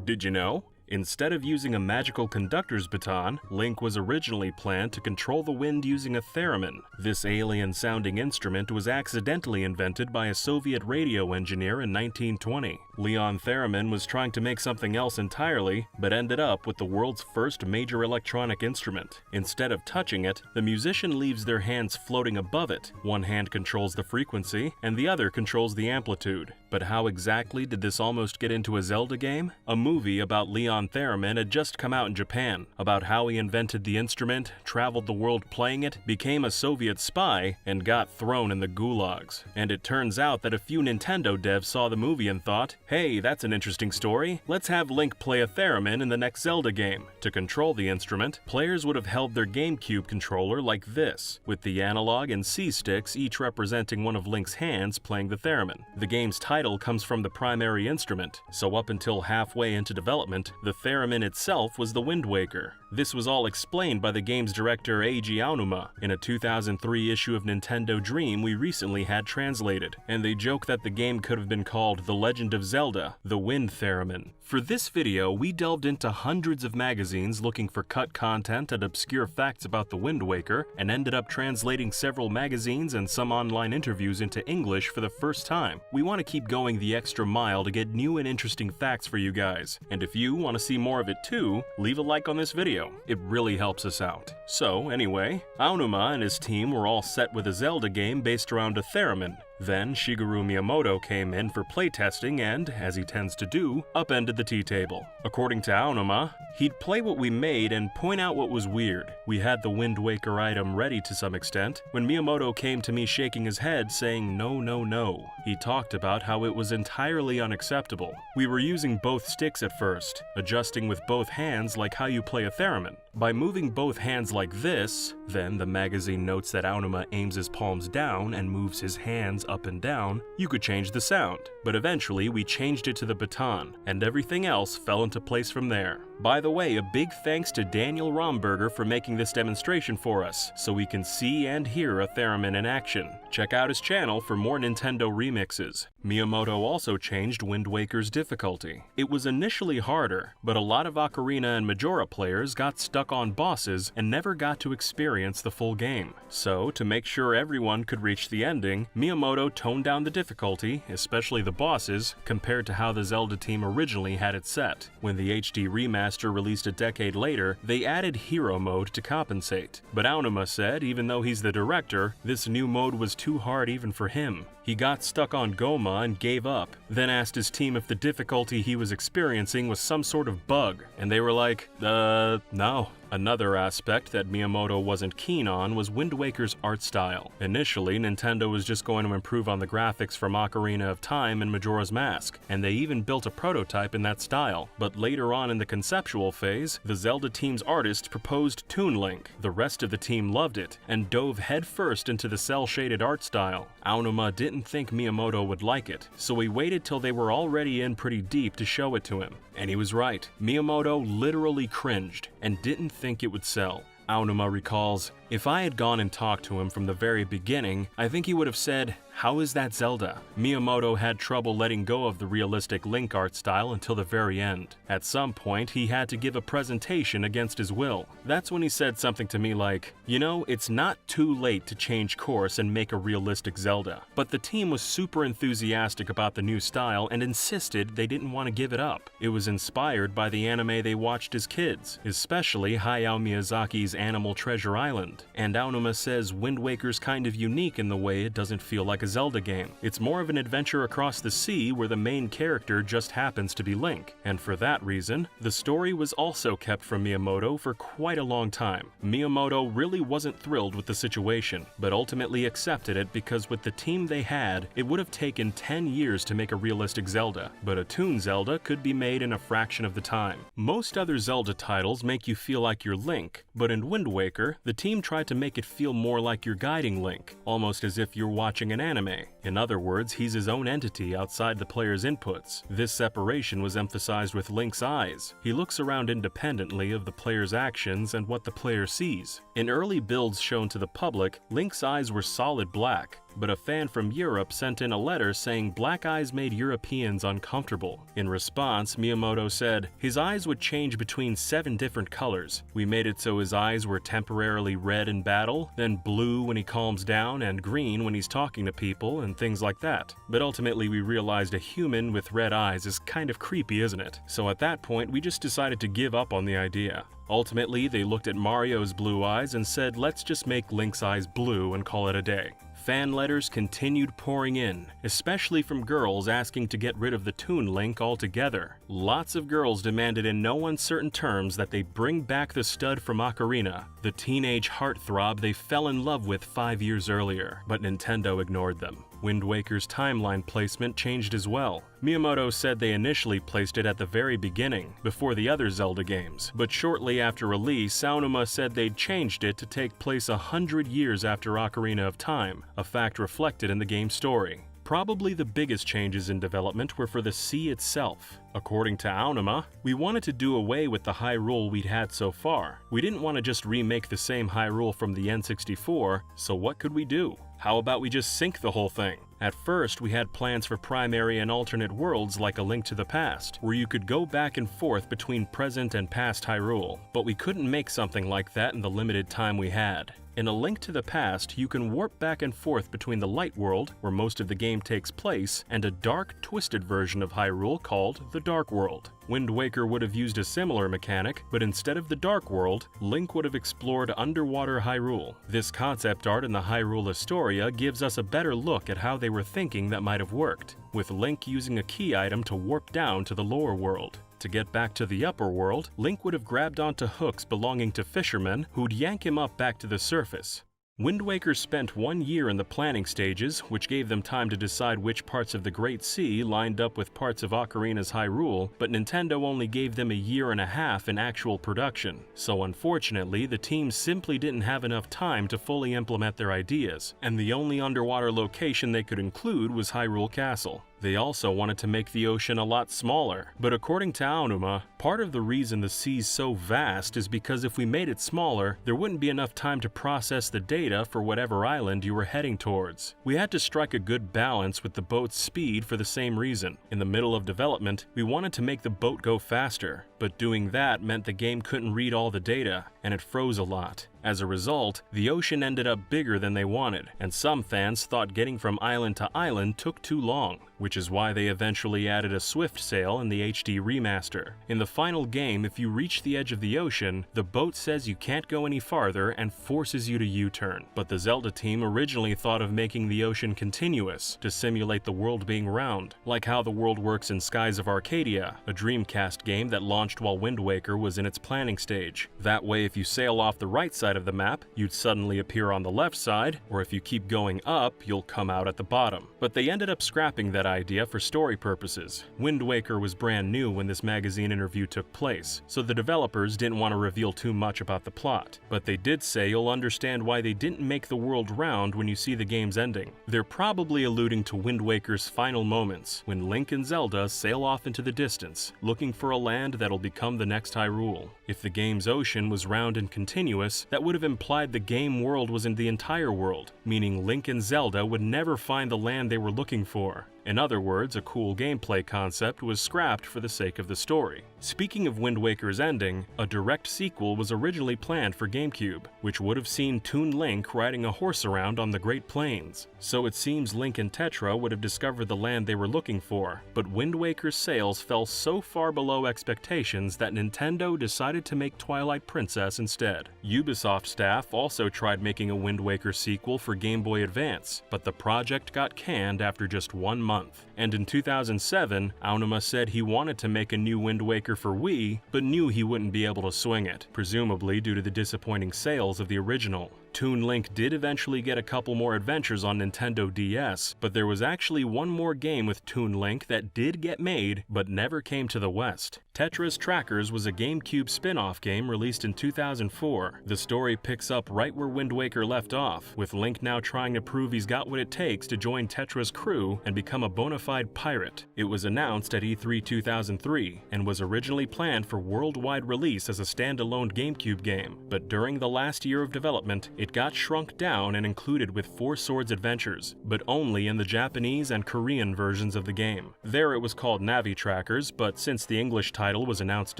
Did you know? Instead of using a magical conductor's baton, Link was originally planned to control the wind using a theremin. This alien-sounding instrument was accidentally invented by a Soviet radio engineer in 1920. Leon Theremin was trying to make something else entirely, but ended up with the world's first major electronic instrument. Instead of touching it, the musician leaves their hands floating above it. One hand controls the frequency, and the other controls the amplitude. But how exactly did this almost get into a Zelda game? A movie about Leon Theremin had just come out in Japan, about how he invented the instrument, traveled the world playing it, became a Soviet spy, and got thrown in the gulags. And it turns out that a few Nintendo devs saw the movie and thought, hey, that's an interesting story, let's have Link play a theremin in the next Zelda game. To control the instrument, players would have held their GameCube controller like this, with the analog and C sticks each representing one of Link's hands playing the theremin. The game's title comes from the primary instrument, so up until halfway into development, the theremin itself was the Wind Waker. This was all explained by the game's director Eiji Aonuma in a 2003 issue of Nintendo Dream we recently had translated, and they joke that the game could have been called The Legend of Zelda, The Wind Theremin. For this video, we delved into hundreds of magazines looking for cut content and obscure facts about the Wind Waker, and ended up translating several magazines and some online interviews into English for the first time. We want to keep going the extra mile to get new and interesting facts for you guys, and if you want to see more of it too, leave a like on this video. It really helps us out. So anyway, Aonuma and his team were all set with a Zelda game based around a theremin. Then Shigeru Miyamoto came in for playtesting and, as he tends to do, upended the tea table. According to Aonuma, he'd play what we made and point out what was weird. We had the Wind Waker item ready to some extent, when Miyamoto came to me shaking his head saying no, no, no. He talked about how it was entirely unacceptable. We were using both sticks at first, adjusting with both hands like how you play a theremin. By moving both hands like this, then the magazine notes that Aonuma aims his palms down and moves his hands up and down, you could change the sound. But eventually we changed it to the baton, and everything else fell into place from there. By the way, a big thanks to Daniel Romberger for making this demonstration for us, so we can see and hear a theremin in action. Check out his channel for more Nintendo remixes. Miyamoto also changed Wind Waker's difficulty. It was initially harder, but a lot of Ocarina and Majora players got stuck on bosses and never got to experience the full game. So, to make sure everyone could reach the ending, Miyamoto toned down the difficulty, especially the bosses, compared to how the Zelda team originally had it set. When the HD remaster released a decade later, they added Hero Mode to compensate. But Aonuma said even though he's the director, this new mode was too hard even for him. He got stuck on Goma and gave up, then asked his team if the difficulty he was experiencing was some sort of bug, and they were like, no. Another aspect that Miyamoto wasn't keen on was Wind Waker's art style. Initially, Nintendo was just going to improve on the graphics from Ocarina of Time and Majora's Mask, and they even built a prototype in that style. But later on in the conceptual phase, the Zelda team's artist proposed Toon Link. The rest of the team loved it, and dove headfirst into the cel-shaded art style. Aonuma didn't think Miyamoto would like it, so he waited till they were already in pretty deep to show it to him. And he was right. Miyamoto literally cringed, and didn't think it would sell. Aonuma recalls, "If I had gone and talked to him from the very beginning, I think he would have said, 'How is that Zelda?'" Miyamoto had trouble letting go of the realistic Link art style until the very end. At some point, he had to give a presentation against his will. That's when he said something to me like, "You know, it's not too late to change course and make a realistic Zelda." But the team was super enthusiastic about the new style and insisted they didn't want to give it up. It was inspired by the anime they watched as kids, especially Hayao Miyazaki's Animal Treasure Island. And Aonuma says Wind Waker's kind of unique in the way it doesn't feel like a Zelda game. It's more of an adventure across the sea where the main character just happens to be Link. And for that reason, the story was also kept from Miyamoto for quite a long time. Miyamoto really wasn't thrilled with the situation, but ultimately accepted it because with the team they had, it would have taken 10 years to make a realistic Zelda, but a Toon Zelda could be made in a fraction of the time. Most other Zelda titles make you feel like you're Link, but in Wind Waker, the team tried to make it feel more like you're guiding Link, almost as if you're watching an anime. In other words, he's his own entity outside the player's inputs. This separation was emphasized with Link's eyes. He looks around independently of the player's actions and what the player sees. In early builds shown to the public, Link's eyes were solid black. but a fan from Europe sent in a letter saying black eyes made Europeans uncomfortable. In response, Miyamoto said, "His eyes would change between 7 different colors. We made it so his eyes were temporarily red in battle, then blue when he calms down, and green when he's talking to people, and things like that. But ultimately we realized a human with red eyes is kind of creepy, isn't it? So at that point we just decided to give up on the idea." Ultimately, they looked at Mario's blue eyes and said, "Let's just make Link's eyes blue and call it a day." Fan letters continued pouring in, especially from girls asking to get rid of the Toon Link altogether. Lots of girls demanded in no uncertain terms that they bring back the stud from Ocarina, the teenage heartthrob they fell in love with 5 years earlier, but Nintendo ignored them. Wind Waker's timeline placement changed as well. Miyamoto said they initially placed it at the very beginning, before the other Zelda games, but shortly after release, Aonuma said they'd changed it to take place 100 years after Ocarina of Time, a fact reflected in the game's story. Probably the biggest changes in development were for the sea itself. According to Aonuma, "We wanted to do away with the Hyrule we'd had so far. We didn't want to just remake the same Hyrule from the N64, so what could we do? How about we just sink the whole thing?" At first, we had plans for primary and alternate worlds like A Link to the Past, where you could go back and forth between present and past Hyrule, but we couldn't make something like that in the limited time we had. In A Link to the Past, you can warp back and forth between the Light World, where most of the game takes place, and a dark, twisted version of Hyrule called the Dark World. Wind Waker would have used a similar mechanic, but instead of the Dark World, Link would have explored underwater Hyrule. This concept art in the Hyrule Historia gives us a better look at how they were thinking that might have worked, with Link using a key item to warp down to the lower world. To get back to the upper world, Link would have grabbed onto hooks belonging to fishermen who'd yank him up back to the surface. Wind Waker spent 1 year in the planning stages, which gave them time to decide which parts of the Great Sea lined up with parts of Ocarina's Hyrule, but Nintendo only gave them 1.5 years in actual production. So unfortunately, the team simply didn't have enough time to fully implement their ideas, and the only underwater location they could include was Hyrule Castle. They also wanted to make the ocean a lot smaller, but according to Aonuma, part of the reason the sea's so vast is because if we made it smaller, there wouldn't be enough time to process the data for whatever island you were heading towards. We had to strike a good balance with the boat's speed for the same reason. In the middle of development, we wanted to make the boat go faster, but doing that meant the game couldn't read all the data, and it froze a lot. As a result, the ocean ended up bigger than they wanted, and some fans thought getting from island to island took too long, which is why they eventually added a swift sail in the HD remaster. In the final game, if you reach the edge of the ocean, the boat says you can't go any farther and forces you to U-turn. But the Zelda team originally thought of making the ocean continuous, to simulate the world being round, like how the world works in Skies of Arcadia, a Dreamcast game that launched while Wind Waker was in its planning stage. That way, if you sail off the right side of the map, you'd suddenly appear on the left side, or if you keep going up, you'll come out at the bottom. But they ended up scrapping that idea for story purposes. Wind Waker was brand new when this magazine interview took place, so the developers didn't want to reveal too much about the plot. But they did say you'll understand why they didn't make the world round when you see the game's ending. They're probably alluding to Wind Waker's final moments, when Link and Zelda sail off into the distance, looking for a land that'll become the next Hyrule. If the game's ocean was round and continuous, that would have implied the game world was in the entire world, meaning Link and Zelda would never find the land they were looking for. In other words, a cool gameplay concept was scrapped for the sake of the story. Speaking of Wind Waker's ending, a direct sequel was originally planned for GameCube, which would have seen Toon Link riding a horse around on the Great Plains. So it seems Link and Tetra would have discovered the land they were looking for, but Wind Waker's sales fell so far below expectations that Nintendo decided to make Twilight Princess instead. Ubisoft staff also tried making a Wind Waker sequel for Game Boy Advance, but the project got canned after just 1 month. And in 2007, Aonuma said he wanted to make a new Wind Waker for Wii, but knew he wouldn't be able to swing it, presumably due to the disappointing sales of the original. Toon Link did eventually get a couple more adventures on Nintendo DS, but there was actually one more game with Toon Link that did get made, but never came to the West. Tetris Trackers was a GameCube spin-off game released in 2004. The story picks up right where Wind Waker left off, with Link now trying to prove he's got what it takes to join Tetra's crew and become a bona fide pirate. It was announced at E3 2003 and was originally planned for worldwide release as a standalone GameCube game, but during the last year of development, it got shrunk down and included with Four Swords Adventures, but only in the Japanese and Korean versions of the game. There it was called Navi Trackers, but since the English title was announced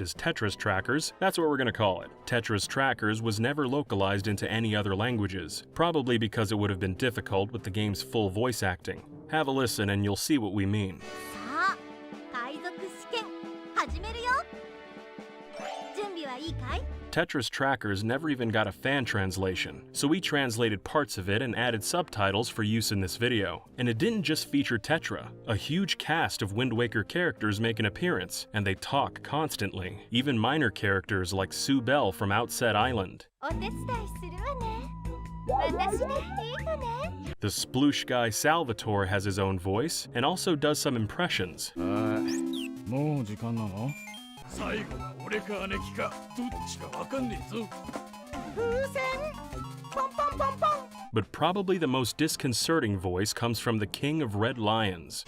as Tetris Trackers, that's what we're gonna call it. Tetris Trackers was never localized into any other languages, probably because it would have been difficult with the game's full voice acting. Have a listen and you'll see what we mean. Tetris Trackers never even got a fan translation, so we translated parts of it and added subtitles for use in this video. And it didn't just feature Tetra. A huge cast of Wind Waker characters make an appearance, and they talk constantly. Even minor characters like Sue Bell from Outset Island. The sploosh guy Salvatore has his own voice, and also does some impressions. But probably the most disconcerting voice comes from the King of Red Lions.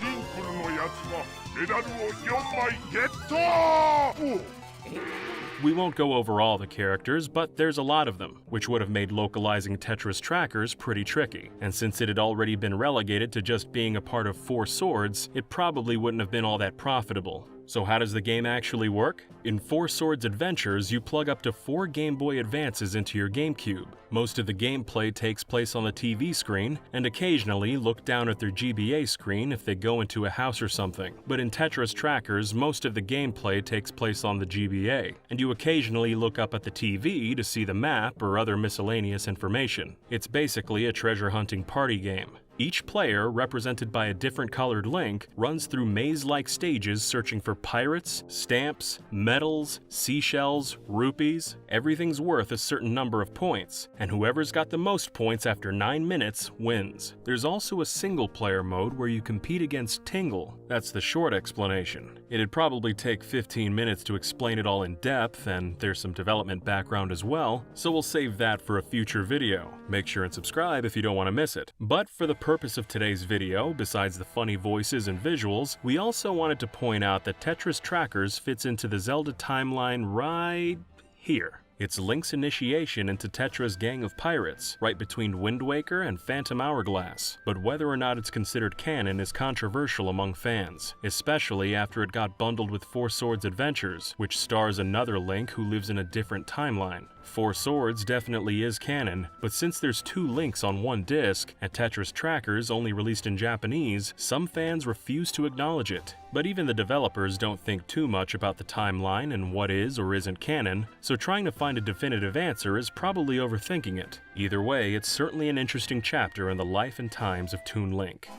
We won't go over all the characters, but there's a lot of them, which would have made localizing Tetris Trackers pretty tricky. And since it had already been relegated to just being a part of Four Swords, it probably wouldn't have been all that profitable. So how does the game actually work? In Four Swords Adventures, you plug up to 4 Game Boy Advances into your GameCube. Most of the gameplay takes place on the TV screen, and occasionally look down at their GBA screen if they go into a house or something. But in Tetris Trackers, most of the gameplay takes place on the GBA, and you occasionally look up at the TV to see the map or other miscellaneous information. It's basically a treasure hunting party game. Each player, represented by a different colored Link, runs through maze-like stages searching for pirates, stamps, medals, seashells, rupees. Everything's worth a certain number of points, and whoever's got the most points after 9 minutes wins. There's also a single-player mode where you compete against Tingle. That's the short explanation. It'd probably take 15 minutes to explain it all in depth, and there's some development background as well, so we'll save that for a future video. Make sure and subscribe if you don't want to miss it. But for the purpose of today's video, besides the funny voices and visuals, we also wanted to point out that Tetris Trackers fits into the Zelda timeline right here. It's Link's initiation into Tetra's gang of pirates, right between Wind Waker and Phantom Hourglass. But whether or not it's considered canon is controversial among fans, especially after it got bundled with Four Swords Adventures, which stars another Link who lives in a different timeline. Four Swords definitely is canon, but since there's 2 Links on one disc, and Tetris Trackers only released in Japanese, some fans refuse to acknowledge it. But even the developers don't think too much about the timeline and what is or isn't canon, so trying to find a definitive answer is probably overthinking it. Either way, it's certainly an interesting chapter in the life and times of Toon Link.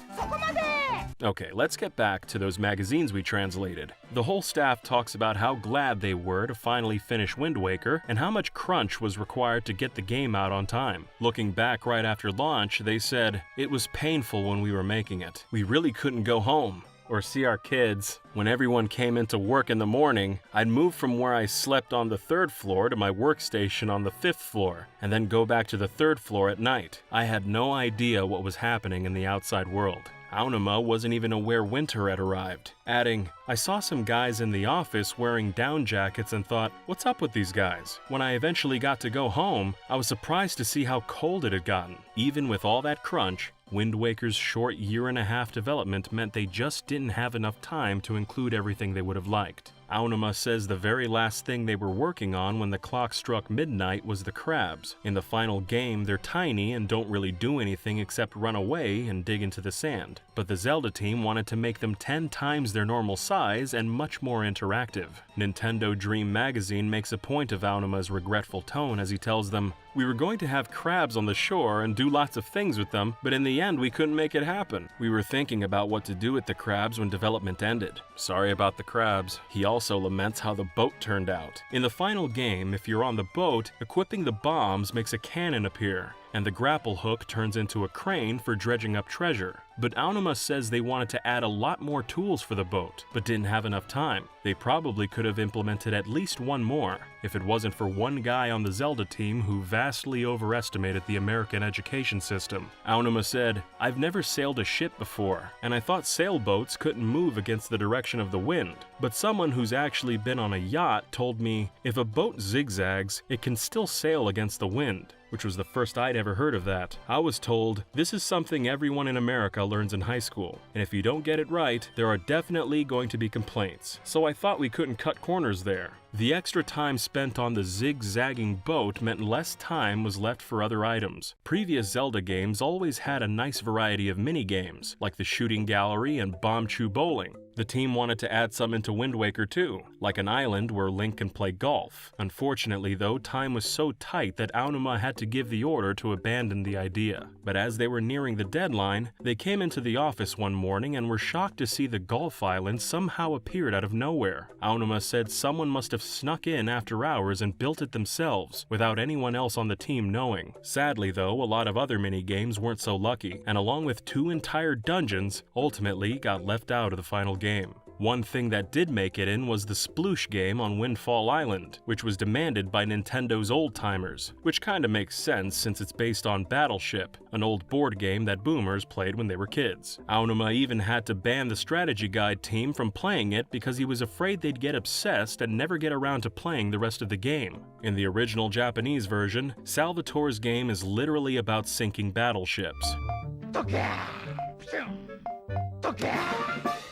Okay, let's get back to those magazines we translated. The whole staff talks about how glad they were to finally finish Wind Waker and how much crunch was required to get the game out on time. Looking back right after launch, they said, "It was painful when we were making it. We really couldn't go home or see our kids. When everyone came into work in the morning, I'd move from where I slept on the 3rd floor to my workstation on the 5th floor, and then go back to the 3rd floor at night. I had no idea what was happening in the outside world." Aonuma wasn't even aware winter had arrived, adding, "I saw some guys in the office wearing down jackets and thought, what's up with these guys? When I eventually got to go home, I was surprised to see how cold it had gotten." Even with all that crunch, Wind Waker's short 1.5-year development meant they just didn't have enough time to include everything they would have liked. Aonuma says the very last thing they were working on when the clock struck midnight was the crabs. In the final game, they're tiny and don't really do anything except run away and dig into the sand. But the Zelda team wanted to make them 10 times their normal size and much more interactive. Nintendo Dream Magazine makes a point of Aonuma's regretful tone as he tells them, "We were going to have crabs on the shore and do lots of things with them, but in the end we couldn't make it happen. We were thinking about what to do with the crabs when development ended. Sorry about the crabs." He also laments how the boat turned out. In the final game, if you're on the boat, equipping the bombs makes a cannon appear. and the grapple hook turns into a crane for dredging up treasure. But Aonuma says they wanted to add a lot more tools for the boat, but didn't have enough time. They probably could have implemented at least one more, if it wasn't for one guy on the Zelda team who vastly overestimated the American education system. Aonuma said, "I've never sailed a ship before, and I thought sailboats couldn't move against the direction of the wind. But someone who's actually been on a yacht told me, if a boat zigzags, it can still sail against the wind." Which was the first I'd ever heard of that. I was told, this is something everyone in America learns in high school, and if you don't get it right, there are definitely going to be complaints. So I thought we couldn't cut corners there. The extra time spent on the zigzagging boat meant less time was left for other items. Previous Zelda games always had a nice variety of mini-games, like the shooting gallery and bomb chew bowling. The team wanted to add some into Wind Waker too, like an island where Link can play golf. Unfortunately though, time was so tight that Aonuma had to give the order to abandon the idea. But as they were nearing the deadline, they came into the office one morning and were shocked to see the golf island somehow appeared out of nowhere. Aonuma said someone must have snuck in after hours and built it themselves, without anyone else on the team knowing. Sadly though, a lot of other mini-games weren't so lucky, and along with 2 entire dungeons, ultimately got left out of the final game. One thing that did make it in was the Sploosh game on Windfall Island, which was demanded by Nintendo's old-timers, which kinda makes sense since it's based on Battleship, an old board game that boomers played when they were kids. Aonuma even had to ban the strategy guide team from playing it because he was afraid they'd get obsessed and never get around to playing the rest of the game. In the original Japanese version, Salvatore's game is literally about sinking battleships.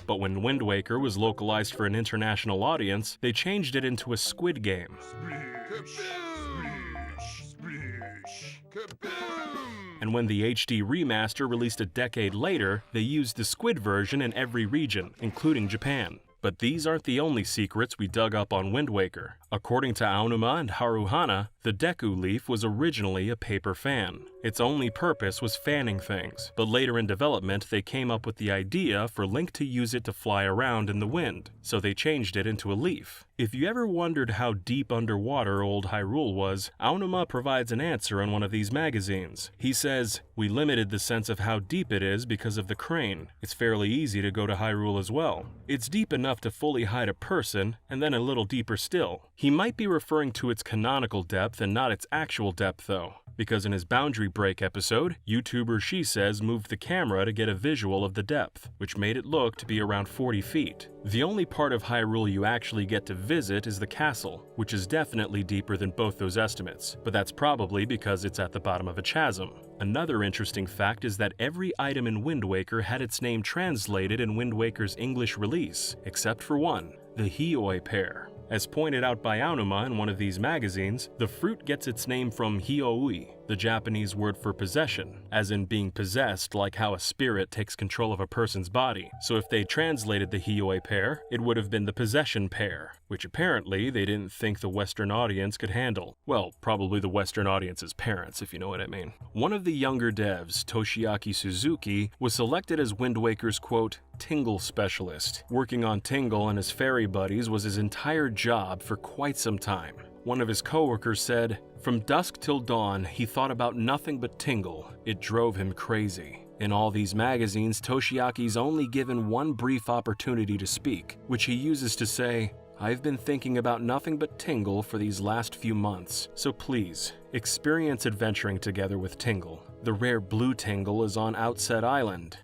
But when Wind Waker was localized for an international audience, they changed it into a squid game. And when the HD remaster released a decade later, they used the squid version in every region, including Japan. But these aren't the only secrets we dug up on Wind Waker. According to Aonuma and Haruhana, the Deku Leaf was originally a paper fan. Its only purpose was fanning things, but later in development they came up with the idea for Link to use it to fly around in the wind, so they changed it into a leaf. If you ever wondered how deep underwater old Hyrule was, Aonuma provides an answer in one of these magazines. He says, "We limited the sense of how deep it is because of the crane. It's fairly easy to go to Hyrule as well. It's deep enough to fully hide a person, and then a little deeper still." He might be referring to its canonical depth and not its actual depth though, because in his Boundary Break episode, YouTuber She Says moved the camera to get a visual of the depth, which made it look to be around 40 feet. The only part of Hyrule you actually get to visit is the castle, which is definitely deeper than both those estimates, but that's probably because it's at the bottom of a chasm. Another interesting fact is that every item in Wind Waker had its name translated in Wind Waker's English release, except for one, the Hioi pear. As pointed out by Aonuma in one of these magazines, the fruit gets its name from hioi, the Japanese word for possession, as in being possessed like how a spirit takes control of a person's body. So if they translated the hioi pear, it would have been the possession pear, which apparently they didn't think the Western audience could handle. Well, probably the Western audience's parents, if you know what I mean. One of the younger devs, Toshiaki Suzuki, was selected as Wind Waker's, quote, Tingle specialist. Working on Tingle and his fairy buddies was his entire job for quite some time. One of his coworkers said, "From dusk till dawn, he thought about nothing but Tingle. It drove him crazy." In all these magazines, Toshiaki's only given one brief opportunity to speak, which he uses to say, "I've been thinking about nothing but Tingle for these last few months, so please, experience adventuring together with Tingle. The rare blue Tingle is on Outset Island, ...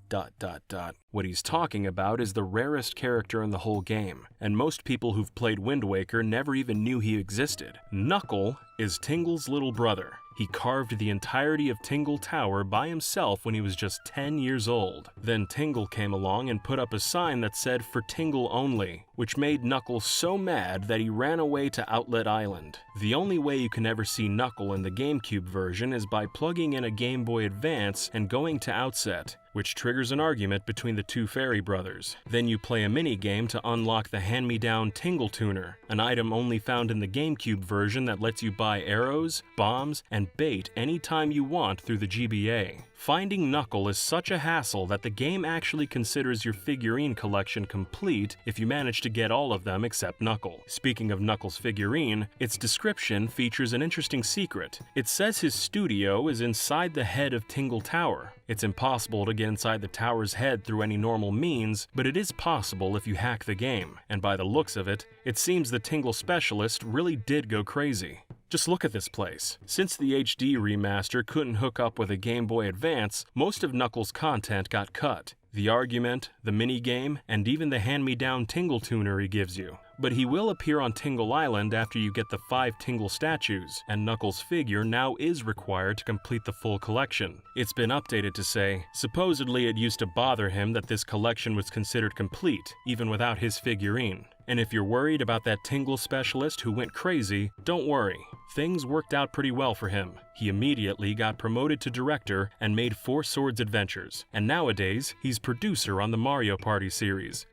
What he's talking about is the rarest character in the whole game, and most people who've played Wind Waker never even knew he existed. Knuckle is Tingle's little brother. He carved the entirety of Tingle Tower by himself when he was just 10 years old. Then Tingle came along and put up a sign that said "For Tingle Only," which made Knuckle so mad that he ran away to Outlet Island. The only way you can ever see Knuckle in the GameCube version is by plugging in a Game Boy Advance and going to Outset, which triggers an argument between the two fairy brothers. Then you play a mini-game to unlock the hand-me-down Tingle Tuner, an item only found in the GameCube version that lets you buy arrows, bombs, and bait anytime you want through the GBA. Finding Knuckle is such a hassle that the game actually considers your figurine collection complete if you manage to get all of them except Knuckle. Speaking of Knuckle's figurine, its description features an interesting secret. It says his studio is inside the head of Tingle Tower. It's impossible to get inside the tower's head through any normal means, but it is possible if you hack the game, and by the looks of it, it seems the Tingle specialist really did go crazy. Just look at this place. Since the HD remaster couldn't hook up with a Game Boy Advance, most of Knuckles' content got cut. The argument, the minigame, and even the hand-me-down Tingle Tuner he gives you. But he will appear on Tingle Island after you get the 5 Tingle statues, and Knuckles' figure now is required to complete the full collection. It's been updated to say, supposedly it used to bother him that this collection was considered complete, even without his figurine. And if you're worried about that Tingle specialist who went crazy, don't worry. Things worked out pretty well for him. He immediately got promoted to director and made Four Swords Adventures, and nowadays he's producer on the Mario Party series.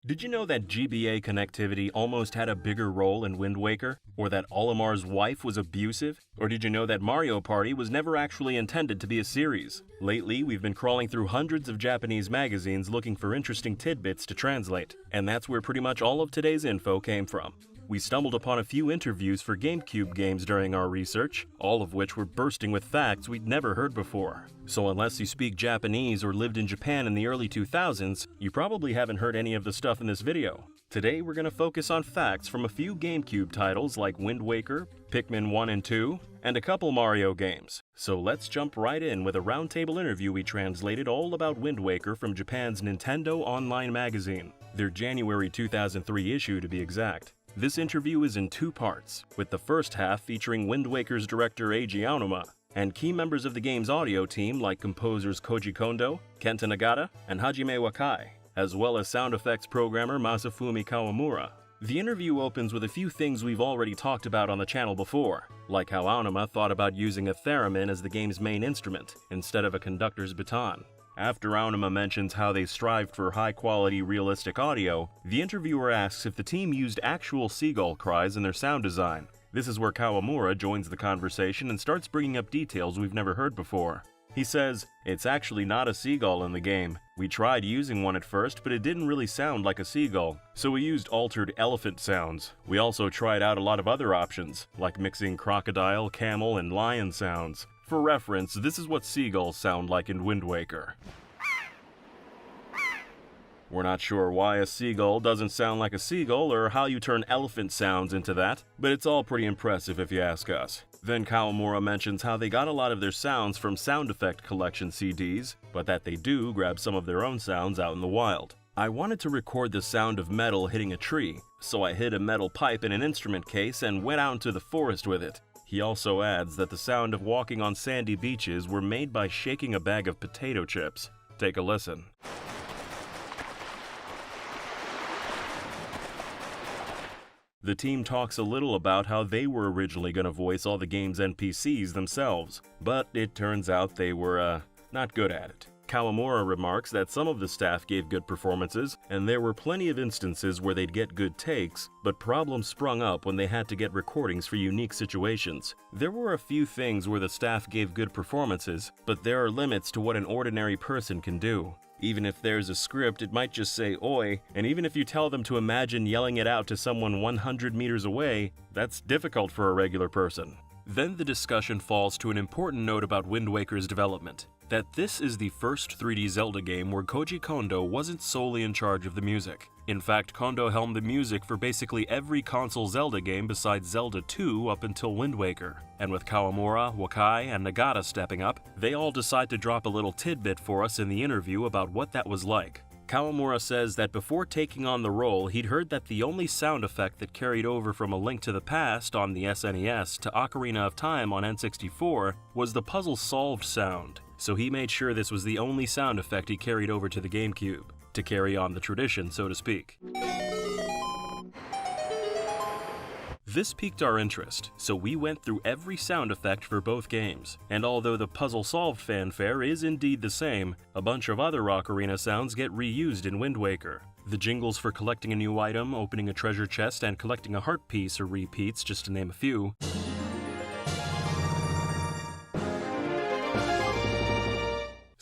Did you know that GBA connectivity almost had a bigger role in Wind Waker? Or that Olimar's wife was abusive? Or did you know that Mario Party was never actually intended to be a series? Lately, we've been crawling through hundreds of Japanese magazines looking for interesting tidbits to translate, and that's where pretty much all of today's info came from. We stumbled upon a few interviews for GameCube games during our research, all of which were bursting with facts we'd never heard before. So unless you speak Japanese or lived in Japan in the early 2000s, you probably haven't heard any of the stuff in this video. Today we're going to focus on facts from a few GameCube titles like Wind Waker, Pikmin 1 and 2, and a couple Mario games. So let's jump right in with a roundtable interview we translated all about Wind Waker from Japan's Nintendo Online magazine, their January 2003 issue to be exact. This interview is in 2 parts, with the first half featuring Wind Waker's director Eiji Aonuma, and key members of the game's audio team like composers Koji Kondo, Kenta Nagata, and Hajime Wakai, as well as sound effects programmer Masafumi Kawamura. The interview opens with a few things we've already talked about on the channel before, like how Aonuma thought about using a theremin as the game's main instrument, instead of a conductor's baton. After Aonuma mentions how they strived for high-quality, realistic audio, the interviewer asks if the team used actual seagull cries in their sound design. This is where Kawamura joins the conversation and starts bringing up details we've never heard before. He says, "It's actually not a seagull in the game. We tried using one at first, but it didn't really sound like a seagull, so we used altered elephant sounds. We also tried out a lot of other options, like mixing crocodile, camel, and lion sounds. For reference, this is what seagulls sound like in Wind Waker." We're not sure why a seagull doesn't sound like a seagull or how you turn elephant sounds into that, but it's all pretty impressive if you ask us. Then Kawamura mentions how they got a lot of their sounds from sound effect collection CDs, but that they do grab some of their own sounds out in the wild. "I wanted to record the sound of metal hitting a tree, so I hid a metal pipe in an instrument case and went out into the forest with it." He also adds that the sound of walking on sandy beaches were made by shaking a bag of potato chips. Take a listen. The team talks a little about how they were originally going to voice all the game's NPCs themselves, but it turns out they were, not good at it. Kawamura remarks that some of the staff gave good performances, and there were plenty of instances where they'd get good takes, but problems sprung up when they had to get recordings for unique situations. There were a few things where the staff gave good performances, but there are limits to what an ordinary person can do. Even if there's a script, it might just say "Oi," and even if you tell them to imagine yelling it out to someone 100 meters away, that's difficult for a regular person. Then the discussion falls to an important note about Wind Waker's development, that this is the first 3D Zelda game where Koji Kondo wasn't solely in charge of the music. In fact, Kondo helmed the music for basically every console Zelda game besides Zelda 2 up until Wind Waker. And with Kawamura, Wakai, and Nagata stepping up, they all decide to drop a little tidbit for us in the interview about what that was like. Kawamura says that before taking on the role, he'd heard that the only sound effect that carried over from A Link to the Past on the SNES to Ocarina of Time on N64 was the puzzle solved sound, so he made sure this was the only sound effect he carried over to the GameCube, to carry on the tradition, so to speak. This piqued our interest, so we went through every sound effect for both games, and although the puzzle solved fanfare is indeed the same, a bunch of other Ocarina sounds get reused in Wind Waker. The jingles for collecting a new item, opening a treasure chest, and collecting a heart piece are repeats, just to name a few.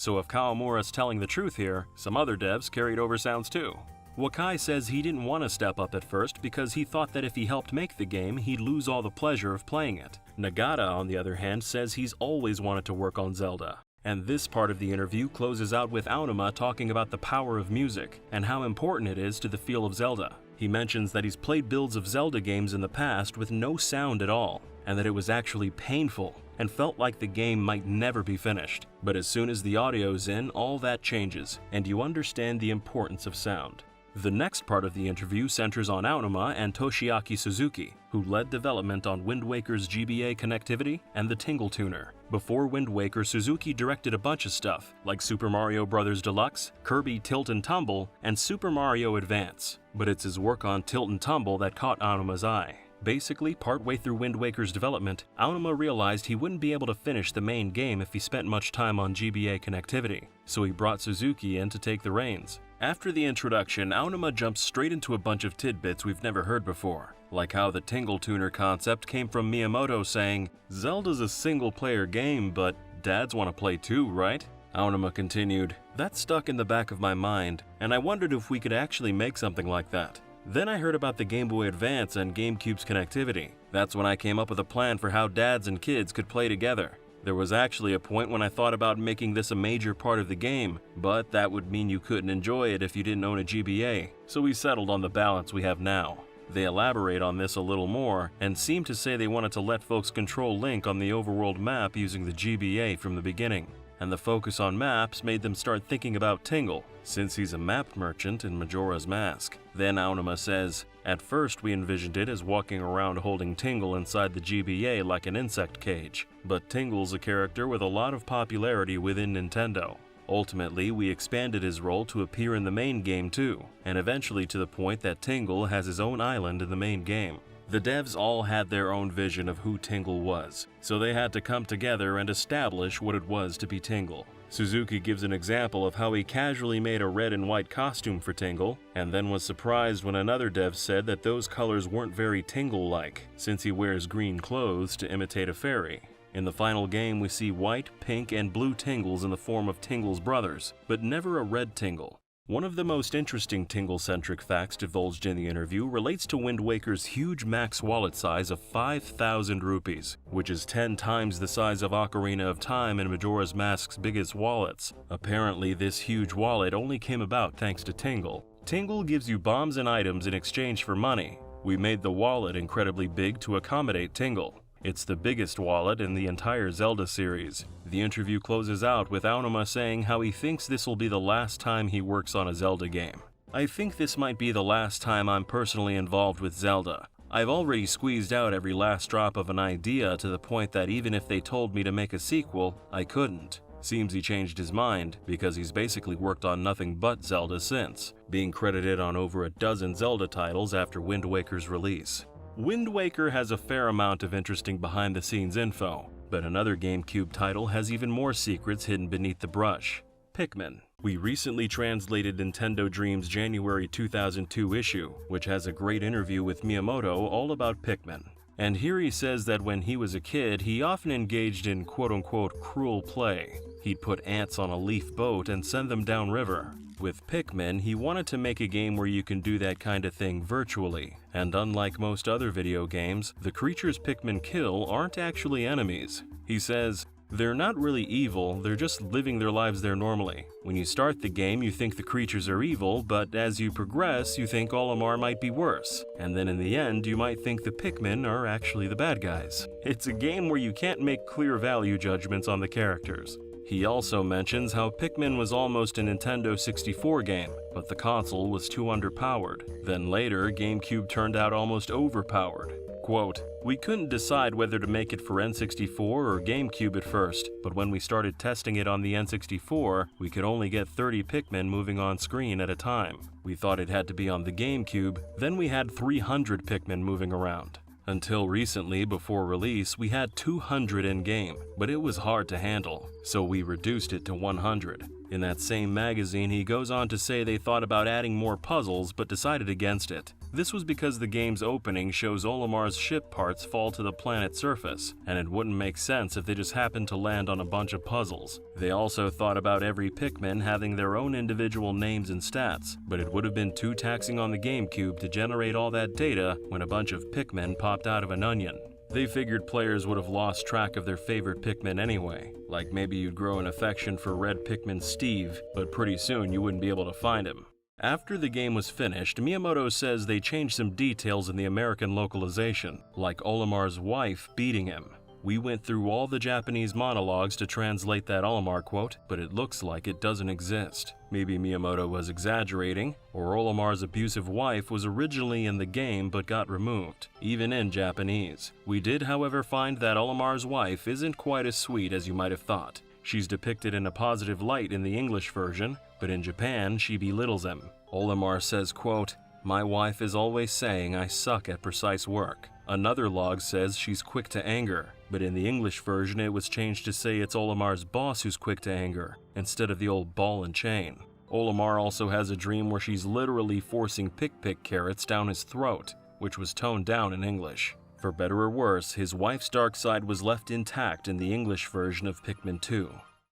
so if Kawamura's telling the truth here, some other devs carried over sounds too. Wakai says he didn't want to step up at first because he thought that if he helped make the game, he'd lose all the pleasure of playing it. Nagata, on the other hand, says he's always wanted to work on Zelda. And this part of the interview closes out with Aonuma talking about the power of music and how important it is to the feel of Zelda. He mentions that he's played builds of Zelda games in the past with no sound at all, and that it was actually painful and felt like the game might never be finished. But as soon as the audio's in, all that changes, and you understand the importance of sound. The next part of the interview centers on Aonuma and Toshiaki Suzuki, who led development on Wind Waker's GBA connectivity and the Tingle Tuner. Before Wind Waker, Suzuki directed a bunch of stuff, like Super Mario Bros. Deluxe, Kirby Tilt and Tumble, and Super Mario Advance. But it's his work on Tilt and Tumble that caught Aonuma's eye. Basically, partway through Wind Waker's development, Aonuma realized he wouldn't be able to finish the main game if he spent much time on GBA connectivity, so he brought Suzuki in to take the reins. After the introduction, Aonuma jumps straight into a bunch of tidbits we've never heard before, like how the Tingle Tuner concept came from Miyamoto saying, "Zelda's a single-player game, but dads want to play too, right?" Aonuma continued, "That stuck in the back of my mind, and I wondered if we could actually make something like that. Then I heard about the Game Boy Advance and GameCube's connectivity. That's when I came up with a plan for how dads and kids could play together. There was actually a point when I thought about making this a major part of the game, but that would mean you couldn't enjoy it if you didn't own a GBA, so we settled on the balance we have now." They elaborate on this a little more, and seem to say they wanted to let folks control Link on the overworld map using the GBA from the beginning. And the focus on maps made them start thinking about Tingle, since he's a map merchant in Majora's Mask. Then Aonuma says, "At first we envisioned it as walking around holding Tingle inside the GBA like an insect cage, but Tingle's a character with a lot of popularity within Nintendo. Ultimately, we expanded his role to appear in the main game too, and eventually to the point that Tingle has his own island in the main game." The devs all had their own vision of who Tingle was, so they had to come together and establish what it was to be Tingle. Suzuki gives an example of how he casually made a red and white costume for Tingle, and then was surprised when another dev said that those colors weren't very Tingle-like, since he wears green clothes to imitate a fairy. In the final game, we see white, pink, and blue Tingles in the form of Tingle's brothers, but never a red Tingle. One of the most interesting Tingle-centric facts divulged in the interview relates to Wind Waker's huge max wallet size of 5,000 rupees, which is 10 times the size of Ocarina of Time and Majora's Mask's biggest wallets. Apparently, this huge wallet only came about thanks to Tingle. Tingle gives you bombs and items in exchange for money. We made the wallet incredibly big to accommodate Tingle. It's the biggest wallet in the entire Zelda series. The interview closes out with Aonuma saying how he thinks this will be the last time he works on a Zelda game. "I think this might be the last time I'm personally involved with Zelda. I've already squeezed out every last drop of an idea to the point that even if they told me to make a sequel, I couldn't." Seems he changed his mind, because he's basically worked on nothing but Zelda since, being credited on over a dozen Zelda titles after Wind Waker's release. Wind Waker has a fair amount of interesting behind-the-scenes info, but another GameCube title has even more secrets hidden beneath the brush: Pikmin. We recently translated Nintendo Dream's January 2002 issue, which has a great interview with Miyamoto all about Pikmin. And here he says that when he was a kid, he often engaged in quote-unquote cruel play. He'd put ants on a leaf boat and send them downriver. With Pikmin, he wanted to make a game where you can do that kind of thing virtually, and unlike most other video games, the creatures Pikmin kill aren't actually enemies. He says, "They're not really evil, they're just living their lives there normally. When you start the game, you think the creatures are evil, but as you progress, you think Olimar might be worse, and then in the end, you might think the Pikmin are actually the bad guys." It's a game where you can't make clear value judgments on the characters. He also mentions how Pikmin was almost a Nintendo 64 game, but the console was too underpowered. Then later, GameCube turned out almost overpowered. Quote, "We couldn't decide whether to make it for N64 or GameCube at first, but when we started testing it on the N64, we could only get 30 Pikmin moving on screen at a time. We thought it had to be on the GameCube, then we had 300 Pikmin moving around. Until recently, before release, we had 200 in-game, but it was hard to handle, so we reduced it to 100. In that same magazine, he goes on to say they thought about adding more puzzles but decided against it. This was because the game's opening shows Olimar's ship parts fall to the planet's surface, and it wouldn't make sense if they just happened to land on a bunch of puzzles. They also thought about every Pikmin having their own individual names and stats, but it would have been too taxing on the GameCube to generate all that data when a bunch of Pikmin popped out of an onion. They figured players would have lost track of their favorite Pikmin anyway, like maybe you'd grow an affection for Red Pikmin Steve, but pretty soon you wouldn't be able to find him. After the game was finished, Miyamoto says they changed some details in the American localization, like Olimar's wife beating him. We went through all the Japanese monologues to translate that Olimar quote, but it looks like it doesn't exist. Maybe Miyamoto was exaggerating, or Olimar's abusive wife was originally in the game but got removed, even in Japanese. We did, however, find that Olimar's wife isn't quite as sweet as you might have thought. She's depicted in a positive light in the English version, but in Japan she belittles him. Olimar says, quote, "My wife is always saying I suck at precise work." Another log says she's quick to anger, but in the English version it was changed to say it's Olimar's boss who's quick to anger, instead of the old ball and chain. Olimar also has a dream where she's literally forcing pick carrots down his throat, which was toned down in English. For better or worse, his wife's dark side was left intact in the English version of Pikmin 2.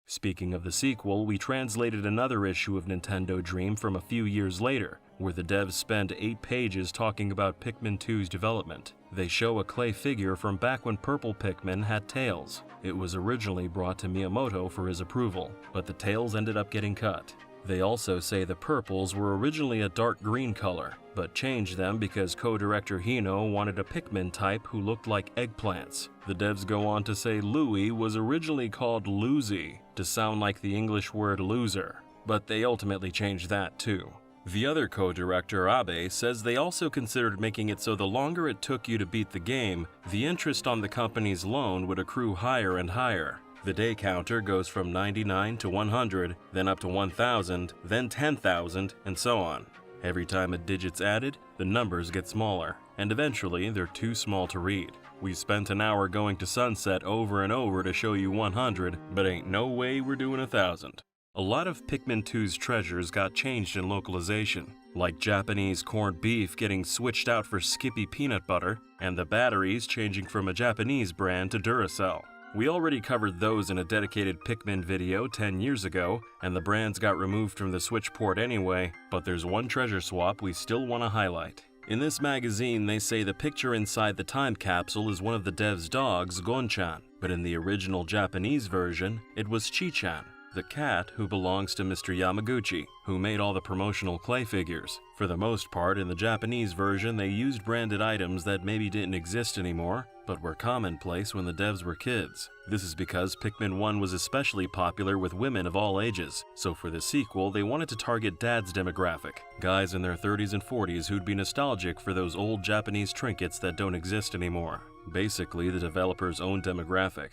Speaking of the sequel, we translated another issue of Nintendo Dream from a few years later, where the devs spend 8 pages talking about Pikmin 2's development. They show a clay figure from back when Purple Pikmin had tails. It was originally brought to Miyamoto for his approval, but the tails ended up getting cut. They also say the purples were originally a dark green color, but changed them because co-director Hino wanted a Pikmin type who looked like eggplants. The devs go on to say Louie was originally called Luigi to sound like the English word loser, but they ultimately changed that too. The other co-director, Abe, says they also considered making it so the longer it took you to beat the game, the interest on the company's loan would accrue higher and higher. The day counter goes from 99 to 100, then up to 1000, then 10,000, and so on. Every time a digit's added, the numbers get smaller, and eventually they're too small to read. We spent an hour going to sunset over and over to show you 100, but ain't no way we're doing 1000. A lot of Pikmin 2's treasures got changed in localization, like Japanese corned beef getting switched out for Skippy peanut butter, and the batteries changing from a Japanese brand to Duracell. We already covered those in a dedicated Pikmin video 10 years ago, and the brands got removed from the Switch port anyway, but there's one treasure swap we still want to highlight. In this magazine, they say the picture inside the time capsule is one of the dev's dogs, Gonchan, but in the original Japanese version, it was Chi-chan, the cat who belongs to Mr. Yamaguchi, who made all the promotional clay figures. For the most part, in the Japanese version, they used branded items that maybe didn't exist anymore, but were commonplace when the devs were kids. This is because Pikmin 1 was especially popular with women of all ages, so for the sequel, they wanted to target dad's demographic, guys in their 30s and 40s who'd be nostalgic for those old Japanese trinkets that don't exist anymore. Basically, the developer's own demographic.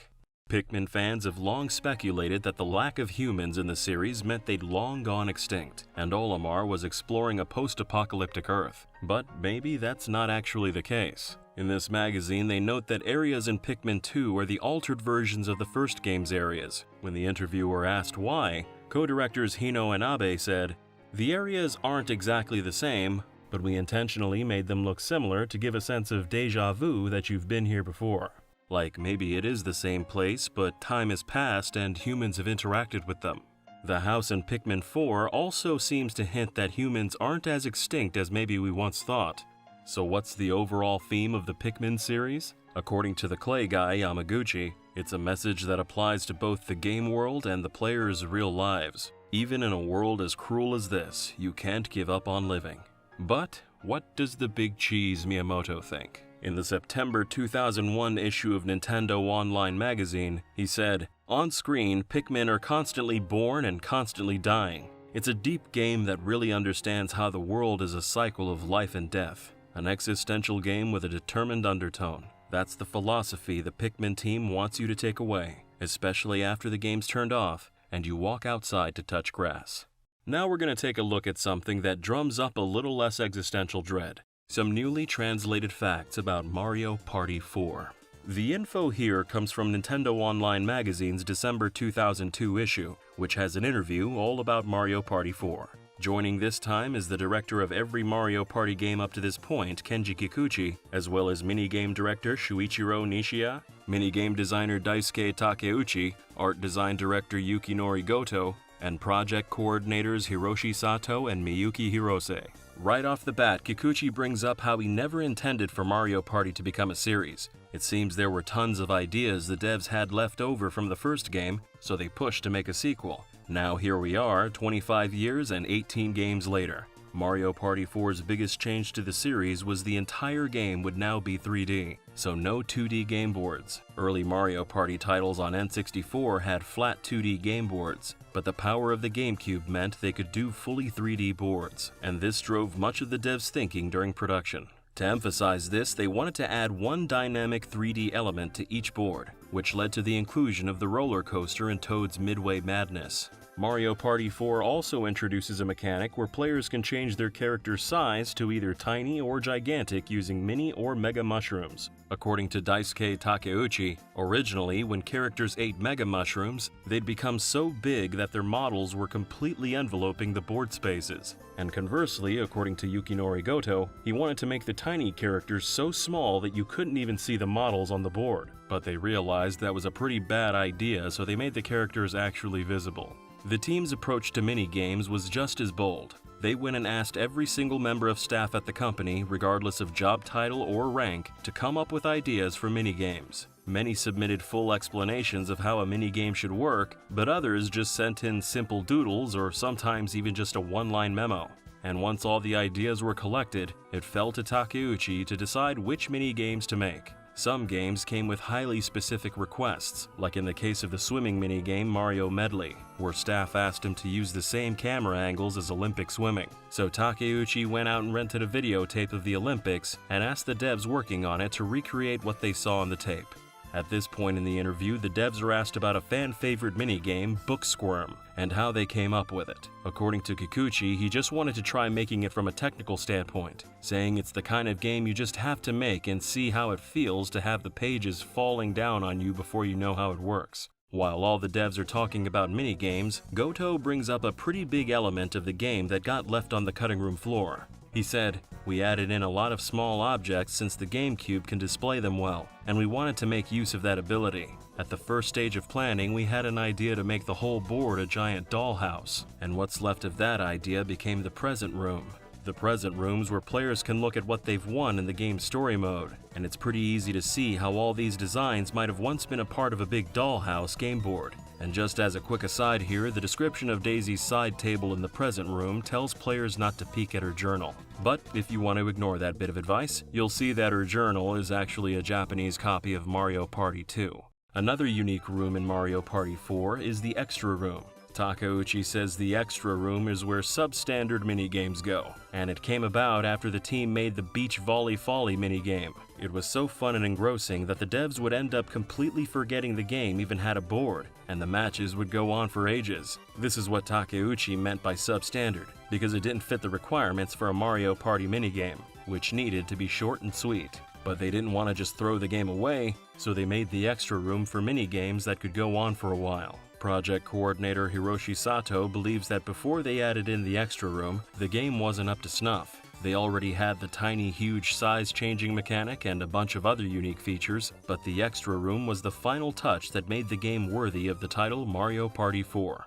Pikmin fans have long speculated that the lack of humans in the series meant they'd long gone extinct, and Olimar was exploring a post-apocalyptic Earth. But maybe that's not actually the case. In this magazine, they note that areas in Pikmin 2 are the altered versions of the first game's areas. When the interviewer asked why, co-directors Hino and Abe said, "The areas aren't exactly the same, but we intentionally made them look similar to give a sense of déjà vu that you've been here before. Like maybe it is the same place, but time has passed and humans have interacted with them." The house in Pikmin 4 also seems to hint that humans aren't as extinct as maybe we once thought. So what's the overall theme of the Pikmin series? According to the clay guy Yamaguchi, it's a message that applies to both the game world and the players' real lives. Even in a world as cruel as this, you can't give up on living. But what does the big cheese Miyamoto think? In the September 2001 issue of Nintendo Online magazine, he said, "On screen, Pikmin are constantly born and constantly dying. It's a deep game that really understands how the world is a cycle of life and death. An existential game with a determined undertone. That's the philosophy the Pikmin team wants you to take away, especially after the game's turned off and you walk outside to touch grass." Now we're going to take a look at something that drums up a little less existential dread. Some newly translated facts about Mario Party 4. The info here comes from Nintendo Online magazine's December 2002 issue, which has an interview all about Mario Party 4. Joining this time is the director of every Mario Party game up to this point, Kenji Kikuchi, as well as minigame director Shuichiro Nishiya, minigame designer Daisuke Takeuchi, art design director Yukinori Goto, and project coordinators Hiroshi Sato and Miyuki Hirose. Right off the bat, Kikuchi brings up how he never intended for Mario Party to become a series. It seems there were tons of ideas the devs had left over from the first game, so they pushed to make a sequel. Now here we are, 25 years and 18 games later. Mario Party 4's biggest change to the series was the entire game would now be 3D, so no 2D game boards. Early Mario Party titles on N64 had flat 2D game boards, but the power of the GameCube meant they could do fully 3D boards, and this drove much of the devs' thinking during production. To emphasize this, they wanted to add one dynamic 3D element to each board, which led to the inclusion of the roller coaster in Toad's Midway Madness. Mario Party 4 also introduces a mechanic where players can change their character's size to either tiny or gigantic using mini or mega mushrooms. According to Daisuke Takeuchi, originally when characters ate mega mushrooms, they'd become so big that their models were completely enveloping the board spaces. And conversely, according to Yukinori Goto, he wanted to make the tiny characters so small that you couldn't even see the models on the board. But they realized that was a pretty bad idea, so they made the characters actually visible. The team's approach to mini-games was just as bold. They went and asked every single member of staff at the company, regardless of job title or rank, to come up with ideas for mini-games. Many submitted full explanations of how a mini-game should work, but others just sent in simple doodles or sometimes even just a one-line memo. And once all the ideas were collected, it fell to Takeuchi to decide which mini-games to make. Some games came with highly specific requests, like in the case of the swimming minigame Mario Medley, where staff asked him to use the same camera angles as Olympic swimming. So Takeuchi went out and rented a videotape of the Olympics and asked the devs working on it to recreate what they saw on the tape. At this point in the interview, the devs are asked about a fan-favorite minigame, Book Squirm, and how they came up with it. According to Kikuchi, he just wanted to try making it from a technical standpoint, saying it's the kind of game you just have to make and see how it feels to have the pages falling down on you before you know how it works. While all the devs are talking about minigames, Goto brings up a pretty big element of the game that got left on the cutting room floor. He said, "We added in a lot of small objects since the GameCube can display them well, and we wanted to make use of that ability. At the first stage of planning, we had an idea to make the whole board a giant dollhouse, and what's left of that idea became the present room. The present room's where players can look at what they've won in the game's story mode, and it's pretty easy to see how all these designs might have once been a part of a big dollhouse game board." And just as a quick aside here, the description of Daisy's side table in the present room tells players not to peek at her journal. But if you want to ignore that bit of advice, you'll see that her journal is actually a Japanese copy of Mario Party 2. Another unique room in Mario Party 4 is the Extra Room. Takeuchi says the Extra Room is where substandard minigames go, and it came about after the team made the Beach Volley Folly minigame. It was so fun and engrossing that the devs would end up completely forgetting the game even had a board, and the matches would go on for ages. This is what Takeuchi meant by substandard, because it didn't fit the requirements for a Mario Party minigame, which needed to be short and sweet. But they didn't want to just throw the game away, so they made the Extra Room for minigames that could go on for a while. Project coordinator Hiroshi Sato believes that before they added in the Extra Room, the game wasn't up to snuff. They already had the tiny, huge size-changing mechanic and a bunch of other unique features, but the Extra Room was the final touch that made the game worthy of the title Mario Party 4.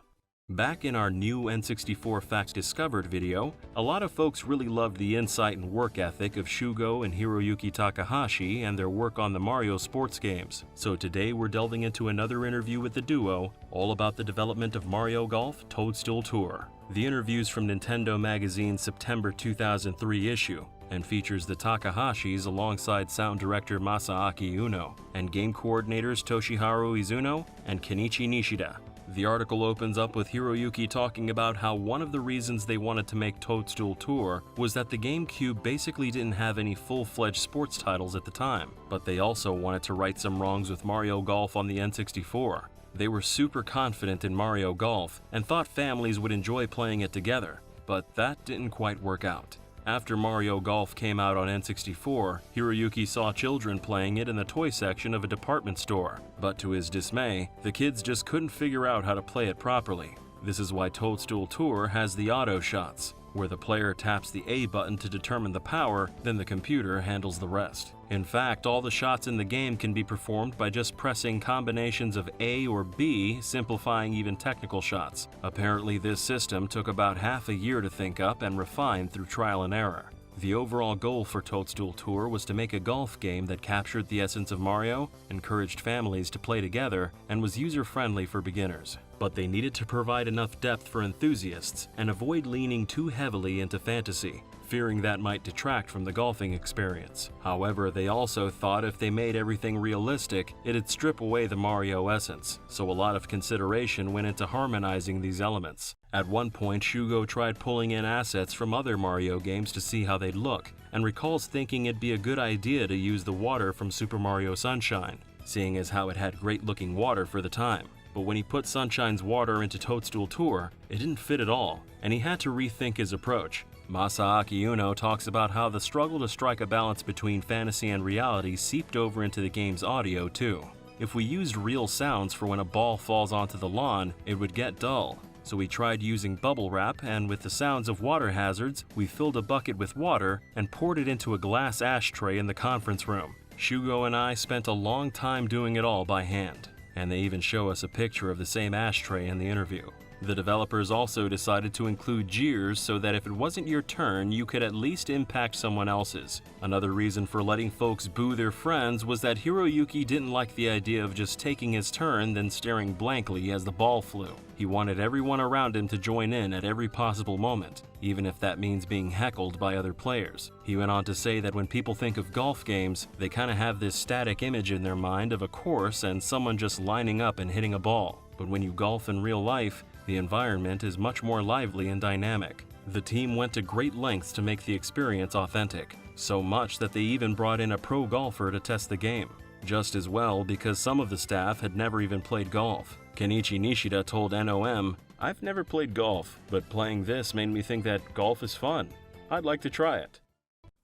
Back in our new N64 Facts Discovered video, a lot of folks really loved the insight and work ethic of Shugo and Hiroyuki Takahashi and their work on the Mario sports games. So today we're delving into another interview with the duo, all about the development of Mario Golf Toadstool Tour. The interview's from Nintendo Magazine's September 2003 issue, and features the Takahashis alongside sound director Masaaki Uno, and game coordinators Toshiharu Izuno and Kenichi Nishida. The article opens up with Hiroyuki talking about how one of the reasons they wanted to make Toadstool Tour was that the GameCube basically didn't have any full-fledged sports titles at the time, but they also wanted to right some wrongs with Mario Golf on the N64. They were super confident in Mario Golf and thought families would enjoy playing it together, but that didn't quite work out. After Mario Golf came out on N64, Hiroyuki saw children playing it in the toy section of a department store, but to his dismay, the kids just couldn't figure out how to play it properly. This is why Toadstool Tour has the auto shots, where the player taps the A button to determine the power, then the computer handles the rest. In fact, all the shots in the game can be performed by just pressing combinations of A or B, simplifying even technical shots. Apparently, this system took about half a year to think up and refine through trial and error. The overall goal for Toadstool Tour was to make a golf game that captured the essence of Mario, encouraged families to play together, and was user-friendly for beginners. But they needed to provide enough depth for enthusiasts and avoid leaning too heavily into fantasy, fearing that might detract from the golfing experience. However, they also thought if they made everything realistic, it'd strip away the Mario essence, so a lot of consideration went into harmonizing these elements. At one point, Shugo tried pulling in assets from other Mario games to see how they'd look, and recalls thinking it'd be a good idea to use the water from Super Mario Sunshine, seeing as how it had great-looking water for the time. But when he put Sunshine's water into Toadstool Tour, it didn't fit at all, and he had to rethink his approach. Masaaki Uno talks about how the struggle to strike a balance between fantasy and reality seeped over into the game's audio too. If we used real sounds for when a ball falls onto the lawn, it would get dull. So we tried using bubble wrap, and with the sounds of water hazards, we filled a bucket with water and poured it into a glass ashtray in the conference room. Shugo and I spent a long time doing it all by hand, and they even show us a picture of the same ashtray in the interview. The developers also decided to include jeers so that if it wasn't your turn, you could at least impact someone else's. Another reason for letting folks boo their friends was that Hiroyuki didn't like the idea of just taking his turn then staring blankly as the ball flew. He wanted everyone around him to join in at every possible moment, even if that means being heckled by other players. He went on to say that when people think of golf games, they kinda have this static image in their mind of a course and someone just lining up and hitting a ball. But when you golf in real life, the environment is much more lively and dynamic. The team went to great lengths to make the experience authentic, so much that they even brought in a pro golfer to test the game. Just as well because some of the staff had never even played golf. Kenichi Nishida told NOM, "I've never played golf, but playing this made me think that golf is fun. I'd like to try it."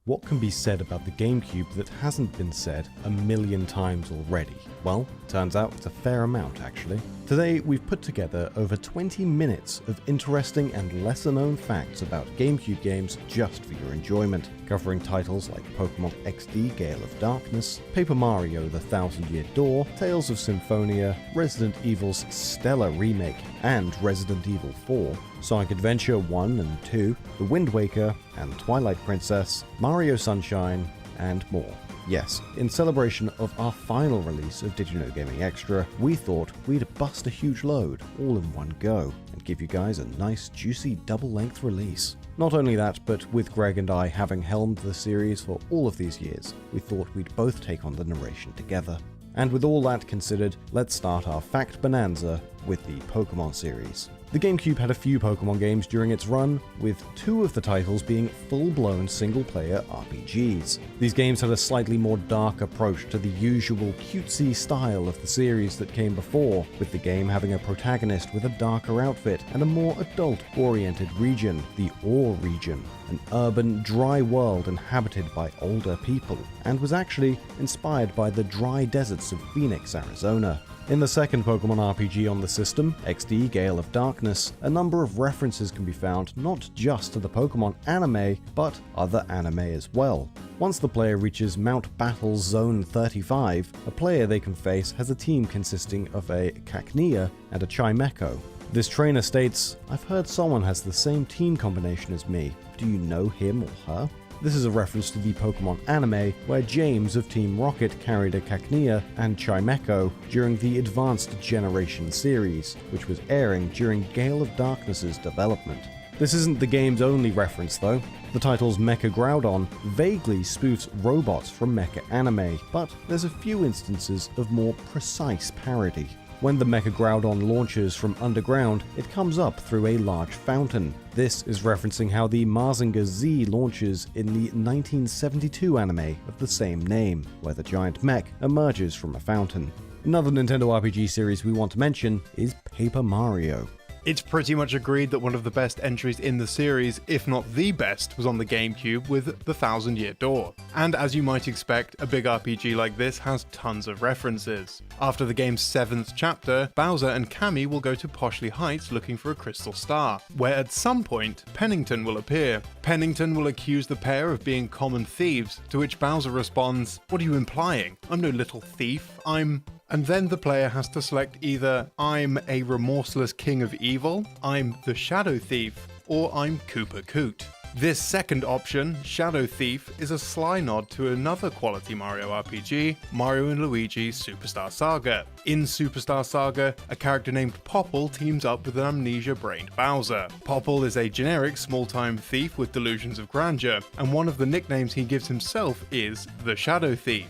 What can be said about the GameCube that hasn't been said a million times already? Well, turns out it's a fair amount actually. Today we've put together over 20 minutes of interesting and lesser known facts about GameCube games just for your enjoyment, covering titles like Pokemon XD Gale of Darkness, Paper Mario The Thousand Year Door, Tales of Symphonia, Resident Evil's stellar remake and Resident Evil 4, Sonic Adventure 1 and 2, The Wind Waker and Twilight Princess, Mario Sunshine, and more. Yes, in celebration of our final release of Did You Know Gaming Extra, we thought we'd bust a huge load all in one go and give you guys a nice juicy double-length release. Not only that, but with Greg and I having helmed the series for all of these years, we thought we'd both take on the narration together. And with all that considered, let's start our fact bonanza with the Pokemon series. The GameCube had a few Pokemon games during its run, with 2 of the titles being full-blown single-player RPGs. These games had a slightly more dark approach to the usual cutesy style of the series that came before, with the game having a protagonist with a darker outfit and a more adult-oriented region, the Ore region, an urban, dry world inhabited by older people, and was actually inspired by the dry deserts of Phoenix, Arizona. In the second Pokemon RPG on the system, XD Gale of Darkness, a number of references can be found not just to the Pokemon anime, but other anime as well. Once the player reaches Mount Battle's Zone 35, a player they can face has a team consisting of a Cacnea and a Chimecho. This trainer states, "I've heard someone has the same team combination as me. Do you know him or her?" This is a reference to the Pokemon anime, where James of Team Rocket carried a Cacnea and Chimecho during the Advanced Generation series, which was airing during Gale of Darkness's development. This isn't the game's only reference though. The title's Mecha Groudon vaguely spoofs robots from mecha anime, but there's a few instances of more precise parody. When the Mecha Groudon launches from underground, it comes up through a large fountain. This is referencing how the Mazinger Z launches in the 1972 anime of the same name, where the giant mech emerges from a fountain. Another Nintendo RPG series we want to mention is Paper Mario. It's pretty much agreed that one of the best entries in the series, if not the best, was on the GameCube with The Thousand Year Door. And as you might expect, a big RPG like this has tons of references. After the game's 7th chapter, Bowser and Cammy will go to Poshley Heights looking for a crystal star, where at some point, Pennington will appear. Pennington will accuse the pair of being common thieves, to which Bowser responds, "What are you implying? I'm no little thief, I'm..." And then the player has to select either I'm a remorseless king of evil, I'm the Shadow Thief, or I'm Koopa Koot. This second option, Shadow Thief, is a sly nod to another quality Mario RPG, Mario & Luigi Superstar Saga. In Superstar Saga, a character named Popple teams up with an amnesia-brained Bowser. Popple is a generic small-time thief with delusions of grandeur, and one of the nicknames he gives himself is the Shadow Thief.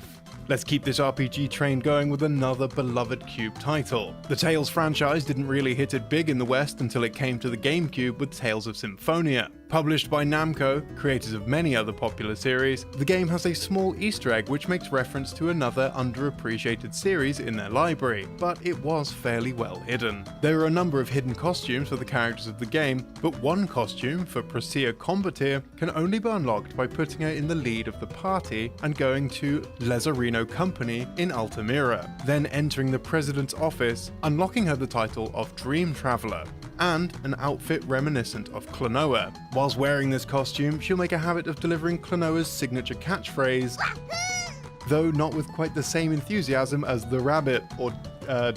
Let's keep this RPG train going with another beloved Cube title. The Tales franchise didn't really hit it big in the West until it came to the GameCube with Tales of Symphonia. Published by Namco, creators of many other popular series, the game has a small Easter egg which makes reference to another underappreciated series in their library, but it was fairly well hidden. There are a number of hidden costumes for the characters of the game, but one costume for Priscilla Combatir can only be unlocked by putting her in the lead of the party and going to Lazzarino Company in Altamira, then entering the president's office, unlocking her the title of Dream Traveler, and an outfit reminiscent of Klonoa. Whilst wearing this costume, she'll make a habit of delivering Klonoa's signature catchphrase, though not with quite the same enthusiasm as the rabbit or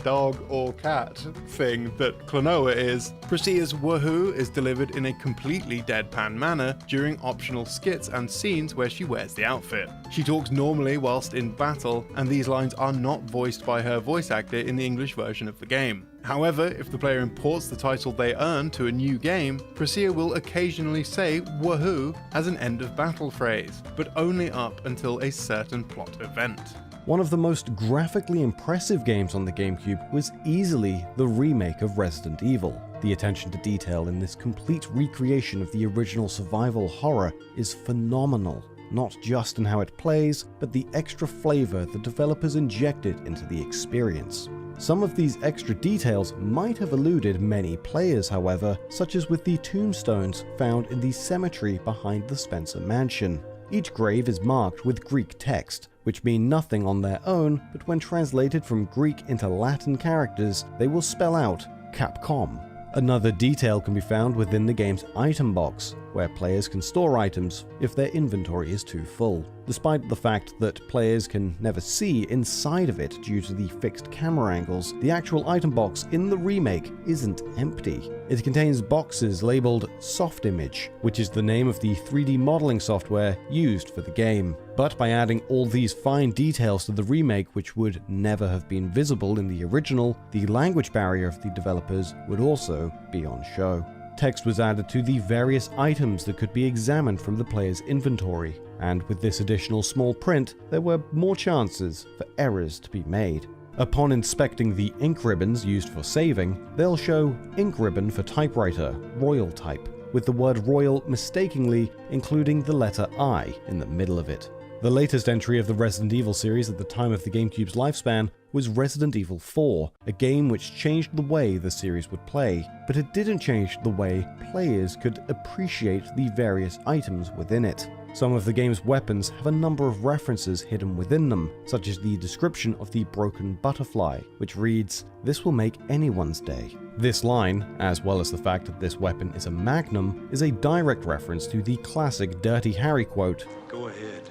dog or cat thing that Klonoa is. Priscilla's woohoo is delivered in a completely deadpan manner during optional skits and scenes where she wears the outfit. She talks normally whilst in battle, and these lines are not voiced by her voice actor in the English version of the game. However, if the player imports the title they earned to a new game, Priscilla will occasionally say woohoo as an end of battle phrase, but only up until a certain plot event. One of the most graphically impressive games on the GameCube was easily the remake of Resident Evil. The attention to detail in this complete recreation of the original survival horror is phenomenal, not just in how it plays, but the extra flavor the developers injected into the experience. Some of these extra details might have eluded many players, however, such as with the tombstones found in the cemetery behind the Spencer Mansion. Each grave is marked with Greek text, which mean nothing on their own, but when translated from Greek into Latin characters, they will spell out Capcom. Another detail can be found within the game's item box, where players can store items if their inventory is too full. Despite the fact that players can never see inside of it due to the fixed camera angles, the actual item box in the remake isn't empty. It contains boxes labeled Soft Image, which is the name of the 3D modeling software used for the game. But by adding all these fine details to the remake which would never have been visible in the original, the language barrier of the developers would also be on show. Text was added to the various items that could be examined from the player's inventory, and with this additional small print, there were more chances for errors to be made. Upon inspecting the ink ribbons used for saving, they'll show ink ribbon for typewriter, Royal type, with the word Royal mistakenly including the letter I in the middle of it. The latest entry of the Resident Evil series at the time of the GameCube's lifespan was Resident Evil 4, a game which changed the way the series would play, but it didn't change the way players could appreciate the various items within it. Some of the game's weapons have a number of references hidden within them, such as the description of the broken butterfly, which reads, "This will make anyone's day." This line, as well as the fact that this weapon is a magnum, is a direct reference to the classic Dirty Harry quote, "Go ahead,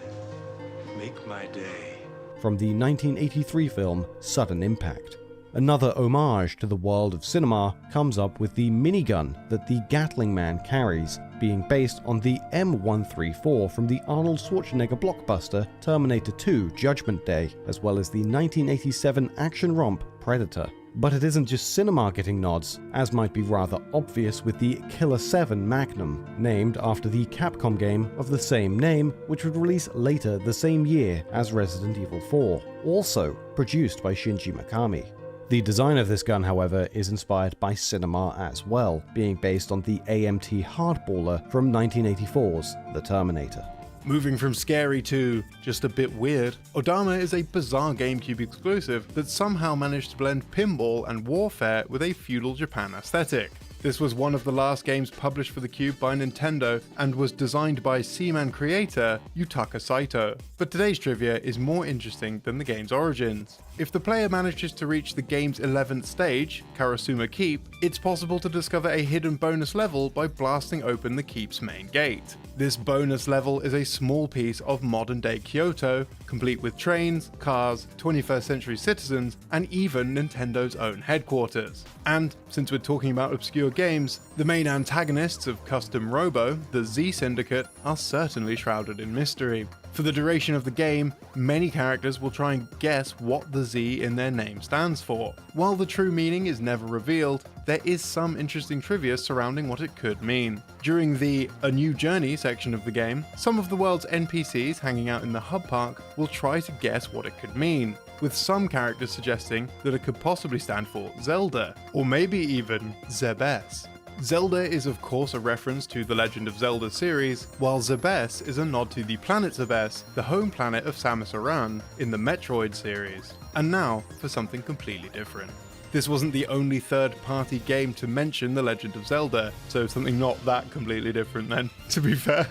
make my day," from the 1983 film Sudden Impact. Another homage to the world of cinema comes up with the minigun that the Gatling man carries, being based on the M134 from the Arnold Schwarzenegger blockbuster Terminator 2 Judgment Day, as well as the 1987 action romp Predator. But it isn't just cinema getting nods, as might be rather obvious with the Killer 7 Magnum, named after the Capcom game of the same name, which would release later the same year as Resident Evil 4, also produced by Shinji Mikami. The design of this gun, however, is inspired by cinema as well, being based on the AMT Hardballer from 1984's The Terminator. Moving from scary to just a bit weird, Odama is a bizarre GameCube exclusive that somehow managed to blend pinball and warfare with a feudal Japan aesthetic. This was one of the last games published for the Cube by Nintendo and was designed by Seaman creator Yutaka Saito. But today's trivia is more interesting than the game's origins. If the player manages to reach the game's 11th stage, Karasuma Keep, it's possible to discover a hidden bonus level by blasting open the keep's main gate. This bonus level is a small piece of modern-day Kyoto, complete with trains, cars, 21st century citizens, and even Nintendo's own headquarters. And, since we're talking about obscure games, the main antagonists of Custom Robo, the Z Syndicate, are certainly shrouded in mystery. For the duration of the game, many characters will try and guess what the Z in their name stands for. While the true meaning is never revealed, there is some interesting trivia surrounding what it could mean. During the A New Journey section of the game, some of the world's NPCs hanging out in the hub park will try to guess what it could mean, with some characters suggesting that it could possibly stand for Zelda, or maybe even Zebes. Zelda is of course a reference to the Legend of Zelda series, while Zebes is a nod to the planet Zebes, the home planet of Samus Aran in the Metroid series. And now for something completely different. This wasn't the only third-party game to mention the Legend of Zelda, so something not that completely different then, to be fair.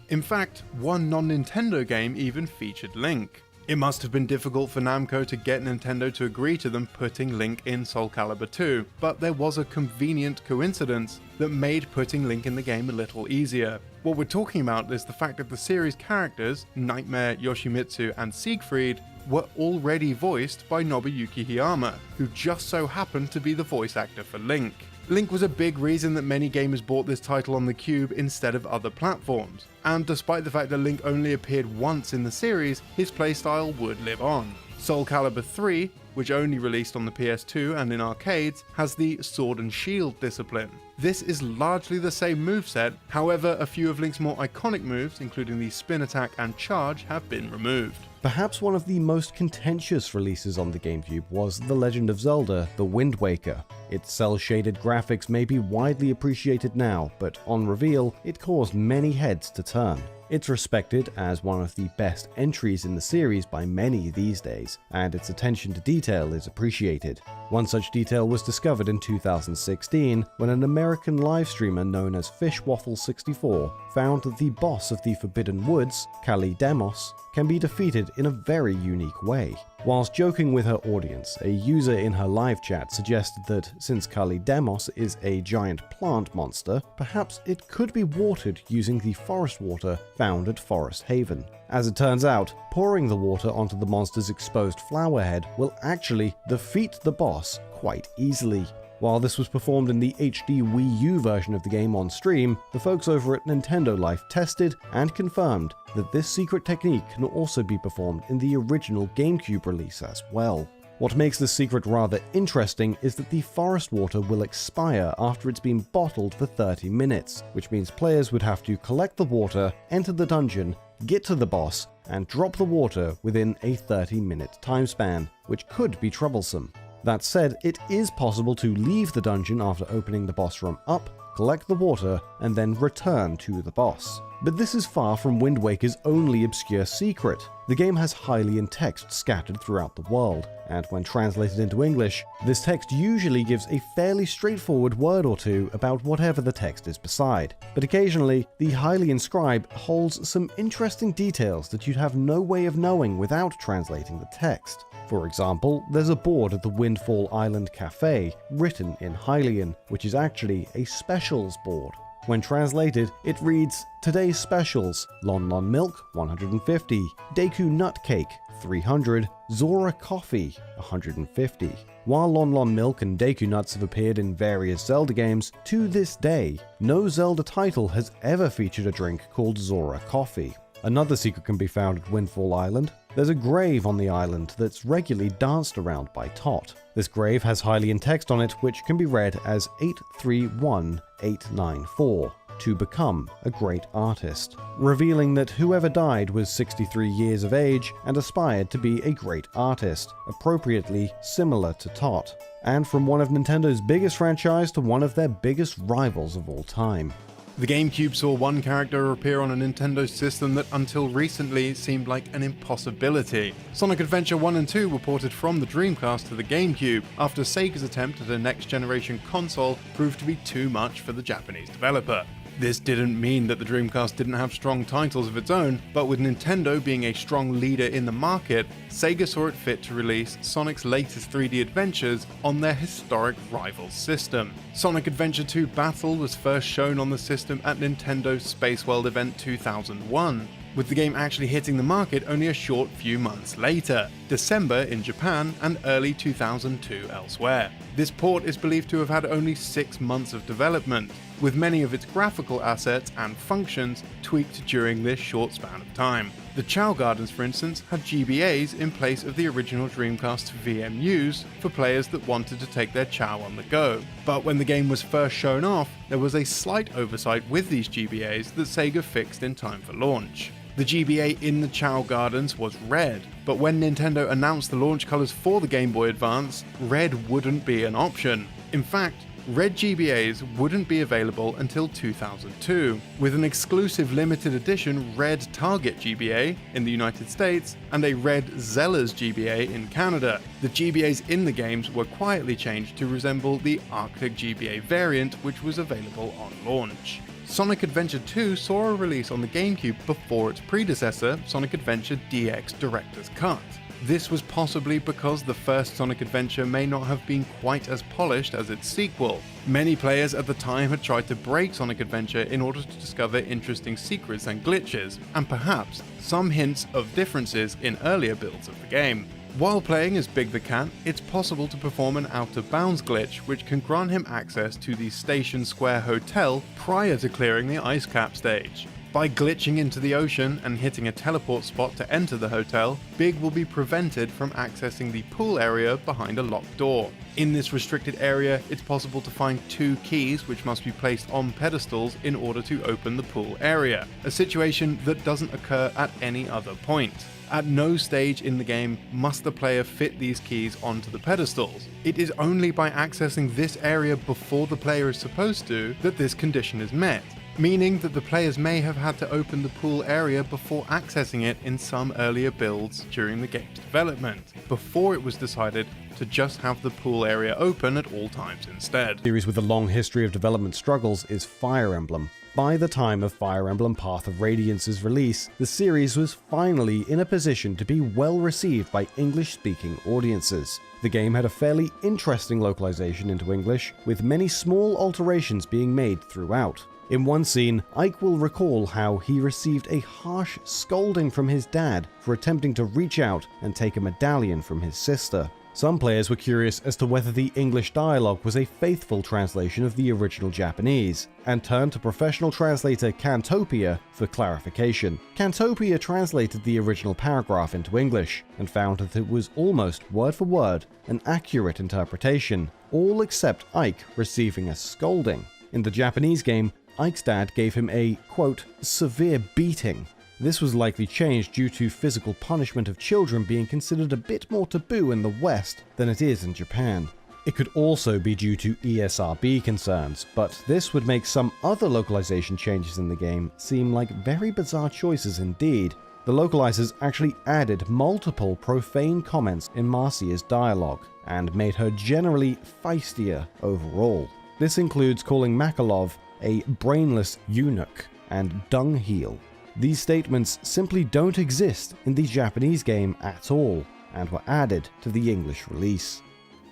In fact, one non-Nintendo game even featured Link. It must have been difficult for Namco to get Nintendo to agree to them putting Link in Soulcalibur 2, but there was a convenient coincidence that made putting Link in the game a little easier. What we're talking about is the fact that the series characters, Nightmare, Yoshimitsu, and Siegfried, were already voiced by Nobuyuki Hiyama, who just so happened to be the voice actor for Link. Link was a big reason that many gamers bought this title on the Cube instead of other platforms, and despite the fact that Link only appeared once in the series, his playstyle would live on. Soulcalibur 3, which only released on the PS2 and in arcades, has the Sword and Shield discipline. This is largely the same moveset, however a few of Link's more iconic moves, including the Spin Attack and Charge, have been removed. Perhaps one of the most contentious releases on the GameCube was The Legend of Zelda: The Wind Waker. Its cel-shaded graphics may be widely appreciated now, but on reveal, it caused many heads to turn. It's respected as one of the best entries in the series by many these days, and its attention to detail is appreciated. One such detail was discovered in 2016 when an American live streamer known as FishWaffle64 found that the boss of the Forbidden Woods, Kali Demos, can be defeated in a very unique way. Whilst joking with her audience, a user in her live chat suggested that since Kali Demos is a giant plant monster, perhaps it could be watered using the forest water found at Forest Haven. As it turns out, pouring the water onto the monster's exposed flower head will actually defeat the boss quite easily. While this was performed in the HD Wii U version of the game on stream, the folks over at Nintendo Life tested and confirmed that this secret technique can also be performed in the original GameCube release as well. What makes this secret rather interesting is that the forest water will expire after it's been bottled for 30 minutes, which means players would have to collect the water, enter the dungeon, get to the boss, and drop the water within a 30-minute time span, which could be troublesome. That said, it is possible to leave the dungeon after opening the boss room up, collect the water, and then return to the boss. But this is far from Wind Waker's only obscure secret. The game has Hylian text scattered throughout the world, and when translated into English, this text usually gives a fairly straightforward word or two about whatever the text is beside. But occasionally, the Hylian scribe holds some interesting details that you'd have no way of knowing without translating the text. For example, there's a board at the Windfall Island Cafe written in Hylian, which is actually a specials board. When translated, it reads, "Today's specials, Lon Lon Milk, 150, Deku Nut Cake, 300, Zora Coffee, 150. While Lon Lon Milk and Deku Nuts have appeared in various Zelda games, to this day, no Zelda title has ever featured a drink called Zora Coffee. Another secret can be found at Windfall Island. There's a grave on the island that's regularly danced around by Tot. This grave has Hylian text on it which can be read as 831894, to become a great artist, revealing that whoever died was 63 years of age and aspired to be a great artist, appropriately similar to Tot, and from one of Nintendo's biggest franchise to one of their biggest rivals of all time. The GameCube saw one character appear on a Nintendo system that until recently seemed like an impossibility. Sonic Adventure 1 and 2 were ported from the Dreamcast to the GameCube after Sega's attempt at a next-generation console proved to be too much for the Japanese developer. This didn't mean that the Dreamcast didn't have strong titles of its own, but with Nintendo being a strong leader in the market, Sega saw it fit to release Sonic's latest 3D adventures on their historic rival system. Sonic Adventure 2 Battle was first shown on the system at Nintendo's Space World event 2001, with the game actually hitting the market only a short few months later, December in Japan and early 2002 elsewhere. This port is believed to have had only 6 months of development, with many of its graphical assets and functions tweaked during this short span of time. The Chao Gardens, for instance, had GBAs in place of the original Dreamcast VMUs for players that wanted to take their Chao on the go. But when the game was first shown off, there was a slight oversight with these GBAs that Sega fixed in time for launch. The GBA in the Chao Gardens was red, but when Nintendo announced the launch colors for the Game Boy Advance, red wouldn't be an option. In fact, red GBAs wouldn't be available until 2002, with an exclusive limited edition red Target GBA in the United States and a red Zeller's GBA in Canada. The GBAs in the games were quietly changed to resemble the Arctic GBA variant, which was available on launch. Sonic Adventure 2 saw a release on the GameCube before its predecessor, Sonic Adventure DX Director's Cut. This was possibly because the first Sonic Adventure may not have been quite as polished as its sequel. Many players at the time had tried to break Sonic Adventure in order to discover interesting secrets and glitches, and perhaps some hints of differences in earlier builds of the game. While playing as Big the Cat, it's possible to perform an out of bounds glitch which can grant him access to the Station Square Hotel prior to clearing the ice cap stage. By glitching into the ocean and hitting a teleport spot to enter the hotel, Big will be prevented from accessing the pool area behind a locked door. In this restricted area, it's possible to find 2 keys which must be placed on pedestals in order to open the pool area, a situation that doesn't occur at any other point. At no stage in the game must the player fit these keys onto the pedestals. It is only by accessing this area before the player is supposed to that this condition is met, meaning that the players may have had to open the pool area before accessing it in some earlier builds during the game's development, before it was decided to just have the pool area open at all times instead. The series with a long history of development struggles is Fire Emblem. By the time of Fire Emblem Path of Radiance's release, the series was finally in a position to be well received by English-speaking audiences. The game had a fairly interesting localization into English, with many small alterations being made throughout. In one scene, Ike will recall how he received a harsh scolding from his dad for attempting to reach out and take a medallion from his sister. Some players were curious as to whether the English dialogue was a faithful translation of the original Japanese, and turned to professional translator Cantopia for clarification. Cantopia translated the original paragraph into English, and found that it was almost word for word an accurate interpretation, all except Ike receiving a scolding. In the Japanese game, Ike's dad gave him a, quote, severe beating. This was likely changed due to physical punishment of children being considered a bit more taboo in the West than it is in Japan. It could also be due to ESRB concerns, but this would make some other localization changes in the game seem like very bizarre choices indeed. The localizers actually added multiple profane comments in Marcia's dialogue, and made her generally feistier overall. This includes calling Makalov a brainless eunuch and dungheel. These statements simply don't exist in the Japanese game at all, and were added to the English release.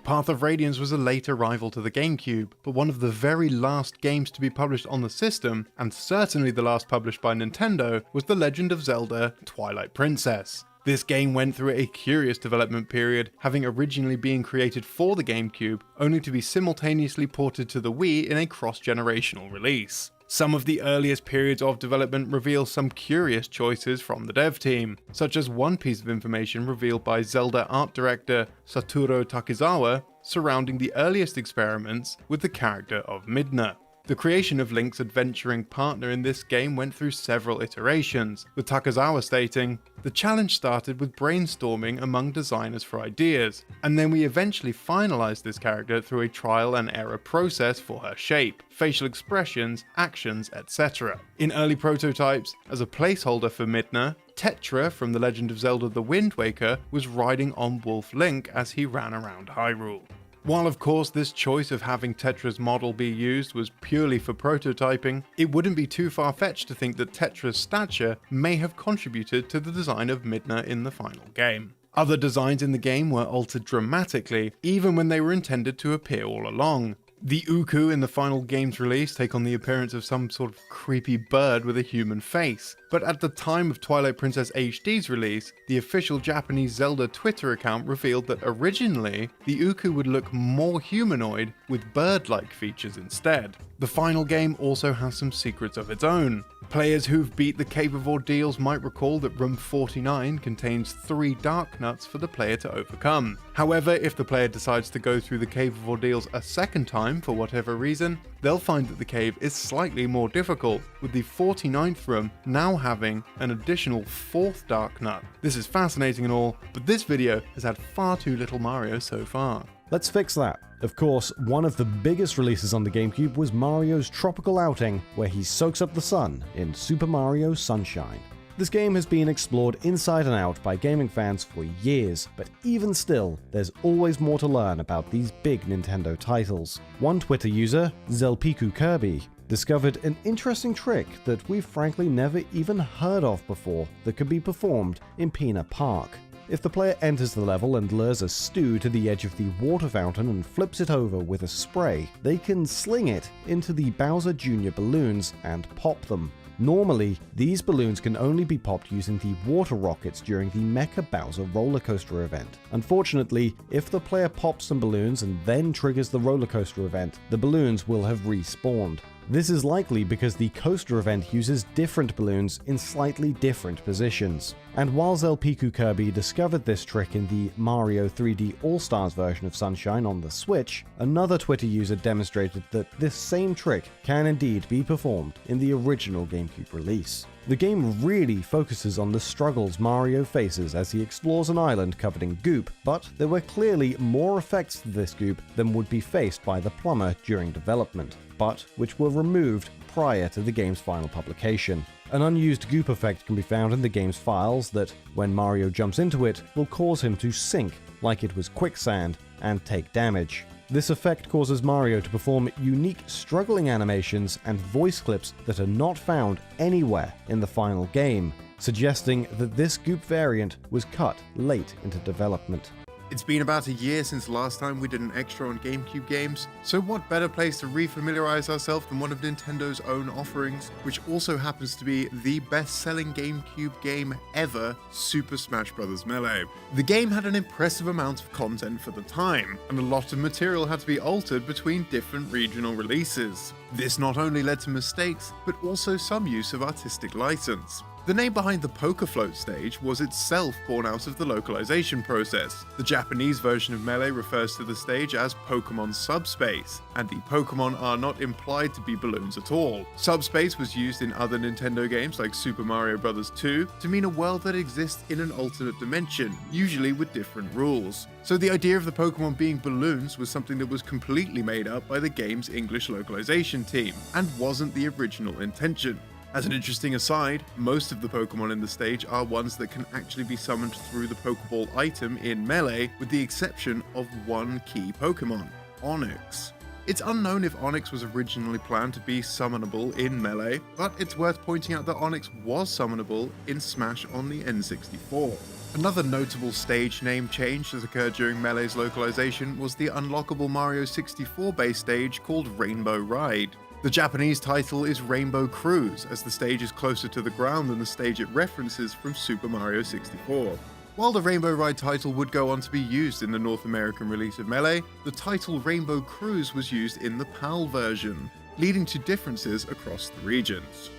Path of Radiance was a late arrival to the GameCube, but one of the very last games to be published on the system, and certainly the last published by Nintendo, was The Legend of Zelda: Twilight Princess. This game went through a curious development period, having originally been created for the GameCube, only to be simultaneously ported to the Wii in a cross-generational release. Some of the earliest periods of development reveal some curious choices from the dev team, such as one piece of information revealed by Zelda art director Satoru Takizawa surrounding the earliest experiments with the character of Midna. The creation of Link's adventuring partner in this game went through several iterations, with Takazawa stating, "The challenge started with brainstorming among designers for ideas, and then we eventually finalized this character through a trial and error process for her shape, facial expressions, actions, etc. In early prototypes, as a placeholder for Midna, Tetra from The Legend of Zelda The Wind Waker was riding on Wolf Link as he ran around Hyrule." While of course this choice of having Tetra's model be used was purely for prototyping, it wouldn't be too far-fetched to think that Tetra's stature may have contributed to the design of Midna in the final game. Other designs in the game were altered dramatically, even when they were intended to appear all along. The Uku in the final game's release take on the appearance of some sort of creepy bird with a human face, but at the time of Twilight Princess HD's release, the official Japanese Zelda Twitter account revealed that originally, the Uku would look more humanoid with bird-like features instead. The final game also has some secrets of its own. Players who've beat the Cave of Ordeals might recall that Room 49 contains 3 dark nuts for the player to overcome. However, if the player decides to go through the Cave of Ordeals a second time for whatever reason, they'll find that the cave is slightly more difficult, with the 49th room now having an additional 4th dark nut. This is fascinating and all, but this video has had far too little Mario so far. Let's fix that. Of course, one of the biggest releases on the GameCube was Mario's tropical outing, where he soaks up the sun in Super Mario Sunshine. This game has been explored inside and out by gaming fans for years, but even still, there's always more to learn about these big Nintendo titles. One Twitter user, Zelpiku Kirby, discovered an interesting trick that we've frankly never even heard of before that could be performed in Pina Park. If the player enters the level and lures a stew to the edge of the water fountain and flips it over with a spray, they can sling it into the Bowser Jr. balloons and pop them. Normally, these balloons can only be popped using the water rockets during the Mecha Bowser roller coaster event. Unfortunately, if the player pops some balloons and then triggers the roller coaster event, the balloons will have respawned. This is likely because the coaster event uses different balloons in slightly different positions. And while Zelpiku Kirby discovered this trick in the Mario 3D All-Stars version of Sunshine on the Switch, another Twitter user demonstrated that this same trick can indeed be performed in the original GameCube release. The game really focuses on the struggles Mario faces as he explores an island covered in goop, but there were clearly more effects to this goop than would be faced by the plumber during development, but which were removed prior to the game's final publication. An unused goop effect can be found in the game's files that, when Mario jumps into it, will cause him to sink like it was quicksand and take damage. This effect causes Mario to perform unique struggling animations and voice clips that are not found anywhere in the final game, suggesting that this goop variant was cut late into development. It's been about a year since the last time we did an extra on GameCube games, so what better place to refamiliarize ourselves than one of Nintendo's own offerings, which also happens to be the best-selling GameCube game ever, Super Smash Bros. Melee. The game had an impressive amount of content for the time, and a lot of material had to be altered between different regional releases. This not only led to mistakes, but also some use of artistic license. The name behind the Poker Float stage was itself born out of the localization process. The Japanese version of Melee refers to the stage as Pokemon Subspace, and the Pokemon are not implied to be balloons at all. Subspace was used in other Nintendo games like Super Mario Bros. 2 to mean a world that exists in an alternate dimension, usually with different rules. So the idea of the Pokemon being balloons was something that was completely made up by the game's English localization team, and wasn't the original intention. As an interesting aside, most of the Pokemon in the stage are ones that can actually be summoned through the Pokeball item in Melee, with the exception of one key Pokemon, Onix. It's unknown if Onix was originally planned to be summonable in Melee, but it's worth pointing out that Onix was summonable in Smash on the N64. Another notable stage name change that occurred during Melee's localization was the unlockable Mario 64 base stage called Rainbow Ride. The Japanese title is Rainbow Cruise, as the stage is closer to the ground than the stage it references from Super Mario 64. While the Rainbow Ride title would go on to be used in the North American release of Melee, the title Rainbow Cruise was used in the PAL version, leading to differences across the regions.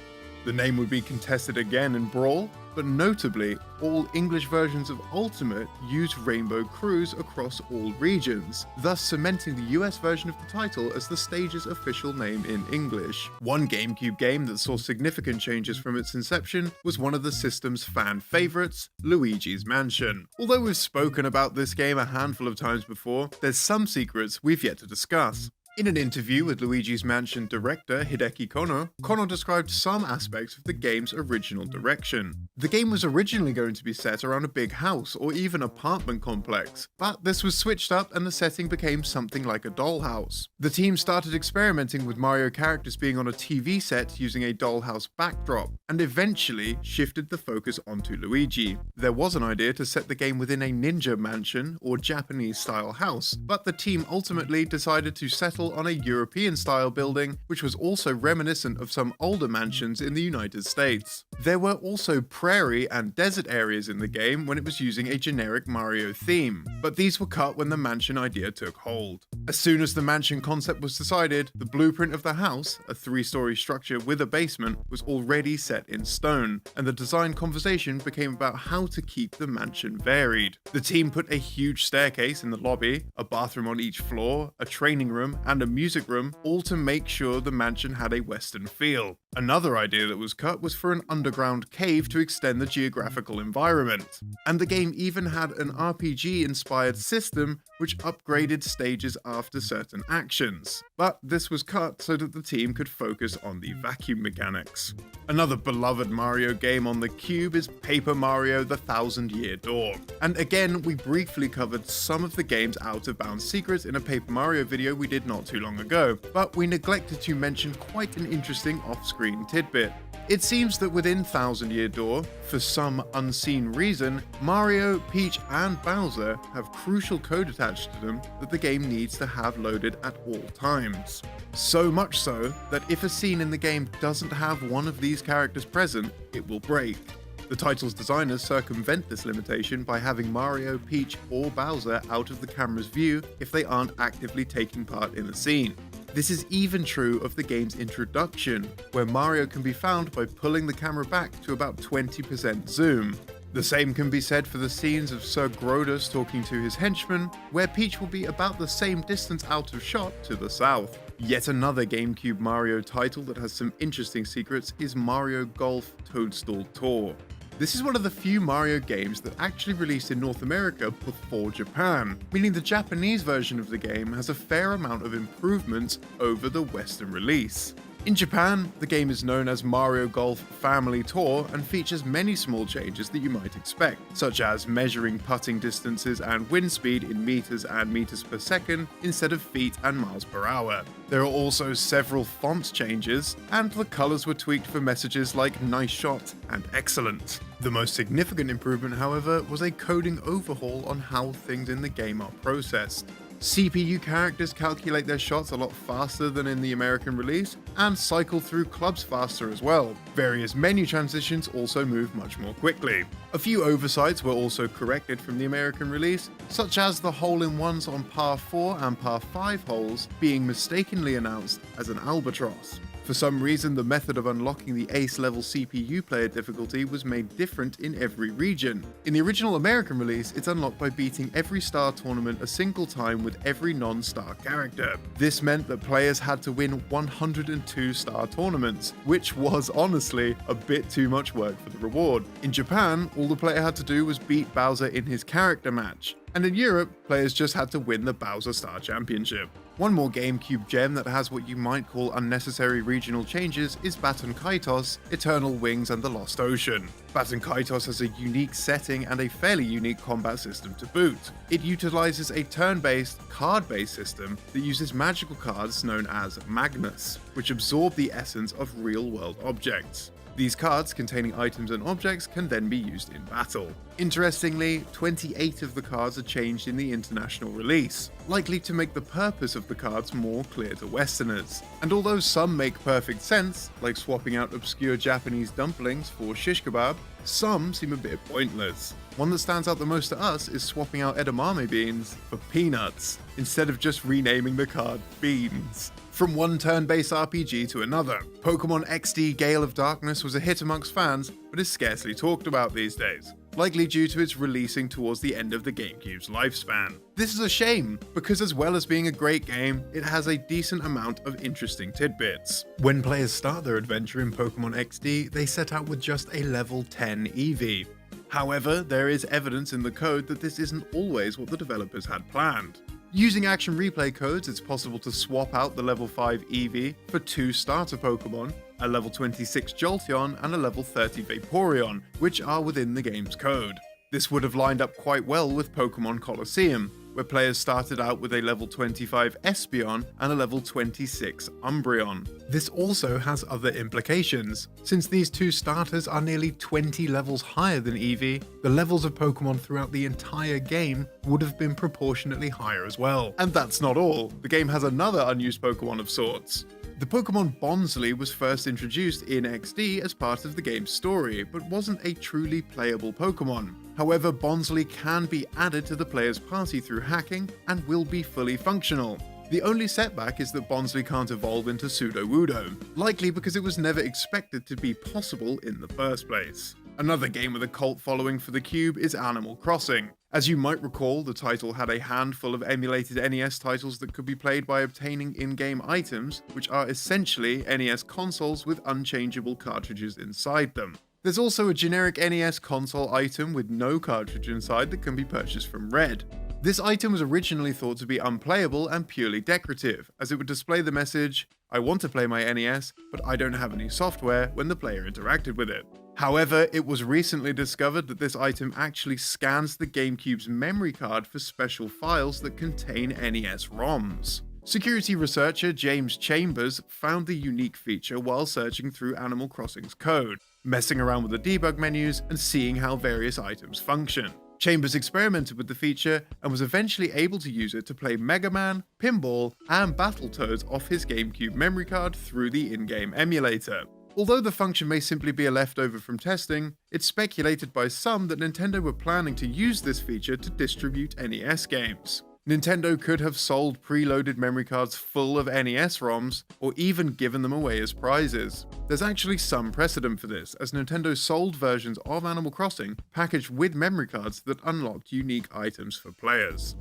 The name would be contested again in Brawl, but notably, all English versions of Ultimate use Rainbow Cruise across all regions, thus cementing the US version of the title as the stage's official name in English. One GameCube game that saw significant changes from its inception was one of the system's fan favorites, Luigi's Mansion. Although we've spoken about this game a handful of times before, there's some secrets we've yet to discuss. In an interview with Luigi's Mansion director Hideki Kono described some aspects of the game's original direction. The game was originally going to be set around a big house or even apartment complex, but this was switched up and the setting became something like a dollhouse. The team started experimenting with Mario characters being on a TV set using a dollhouse backdrop, and eventually shifted the focus onto Luigi. There was an idea to set the game within a ninja mansion or Japanese-style house, but the team ultimately decided to settle on a European-style building, which was also reminiscent of some older mansions in the United States. There were also prairie and desert areas in the game when it was using a generic Mario theme, but these were cut when the mansion idea took hold. As soon as the mansion concept was decided, the blueprint of the house, a 3-story structure with a basement, was already set in stone, and the design conversation became about how to keep the mansion varied. The team put a huge staircase in the lobby, a bathroom on each floor, a training room, and a music room, all to make sure the mansion had a Western feel. Another idea that was cut was for an underground cave to extend the geographical environment. And the game even had an RPG-inspired system which upgraded stages after certain actions. But this was cut so that the team could focus on the vacuum mechanics. Another beloved Mario game on the Cube is Paper Mario: The Thousand Year Door. And again, we briefly covered some of the game's out-of-bounds secrets in a Paper Mario video we did not too long ago, but we neglected to mention quite an interesting off-screen tidbit. It seems that within Thousand Year Door, for some unseen reason, Mario, Peach, and Bowser have crucial code attached to them that the game needs to have loaded at all times. So much so that if a scene in the game doesn't have one of these characters present, it will break. The title's designers circumvent this limitation by having Mario, Peach, or Bowser out of the camera's view if they aren't actively taking part in the scene. This is even true of the game's introduction, where Mario can be found by pulling the camera back to about 20% zoom. The same can be said for the scenes of Sir Grodus talking to his henchmen, where Peach will be about the same distance out of shot to the south. Yet another GameCube Mario title that has some interesting secrets is Mario Golf Toadstool Tour. This is one of the few Mario games that actually released in North America before Japan, meaning the Japanese version of the game has a fair amount of improvements over the Western release. In Japan, the game is known as Mario Golf Family Tour and features many small changes that you might expect, such as measuring putting distances and wind speed in meters and meters per second instead of feet and miles per hour. There are also several font changes, and the colors were tweaked for messages like nice shot and excellent. The most significant improvement, however, was a coding overhaul on how things in the game are processed. CPU characters calculate their shots a lot faster than in the American release, and cycle through clubs faster as well. Various menu transitions also move much more quickly. A few oversights were also corrected from the American release, such as the hole-in-ones on par 4 and par 5 holes being mistakenly announced as an albatross. For some reason, the method of unlocking the ace-level CPU player difficulty was made different in every region. In the original American release, it's unlocked by beating every star tournament a single time with every non-star character. This meant that players had to win 102 star tournaments, which was honestly a bit too much work for the reward. In Japan, all the player had to do was beat Bowser in his character match. And in Europe, players just had to win the Bowser Star Championship. One more GameCube gem that has what you might call unnecessary regional changes is Baten Kaitos, Eternal Wings and the Lost Ocean. Baten Kaitos has a unique setting and a fairly unique combat system to boot. It utilizes a turn-based, card-based system that uses magical cards known as Magnus, which absorb the essence of real-world objects. These cards containing items and objects can then be used in battle. Interestingly, 28 of the cards are changed in the international release. likely to make the purpose of the cards more clear to Westerners. And although some make perfect sense, like swapping out obscure Japanese dumplings for shish kebab, some seem a bit pointless. One that stands out the most to us is swapping out edamame beans for peanuts, instead of just renaming the card Beans. From one turn-based RPG to another, Pokemon XD Gale of Darkness was a hit amongst fans, but is scarcely talked about these days, likely due to its releasing towards the end of the GameCube's lifespan. This is a shame, because as well as being a great game, it has a decent amount of interesting tidbits. When players start their adventure in Pokemon XD, they set out with just a level 10 EV. However, there is evidence in the code that this isn't always what the developers had planned. Using action replay codes, it's possible to swap out the level 5 Eevee for 2 starter Pokemon, a level 26 Jolteon and a level 30 Vaporeon, which are within the game's code. This would have lined up quite well with Pokemon Colosseum, where players started out with a level 25 Espeon and a level 26 Umbreon. This also has other implications. Since these two starters are nearly 20 levels higher than Eevee, the levels of Pokemon throughout the entire game would have been proportionately higher as well. And that's not all. The game has another unused Pokemon of sorts. The Pokemon Bonsly was first introduced in XD as part of the game's story, but wasn't a truly playable Pokemon. However, Bonsly can be added to the player's party through hacking and will be fully functional. The only setback is that Bonsly can't evolve into Sudowoodo, likely because it was never expected to be possible in the first place. Another game with a cult following for the Cube is Animal Crossing. As you might recall, the title had a handful of emulated NES titles that could be played by obtaining in-game items, which are essentially NES consoles with unchangeable cartridges inside them. There's also a generic NES console item with no cartridge inside that can be purchased from Red. This item was originally thought to be unplayable and purely decorative, as it would display the message, "I want to play my NES, but I don't have any software," when the player interacted with it. However, it was recently discovered that this item actually scans the GameCube's memory card for special files that contain NES ROMs. Security researcher James Chambers found the unique feature while searching through Animal Crossing's code, messing around with the debug menus and seeing how various items function. Chambers experimented with the feature and was eventually able to use it to play Mega Man, Pinball, and Battletoads off his GameCube memory card through the in-game emulator. Although the function may simply be a leftover from testing, it's speculated by some that Nintendo were planning to use this feature to distribute NES games. Nintendo could have sold preloaded memory cards full of NES ROMs, or even given them away as prizes. There's actually some precedent for this, as Nintendo sold versions of Animal Crossing packaged with memory cards that unlocked unique items for players.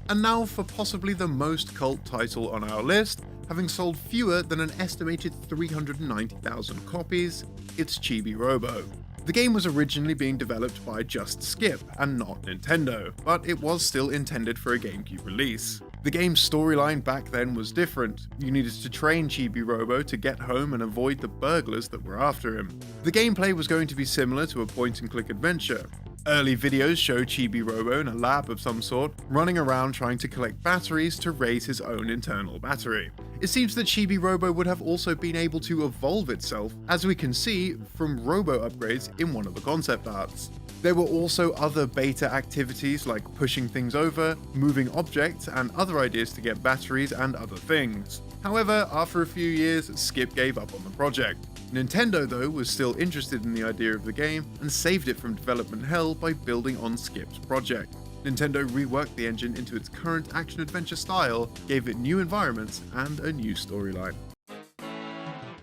And now for possibly the most cult title on our list, having sold fewer than an estimated 390,000 copies, it's Chibi Robo. The game was originally being developed by Just Skip and not Nintendo, but it was still intended for a GameCube release. The game's storyline back then was different. You needed to train Chibi Robo to get home and avoid the burglars that were after him. The gameplay was going to be similar to a point-and-click adventure. Early videos show Chibi Robo in a lab of some sort, running around trying to collect batteries to raise his own internal battery. It seems that Chibi Robo would have also been able to evolve itself, as we can see from Robo upgrades in one of the concept arts. There were also other beta activities like pushing things over, moving objects, and other ideas to get batteries and other things. However, after a few years, Skip gave up on the project. Nintendo, though, was still interested in the idea of the game and saved it from development hell by building on Skip's project. Nintendo reworked the engine into its current action-adventure style, gave it new environments and a new storyline.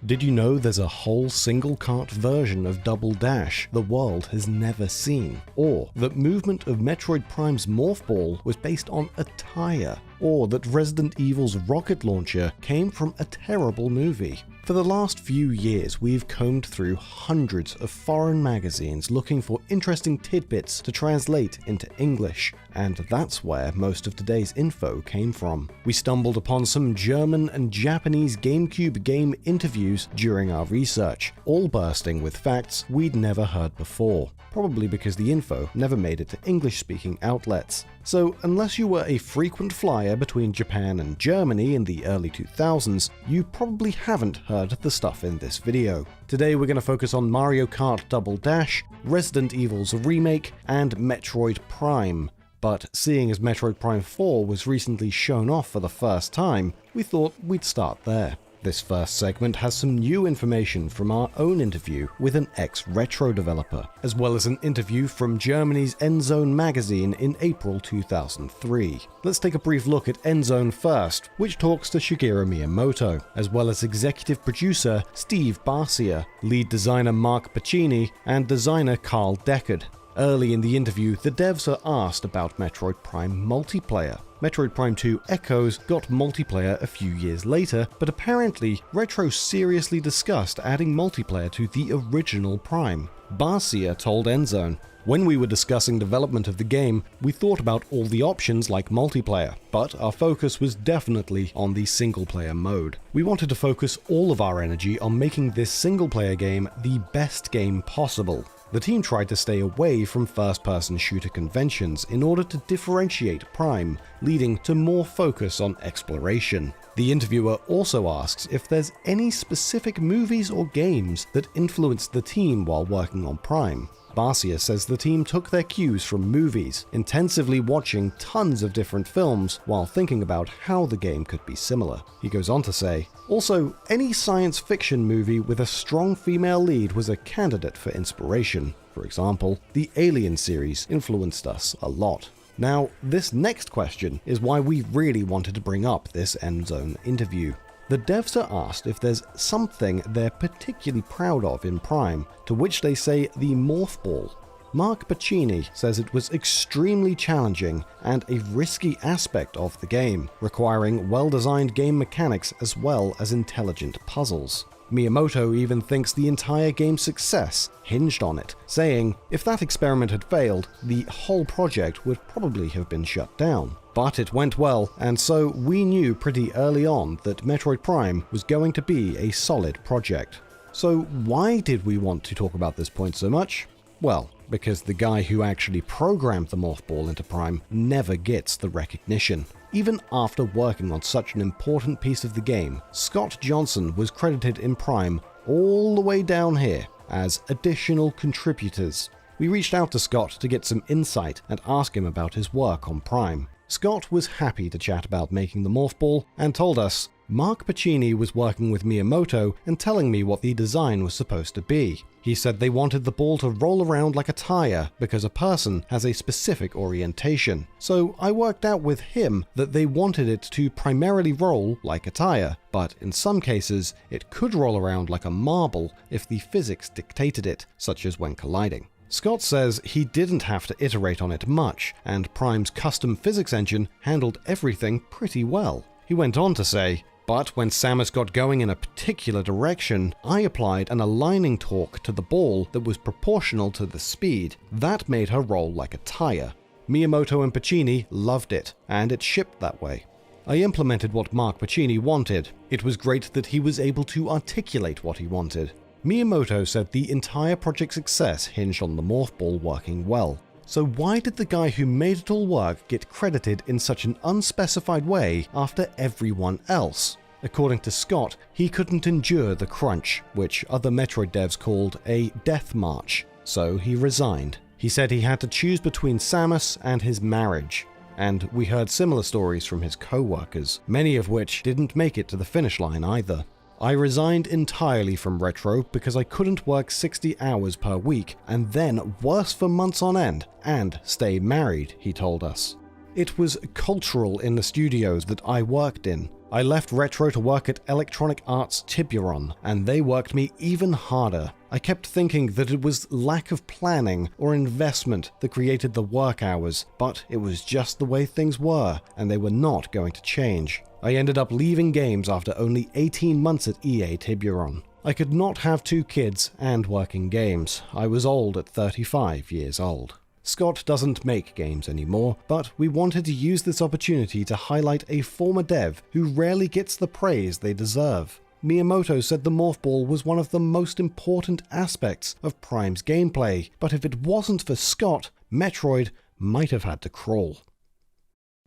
Did you know there's a whole single cart version of Double Dash the world has never seen? Or that movement of Metroid Prime's Morph Ball was based on a tire? Or that Resident Evil's rocket launcher came from a terrible movie? For the last few years, we've combed through hundreds of foreign magazines looking for interesting tidbits to translate into English, and that's where most of today's info came from. We stumbled upon some German and Japanese GameCube game interviews during our research, all bursting with facts we'd never heard before, probably because the info never made it to English-speaking outlets. So unless you were a frequent flyer between Japan and Germany in the early 2000s, you probably haven't heard the stuff in this video. Today we're going to focus on Mario Kart Double Dash, Resident Evil's remake, and Metroid Prime. but seeing as Metroid Prime 4 was recently shown off for the first time, we thought we'd start there. This first segment has some new information from our own interview with an ex-Retro developer, as well as an interview from Germany's Endzone magazine in April 2003. Let's take a brief look at Endzone first, which talks to Shigeru Miyamoto, as well as executive producer Steve Barcia, lead designer Mark Pacini, and designer Carl Deckard. Early in the interview, the devs are asked about Metroid Prime multiplayer. Metroid Prime 2 Echoes got multiplayer a few years later, but apparently Retro seriously discussed adding multiplayer to the original Prime. Barcia told Endzone, "When we were discussing development of the game, we thought about all the options like multiplayer, but our focus was definitely on the single-player mode. We wanted to focus all of our energy on making this single-player game the best game possible. The team tried to stay away from first-person shooter conventions in order to differentiate Prime, leading to more focus on exploration." The interviewer also asks if there's any specific movies or games that influenced the team while working on Prime. Barcia says the team took their cues from movies, intensively watching tons of different films while thinking about how the game could be similar. He goes on to say, "Also, any science fiction movie with a strong female lead was a candidate for inspiration. For example, the Alien series influenced us a lot." Now, this next question is why we really wanted to bring up this Endzone interview. The devs are asked if there's something they're particularly proud of in Prime, to which they say the Morph Ball. Mark Pacini says it was extremely challenging and a risky aspect of the game, requiring well-designed game mechanics as well as intelligent puzzles. Miyamoto even thinks the entire game's success hinged on it, saying if that experiment had failed, the whole project would probably have been shut down. But it went well, and so we knew pretty early on that Metroid Prime was going to be a solid project. So why did we want to talk about this point so much? Well, because the guy who actually programmed the Morph Ball into Prime never gets the recognition. Even after working on such an important piece of the game, Scott Johnson was credited in Prime all the way down here as additional contributors. We reached out to Scott to get some insight and ask him about his work on Prime. Scott was happy to chat about making the Morph Ball and told us, "Mark Pacini was working with Miyamoto and telling me what the design was supposed to be. He said they wanted the ball to roll around like a tire because a person has a specific orientation. So I worked out with him that they wanted it to primarily roll like a tire, but in some cases it could roll around like a marble if the physics dictated it, such as when colliding." Scott says he didn't have to iterate on it much, and Prime's custom physics engine handled everything pretty well. He went on to say, "But when Samus got going in a particular direction, I applied an aligning torque to the ball that was proportional to the speed. That made her roll like a tire. Miyamoto and Pacini loved it, and it shipped that way. I implemented what Mark Pacini wanted. It was great that he was able to articulate what he wanted." Miyamoto said the entire project's success hinged on the Morph Ball working well. So why did the guy who made it all work get credited in such an unspecified way after everyone else? According to Scott, he couldn't endure the crunch, which other Metroid devs called a death march, so he resigned. He said he had to choose between Samus and his marriage. And we heard similar stories from his co-workers, many of which didn't make it to the finish line either. "I resigned entirely from Retro because I couldn't work 60 hours per week and then worse for months on end and stay married," he told us. "It was cultural in the studios that I worked in. I left Retro to work at Electronic Arts Tiburon, and they worked me even harder. I kept thinking that it was lack of planning or investment that created the work hours, but it was just the way things were, and they were not going to change. I ended up leaving games after only 18 months at EA Tiburon. I could not have 2 kids and work in games. I was old at 35 years old." Scott doesn't make games anymore, but we wanted to use this opportunity to highlight a former dev who rarely gets the praise they deserve. Miyamoto said the Morph Ball was one of the most important aspects of Prime's gameplay, but if it wasn't for Scott, Metroid might have had to crawl.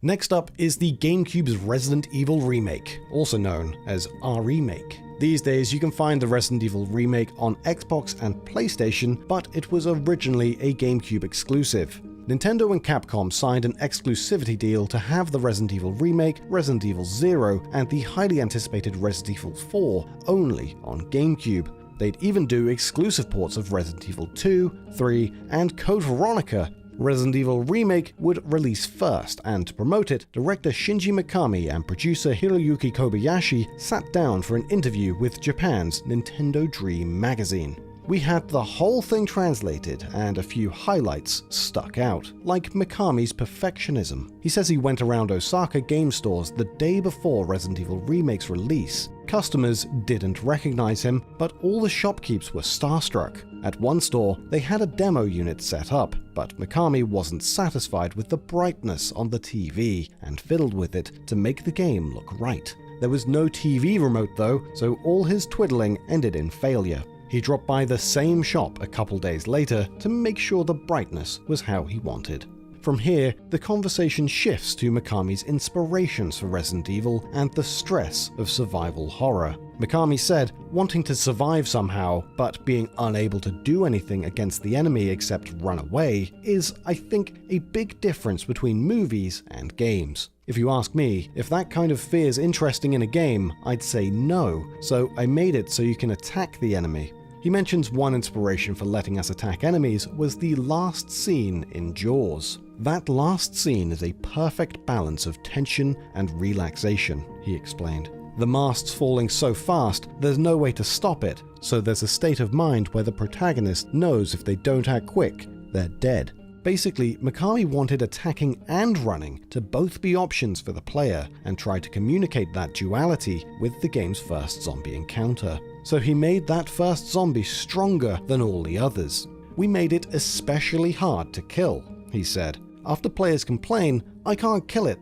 Next up is the GameCube's Resident Evil Remake, also known as Remake. These days you can find the Resident Evil Remake on Xbox and PlayStation, but it was originally a GameCube exclusive. Nintendo and Capcom signed an exclusivity deal to have the Resident Evil Remake, Resident Evil 0, and the highly anticipated Resident Evil 4 only on GameCube. They'd even do exclusive ports of Resident Evil 2, 3, and Code Veronica. Resident Evil Remake would release first, and to promote it, director Shinji Mikami and producer Hiroyuki Kobayashi sat down for an interview with Japan's Nintendo Dream magazine. We had the whole thing translated, and a few highlights stuck out, like Mikami's perfectionism. He says he went around Osaka game stores the day before Resident Evil Remake's release. Customers didn't recognize him, but all the shopkeepers were starstruck. At one store, they had a demo unit set up, but Mikami wasn't satisfied with the brightness on the TV and fiddled with it to make the game look right. There was no TV remote though, so all his twiddling ended in failure. He dropped by the same shop a couple days later to make sure the brightness was how he wanted. From here, the conversation shifts to Mikami's inspirations for Resident Evil and the stress of survival horror. Mikami said wanting to survive somehow, but being unable to do anything against the enemy except run away is, I think, a big difference between movies and games. If you ask me, if that kind of fear is interesting in a game, I'd say no, so I made it so you can attack the enemy. He mentions one inspiration for letting us attack enemies was the last scene in Jaws. That last scene is a perfect balance of tension and relaxation, he explained. The mast's falling so fast, there's no way to stop it, so there's a state of mind where the protagonist knows if they don't act quick, they're dead. Basically, Mikami wanted attacking and running to both be options for the player and tried to communicate that duality with the game's first zombie encounter. So he made that first zombie stronger than all the others. We made it especially hard to kill, he said. After players complain, I can't kill it,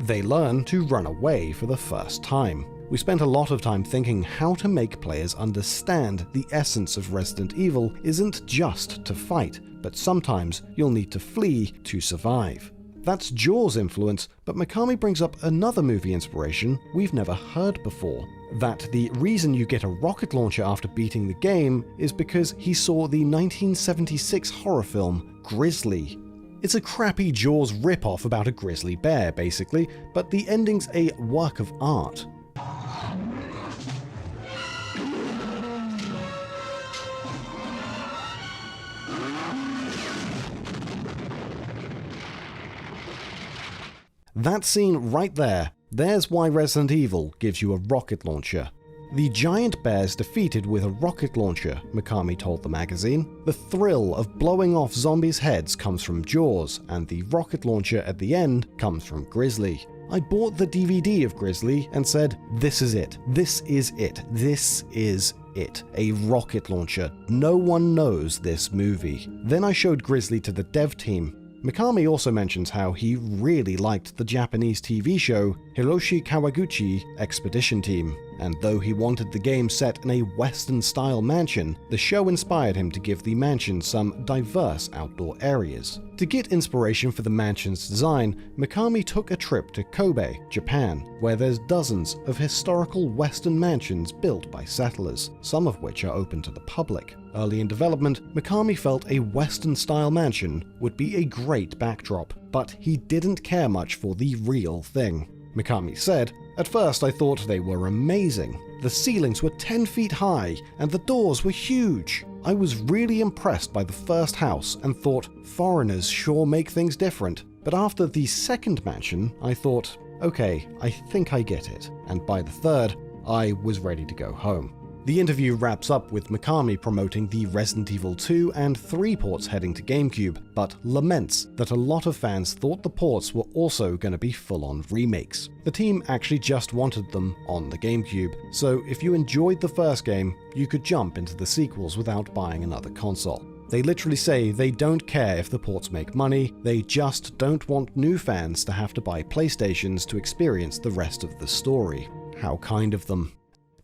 they learn to run away for the first time. We spent a lot of time thinking how to make players understand the essence of Resident Evil isn't just to fight, but sometimes you'll need to flee to survive. That's Jaws' influence, but Mikami brings up another movie inspiration we've never heard before. That the reason you get a rocket launcher after beating the game is because he saw the 1976 horror film Grizzly. It's a crappy Jaws ripoff about a grizzly bear, basically, but the ending's a work of art. That scene right there, there's why Resident Evil gives you a rocket launcher. The giant bear's defeated with a rocket launcher, Mikami told the magazine. The thrill of blowing off zombies' heads comes from Jaws, and the rocket launcher at the end comes from Grizzly. I bought the DVD of Grizzly and said, this is it, this is it, this is it. A rocket launcher. No one knows this movie. Then I showed Grizzly to the dev team. Mikami also mentions how he really liked the Japanese TV show Hiroshi Kawaguchi Expedition Team, and though he wanted the game set in a Western-style mansion, the show inspired him to give the mansion some diverse outdoor areas. To get inspiration for the mansion's design, Mikami took a trip to Kobe, Japan, where there's dozens of historical Western mansions built by settlers, some of which are open to the public. Early in development, Mikami felt a Western-style mansion would be a great backdrop, but he didn't care much for the real thing. Mikami said, "At first I thought they were amazing. The ceilings were 10 feet high and the doors were huge. I was really impressed by the first house and thought, foreigners sure make things different. But after the second mansion, I thought, okay, I think I get it. And by the third, I was ready to go home." The interview wraps up with Mikami promoting the Resident Evil 2 and 3 ports heading to GameCube, but laments that a lot of fans thought the ports were also going to be full-on remakes. The team actually just wanted them on the GameCube, so if you enjoyed the first game, you could jump into the sequels without buying another console. They literally say they don't care if the ports make money, they just don't want new fans to have to buy PlayStations to experience the rest of the story. How kind of them.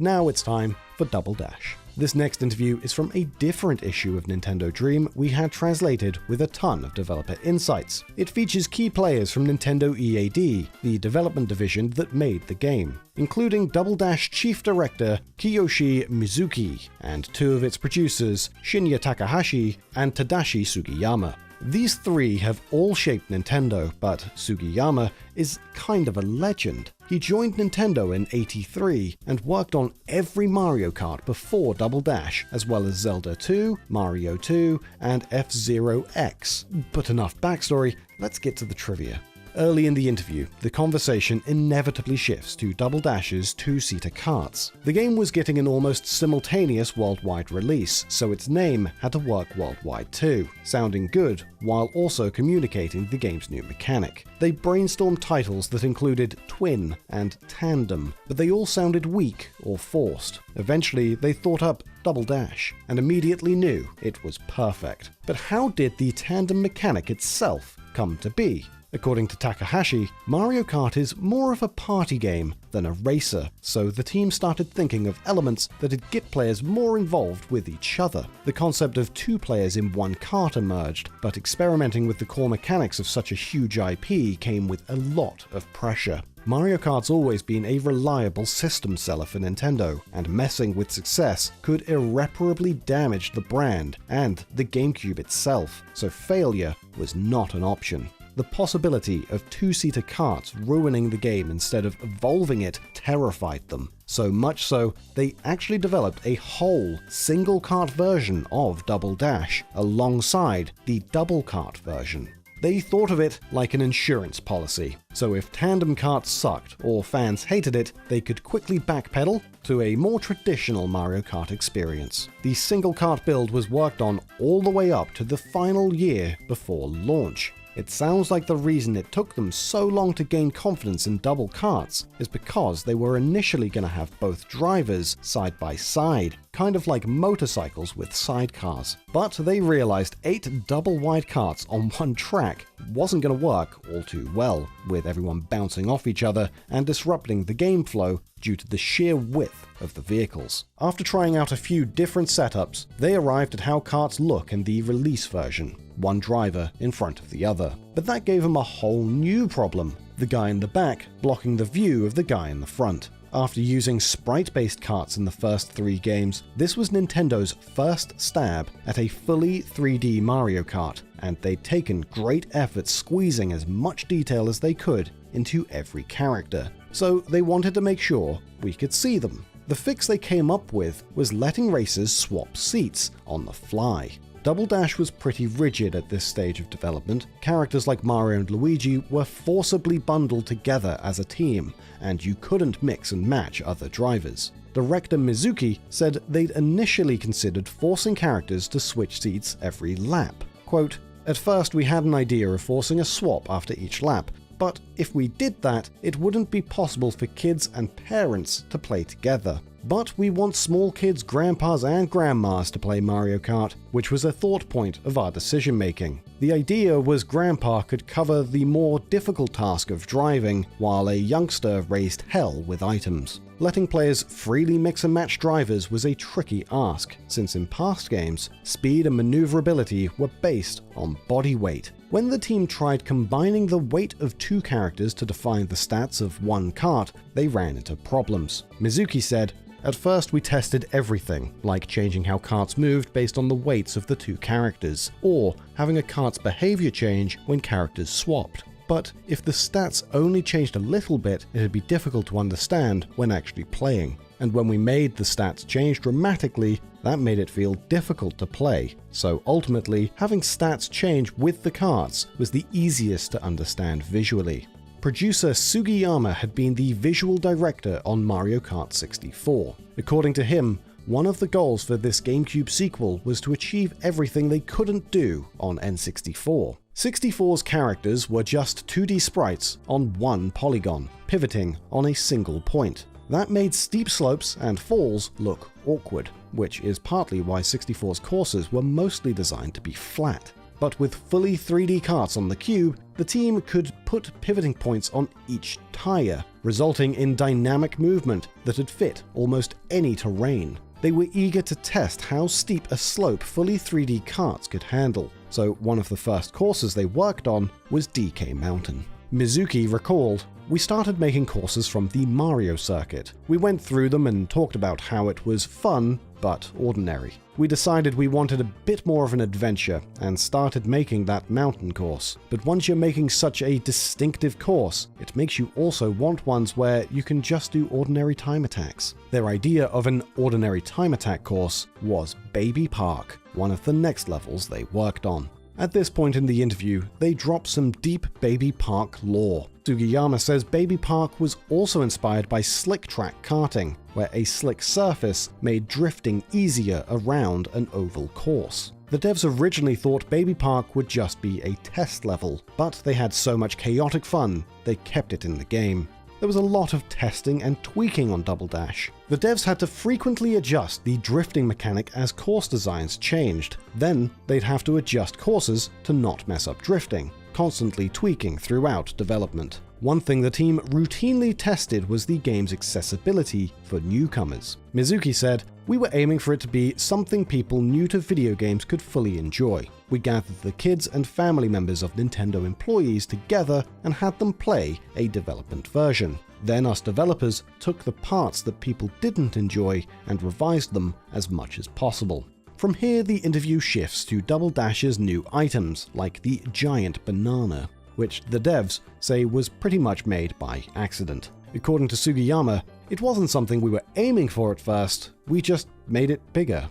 Now it's time for Double Dash. This next interview is from a different issue of Nintendo Dream we had translated with a ton of developer insights. It features key players from Nintendo EAD, the development division that made the game, including Double Dash Chief Director Kiyoshi Mizuki and 2 of its producers, Shinya Takahashi and Tadashi Sugiyama. These three have all shaped Nintendo, but Sugiyama is kind of a legend. He joined Nintendo in '83 and worked on every Mario Kart before Double Dash, as well as Zelda 2, Mario 2, and F-Zero X. But enough backstory, let's get to the trivia. Early in the interview, the conversation inevitably shifts to Double Dash's two-seater karts. The game was getting an almost simultaneous worldwide release, so its name had to work worldwide too, sounding good while also communicating the game's new mechanic. They brainstormed titles that included Twin and Tandem, but they all sounded weak or forced. Eventually, they thought up Double Dash, and immediately knew it was perfect. But how did the tandem mechanic itself come to be? According to Takahashi, Mario Kart is more of a party game than a racer, so the team started thinking of elements that'd get players more involved with each other. The concept of two players in one kart emerged, but experimenting with the core mechanics of such a huge IP came with a lot of pressure. Mario Kart's always been a reliable system seller for Nintendo, and messing with success could irreparably damage the brand and the GameCube itself, so failure was not an option. The possibility of two-seater karts ruining the game instead of evolving it terrified them. So much so, they actually developed a whole single kart version of Double Dash alongside the double kart version. They thought of it like an insurance policy, so if tandem karts sucked or fans hated it, they could quickly backpedal to a more traditional Mario Kart experience. The single kart build was worked on all the way up to the final year before launch. It sounds like the reason it took them so long to gain confidence in double karts is because they were initially going to have both drivers side by side, kind of like motorcycles with sidecars. But they realized 8 double-wide karts on one track wasn't going to work all too well, with everyone bouncing off each other and disrupting the game flow due to the sheer width of the vehicles. After trying out a few different setups, they arrived at how karts look in the release version, one driver in front of the other. But that gave them a whole new problem, the guy in the back blocking the view of the guy in the front. After using sprite-based karts in the first 3 games, this was Nintendo's first stab at a fully 3D Mario Kart, and they'd taken great effort squeezing as much detail as they could into every character. So they wanted to make sure we could see them. The fix they came up with was letting racers swap seats on the fly. Double Dash was pretty rigid at this stage of development. Characters like Mario and Luigi were forcibly bundled together as a team, and you couldn't mix and match other drivers. Director Mizuki said they'd initially considered forcing characters to switch seats every lap. Quote, "At first we had an idea of forcing a swap after each lap, but if we did that, it wouldn't be possible for kids and parents to play together. But we want small kids' grandpas and grandmas to play Mario Kart, which was a thought point of our decision making. The idea was Grandpa could cover the more difficult task of driving, while a youngster raised hell with items. Letting players freely mix and match drivers was a tricky ask, since in past games, speed and maneuverability were based on body weight. When the team tried combining the weight of 2 characters to define the stats of one kart, they ran into problems. Mizuki said, "At first we tested everything, like changing how karts moved based on the weights of the 2 characters, or having a kart's behavior change when characters swapped. But if the stats only changed a little bit, it'd be difficult to understand when actually playing. And when we made the stats change dramatically, that made it feel difficult to play. So ultimately, having stats change with the karts was the easiest to understand visually." Producer Sugiyama had been the visual director on Mario Kart 64. According to him, one of the goals for this GameCube sequel was to achieve everything they couldn't do on N64. 64's characters were just 2D sprites on one polygon, pivoting on a single point. That made steep slopes and falls look awkward, which is partly why 64's courses were mostly designed to be flat. But with fully 3D karts on the cube, the team could put pivoting points on each tire, resulting in dynamic movement that would fit almost any terrain. They were eager to test how steep a slope fully 3D karts could handle, so one of the first courses they worked on was DK Mountain. Mizuki recalled, "We started making courses from the Mario circuit. We went through them and talked about how it was fun, but ordinary. We decided we wanted a bit more of an adventure and started making that mountain course. But once you're making such a distinctive course, it makes you also want ones where you can just do ordinary time attacks." Their idea of an ordinary time attack course was Baby Park, one of the next levels they worked on. At this point in the interview, they drop some deep Baby Park lore. Sugiyama says Baby Park was also inspired by slick track karting, where a slick surface made drifting easier around an oval course. The devs originally thought Baby Park would just be a test level, but they had so much chaotic fun, they kept it in the game. There was a lot of testing and tweaking on Double Dash. The devs had to frequently adjust the drifting mechanic as course designs changed. Then they'd have to adjust courses to not mess up drifting, constantly tweaking throughout development. One thing the team routinely tested was the game's accessibility for newcomers. Mizuki said, "We were aiming for it to be something people new to video games could fully enjoy. We gathered the kids and family members of Nintendo employees together and had them play a development version. Then us developers took the parts that people didn't enjoy and revised them as much as possible." From here, the interview shifts to Double Dash's new items, like the giant banana, which the devs say was pretty much made by accident. According to Sugiyama, "It wasn't something we were aiming for at first, we just made it bigger."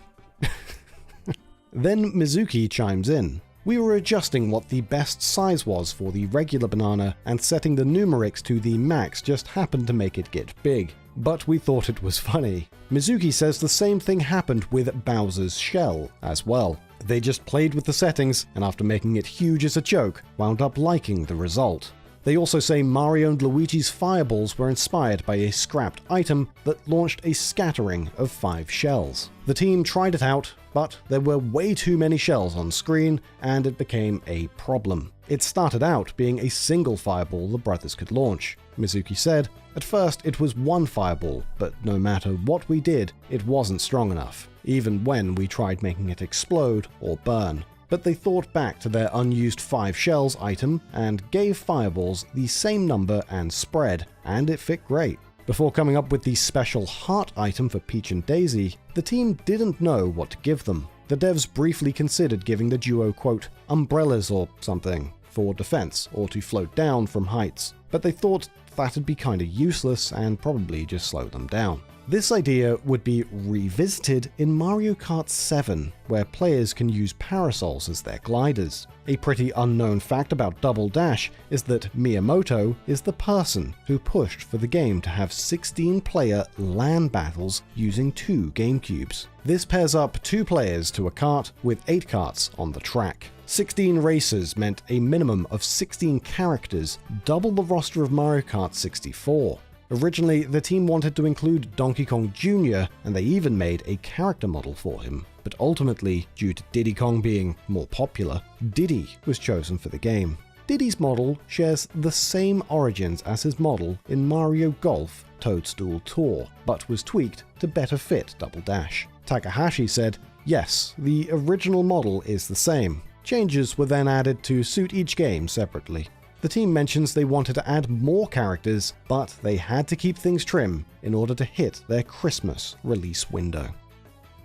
Then Mizuki chimes in. "We were adjusting what the best size was for the regular banana, and setting the numerics to the max just happened to make it get big. But we thought it was funny." Mizuki says the same thing happened with Bowser's shell as well. They just played with the settings, and after making it huge as a joke, wound up liking the result. They also say Mario and Luigi's fireballs were inspired by a scrapped item that launched a scattering of 5 shells. The team tried it out, but there were way too many shells on screen, and it became a problem. It started out being a single fireball the brothers could launch. Mizuki said, "At first it was one fireball, but no matter what we did, it wasn't strong enough, even when we tried making it explode or burn. But they thought back to their unused 5 shells item and gave fireballs the same number and spread, and it fit great." Before coming up with the special heart item for Peach and Daisy, the team didn't know what to give them. The devs briefly considered giving the duo, quote, "umbrellas or something, for defense or to float down from heights, but they thought that'd be kinda useless and probably just slow them down." This idea would be revisited in Mario Kart 7, where players can use parasols as their gliders. A pretty unknown fact about Double Dash is that Miyamoto is the person who pushed for the game to have 16-player LAN battles using 2 GameCubes. This pairs up 2 players to a kart with 8 karts on the track. 16 racers meant a minimum of 16 characters, double the roster of Mario Kart 64. Originally, the team wanted to include Donkey Kong Jr., and they even made a character model for him. But ultimately, due to Diddy Kong being more popular, Diddy was chosen for the game. Diddy's model shares the same origins as his model in Mario Golf Toadstool Tour, but was tweaked to better fit Double Dash. Takahashi said, "Yes, the original model is the same. Changes were then added to suit each game separately." The team mentions they wanted to add more characters, but they had to keep things trim in order to hit their Christmas release window.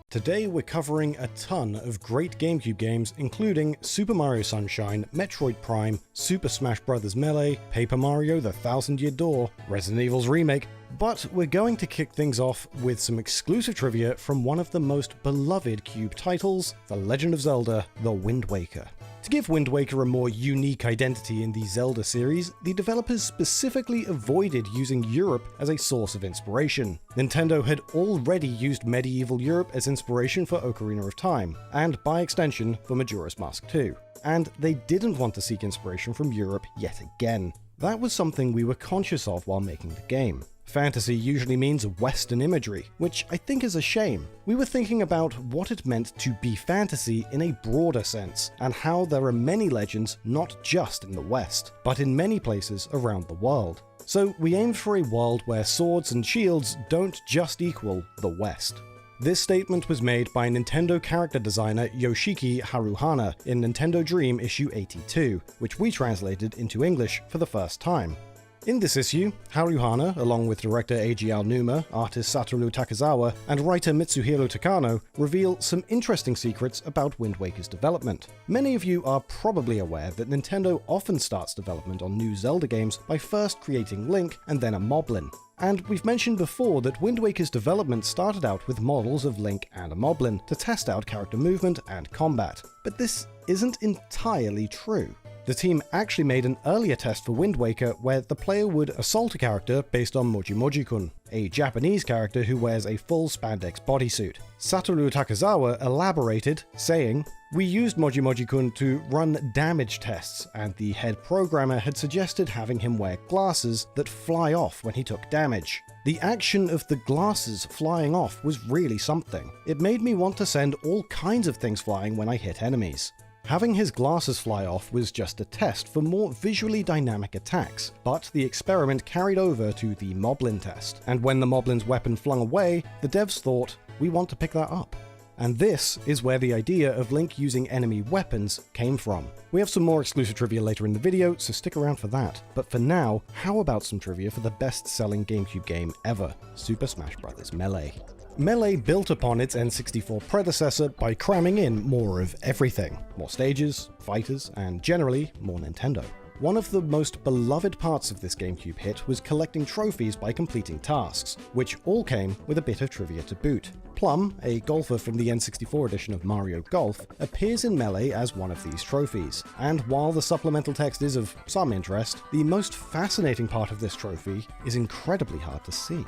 Today we're covering a ton of great GameCube games, including Super Mario Sunshine, Metroid Prime, Super Smash Bros. Melee, Paper Mario: The Thousand Year Door, Resident Evil's remake, but we're going to kick things off with some exclusive trivia from one of the most beloved Cube titles, The Legend of Zelda: The Wind Waker. To give Wind Waker a more unique identity in the Zelda series, the developers specifically avoided using Europe as a source of inspiration. Nintendo had already used medieval Europe as inspiration for Ocarina of Time, and by extension for Majora's Mask 2, and they didn't want to seek inspiration from Europe yet again. That was something we were conscious of while making the game. Fantasy usually means Western imagery, which I think is a shame. We were thinking about what it meant to be fantasy in a broader sense, and how there are many legends not just in the West, but in many places around the world. So we aimed for a world where swords and shields don't just equal the West. This statement was made by Nintendo character designer Yoshiki Haruhana in Nintendo Dream issue 82, which we translated into English for the first time. In this issue, Haruhana, along with director Eiji Aonuma, artist Satoru Takezawa, and writer Mitsuhiro Takano, reveal some interesting secrets about Wind Waker's development. Many of you are probably aware that Nintendo often starts development on new Zelda games by first creating Link and then a moblin. And we've mentioned before that Wind Waker's development started out with models of Link and a moblin to test out character movement and combat. But this isn't entirely true. The team actually made an earlier test for Wind Waker where the player would assault a character based on Moji-Moji-kun, a Japanese character who wears a full spandex bodysuit. Satoru Takezawa elaborated, saying, "We used Moji-Moji-kun to run damage tests, and the head programmer had suggested having him wear glasses that fly off when he took damage. The action of the glasses flying off was really something. It made me want to send all kinds of things flying when I hit enemies." Having his glasses fly off was just a test for more visually dynamic attacks, but the experiment carried over to the moblin test, and when the moblin's weapon flung away, the devs thought, we want to pick that up. And this is where the idea of Link using enemy weapons came from. We have some more exclusive trivia later in the video, so stick around for that. But for now, how about some trivia for the best-selling GameCube game ever, Super Smash Bros. Melee. Melee built upon its N64 predecessor by cramming in more of everything. More stages, fighters, and generally, more Nintendo. One of the most beloved parts of this GameCube hit was collecting trophies by completing tasks, which all came with a bit of trivia to boot. Plum, a golfer from the N64 edition of Mario Golf, appears in Melee as one of these trophies, and while the supplemental text is of some interest, the most fascinating part of this trophy is incredibly hard to see.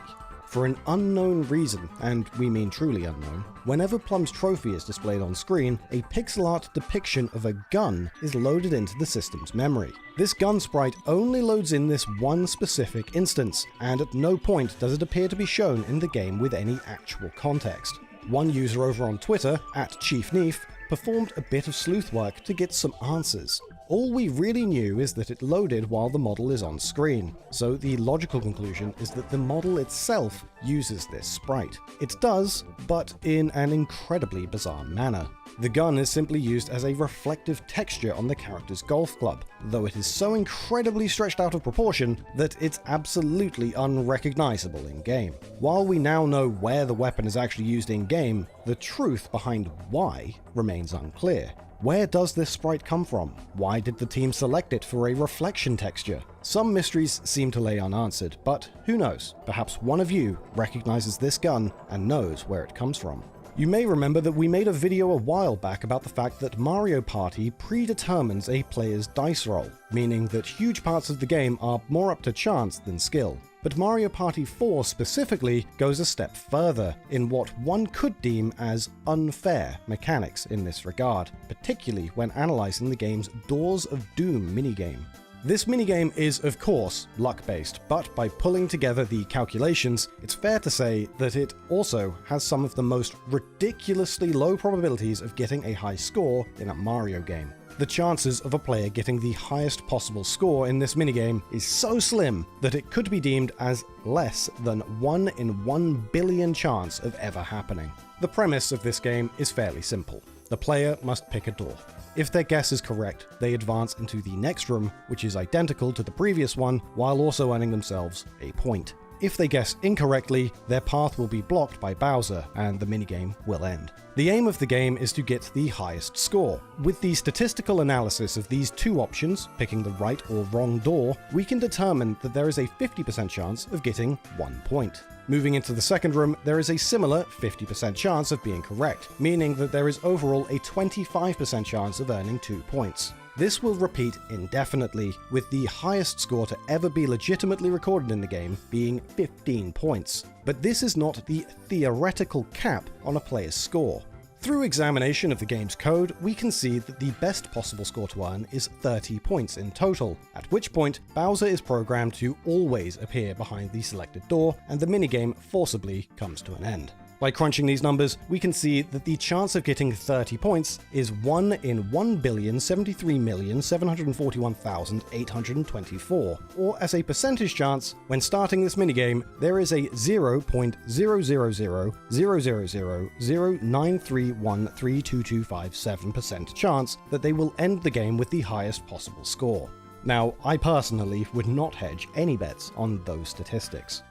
For an unknown reason, and we mean truly unknown, whenever Plum's trophy is displayed on screen, a pixel art depiction of a gun is loaded into the system's memory. This gun sprite only loads in this one specific instance, and at no point does it appear to be shown in the game with any actual context. One user over on Twitter, @ChiefNeef, performed a bit of sleuth work to get some answers. All we really knew is that it loaded while the model is on screen, so the logical conclusion is that the model itself uses this sprite. It does, but in an incredibly bizarre manner. The gun is simply used as a reflective texture on the character's golf club, though it is so incredibly stretched out of proportion that it's absolutely unrecognizable in-game. While we now know where the weapon is actually used in-game, the truth behind why remains unclear. Where does this sprite come from? Why did the team select it for a reflection texture? Some mysteries seem to lay unanswered, but who knows? Perhaps one of you recognizes this gun and knows where it comes from. You may remember that we made a video a while back about the fact that Mario Party predetermines a player's dice roll, meaning that huge parts of the game are more up to chance than skill. But Mario Party 4 specifically goes a step further in what one could deem as unfair mechanics in this regard, particularly when analysing the game's Doors of Doom minigame. This minigame is, of course, luck-based, but by pulling together the calculations, it's fair to say that it also has some of the most ridiculously low probabilities of getting a high score in a Mario game. The chances of a player getting the highest possible score in this minigame is so slim that it could be deemed as less than 1 in 1 billion chance of ever happening. The premise of this game is fairly simple. The player must pick a door. If their guess is correct, they advance into the next room, which is identical to the previous one, while also earning themselves a point. If they guess incorrectly, their path will be blocked by Bowser, and the minigame will end. The aim of the game is to get the highest score. With the statistical analysis of these two options, picking the right or wrong door, we can determine that there is a 50% chance of getting 1 point. Moving into the second room, there is a similar 50% chance of being correct, meaning that there is overall a 25% chance of earning 2 points. This will repeat indefinitely, with the highest score to ever be legitimately recorded in the game being 15 points. But this is not the theoretical cap on a player's score. Through examination of the game's code, we can see that the best possible score to earn is 30 points in total, at which point Bowser is programmed to always appear behind the selected door, and the minigame forcibly comes to an end. By crunching these numbers, we can see that the chance of getting 30 points is 1 in 1,073,741,824, or as a percentage chance, when starting this minigame, there is a 0.0000009313227% chance that they will end the game with the highest possible score. Now, I personally would not hedge any bets on those statistics.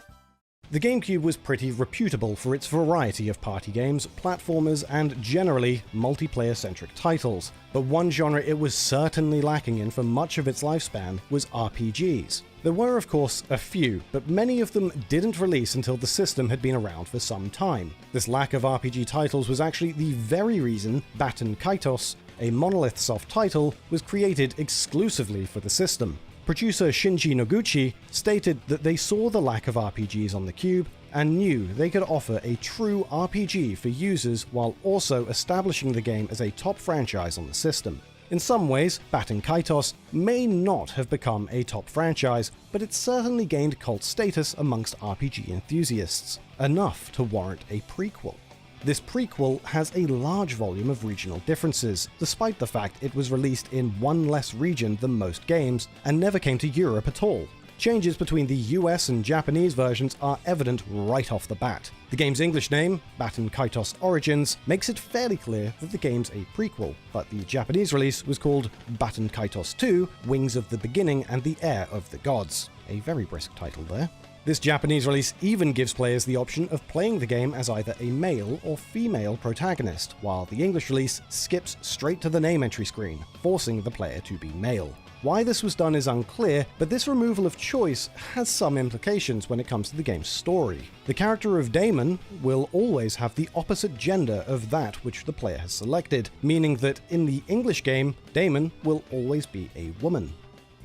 The GameCube was pretty reputable for its variety of party games, platformers, and generally multiplayer-centric titles, but one genre it was certainly lacking in for much of its lifespan was RPGs. There were, of course, a few, but many of them didn't release until the system had been around for some time. This lack of RPG titles was actually the very reason Baten Kaitos, a Monolith Soft title, was created exclusively for the system. Producer Shinji Noguchi stated that they saw the lack of RPGs on the Cube and knew they could offer a true RPG for users while also establishing the game as a top franchise on the system. In some ways, Baten Kaitos may not have become a top franchise, but it certainly gained cult status amongst RPG enthusiasts, enough to warrant a prequel. This prequel has a large volume of regional differences, despite the fact it was released in one less region than most games and never came to Europe at all. Changes between the US and Japanese versions are evident right off the bat. The game's English name, Baten Kaitos Origins, makes it fairly clear that the game's a prequel, but the Japanese release was called Baten Kaitos 2, Wings of the Beginning and the Heir of the Gods. A very brisk title there. This Japanese release even gives players the option of playing the game as either a male or female protagonist, while the English release skips straight to the name entry screen, forcing the player to be male. Why this was done is unclear, but this removal of choice has some implications when it comes to the game's story. The character of Damon will always have the opposite gender of that which the player has selected, meaning that in the English game, Damon will always be a woman.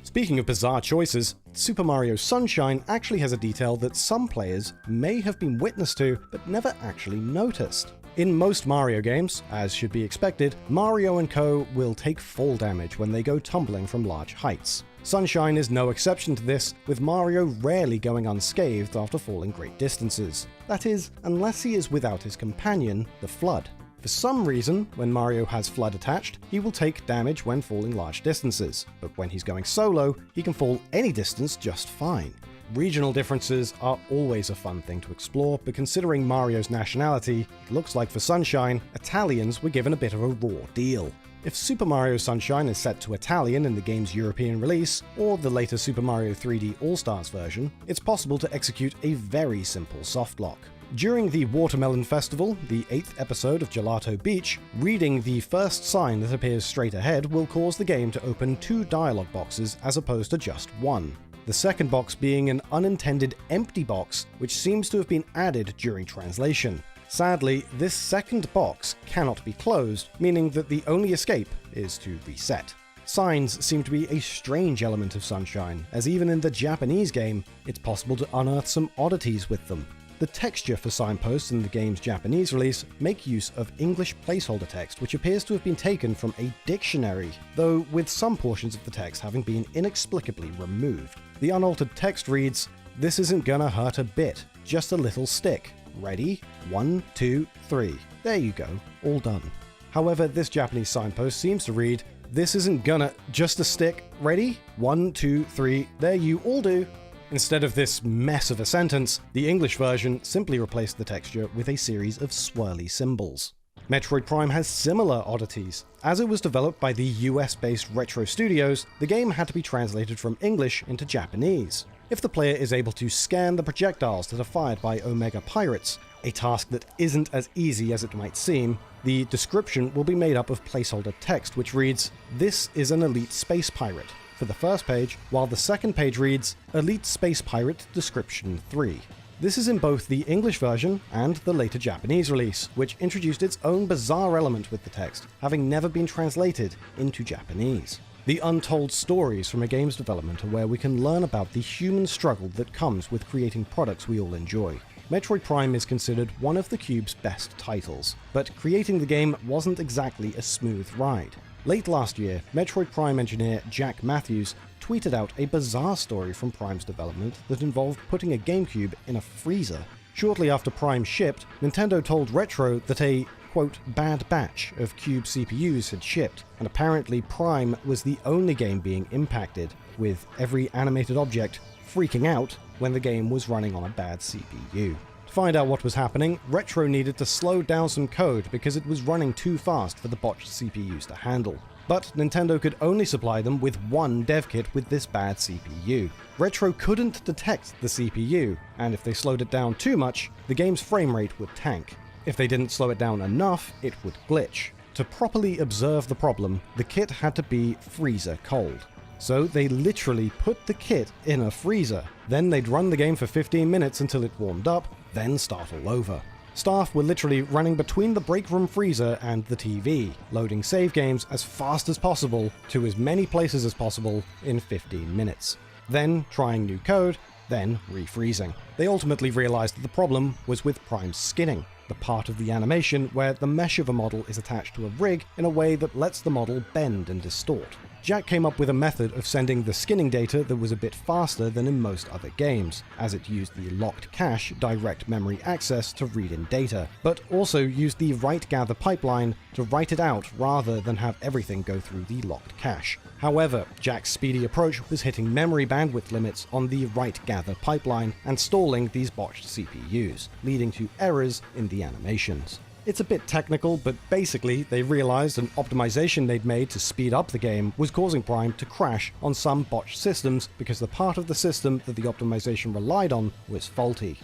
Speaking of bizarre choices, Super Mario Sunshine actually has a detail that some players may have been witness to, but never actually noticed. In most Mario games, as should be expected, Mario and Co. will take fall damage when they go tumbling from large heights. Sunshine is no exception to this, with Mario rarely going unscathed after falling great distances. That is, unless he is without his companion, the Flood. For some reason, when Mario has Flood attached, he will take damage when falling large distances, but when he's going solo, he can fall any distance just fine. Regional differences are always a fun thing to explore, but considering Mario's nationality, it looks like for Sunshine, Italians were given a bit of a raw deal. If Super Mario Sunshine is set to Italian in the game's European release, or the later Super Mario 3D All-Stars version, it's possible to execute a very simple softlock. During the Watermelon Festival, the 8th episode of Gelato Beach, reading the first sign that appears straight ahead will cause the game to open 2 dialogue boxes as opposed to just 1. The second box being an unintended empty box, which seems to have been added during translation. Sadly, this second box cannot be closed, meaning that the only escape is to reset. Signs seem to be a strange element of Sunshine, as even in the Japanese game, it's possible to unearth some oddities with them. The texture for signposts in the game's Japanese release make use of English placeholder text, which appears to have been taken from a dictionary, though with some portions of the text having been inexplicably removed. The unaltered text reads, "This isn't gonna hurt a bit, just a little stick. Ready? 1, 2, 3. There you go, all done." However, this Japanese signpost seems to read, "This isn't gonna, just a stick. Ready? 1, 2, 3. There you all do." Instead of this mess of a sentence, the English version simply replaced the texture with a series of swirly symbols. Metroid Prime has similar oddities. As it was developed by the US-based Retro Studios, the game had to be translated from English into Japanese. If the player is able to scan the projectiles that are fired by Omega Pirates, a task that isn't as easy as it might seem, the description will be made up of placeholder text which reads, "This is an elite space pirate," for the first page, while the second page reads, "Elite Space Pirate Description 3. This is in both the English version and the later Japanese release, which introduced its own bizarre element with the text, having never been translated into Japanese. The untold stories from a game's development are where we can learn about the human struggle that comes with creating products we all enjoy. Metroid Prime is considered one of the Cube's best titles, but creating the game wasn't exactly a smooth ride. Late last year, Metroid Prime engineer Jack Matthews tweeted out a bizarre story from Prime's development that involved putting a GameCube in a freezer. Shortly after Prime shipped, Nintendo told Retro that a quote, bad batch of Cube CPUs had shipped, and apparently Prime was the only game being impacted, with every animated object freaking out when the game was running on a bad CPU. To find out what was happening, Retro needed to slow down some code because it was running too fast for the botched CPUs to handle. But Nintendo could only supply them with one dev kit with this bad CPU. Retro couldn't detect the CPU, and if they slowed it down too much, the game's frame rate would tank. If they didn't slow it down enough, it would glitch. To properly observe the problem, the kit had to be freezer cold. So they literally put the kit in a freezer. Then they'd run the game for 15 minutes until it warmed up, then start all over. Staff were literally running between the break room freezer and the TV, loading save games as fast as possible to as many places as possible in 15 minutes. Then trying new code, then refreezing. They ultimately realized that the problem was with Prime's skinning, the part of the animation where the mesh of a model is attached to a rig in a way that lets the model bend and distort. Jack came up with a method of sending the skinning data that was a bit faster than in most other games, as it used the locked cache direct memory access to read in data, but also used the write gather pipeline to write it out rather than have everything go through the locked cache. However, Jack's speedy approach was hitting memory bandwidth limits on the write gather pipeline and stalling these botched CPUs, leading to errors in the animations. It's a bit technical, but basically they realized an optimization they'd made to speed up the game was causing Prime to crash on some botched systems because the part of the system that the optimization relied on was faulty.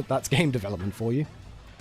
That's game development for you.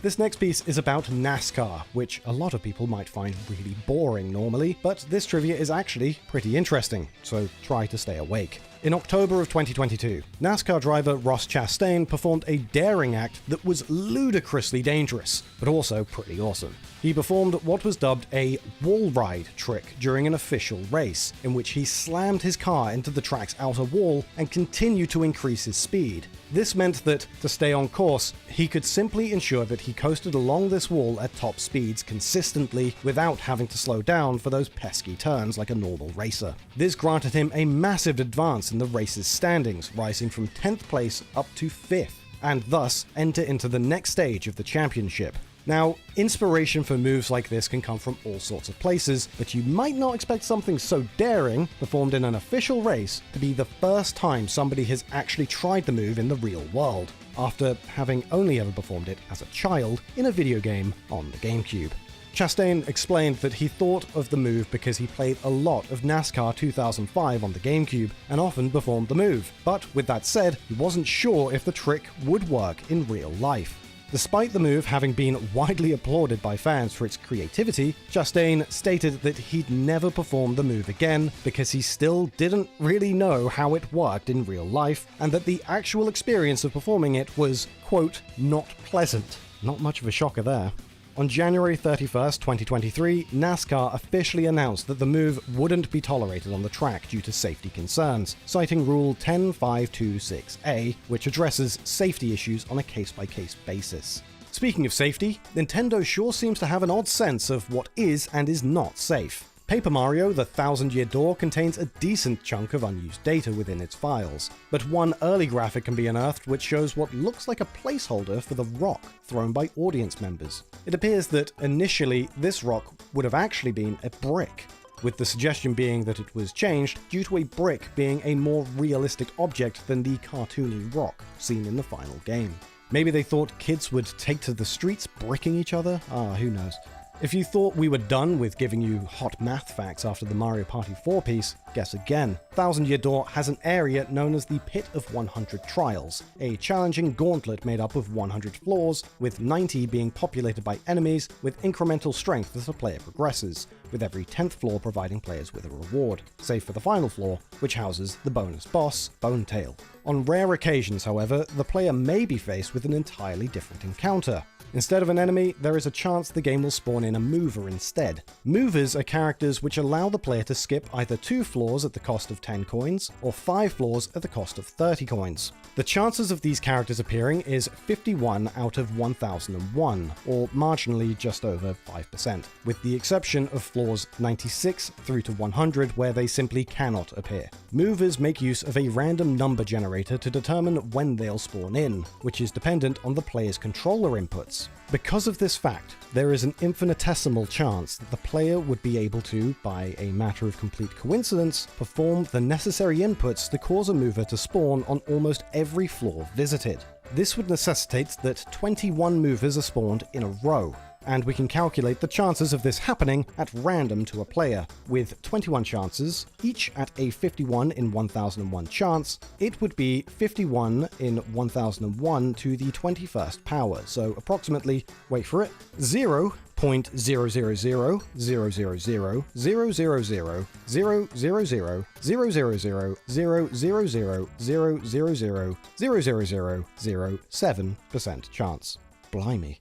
This next piece is about NASCAR, which a lot of people might find really boring normally, but this trivia is actually pretty interesting, so try to stay awake. In October of 2022, NASCAR driver Ross Chastain performed a daring act that was ludicrously dangerous, but also pretty awesome. He performed what was dubbed a wall ride trick during an official race, in which he slammed his car into the track's outer wall and continued to increase his speed. This meant that, to stay on course, he could simply ensure that he coasted along this wall at top speeds consistently without having to slow down for those pesky turns like a normal racer. This granted him a massive advance in the race's standings, rising from 10th place up to 5th, and thus enter into the next stage of the championship. Now, inspiration for moves like this can come from all sorts of places, but you might not expect something so daring, performed in an official race, to be the first time somebody has actually tried the move in the real world, after having only ever performed it as a child in a video game on the GameCube. Chastain explained that he thought of the move because he played a lot of NASCAR 2005 on the GameCube and often performed the move, but with that said, he wasn't sure if the trick would work in real life. Despite the move having been widely applauded by fans for its creativity, Chastain stated that he'd never perform the move again because he still didn't really know how it worked in real life, and that the actual experience of performing it was, quote, not pleasant. Not much of a shocker there. On January 31st, 2023, NASCAR officially announced that the move wouldn't be tolerated on the track due to safety concerns, citing Rule 10526A, which addresses safety issues on a case-by-case basis. Speaking of safety, Nintendo sure seems to have an odd sense of what is and is not safe. Paper Mario: The Thousand-Year Door contains a decent chunk of unused data within its files, but one early graphic can be unearthed which shows what looks like a placeholder for the rock thrown by audience members. It appears that initially this rock would have actually been a brick, with the suggestion being that it was changed due to a brick being a more realistic object than the cartoony rock seen in the final game. Maybe they thought kids would take to the streets bricking each other? Who knows. If you thought we were done with giving you hot math facts after the Mario Party 4 piece, guess again. Thousand Year Door has an area known as the Pit of 100 Trials, a challenging gauntlet made up of 100 floors, with 90 being populated by enemies with incremental strength as the player progresses, with every 10th floor providing players with a reward, save for the final floor, which houses the bonus boss, Bonetail. On rare occasions, however, the player may be faced with an entirely different encounter. Instead of an enemy, there is a chance the game will spawn in a mover instead. Movers are characters which allow the player to skip either 2 floors at the cost of 10 coins, or 5 floors at the cost of 30 coins. The chances of these characters appearing is 51 out of 1001, or marginally just over 5%, with the exception of floors 96 through to 100 where they simply cannot appear. Movers make use of a random number generator to determine when they'll spawn in, which is dependent on the player's controller inputs. Because of this fact, there is an infinitesimal chance that the player would be able to, by a matter of complete coincidence, perform the necessary inputs to cause a mover to spawn on almost every floor visited. This would necessitate that 21 movers are spawned in a row, and we can calculate the chances of this happening at random to a player. With 21 chances, each at a 51 in 1001 chance, it would be 51 in 1001 to the 21st power, so approximately, wait for it, 0.0000000000000000007% chance. Blimey.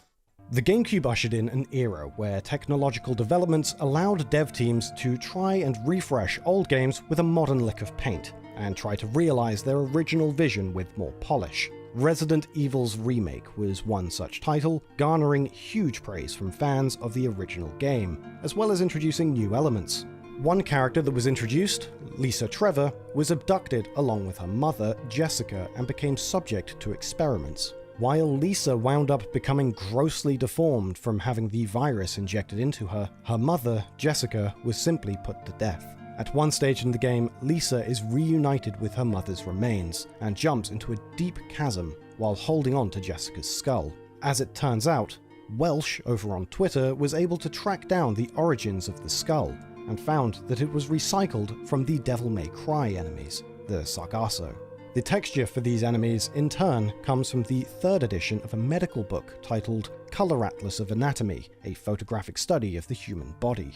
The GameCube ushered in an era where technological developments allowed dev teams to try and refresh old games with a modern lick of paint, and try to realize their original vision with more polish. Resident Evil's remake was one such title, garnering huge praise from fans of the original game, as well as introducing new elements. One character that was introduced, Lisa Trevor, was abducted along with her mother, Jessica, and became subject to experiments. While Lisa wound up becoming grossly deformed from having the virus injected into her, her mother, Jessica, was simply put to death. At one stage in the game, Lisa is reunited with her mother's remains, and jumps into a deep chasm while holding on to Jessica's skull. As it turns out, Welsh over on Twitter was able to track down the origins of the skull, and found that it was recycled from the Devil May Cry enemies, the Sargasso. The texture for these enemies, in turn, comes from the 3rd edition of a medical book titled Color Atlas of Anatomy, a photographic study of the human body.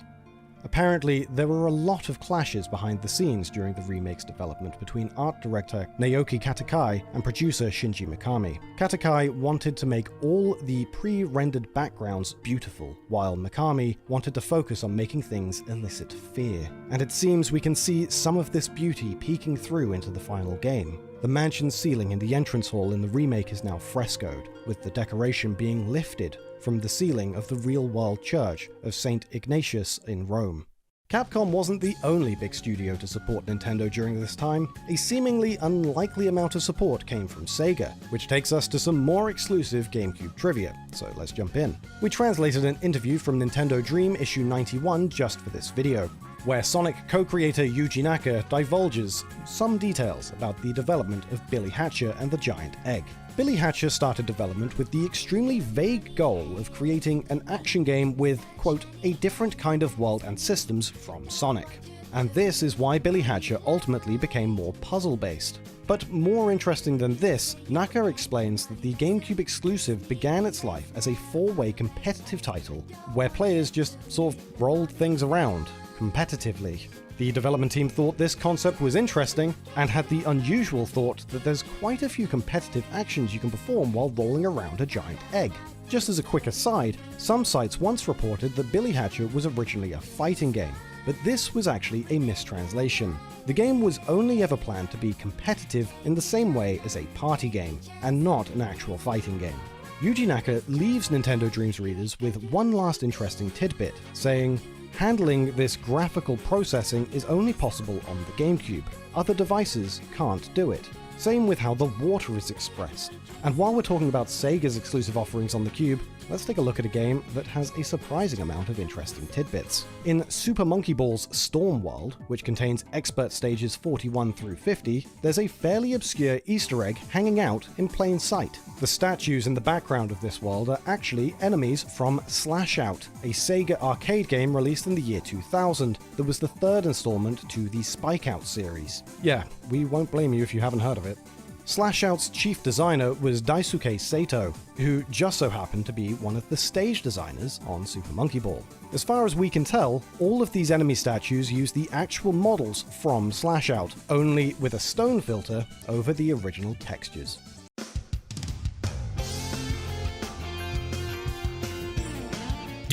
Apparently, there were a lot of clashes behind the scenes during the remake's development between art director Naoki Katakai and producer Shinji Mikami. Katakai wanted to make all the pre-rendered backgrounds beautiful, while Mikami wanted to focus on making things elicit fear. And it seems we can see some of this beauty peeking through into the final game. The mansion's ceiling in the entrance hall in the remake is now frescoed, with the decoration being lifted from the ceiling of the real-world church of St. Ignatius in Rome. Capcom wasn't the only big studio to support Nintendo during this time. A seemingly unlikely amount of support came from Sega, which takes us to some more exclusive GameCube trivia, so let's jump in. We translated an interview from Nintendo Dream issue 91 just for this video, where Sonic co-creator Yuji Naka divulges some details about the development of Billy Hatcher and the Giant Egg. Billy Hatcher started development with the extremely vague goal of creating an action game with, quote, a different kind of world and systems from Sonic. And this is why Billy Hatcher ultimately became more puzzle-based. But more interesting than this, Naka explains that the GameCube exclusive began its life as a 4-way competitive title, where players just sort of rolled things around competitively. The development team thought this concept was interesting, and had the unusual thought that there's quite a few competitive actions you can perform while rolling around a giant egg. Just as a quick aside, some sites once reported that Billy Hatcher was originally a fighting game, but this was actually a mistranslation. The game was only ever planned to be competitive in the same way as a party game, and not an actual fighting game. Yuji Naka leaves Nintendo Dream's readers with one last interesting tidbit, saying, handling this graphical processing is only possible on the GameCube. Other devices can't do it. Same with how the water is expressed. And while we're talking about Sega's exclusive offerings on the Cube, let's take a look at a game that has a surprising amount of interesting tidbits. In Super Monkey Ball's Storm World, which contains expert stages 41 through 50, there's a fairly obscure Easter egg hanging out in plain sight. The statues in the background of this world are actually enemies from Slash Out, a Sega arcade game released in the year 2000 that was the 3rd installment to the Spike Out series. Yeah, we won't blame you if you haven't heard of it. Slash Out's chief designer was Daisuke Sato, who just so happened to be one of the stage designers on Super Monkey Ball. As far as we can tell, all of these enemy statues use the actual models from Slash Out, only with a stone filter over the original textures.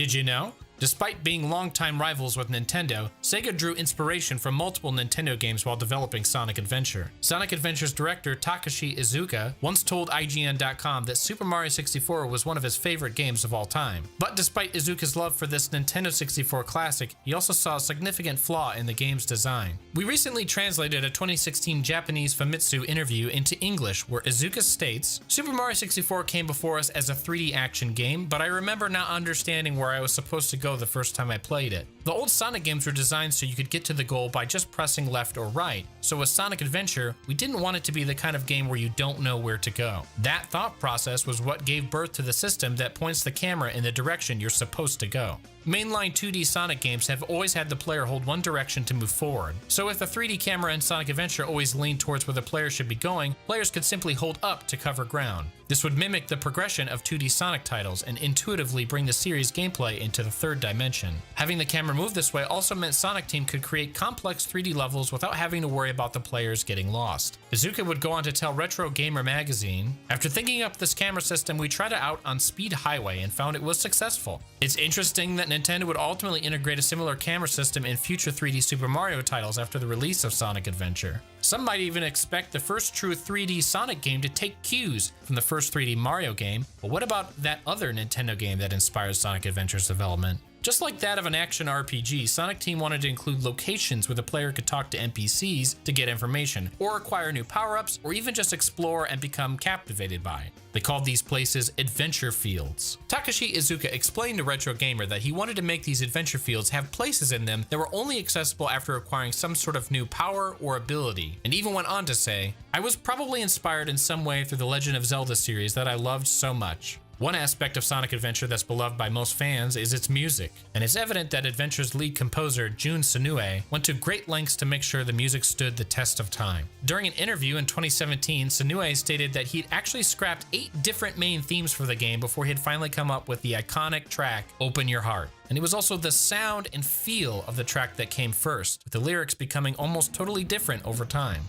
Did you know? Despite being longtime rivals with Nintendo, Sega drew inspiration from multiple Nintendo games while developing Sonic Adventure. Sonic Adventure's director Takashi Iizuka once told IGN.com that Super Mario 64 was one of his favorite games of all time. But despite Iizuka's love for this Nintendo 64 classic, he also saw a significant flaw in the game's design. We recently translated a 2016 Japanese Famitsu interview into English where Iizuka states, "Super Mario 64 came before us as a 3D action game, but I remember not understanding where I was supposed to go the first time I played it. The old Sonic games were designed so you could get to the goal by just pressing left or right, so with Sonic Adventure, we didn't want it to be the kind of game where you don't know where to go. That thought process was what gave birth to the system that points the camera in the direction you're supposed to go." Mainline 2D Sonic games have always had the player hold one direction to move forward, so if the 3D camera in Sonic Adventure always leaned towards where the player should be going, players could simply hold up to cover ground. This would mimic the progression of 2D Sonic titles and intuitively bring the series' gameplay into the third dimension. Having the camera move this way also meant Sonic Team could create complex 3D levels without having to worry about the players getting lost. Iizuka would go on to tell Retro Gamer magazine, "After thinking up this camera system, we tried it out on Speed Highway and found it was successful. It's interesting that Nintendo would ultimately integrate a similar camera system in future 3D Super Mario titles after the release of Sonic Adventure. Some might even expect the first true 3D Sonic game to take cues from the first 3D Mario game, but what about that other Nintendo game that inspired Sonic Adventure's development?" Just like that of an action RPG, Sonic Team wanted to include locations where the player could talk to NPCs to get information, or acquire new power-ups, or even just explore and become captivated by. They called these places adventure fields. Takashi Iizuka explained to Retro Gamer that he wanted to make these adventure fields have places in them that were only accessible after acquiring some sort of new power or ability, and even went on to say, "I was probably inspired in some way through the Legend of Zelda series that I loved so much." One aspect of Sonic Adventure that's beloved by most fans is its music, and it's evident that Adventure's lead composer, Jun Sanue, went to great lengths to make sure the music stood the test of time. During an interview in 2017, Sanue stated that he'd actually scrapped 8 different main themes for the game before he'd finally come up with the iconic track, Open Your Heart. And it was also the sound and feel of the track that came first, with the lyrics becoming almost totally different over time.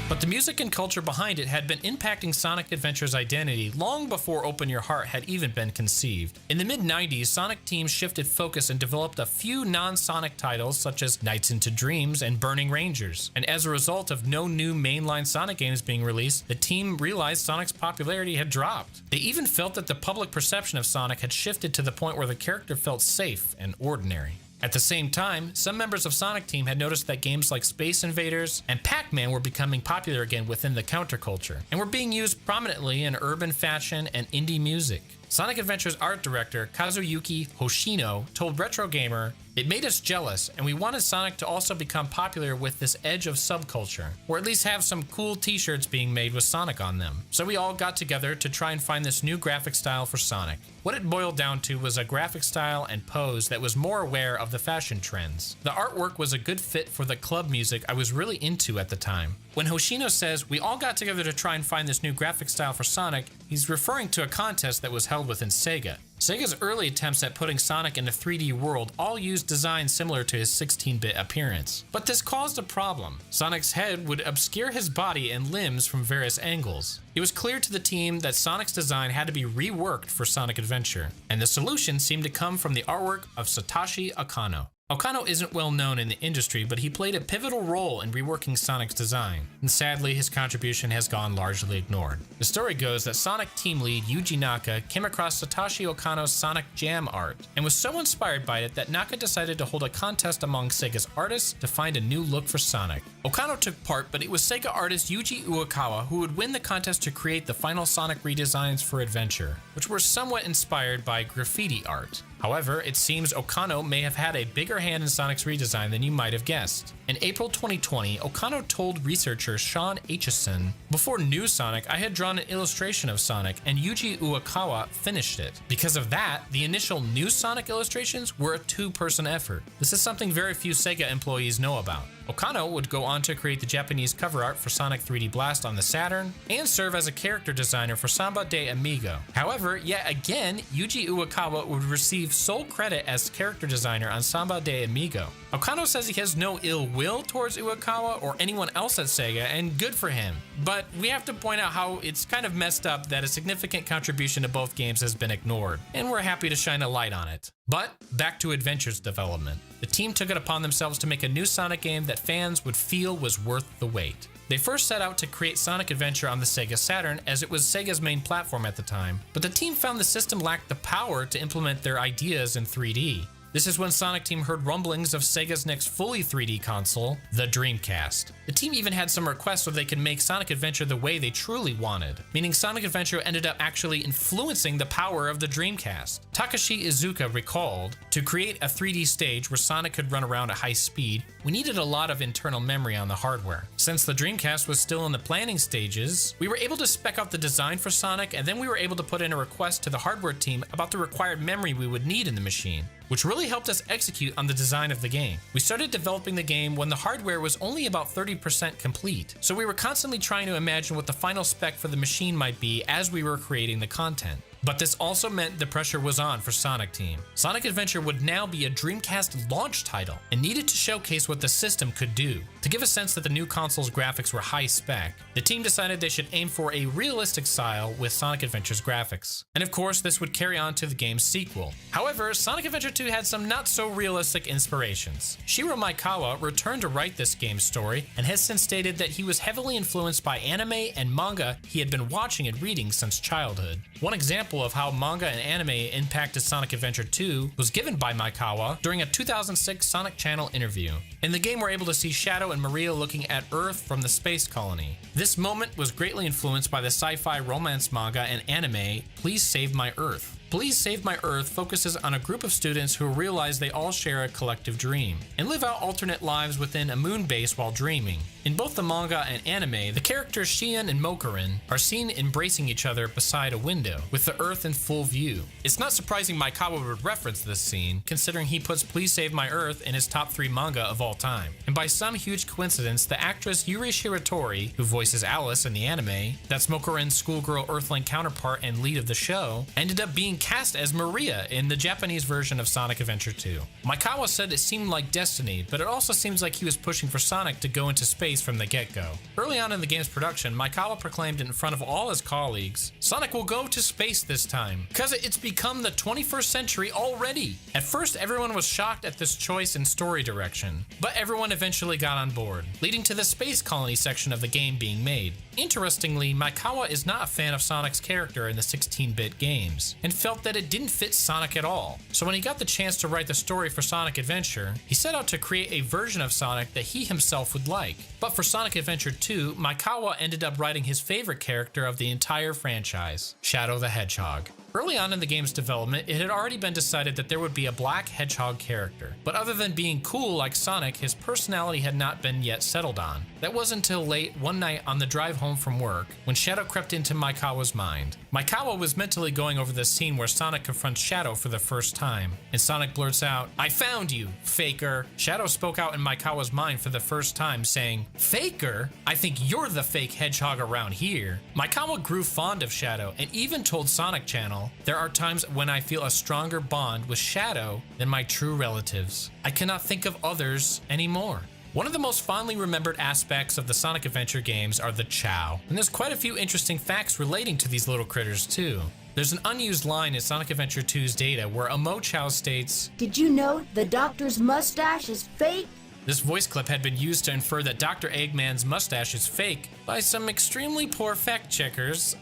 But the music and culture behind it had been impacting Sonic Adventure's identity long before Open Your Heart had even been conceived. In the mid-90s, Sonic Team shifted focus and developed a few non-Sonic titles such as Nights into Dreams and Burning Rangers. And as a result of no new mainline Sonic games being released, the team realized Sonic's popularity had dropped. They even felt that the public perception of Sonic had shifted to the point where the character felt safe and ordinary. At the same time, some members of Sonic Team had noticed that games like Space Invaders and Pac-Man were becoming popular again within the counterculture, and were being used prominently in urban fashion and indie music. Sonic Adventure's art director, Kazuyuki Hoshino, told Retro Gamer, "It made us jealous, and we wanted Sonic to also become popular with this edge of subculture, or at least have some cool t-shirts being made with Sonic on them. So we all got together to try and find this new graphic style for Sonic." What it boiled down to was a graphic style and pose that was more aware of the fashion trends. The artwork was a good fit for the club music I was really into at the time. When Hoshino says, "We all got together to try and find this new graphic style for Sonic," he's referring to a contest that was held within Sega. Sega's early attempts at putting Sonic in a 3D world all used designs similar to his 16-bit appearance. But this caused a problem. Sonic's head would obscure his body and limbs from various angles. It was clear to the team that Sonic's design had to be reworked for Sonic Adventure, and the solution seemed to come from the artwork of Satoshi Akano. Akano isn't well known in the industry, but he played a pivotal role in reworking Sonic's design, and sadly his contribution has gone largely ignored. The story goes that Sonic team lead Yuji Naka came across Satoshi Okano's Sonic Jam art, and was so inspired by it that Naka decided to hold a contest among Sega's artists to find a new look for Sonic. Okano took part, but it was Sega artist Yuji Uekawa who would win the contest to create the final Sonic redesigns for Adventure, which were somewhat inspired by graffiti art. However, it seems Okano may have had a bigger hand in Sonic's redesign than you might have guessed. In April 2020, Okano told researcher Sean Aitchison, "Before New Sonic, I had drawn an illustration of Sonic, and Yuji Uekawa finished it. Because of that, the initial New Sonic illustrations were a two-person effort. This is something very few Sega employees know about." Okano would go on to create the Japanese cover art for Sonic 3D Blast on the Saturn, and serve as a character designer for Samba de Amigo. However, yet again, Yuji Uekawa would receive sole credit as character designer on Samba de Amigo. Okano says he has no ill will towards Uekawa or anyone else at Sega, and good for him. But we have to point out how it's kind of messed up that a significant contribution to both games has been ignored, and we're happy to shine a light on it. But back to Adventure's development. The team took it upon themselves to make a new Sonic game that fans would feel was worth the wait. They first set out to create Sonic Adventure on the Sega Saturn, as it was Sega's main platform at the time, but the team found the system lacked the power to implement their ideas in 3D. This is when Sonic Team heard rumblings of Sega's next fully 3D console, the Dreamcast. The team even had some requests so they could make Sonic Adventure the way they truly wanted, meaning Sonic Adventure ended up actually influencing the power of the Dreamcast. Takashi Iizuka recalled, "To create a 3D stage where Sonic could run around at high speed, we needed a lot of internal memory on the hardware. Since the Dreamcast was still in the planning stages, we were able to spec out the design for Sonic, and then we were able to put in a request to the hardware team about the required memory we would need in the machine, which really helped us execute on the design of the game. We started developing the game when the hardware was only about 30% complete, so we were constantly trying to imagine what the final spec for the machine might be as we were creating the content. But this also meant the pressure was on for Sonic Team. Sonic Adventure would now be a Dreamcast launch title and needed to showcase what the system could do. To give a sense that the new console's graphics were high spec, the team decided they should aim for a realistic style with Sonic Adventure's graphics. And of course, this would carry on to the game's sequel. However, Sonic Adventure 2 had some not so realistic inspirations. Shiro Maekawa returned to write this game's story and has since stated that he was heavily influenced by anime and manga he had been watching and reading since childhood. One example of how manga and anime impacted Sonic Adventure 2 was given by Maekawa during a 2006 Sonic Channel interview. In the game, we're able to see Shadow and Maria looking at Earth from the space colony. This moment was greatly influenced by the sci-fi romance manga and anime Please Save My Earth. Please Save My Earth focuses on a group of students who realize they all share a collective dream and live out alternate lives within a moon base while dreaming. In both the manga and anime, the characters Shion and Mokurin are seen embracing each other beside a window, with the Earth in full view. It's not surprising Maekawa would reference this scene, considering he puts Please Save My Earth in his top 3 manga of all time. And by some huge coincidence, the actress Yuri Shiratori, who voices Alice in the anime, that's Mokurin's schoolgirl Earthling counterpart and lead of the show, ended up being cast as Maria in the Japanese version of Sonic Adventure 2. Maekawa said it seemed like destiny, but it also seems like he was pushing for Sonic to go into space from the get-go. Early on in the game's production, Maekawa proclaimed in front of all his colleagues, "Sonic will go to space this time, because it's become the 21st century already." At first, everyone was shocked at this choice in story direction, but everyone eventually got on board, leading to the space colony section of the game being made. Interestingly, Maekawa is not a fan of Sonic's character in the 16-bit games, and felt that it didn't fit Sonic at all. So when he got the chance to write the story for Sonic Adventure, he set out to create a version of Sonic that he himself would like. But for Sonic Adventure 2, Maekawa ended up writing his favorite character of the entire franchise, Shadow the Hedgehog. Early on in the game's development, it had already been decided that there would be a black hedgehog character. But other than being cool like Sonic, his personality had not been yet settled on. That was until late one night on the drive home from work, when Shadow crept into Maekawa's mind. Maekawa was mentally going over the scene where Sonic confronts Shadow for the first time, and Sonic blurts out, "I found you, faker." Shadow spoke out in Maekawa's mind for the first time, saying, "Faker? I think you're the fake hedgehog around here." Maekawa grew fond of Shadow and even told Sonic Channel, "There are times when I feel a stronger bond with Shadow than my true relatives. I cannot think of others anymore." One of the most fondly remembered aspects of the Sonic Adventure games are the Chao, and there's quite a few interesting facts relating to these little critters too. There's an unused line in Sonic Adventure 2's data where Amo Chao states, "Did you know the doctor's mustache is fake?" This voice clip had been used to infer that Dr. Eggman's mustache is fake by some extremely poor fact checkers,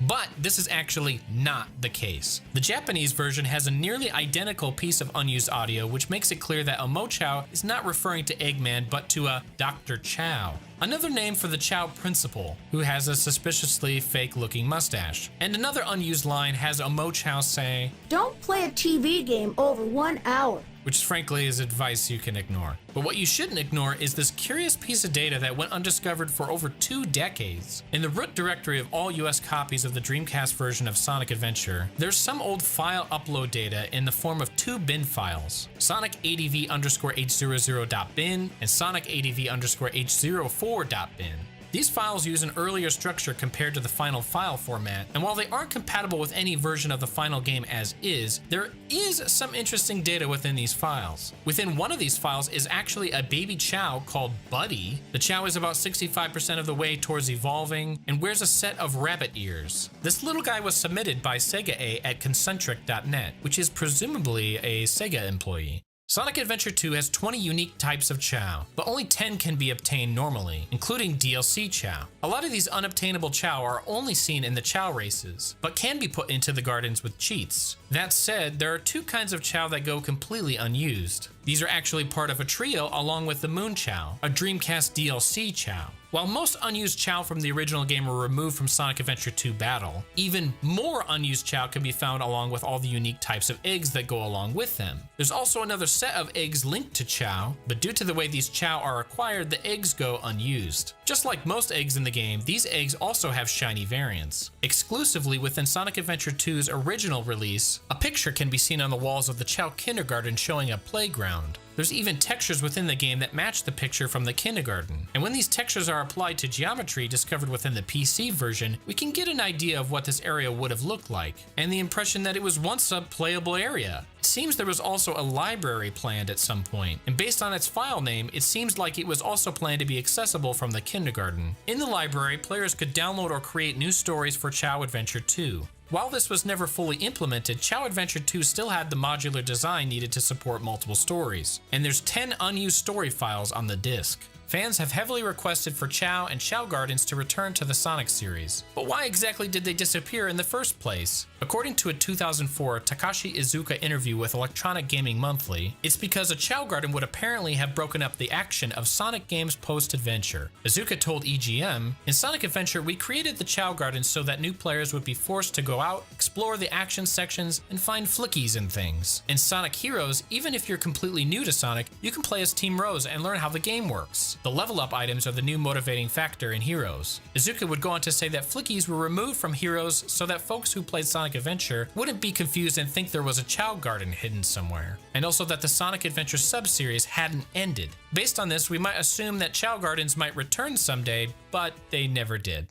but this is actually not the case. The Japanese version has a nearly identical piece of unused audio, which makes it clear that Chao is not referring to Eggman, but to a Dr. Chao, another name for the Chao principal, who has a suspiciously fake-looking mustache. And another unused line has Chao say, "Don't play a TV game over 1 hour." which frankly is advice you can ignore. But what you shouldn't ignore is this curious piece of data that went undiscovered for over 2 decades. In the root directory of all US copies of the Dreamcast version of Sonic Adventure, there's some old file upload data in the form of 2 bin files, Sonic ADV_H00.bin and Sonic ADV_H04.bin. These files use an earlier structure compared to the final file format, and while they aren't compatible with any version of the final game as is, there is some interesting data within these files. Within one of these files is actually a baby Chao called Buddy. The Chao is about 65% of the way towards evolving and wears a set of rabbit ears. This little guy was submitted by Sega A at concentric.net, which is presumably a Sega employee. Sonic Adventure 2 has 20 unique types of Chao, but only 10 can be obtained normally, including DLC Chao. A lot of these unobtainable Chao are only seen in the Chao races, but can be put into the gardens with cheats. That said, there are 2 kinds of Chao that go completely unused. These are actually part of a trio along with the Moon Chao, a Dreamcast DLC Chao. While most unused Chao from the original game were removed from Sonic Adventure 2 Battle, even more unused Chao can be found along with all the unique types of eggs that go along with them. There's also another set of eggs linked to Chao, but due to the way these Chao are acquired, the eggs go unused. Just like most eggs in the game, these eggs also have shiny variants. Exclusively within Sonic Adventure 2's original release, a picture can be seen on the walls of the Chao kindergarten showing a playground. There's even textures within the game that match the picture from the kindergarten. And when these textures are applied to geometry discovered within the PC version, we can get an idea of what this area would have looked like, and the impression that it was once a playable area. It seems there was also a library planned at some point, and based on its file name, it seems like it was also planned to be accessible from the kindergarten. In the library, players could download or create new stories for Chao Adventure 2. While this was never fully implemented, Chao Adventure 2 still had the modular design needed to support multiple stories, and there's 10 unused story files on the disc. Fans have heavily requested for Chao and Chao Gardens to return to the Sonic series. But why exactly did they disappear in the first place? According to a 2004 Takashi Iizuka interview with Electronic Gaming Monthly, it's because a Chao Garden would apparently have broken up the action of Sonic games post-adventure. Iizuka told EGM, "In Sonic Adventure, we created the Chao Garden so that new players would be forced to go out, explore the action sections, and find flickies and things. In Sonic Heroes, even if you're completely new to Sonic, you can play as Team Rose and learn how the game works. The level up items are the new motivating factor in Heroes." Iizuka would go on to say that flickies were removed from Heroes so that folks who played Sonic Adventure wouldn't be confused and think there was a Chao Garden hidden somewhere, and also that the Sonic Adventure sub-series hadn't ended. Based on this, we might assume that Chao Gardens might return someday, but they never did.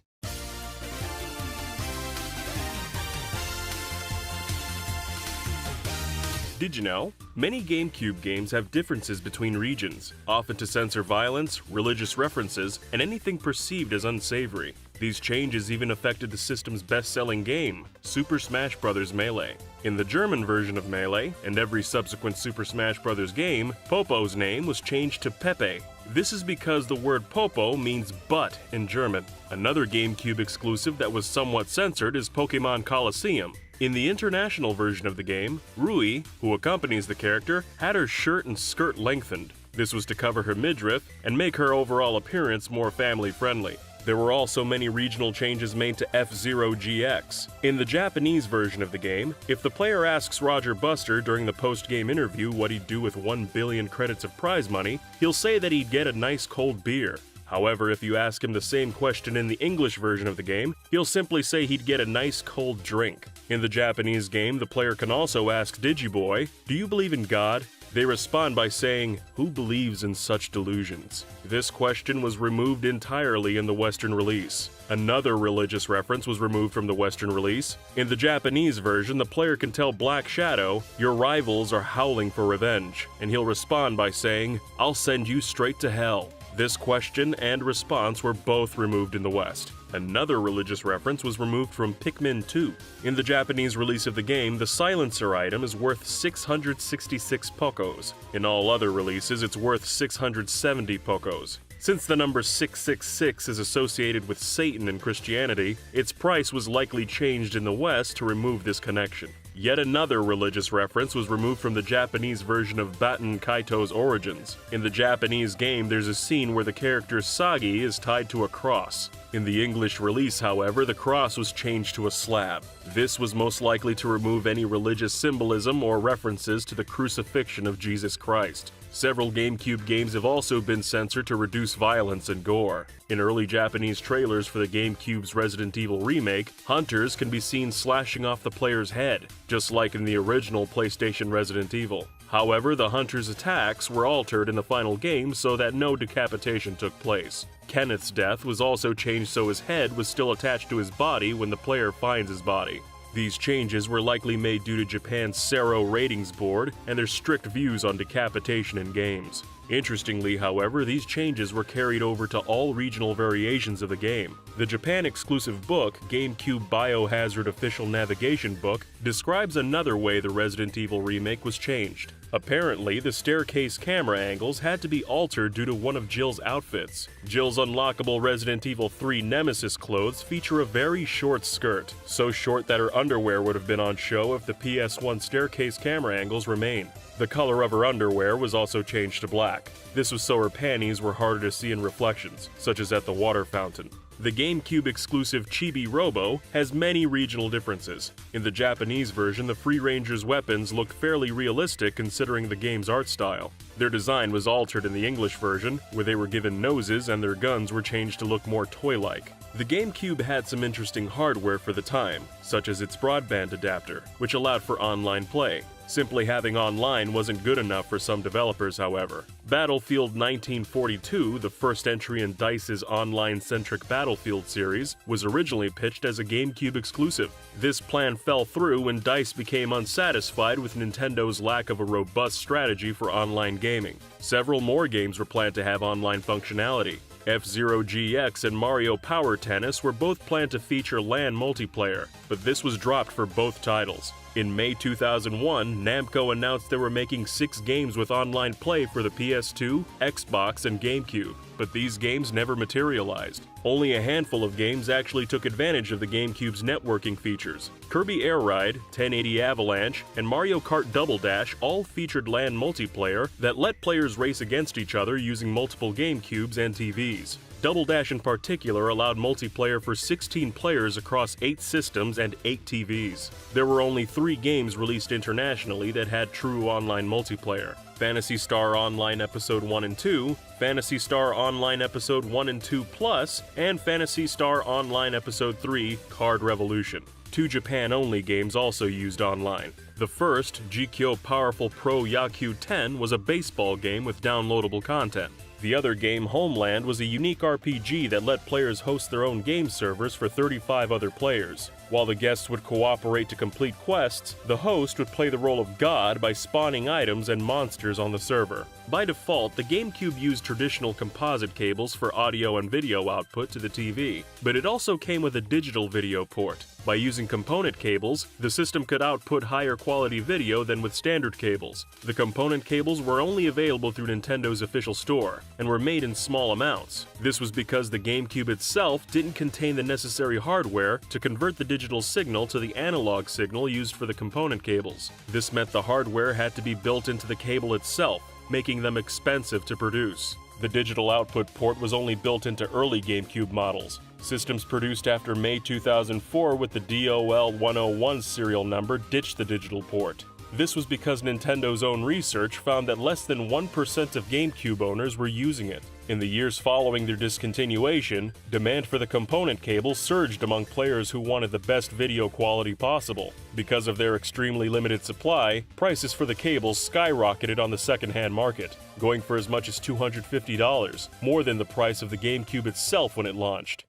Did you know? Many GameCube games have differences between regions, often to censor violence, religious references, and anything perceived as unsavory. These changes even affected the system's best-selling game, Super Smash Bros. Melee. In the German version of Melee, and every subsequent Super Smash Bros. Game, Popo's name was changed to Pepe. This is because the word Popo means butt in German. Another GameCube exclusive that was somewhat censored is Pokemon Colosseum. In the international version of the game, Rui, who accompanies the character, had her shirt and skirt lengthened. This was to cover her midriff and make her overall appearance more family-friendly. There were also many regional changes made to F-Zero GX. In the Japanese version of the game, if the player asks Roger Buster during the post-game interview what he'd do with 1 billion credits of prize money, he'll say that he'd get a nice cold beer. However, if you ask him the same question in the English version of the game, he'll simply say he'd get a nice cold drink. In the Japanese game, the player can also ask Digiboy, "Do you believe in God?" They respond by saying, "Who believes in such delusions?" This question was removed entirely in the Western release. Another religious reference was removed from the Western release. In the Japanese version, the player can tell Black Shadow, "Your rivals are howling for revenge," and he'll respond by saying, "I'll send you straight to hell." This question and response were both removed in the West. Another religious reference was removed from Pikmin 2. In the Japanese release of the game, the silencer item is worth 666 pokos. In all other releases, it's worth 670 pokos. Since the number 666 is associated with Satan in Christianity, its price was likely changed in the West to remove this connection. Yet another religious reference was removed from the Japanese version of Baten Kaitos' Origins. In the Japanese game, there's a scene where the character Sagi is tied to a cross. In the English release, however, the cross was changed to a slab. This was most likely to remove any religious symbolism or references to the crucifixion of Jesus Christ. Several GameCube games have also been censored to reduce violence and gore. In early Japanese trailers for the GameCube's Resident Evil Remake, hunters can be seen slashing off the player's head, just like in the original PlayStation Resident Evil. However, the hunter's attacks were altered in the final game so that no decapitation took place. Kenneth's death was also changed so his head was still attached to his body when the player finds his body. These changes were likely made due to Japan's Sero ratings board and their strict views on decapitation in games. Interestingly, however, these changes were carried over to all regional variations of the game. The Japan-exclusive book, GameCube Biohazard Official Navigation Book, describes another way the Resident Evil remake was changed. Apparently, the staircase camera angles had to be altered due to one of Jill's outfits. Jill's unlockable Resident Evil 3 Nemesis clothes feature a very short skirt, so short that her underwear would have been on show if the PS1 staircase camera angles remained. The color of her underwear was also changed to black. This was so her panties were harder to see in reflections, such as at the water fountain. The GameCube exclusive Chibi Robo has many regional differences. In the Japanese version, the Free Ranger's weapons look fairly realistic considering the game's art style. Their design was altered in the English version, where they were given noses and their guns were changed to look more toy-like. The GameCube had some interesting hardware for the time, such as its broadband adapter, which allowed for online play. Simply having online wasn't good enough for some developers, however. Battlefield 1942, the first entry in DICE's online-centric Battlefield series, was originally pitched as a GameCube exclusive. This plan fell through when DICE became unsatisfied with Nintendo's lack of a robust strategy for online gaming. Several more games were planned to have online functionality. F-Zero GX and Mario Power Tennis were both planned to feature LAN multiplayer, but this was dropped for both titles. In May 2001, Namco announced they were making 6 games with online play for the PS2, Xbox, and GameCube, but these games never materialized. Only a handful of games actually took advantage of the GameCube's networking features. Kirby Air Ride, 1080 Avalanche, and Mario Kart Double Dash all featured LAN multiplayer that let players race against each other using multiple GameCubes and TVs. Double Dash in particular allowed multiplayer for 16 players across 8 systems and 8 TVs. There were only 3 games released internationally that had true online multiplayer: Phantasy Star Online Episode 1 and 2, Phantasy Star Online Episode 1 and 2 Plus, and Phantasy Star Online Episode 3 Card Revolution. 2 Japan-only games also used online. The first, GKyo Powerful Pro Yakyu 10, was a baseball game with downloadable content. The other game, Homeland, was a unique RPG that let players host their own game servers for 35 other players. While the guests would cooperate to complete quests, the host would play the role of God by spawning items and monsters on the server. By default, the GameCube used traditional composite cables for audio and video output to the TV, but it also came with a digital video port. By using component cables, the system could output higher quality video than with standard cables. The component cables were only available through Nintendo's official store, and were made in small amounts. This was because the GameCube itself didn't contain the necessary hardware to convert the digital signal to the analog signal used for the component cables. This meant the hardware had to be built into the cable itself, making them expensive to produce. The digital output port was only built into early GameCube models. Systems produced after May 2004 with the DOL-101 serial number ditched the digital port. This was because Nintendo's own research found that less than 1% of GameCube owners were using it. In the years following their discontinuation, demand for the component cable surged among players who wanted the best video quality possible. Because of their extremely limited supply, prices for the cables skyrocketed on the second-hand market, going for as much as $250, more than the price of the GameCube itself when it launched.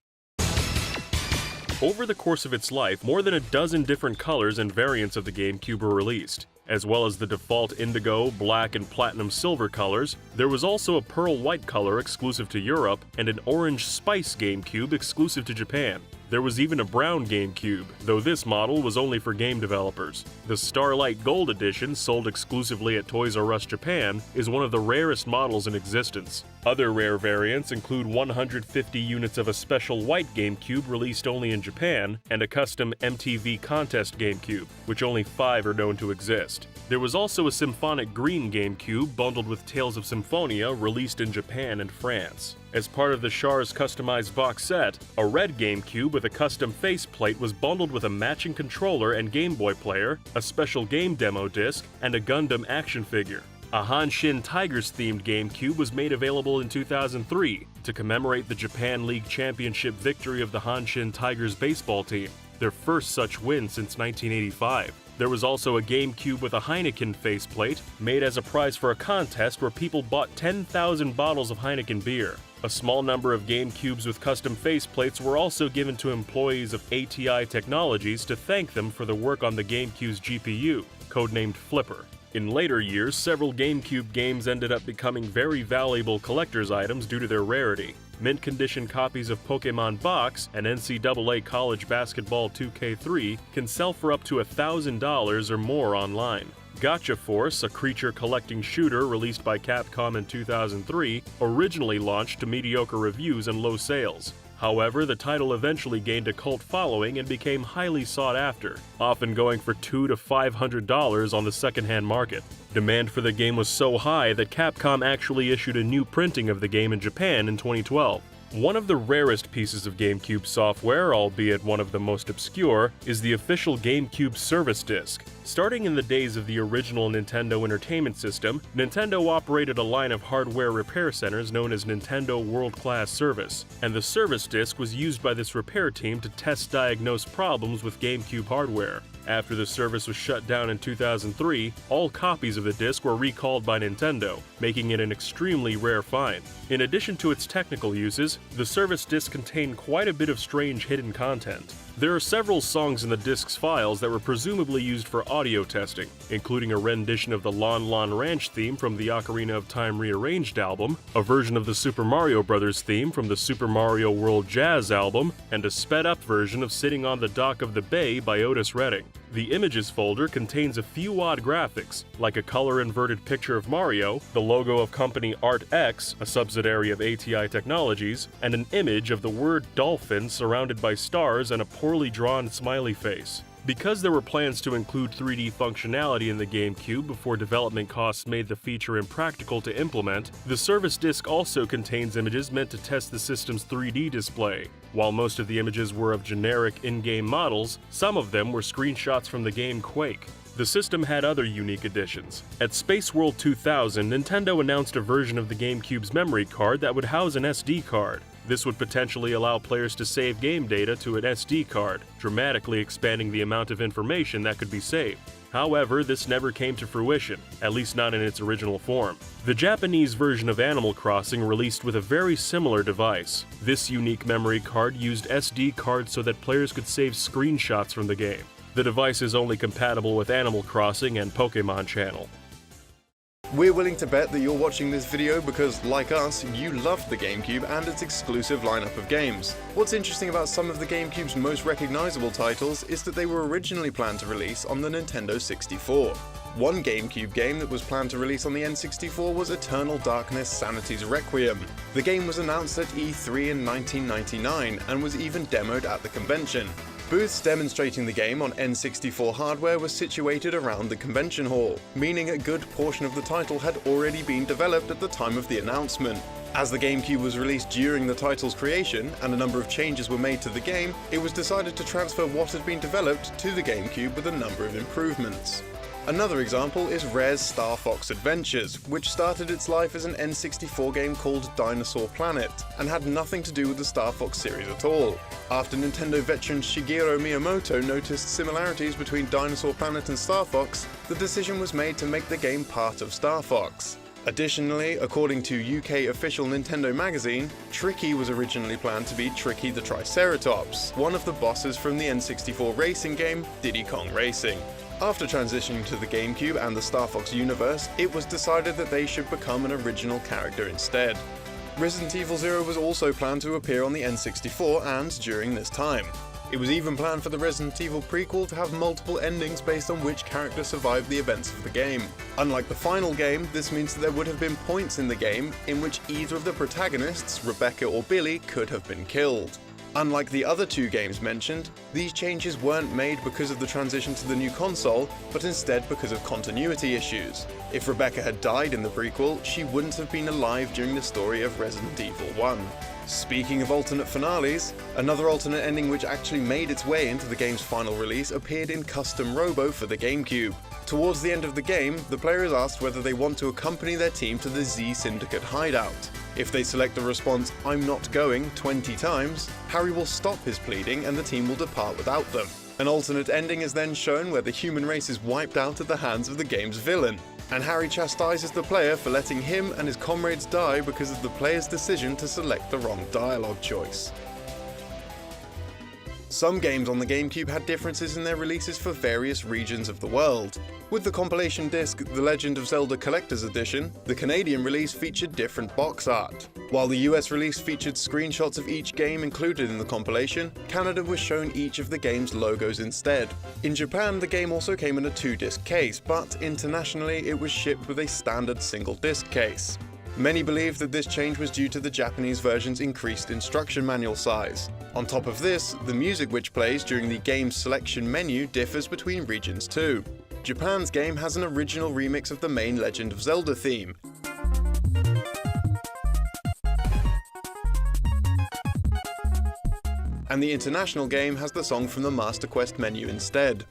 Over the course of its life, more than a dozen different colors and variants of the GameCube were released. As well as the default indigo, black, and platinum silver colors, there was also a pearl white color exclusive to Europe and an orange spice GameCube exclusive to Japan. There was even a brown GameCube, though this model was only for game developers. The Starlight Gold Edition, sold exclusively at Toys R Us Japan, is one of the rarest models in existence. Other rare variants include 150 units of a special white GameCube released only in Japan, and a custom MTV Contest GameCube, which only 5 are known to exist. There was also a symphonic green GameCube bundled with Tales of Symphonia released in Japan and France. As part of the Char's customized box set, a red GameCube with a custom faceplate was bundled with a matching controller and Game Boy player, a special game demo disc, and a Gundam action figure. A Hanshin Tigers-themed GameCube was made available in 2003 to commemorate the Japan League Championship victory of the Hanshin Tigers baseball team, their first such win since 1985. There was also a GameCube with a Heineken faceplate, made as a prize for a contest where people bought 10,000 bottles of Heineken beer. A small number of GameCubes with custom faceplates were also given to employees of ATI Technologies to thank them for the work on the GameCube's GPU, codenamed Flipper. In later years, several GameCube games ended up becoming very valuable collector's items due to their rarity. Mint-condition copies of Pokémon Box and NCAA College Basketball 2K3 can sell for up to $1,000 or more online. Gotcha Force, a creature-collecting shooter released by Capcom in 2003, originally launched to mediocre reviews and low sales. However, the title eventually gained a cult following and became highly sought after, often going for $200 to $500 on the secondhand market. Demand for the game was so high that Capcom actually issued a new printing of the game in Japan in 2012. One of the rarest pieces of GameCube software, albeit one of the most obscure, is the official GameCube service disc. Starting in the days of the original Nintendo Entertainment System, Nintendo operated a line of hardware repair centers known as Nintendo World Class Service, and the service disc was used by this repair team to diagnose problems with GameCube hardware. After the service was shut down in 2003, all copies of the disc were recalled by Nintendo, making it an extremely rare find. In addition to its technical uses, the service disc contained quite a bit of strange hidden content. There are several songs in the disc's files that were presumably used for audio testing, including a rendition of the Lon Lon Ranch theme from the Ocarina of Time Rearranged album, a version of the Super Mario Bros. Theme from the Super Mario World Jazz album, and a sped-up version of Sitting on the Dock of the Bay by Otis Redding. The Images folder contains a few odd graphics, like a color-inverted picture of Mario, the logo of company ArtX, a subsidiary of ATI Technologies, and an image of the word dolphin surrounded by stars and a poorly drawn smiley face. Because there were plans to include 3D functionality in the GameCube before development costs made the feature impractical to implement, the service disc also contains images meant to test the system's 3D display. While most of the images were of generic in-game models, some of them were screenshots from the game Quake. The system had other unique additions. At Space World 2000, Nintendo announced a version of the GameCube's memory card that would house an SD card. This would potentially allow players to save game data to an SD card, dramatically expanding the amount of information that could be saved. However, this never came to fruition, at least not in its original form. The Japanese version of Animal Crossing released with a very similar device. This unique memory card used SD cards so that players could save screenshots from the game. The device is only compatible with Animal Crossing and Pokemon Channel. We're willing to bet that you're watching this video because, like us, you loved the GameCube and its exclusive lineup of games. What's interesting about some of the GameCube's most recognizable titles is that they were originally planned to release on the Nintendo 64. One GameCube game that was planned to release on the N64 was Eternal Darkness: Sanity's Requiem. The game was announced at E3 in 1999 and was even demoed at the convention. Booths demonstrating the game on N64 hardware were situated around the convention hall, meaning a good portion of the title had already been developed at the time of the announcement. As the GameCube was released during the title's creation, and a number of changes were made to the game, it was decided to transfer what had been developed to the GameCube with a number of improvements. Another example is Rare's Star Fox Adventures, which started its life as an N64 game called Dinosaur Planet, and had nothing to do with the Star Fox series at all. After Nintendo veteran Shigeru Miyamoto noticed similarities between Dinosaur Planet and Star Fox, the decision was made to make the game part of Star Fox. Additionally, according to UK official Nintendo magazine, Tricky was originally planned to be Tricky the Triceratops, one of the bosses from the N64 racing game Diddy Kong Racing. After transitioning to the GameCube and the Star Fox universe, it was decided that they should become an original character instead. Resident Evil 0 was also planned to appear on the N64 and during this time. It was even planned for the Resident Evil prequel to have multiple endings based on which character survived the events of the game. Unlike the final game, this means that there would have been points in the game in which either of the protagonists, Rebecca or Billy, could have been killed. Unlike the other two games mentioned, these changes weren't made because of the transition to the new console, but instead because of continuity issues. If Rebecca had died in the prequel, she wouldn't have been alive during the story of Resident Evil 1. Speaking of alternate finales, another alternate ending which actually made its way into the game's final release appeared in Custom Robo for the GameCube. Towards the end of the game, the player is asked whether they want to accompany their team to the Z Syndicate hideout. If they select the response, "I'm not going," 20 times, Harry will stop his pleading and the team will depart without them. An alternate ending is then shown where the human race is wiped out at the hands of the game's villain, and Harry chastises the player for letting him and his comrades die because of the player's decision to select the wrong dialogue choice. Some games on the GameCube had differences in their releases for various regions of the world. With the compilation disc The Legend of Zelda Collector's Edition, the Canadian release featured different box art. While the US release featured screenshots of each game included in the compilation, Canada was shown each of the game's logos instead. In Japan, the game also came in a 2-disc case, but internationally it was shipped with a standard single-disc case. Many believe that this change was due to the Japanese version's increased instruction manual size. On top of this, the music which plays during the game's selection menu differs between regions too. Japan's game has an original remix of the main Legend of Zelda theme, and the international game has the song from the Master Quest menu instead.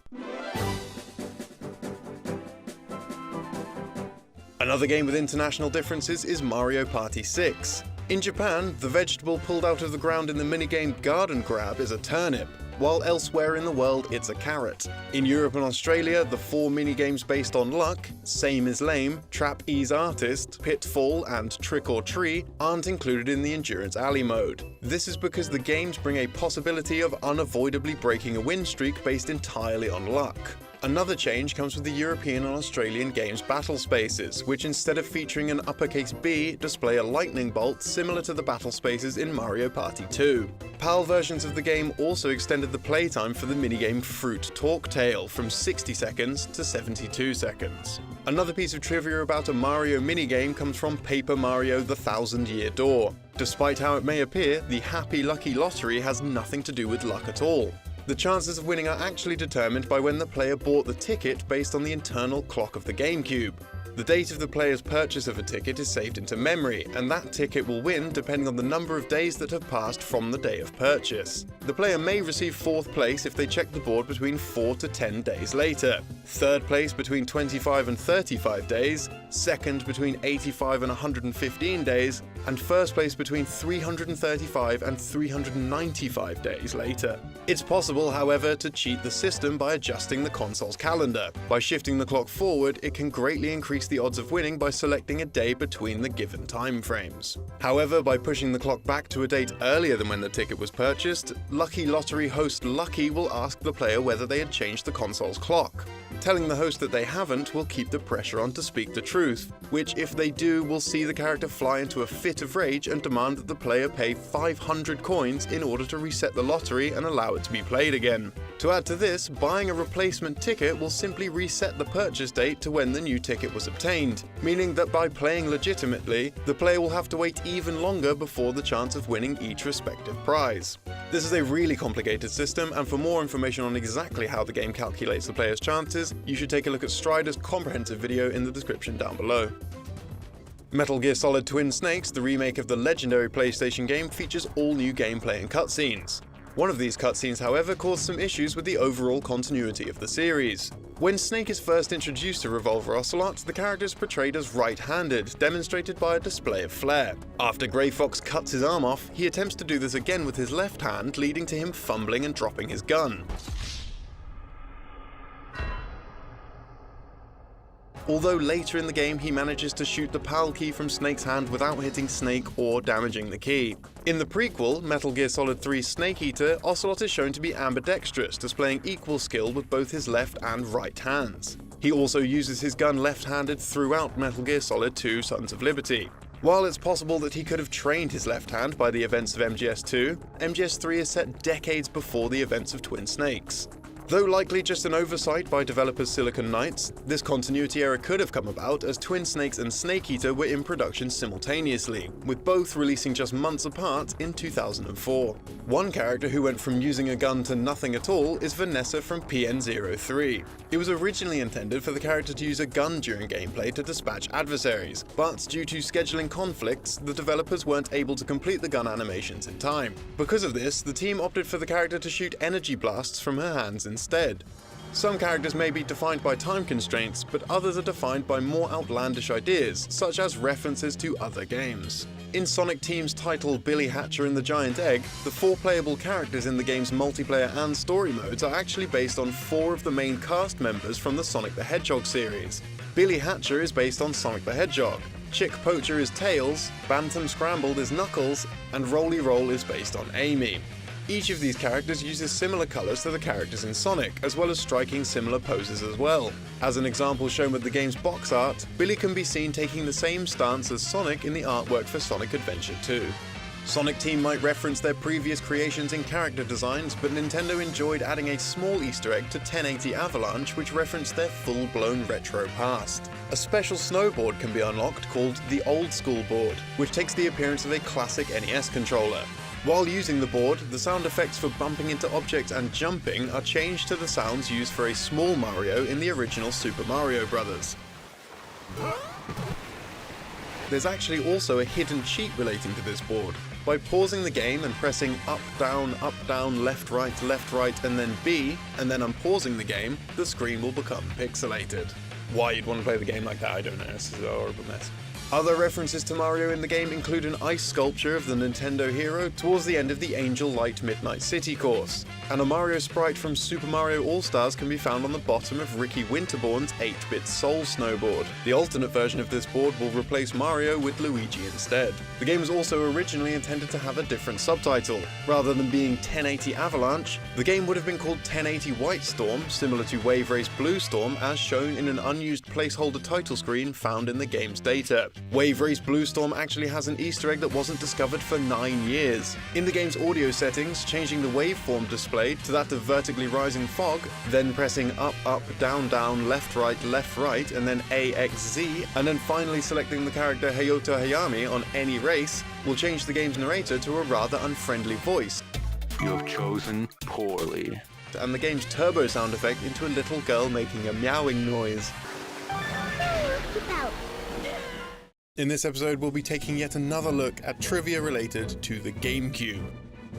Another game with international differences is Mario Party 6. In Japan, the vegetable pulled out of the ground in the minigame Garden Grab is a turnip, while elsewhere in the world it's a carrot. In Europe and Australia, the 4 minigames based on luck, Same is Lame, Trap Ease Artist, Pitfall, and Trick or Tree aren't included in the Endurance Alley mode. This is because the games bring a possibility of unavoidably breaking a win streak based entirely on luck. Another change comes with the European and Australian games battle spaces, which instead of featuring an uppercase B, display a lightning bolt similar to the battle spaces in Mario Party 2. PAL versions of the game also extended the playtime for the minigame Fruit Talk Tale from 60 seconds to 72 seconds. Another piece of trivia about a Mario minigame comes from Paper Mario: The Thousand Year Door. Despite how it may appear, the Happy Lucky Lottery has nothing to do with luck at all. The chances of winning are actually determined by when the player bought the ticket based on the internal clock of the GameCube. The date of the player's purchase of a ticket is saved into memory, and that ticket will win depending on the number of days that have passed from the day of purchase. The player may receive 4th place if they check the board between 4 to 10 days later, 3rd place between 25 and 35 days, 2nd between 85 and 115 days, and 1st place between 335 and 395 days later. It's possible, however, to cheat the system by adjusting the console's calendar. By shifting the clock forward, it can greatly increase the odds of winning by selecting a day between the given time frames. However, by pushing the clock back to a date earlier than when the ticket was purchased, Lucky Lottery host Lucky will ask the player whether they had changed the console's clock. Telling the host that they haven't will keep the pressure on to speak the truth, which if they do will see the character fly into a fit of rage and demand that the player pay 500 coins in order to reset the lottery and allow it to be played again. To add to this, buying a replacement ticket will simply reset the purchase date to when the new ticket was obtained, meaning that by playing legitimately, the player will have to wait even longer before the chance of winning each respective prize. This is a really complicated system, and for more information on exactly how the game calculates the player's chances, you should take a look at Strider's comprehensive video in the description down below. Metal Gear Solid Twin Snakes, the remake of the legendary PlayStation game, features all new gameplay and cutscenes. One of these cutscenes, however, caused some issues with the overall continuity of the series. When Snake is first introduced to Revolver Ocelot, the character is portrayed as right-handed, demonstrated by a display of flair. After Grey Fox cuts his arm off, he attempts to do this again with his left hand, leading to him fumbling and dropping his gun. although later in the game he manages to shoot the PAL key from Snake's hand without hitting Snake or damaging the key. In the prequel, Metal Gear Solid 3's Snake Eater, Ocelot is shown to be ambidextrous, displaying equal skill with both his left and right hands. He also uses his gun left-handed throughout Metal Gear Solid 2 Sons of Liberty. While it's possible that he could have trained his left hand by the events of MGS2, MGS3 is set decades before the events of Twin Snakes. Though likely just an oversight by developers Silicon Knights, this continuity error could have come about as Twin Snakes and Snake Eater were in production simultaneously, with both releasing just months apart in 2004. One character who went from using a gun to nothing at all is Vanessa from PN03. It was originally intended for the character to use a gun during gameplay to dispatch adversaries, but due to scheduling conflicts, the developers weren't able to complete the gun animations in time. Because of this, the team opted for the character to shoot energy blasts from her hands instead. Some characters may be defined by time constraints, but others are defined by more outlandish ideas, such as references to other games. In Sonic Team's title Billy Hatcher and the Giant Egg, the 4 playable characters in the game's multiplayer and story modes are actually based on 4 of the main cast members from the Sonic the Hedgehog series. Billy Hatcher is based on Sonic the Hedgehog, Chick Poacher is Tails, Bantam Scrambled is Knuckles, and Roly Roll is based on Amy. Each of these characters uses similar colours to the characters in Sonic, as well as striking similar poses as well. As an example shown with the game's box art, Billy can be seen taking the same stance as Sonic in the artwork for Sonic Adventure 2. Sonic Team might reference their previous creations in character designs, but Nintendo enjoyed adding a small Easter egg to 1080 Avalanche which referenced their full-blown retro past. A special snowboard can be unlocked called the Old School Board, which takes the appearance of a classic NES controller. While using the board, the sound effects for bumping into objects and jumping are changed to the sounds used for a small Mario in the original Super Mario Bros. There's actually also a hidden cheat relating to this board. By pausing the game and pressing up, down, left, right, and then B, and then unpausing the game, the screen will become pixelated. Why you'd want to play the game like that, I don't know, this is a horrible mess. Other references to Mario in the game include an ice sculpture of the Nintendo hero towards the end of the Angel Light Midnight City course, and a Mario sprite from Super Mario All-Stars can be found on the bottom of Ricky Winterborn's 8-bit Soul snowboard. The alternate version of this board will replace Mario with Luigi instead. The game was also originally intended to have a different subtitle. Rather than being 1080 Avalanche, the game would have been called 1080 White Storm, similar to Wave Race Blue Storm as shown in an unused placeholder title screen found in the game's data. Wave Race Blue Storm actually has an Easter egg that wasn't discovered for 9 years. In the game's audio settings, changing the waveform display to that of vertically rising fog, then pressing up, down, left, right, and then AXZ, and then finally selecting the character Hayota Hayami on any race, will change the game's narrator to a rather unfriendly voice. You have chosen poorly. And the game's turbo sound effect into a little girl making a meowing noise. In this episode, we'll be taking yet another look at trivia related to the GameCube.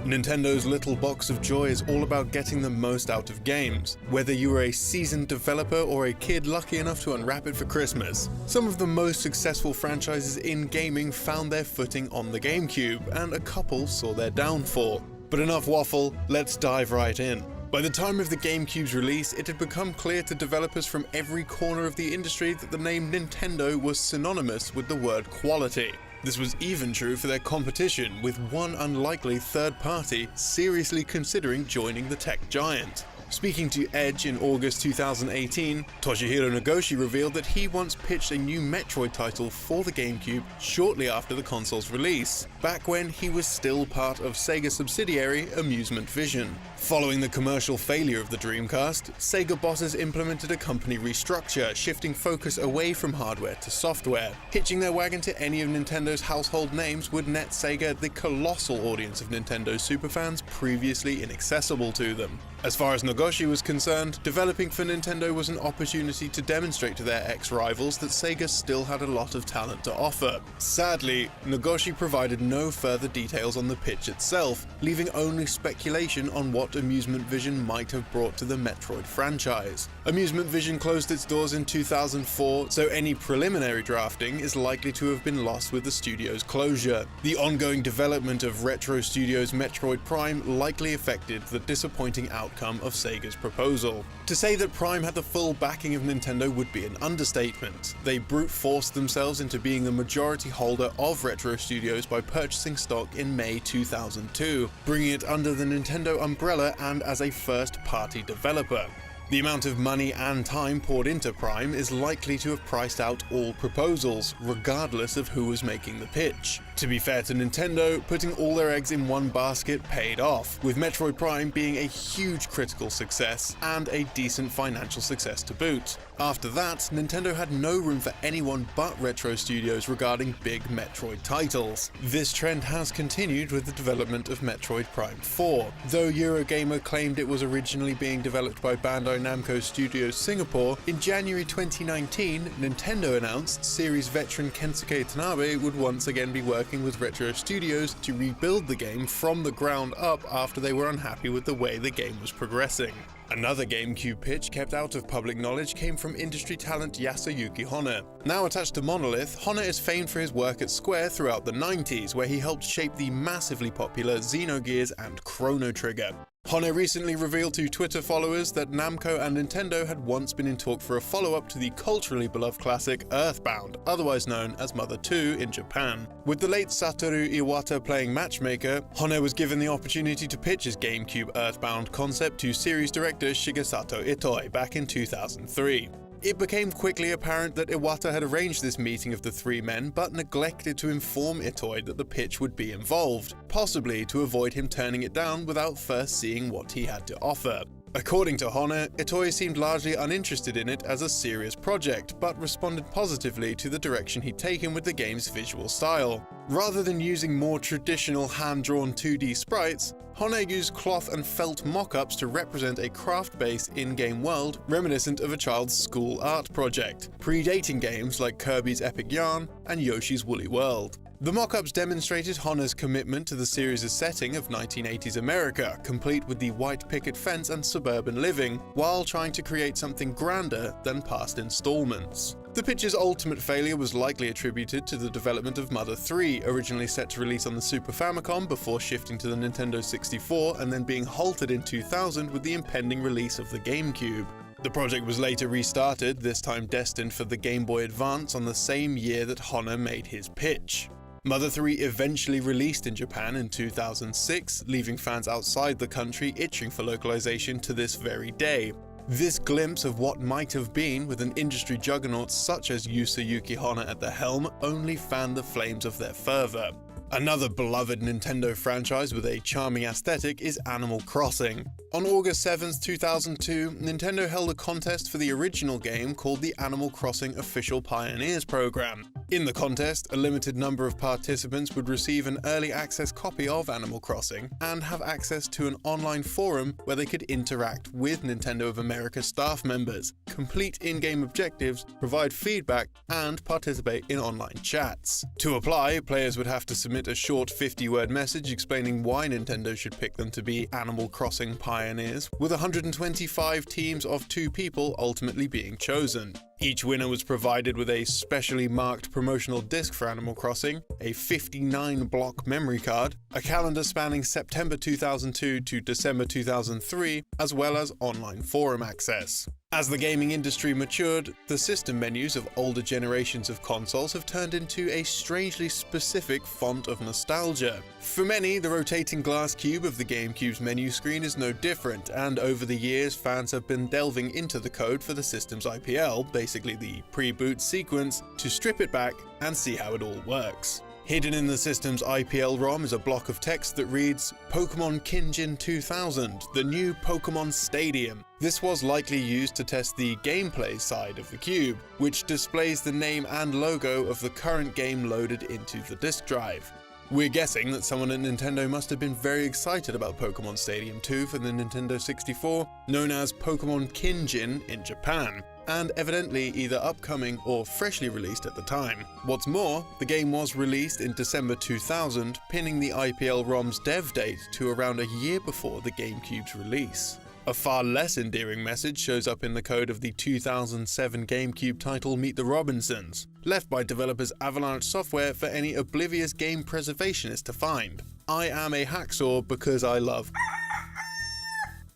Nintendo's little box of joy is all about getting the most out of games, whether you are a seasoned developer or a kid lucky enough to unwrap it for Christmas. Some of the most successful franchises in gaming found their footing on the GameCube, and a couple saw their downfall. But enough waffle, let's dive right in. By the time of the GameCube's release, it had become clear to developers from every corner of the industry that the name Nintendo was synonymous with the word quality. This was even true for their competition, with one unlikely third party seriously considering joining the tech giant. Speaking to Edge in August 2018, Toshihiro Nagoshi revealed that he once pitched a new Metroid title for the GameCube shortly after the console's release, back when he was still part of Sega subsidiary Amusement Vision. Following the commercial failure of the Dreamcast, Sega bosses implemented a company restructure, shifting focus away from hardware to software. Hitching their wagon to any of Nintendo's household names would net Sega the colossal audience of Nintendo superfans previously inaccessible to them. As far as Nagoshi was concerned, developing for Nintendo was an opportunity to demonstrate to their ex-rivals that Sega still had a lot of talent to offer. Sadly, Nagoshi provided no further details on the pitch itself, leaving only speculation on what Amusement Vision might have brought to the Metroid franchise. Amusement Vision closed its doors in 2004, so any preliminary drafting is likely to have been lost with the studio's closure. The ongoing development of Retro Studios' Metroid Prime likely affected the disappointing outcome of Sega's Sega's proposal. To say that Prime had the full backing of Nintendo would be an understatement. They brute forced themselves into being the majority holder of Retro Studios by purchasing stock in May 2002, bringing it under the Nintendo umbrella and as a first-party developer. The amount of money and time poured into Prime is likely to have priced out all proposals, regardless of who was making the pitch. To be fair to Nintendo, putting all their eggs in one basket paid off, with Metroid Prime being a huge critical success and a decent financial success to boot. After that, Nintendo had no room for anyone but Retro Studios regarding big Metroid titles. This trend has continued with the development of Metroid Prime 4. Though Eurogamer claimed it was originally being developed by Bandai Namco Studios Singapore, in January 2019, Nintendo announced series veteran Kensuke Tanabe would once again be working with Retro Studios to rebuild the game from the ground up after they were unhappy with the way the game was progressing. Another GameCube pitch kept out of public knowledge came from industry talent Yasuyuki Honda. Now attached to Monolith, Honda is famed for his work at Square throughout the 90s, where he helped shape the massively popular Xenogears and Chrono Trigger. Honda recently revealed to Twitter followers that Namco and Nintendo had once been in talk for a follow-up to the culturally beloved classic Earthbound, otherwise known as Mother 2 in Japan. With the late Satoru Iwata playing matchmaker, Honda was given the opportunity to pitch his GameCube Earthbound concept to series director Shigesato Itoi back in 2003. It became quickly apparent that Iwata had arranged this meeting of the three men but neglected to inform Itoi that the pitch would be involved, possibly to avoid him turning it down without first seeing what he had to offer. According to Honor, Itoi seemed largely uninterested in it as a serious project, but responded positively to the direction he'd taken with the game's visual style. Rather than using more traditional hand-drawn 2D sprites, Honor used cloth and felt mock-ups to represent a craft-based in-game world reminiscent of a child's school art project, predating games like Kirby's Epic Yarn and Yoshi's Woolly World. The mock-ups demonstrated Honor's commitment to the series' setting of 1980s America, complete with the white picket fence and suburban living, while trying to create something grander than past installments. The pitch's ultimate failure was likely attributed to the development of Mother 3, originally set to release on the Super Famicom before shifting to the Nintendo 64 and then being halted in 2000 with the impending release of the GameCube. The project was later restarted, this time destined for the Game Boy Advance on the same year that Honor made his pitch. Mother 3 eventually released in Japan in 2006, leaving fans outside the country itching for localization to this very day. This glimpse of what might have been with an industry juggernaut such as Yasuyuki Honda at the helm only fanned the flames of their fervor. Another beloved Nintendo franchise with a charming aesthetic is Animal Crossing. On August 7, 2002, Nintendo held a contest for the original game called the Animal Crossing Official Pioneers Program. In the contest, a limited number of participants would receive an early access copy of Animal Crossing and have access to an online forum where they could interact with Nintendo of America staff members, complete in-game objectives, provide feedback, and participate in online chats. To apply, players would have to submit a short 50-word message explaining why Nintendo should pick them to be Animal Crossing pioneers, with 125 teams of 2 people ultimately being chosen. Each winner was provided with a specially marked promotional disc for Animal Crossing, a 59-block memory card, a calendar spanning September 2002 to December 2003, as well as online forum access. As the gaming industry matured, the system menus of older generations of consoles have turned into a strangely specific font of nostalgia. For many, the rotating glass cube of the GameCube's menu screen is no different, and over the years fans have been delving into the code for the system's IPL, basically the pre-boot sequence, to strip it back and see how it all works. Hidden in the system's IPL ROM is a block of text that reads, "Pokemon Kinjin 2000, the new Pokemon Stadium." This was likely used to test the gameplay side of the cube, which displays the name and logo of the current game loaded into the disk drive. We're guessing that someone at Nintendo must have been very excited about Pokemon Stadium 2 for the Nintendo 64, known as Pokemon Kinjin in Japan, and evidently either upcoming or freshly released at the time. What's more, the game was released in December 2000, pinning the IPL ROM's dev date to around a year before the GameCube's release. A far less endearing message shows up in the code of the 2007 GameCube title Meet the Robinsons, left by developers Avalanche Software for any oblivious game preservationist to find. "I am a hacksaw because I love..."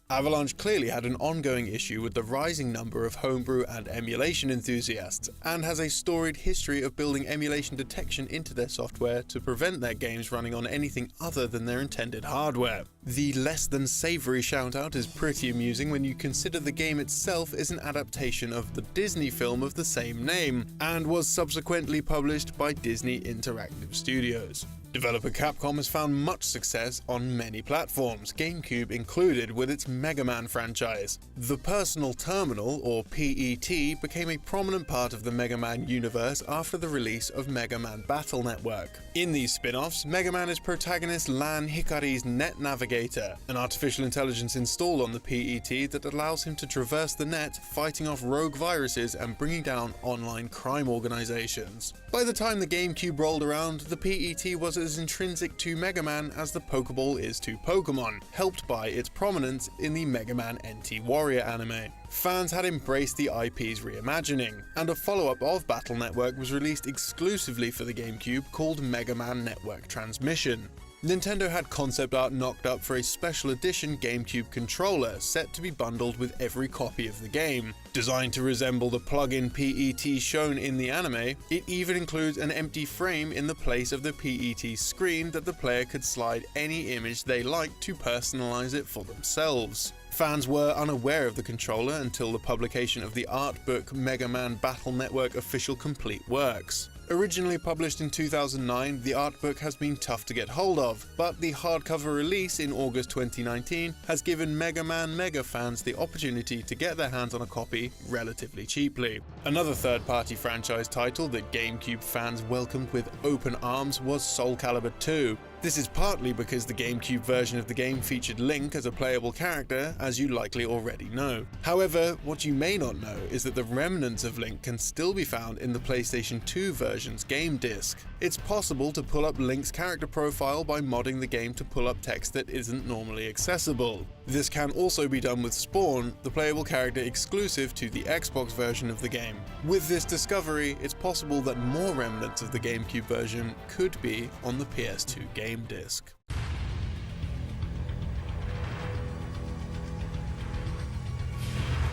Avalanche clearly had an ongoing issue with the rising number of homebrew and emulation enthusiasts, and has a storied history of building emulation detection into their software to prevent their games running on anything other than their intended hardware. The less than savoury shout-out is pretty amusing when you consider the game itself is an adaptation of the Disney film of the same name, and was subsequently published by Disney Interactive Studios. Developer Capcom has found much success on many platforms, GameCube included, with its Mega Man franchise. The Personal Terminal, or PET, became a prominent part of the Mega Man universe after the release of Mega Man Battle Network. In these spin-offs, Mega Man is protagonist Lan Hikari's Net Navigator, an artificial intelligence installed on the PET that allows him to traverse the net, fighting off rogue viruses and bringing down online crime organizations. By the time the GameCube rolled around, the PET was as intrinsic to Mega Man as the Pokeball is to Pokemon, helped by its prominence in the Mega Man NT Warrior anime. Fans had embraced the IP's reimagining, and a follow-up of Battle Network was released exclusively for the GameCube called Mega Man Network Transmission. Nintendo had concept art knocked up for a special edition GameCube controller set to be bundled with every copy of the game. Designed to resemble the plug-in PET shown in the anime, it even includes an empty frame in the place of the PET screen that the player could slide any image they liked to personalize it for themselves. Fans were unaware of the controller until the publication of the art book Mega Man Battle Network Official Complete Works. Originally published in 2009, the art book has been tough to get hold of, but the hardcover release in August 2019 has given Mega Man Mega fans the opportunity to get their hands on a copy relatively cheaply. Another third-party franchise title that GameCube fans welcomed with open arms was Soulcalibur 2. This is partly because the GameCube version of the game featured Link as a playable character, as you likely already know. However, what you may not know is that the remnants of Link can still be found in the PlayStation 2 version's game disc. It's possible to pull up Link's character profile by modding the game to pull up text that isn't normally accessible. This can also be done with Spawn, the playable character exclusive to the Xbox version of the game. With this discovery, it's possible that more remnants of the GameCube version could be on the PS2 game disc.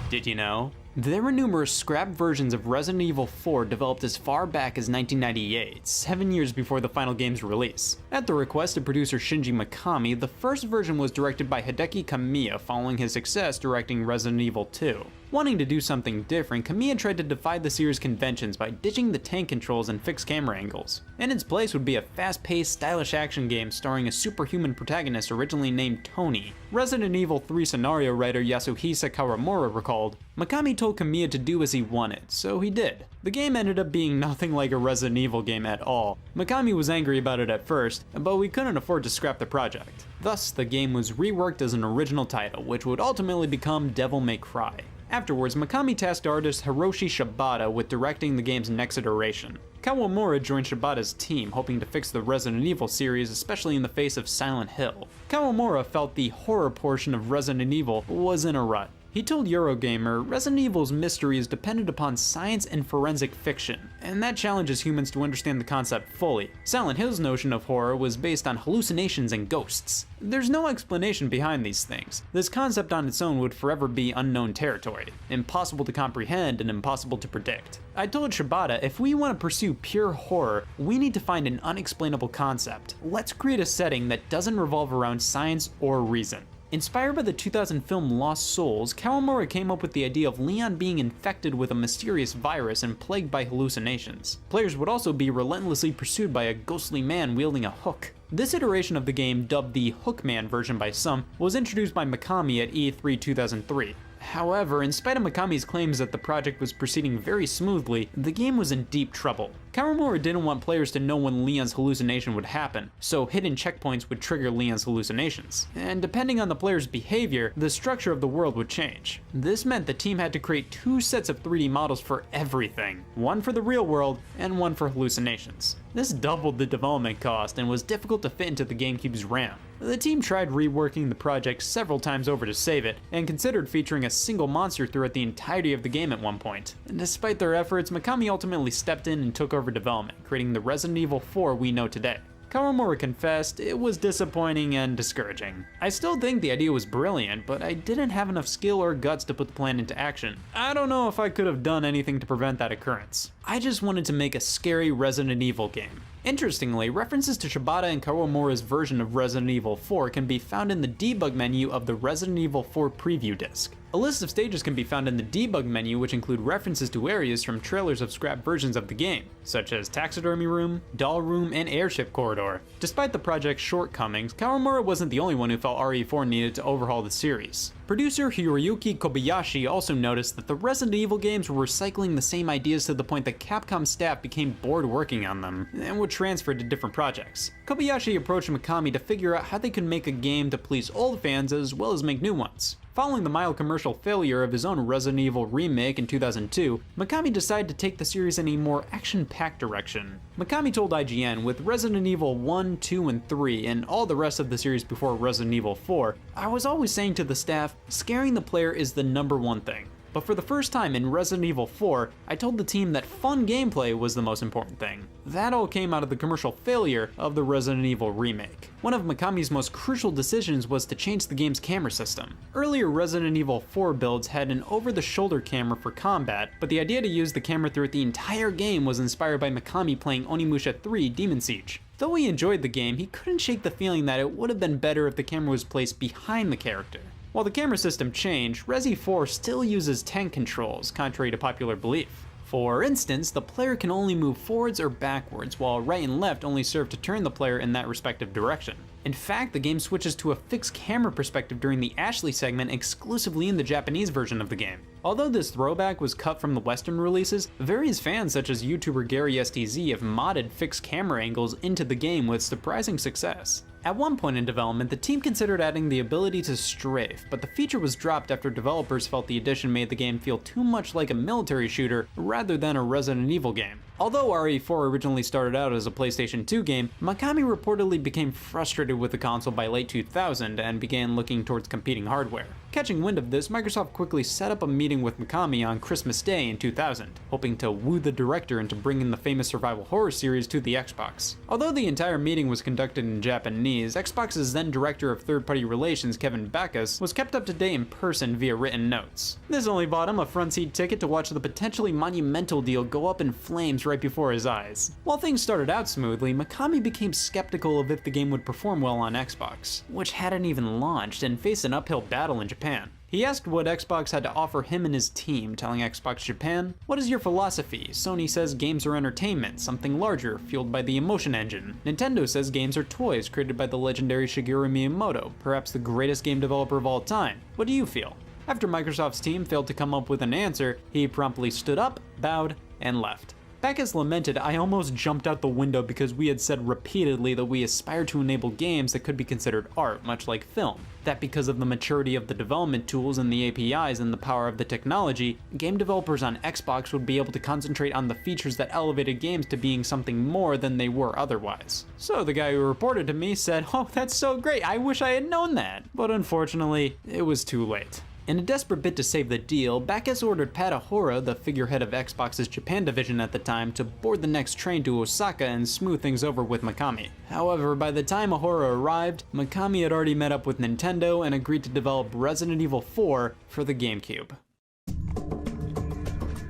Did you know? There were numerous scrap versions of Resident Evil 4 developed as far back as 1998, 7 years before the final game's release. At the request of producer Shinji Mikami, the first version was directed by Hideki Kamiya following his success directing Resident Evil 2. Wanting to do something different, Kamiya tried to defy the series' conventions by ditching the tank controls and fixed camera angles. In its place would be a fast-paced, stylish action game starring a superhuman protagonist originally named Tony. Resident Evil 3 scenario writer Yasuhisa Kawamura recalled, "Mikami told Kamiya to do as he wanted, so he did. The game ended up being nothing like a Resident Evil game at all. Mikami was angry about it at first, but we couldn't afford to scrap the project. Thus, the game was reworked as an original title, which would ultimately become Devil May Cry." Afterwards, Mikami tasked artist Hiroshi Shibata with directing the game's next iteration. Kawamura joined Shibata's team, hoping to fix the Resident Evil series, especially in the face of Silent Hill. Kawamura felt the horror portion of Resident Evil was in a rut. He told Eurogamer, Resident Evil's mystery is dependent upon science and forensic fiction, and that challenges humans to understand the concept fully. Silent Hill's notion of horror was based on hallucinations and ghosts. There's no explanation behind these things. This concept on its own would forever be unknown territory, impossible to comprehend and impossible to predict. I told Shibata, if we want to pursue pure horror, we need to find an unexplainable concept. Let's create a setting that doesn't revolve around science or reason. Inspired by the 2000 film Lost Souls, Kawamura came up with the idea of Leon being infected with a mysterious virus and plagued by hallucinations. Players would also be relentlessly pursued by a ghostly man wielding a hook. This iteration of the game, dubbed the Hookman version by some, was introduced by Mikami at E3 2003. However, in spite of Mikami's claims that the project was proceeding very smoothly, the game was in deep trouble. Kawamura didn't want players to know when Leon's hallucination would happen, so hidden checkpoints would trigger Leon's hallucinations. And depending on the player's behavior, the structure of the world would change. This meant the team had to create 2 sets of 3D models for everything, one for the real world and one for hallucinations. This doubled the development cost and was difficult to fit into the GameCube's RAM. The team tried reworking the project several times over to save it, and considered featuring a single monster throughout the entirety of the game at one point. And despite their efforts, Mikami ultimately stepped in and took over development, creating the Resident Evil 4 we know today. Kawamura confessed it was disappointing and discouraging. "I still think the idea was brilliant, but I didn't have enough skill or guts to put the plan into action. I don't know if I could have done anything to prevent that occurrence. I just wanted to make a scary Resident Evil game." Interestingly, references to Shibata and Kawamura's version of Resident Evil 4 can be found in the debug menu of the Resident Evil 4 preview disc. A list of stages can be found in the debug menu, which include references to areas from trailers of scrapped versions of the game, such as Taxidermy Room, Doll Room, and Airship Corridor. Despite the project's shortcomings, Kawamura wasn't the only one who felt RE4 needed to overhaul the series. Producer Hiroyuki Kobayashi also noticed that the Resident Evil games were recycling the same ideas to the point that Capcom staff became bored working on them, and would transfer to different projects. Kobayashi approached Mikami to figure out how they could make a game to please old fans as well as make new ones. Following the mild commercial failure of his own Resident Evil Remake in 2002, Mikami decided to take the series in a more action-packed direction. Mikami told IGN, "With Resident Evil 1, 2, and 3, and all the rest of the series before Resident Evil 4, I was always saying to the staff, scaring the player is the #1 thing. But for the first time in Resident Evil 4, I told the team that fun gameplay was the most important thing." That all came out of the commercial failure of the Resident Evil Remake. One of Mikami's most crucial decisions was to change the game's camera system. Earlier Resident Evil 4 builds had an over-the-shoulder camera for combat, but the idea to use the camera throughout the entire game was inspired by Mikami playing Onimusha 3 Demon Siege. Though he enjoyed the game, he couldn't shake the feeling that it would have been better if the camera was placed behind the character. While the camera system changed, Resi 4 still uses tank controls, contrary to popular belief. For instance, the player can only move forwards or backwards, while right and left only serve to turn the player in that respective direction. In fact, the game switches to a fixed camera perspective during the Ashley segment exclusively in the Japanese version of the game. Although this throwback was cut from the Western releases, various fans such as YouTuber Gary STZ have modded fixed camera angles into the game with surprising success. At one point in development, the team considered adding the ability to strafe, but the feature was dropped after developers felt the addition made the game feel too much like a military shooter rather than a Resident Evil game. Although RE4 originally started out as a PlayStation 2 game, Mikami reportedly became frustrated with the console by late 2000 and began looking towards competing hardware. Catching wind of this, Microsoft quickly set up a meeting with Mikami on Christmas Day in 2000, hoping to woo the director into bringing the famous survival horror series to the Xbox. Although the entire meeting was conducted in Japanese, Xbox's then director of third-party relations, Kevin Backus, was kept up to date in person via written notes. This only bought him a front-seat ticket to watch the potentially monumental deal go up in flames right before his eyes. While things started out smoothly, Mikami became skeptical of if the game would perform well on Xbox, which hadn't even launched and faced an uphill battle in Japan. He asked what Xbox had to offer him and his team, telling Xbox Japan, "What is your philosophy? Sony says games are entertainment, something larger, fueled by the emotion engine. Nintendo says games are toys created by the legendary Shigeru Miyamoto, perhaps the greatest game developer of all time. What do you feel?" After Microsoft's team failed to come up with an answer, he promptly stood up, bowed, and left. Backus lamented, "I almost jumped out the window because we had said repeatedly that we aspire to enable games that could be considered art, much like film. That because of the maturity of the development tools and the APIs and the power of the technology, game developers on Xbox would be able to concentrate on the features that elevated games to being something more than they were otherwise." So the guy who reported to me said, "Oh, that's so great, I wish I had known that." But unfortunately, it was too late. In a desperate bid to save the deal, Backus ordered Pat Ahura, the figurehead of Xbox's Japan division at the time, to board the next train to Osaka and smooth things over with Mikami. However, by the time Ahura arrived, Mikami had already met up with Nintendo and agreed to develop Resident Evil 4 for the GameCube.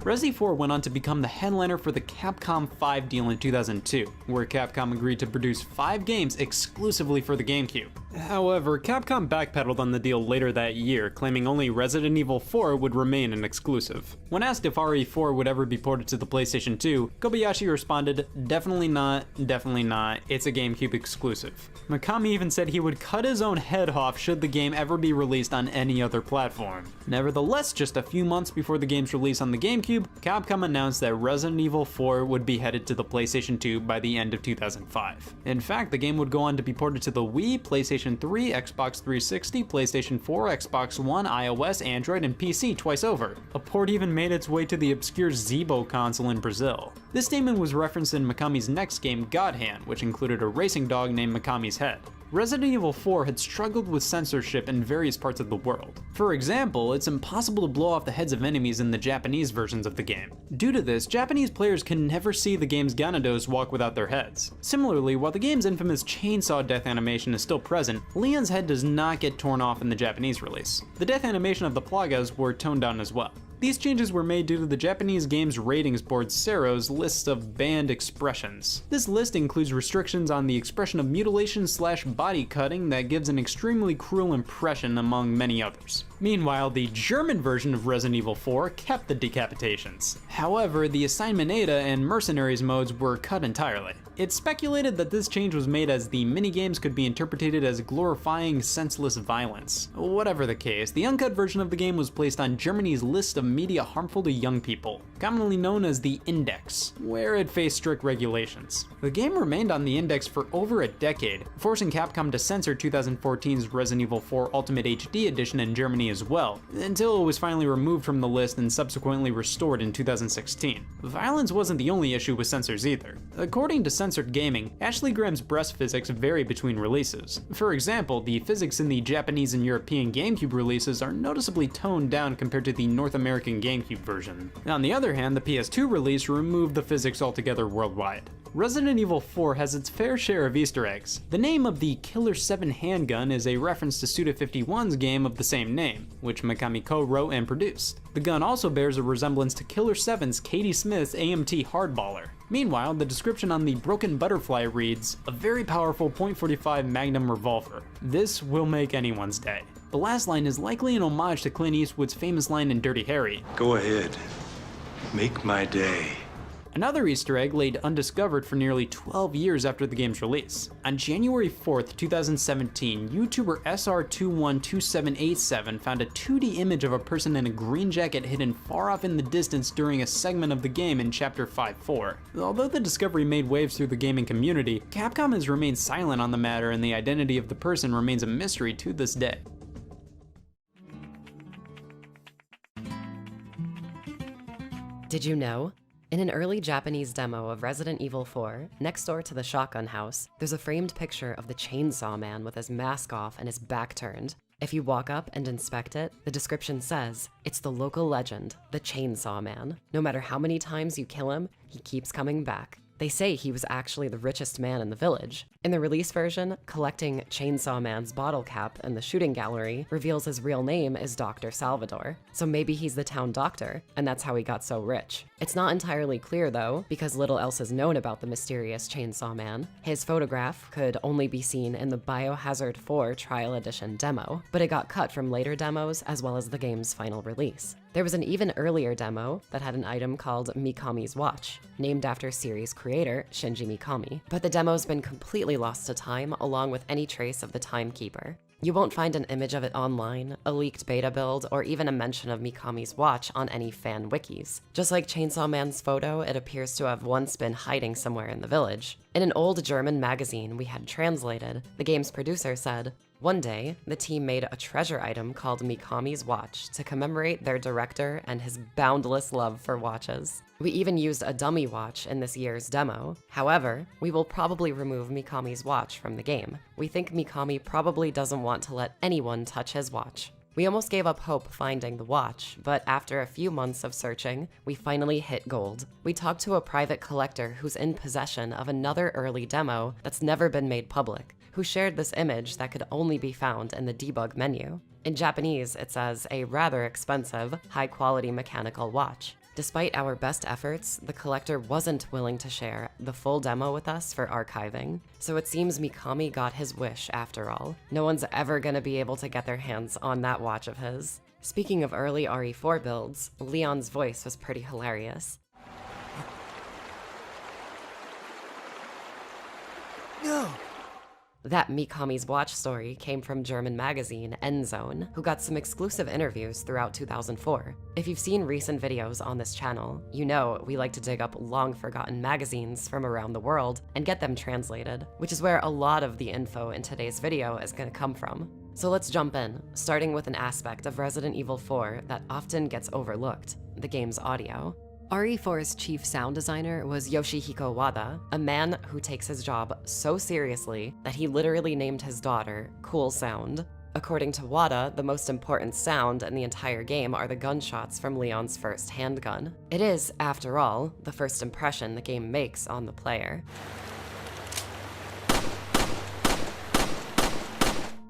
Resi 4 went on to become the headliner for the Capcom 5 deal in 2002, where Capcom agreed to produce 5 games exclusively for the GameCube. However, Capcom backpedaled on the deal later that year, claiming only Resident Evil 4 would remain an exclusive. When asked if RE4 would ever be ported to the PlayStation 2, Kobayashi responded, definitely not, it's a GameCube exclusive. Mikami even said he would cut his own head off should the game ever be released on any other platform. Nevertheless, just a few months before the game's release on the GameCube, Capcom announced that Resident Evil 4 would be headed to the PlayStation 2 by the end of 2005. In fact, the game would go on to be ported to the Wii, PlayStation 3, Xbox 360, PlayStation 4, Xbox One, iOS, Android, and PC twice over. A port even made its way to the obscure Zeebo console in Brazil. This statement was referenced in Mikami's next game, God Hand, which included a racing dog named Mikami's Head. Resident Evil 4 had struggled with censorship in various parts of the world. For example, it's impossible to blow off the heads of enemies in the Japanese versions of the game. Due to this, Japanese players can never see the game's Gyarados walk without their heads. Similarly, while the game's infamous chainsaw death animation is still present, Leon's head does not get torn off in the Japanese release. The death animation of the Plagas were toned down as well. These changes were made due to the Japanese games ratings board Sero's list of banned expressions. This list includes restrictions on the expression of mutilation/body cutting that gives an extremely cruel impression among many others. Meanwhile, the German version of Resident Evil 4 kept the decapitations. However, the Assignment Ada and Mercenaries modes were cut entirely. It's speculated that this change was made as the minigames could be interpreted as glorifying senseless violence. Whatever the case, the uncut version of the game was placed on Germany's list of media harmful to young people, commonly known as the Index, where it faced strict regulations. The game remained on the Index for over a decade, forcing Capcom to censor 2014's Resident Evil 4 Ultimate HD Edition in Germany as well, until it was finally removed from the list and subsequently restored in 2016. Violence wasn't the only issue with censors either. According to Censored Gaming, Ashley Graham's breast physics vary between releases. For example, the physics in the Japanese and European GameCube releases are noticeably toned down compared to the North American GameCube version. On the other hand, the PS2 release removed the physics altogether worldwide. Resident Evil 4 has its fair share of Easter eggs. The name of the Killer 7 handgun is a reference to Suda51's game of the same name, which Mikami co-wrote and produced. The gun also bears a resemblance to Killer 7's Katie Smith's AMT Hardballer. Meanwhile, the description on the Broken Butterfly reads, "A very powerful .45 Magnum revolver. This will make anyone's day." The last line is likely an homage to Clint Eastwood's famous line in Dirty Harry. Go ahead. Make my day. Another Easter egg laid undiscovered for nearly 12 years after the game's release. On January 4th, 2017, YouTuber SR212787 found a 2D image of a person in a green jacket hidden far off in the distance during a segment of the game in Chapter 5-4. Although the discovery made waves through the gaming community, Capcom has remained silent on the matter and the identity of the person remains a mystery to this day. Did you know? In an early Japanese demo of Resident Evil 4, next door to the shotgun house, there's a framed picture of the Chainsaw Man with his mask off and his back turned. If you walk up and inspect it, the description says, it's the local legend, the Chainsaw Man. No matter how many times you kill him, he keeps coming back. They say he was actually the richest man in the village. In the release version, collecting Chainsaw Man's bottle cap in the shooting gallery reveals his real name is Dr. Salvador. So maybe he's the town doctor, and that's how he got so rich. It's not entirely clear though, because little else is known about the mysterious Chainsaw Man. His photograph could only be seen in the Biohazard 4 Trial Edition demo, but it got cut from later demos as well as the game's final release. There was an even earlier demo that had an item called Mikami's Watch, named after series creator Shinji Mikami, but the demo's been completely lost to time along with any trace of the timekeeper. You won't find an image of it online, a leaked beta build, or even a mention of Mikami's watch on any fan wikis. Just like Chainsaw Man's photo, it appears to have once been hiding somewhere in the village. In an old German magazine we had translated, the game's producer said, "One day, the team made a treasure item called Mikami's Watch to commemorate their director and his boundless love for watches. We even used a dummy watch in this year's demo. However, we will probably remove Mikami's watch from the game. We think Mikami probably doesn't want to let anyone touch his watch." We almost gave up hope finding the watch, but after a few months of searching, we finally hit gold. We talked to a private collector who's in possession of another early demo that's never been made public, who shared this image that could only be found in the debug menu. In Japanese, it says a rather expensive, high-quality mechanical watch. Despite our best efforts, the collector wasn't willing to share the full demo with us for archiving, so it seems Mikami got his wish after all. No one's ever gonna be able to get their hands on that watch of his. Speaking of early RE4 builds, Leon's voice was pretty hilarious. No! That Mikami's Watch story came from German magazine Endzone, who got some exclusive interviews throughout 2004. If you've seen recent videos on this channel, you know we like to dig up long-forgotten magazines from around the world and get them translated, which is where a lot of the info in today's video is going to come from. So let's jump in, starting with an aspect of Resident Evil 4 that often gets overlooked, the game's audio. RE4's chief sound designer was Yoshihiko Wada, a man who takes his job so seriously that he literally named his daughter Cool Sound. According to Wada, the most important sound in the entire game are the gunshots from Leon's first handgun. It is, after all, the first impression the game makes on the player.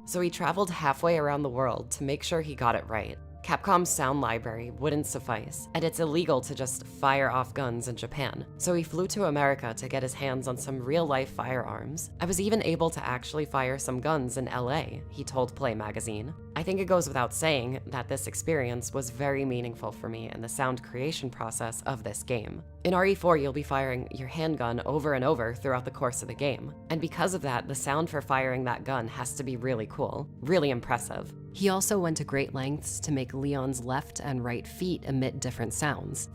So he traveled halfway around the world to make sure he got it right. Capcom's sound library wouldn't suffice, and it's illegal to just fire off guns in Japan. So he flew to America to get his hands on some real-life firearms. I was even able to actually fire some guns in LA, he told Play Magazine. I think it goes without saying that this experience was very meaningful for me in the sound creation process of this game. In RE4, you'll be firing your handgun over and over throughout the course of the game, and because of that, the sound for firing that gun has to be really cool, really impressive. He also went to great lengths to make Leon's left and right feet emit different sounds.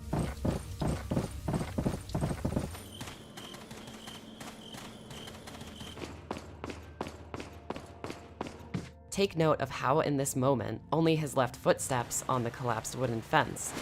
Take note of how in this moment, only his left foot steps on the collapsed wooden fence.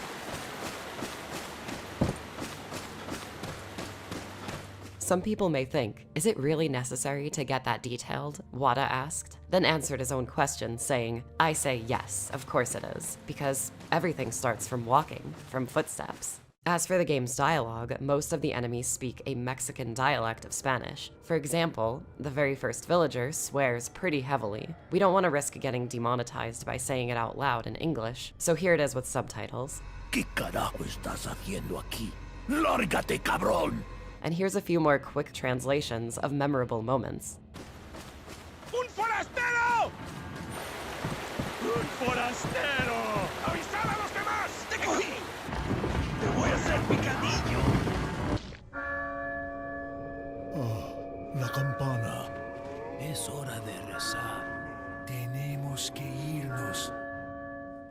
Some people may think, is it really necessary to get that detailed? Wada asked, then answered his own question, saying, I say yes, of course it is, because everything starts from walking, from footsteps. As for the game's dialogue, most of the enemies speak a Mexican dialect of Spanish. For example, the very first villager swears pretty heavily. We don't want to risk getting demonetized by saying it out loud in English, so here it is with subtitles. ¿Qué carajo estás haciendo aquí? ¡Lárgate, cabrón! And here's a few more quick translations of memorable moments. ¡Un forastero! ¡Un forastero! ¡Avisad a los demás! ¡Te cogí! ¡Te voy a hacer picadillo! Oh, la campana. Es hora de rezar. Tenemos que irnos.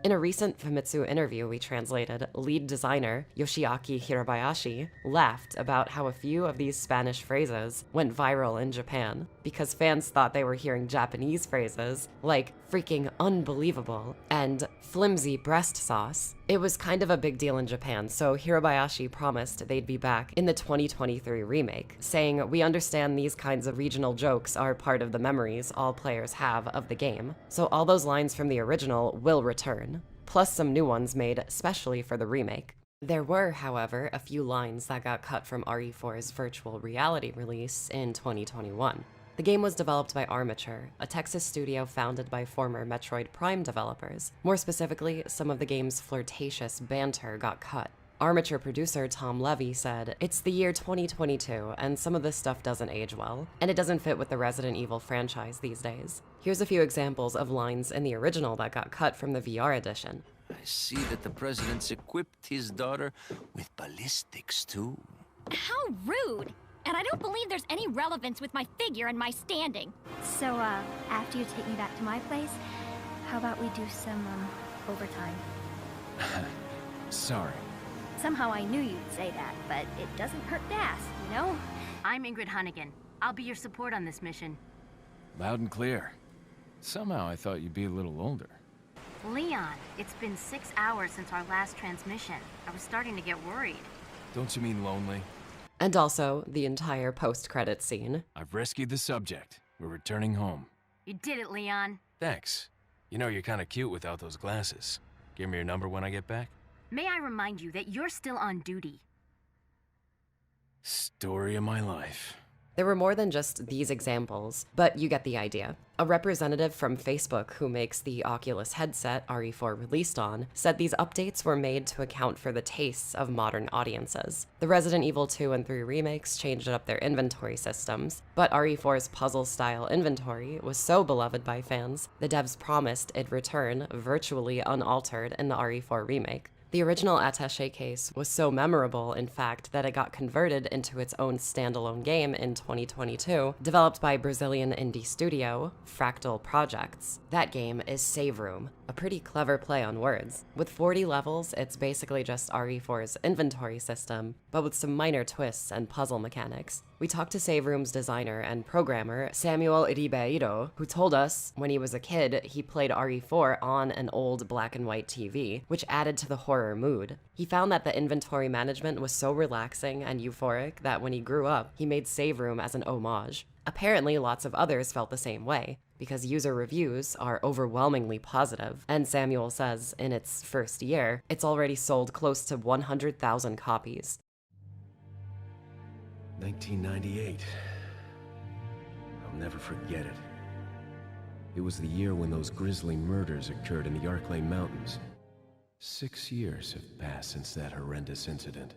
In a recent Famitsu interview we translated, lead designer Yoshiaki Hirabayashi laughed about how a few of these Spanish phrases went viral in Japan because fans thought they were hearing Japanese phrases like freaking unbelievable and flimsy breast sauce. It was kind of a big deal in Japan, so Hirabayashi promised they'd be back in the 2023 remake, saying, "We understand these kinds of regional jokes are part of the memories all players have of the game, so all those lines from the original will return, plus some new ones made specially for the remake." There were, however, a few lines that got cut from RE4's virtual reality release in 2021. The game was developed by Armature, a Texas studio founded by former Metroid Prime developers. More specifically, some of the game's flirtatious banter got cut. Armature producer Tom Levy said, "It's the year 2022, and some of this stuff doesn't age well, and it doesn't fit with the Resident Evil franchise these days." Here's a few examples of lines in the original that got cut from the VR edition. I see that the president's equipped his daughter with ballistics, too. How rude! And I don't believe there's any relevance with my figure and my standing. So, after you take me back to my place, how about we do some, overtime? Sorry. Somehow I knew you'd say that, but it doesn't hurt to ask, you know? I'm Ingrid Hunnigan. I'll be your support on this mission. Loud and clear. Somehow I thought you'd be a little older. Leon, it's been 6 hours since our last transmission. I was starting to get worried. Don't you mean lonely? And also, the entire post-credits scene. I've rescued the subject. We're returning home. You did it, Leon. Thanks. You know, you're kind of cute without those glasses. Give me your number when I get back. May I remind you that you're still on duty. Story of my life. There were more than just these examples, but you get the idea. A representative from Facebook who makes the Oculus headset RE4 released on said these updates were made to account for the tastes of modern audiences. The Resident Evil 2 and 3 remakes changed up their inventory systems, but RE4's puzzle-style inventory was so beloved by fans, the devs promised it'd return virtually unaltered in the RE4 remake. The original attaché case was so memorable, in fact, that it got converted into its own standalone game in 2022, developed by Brazilian indie studio Fractal Projects. That game is Save Room, a pretty clever play on words. With 40 levels, it's basically just RE4's inventory system, but with some minor twists and puzzle mechanics. We talked to Save Room's designer and programmer, Samuel Ribeiro, who told us when he was a kid, he played RE4 on an old black and white TV, which added to the horror mood. He found that the inventory management was so relaxing and euphoric that when he grew up, he made Save Room as an homage. Apparently, lots of others felt the same way, because user reviews are overwhelmingly positive, and Samuel says in its first year, it's already sold close to 100,000 copies. 1998. I'll never forget it. It was the year when those grisly murders occurred in the Arklay Mountains. 6 years have passed since that horrendous incident.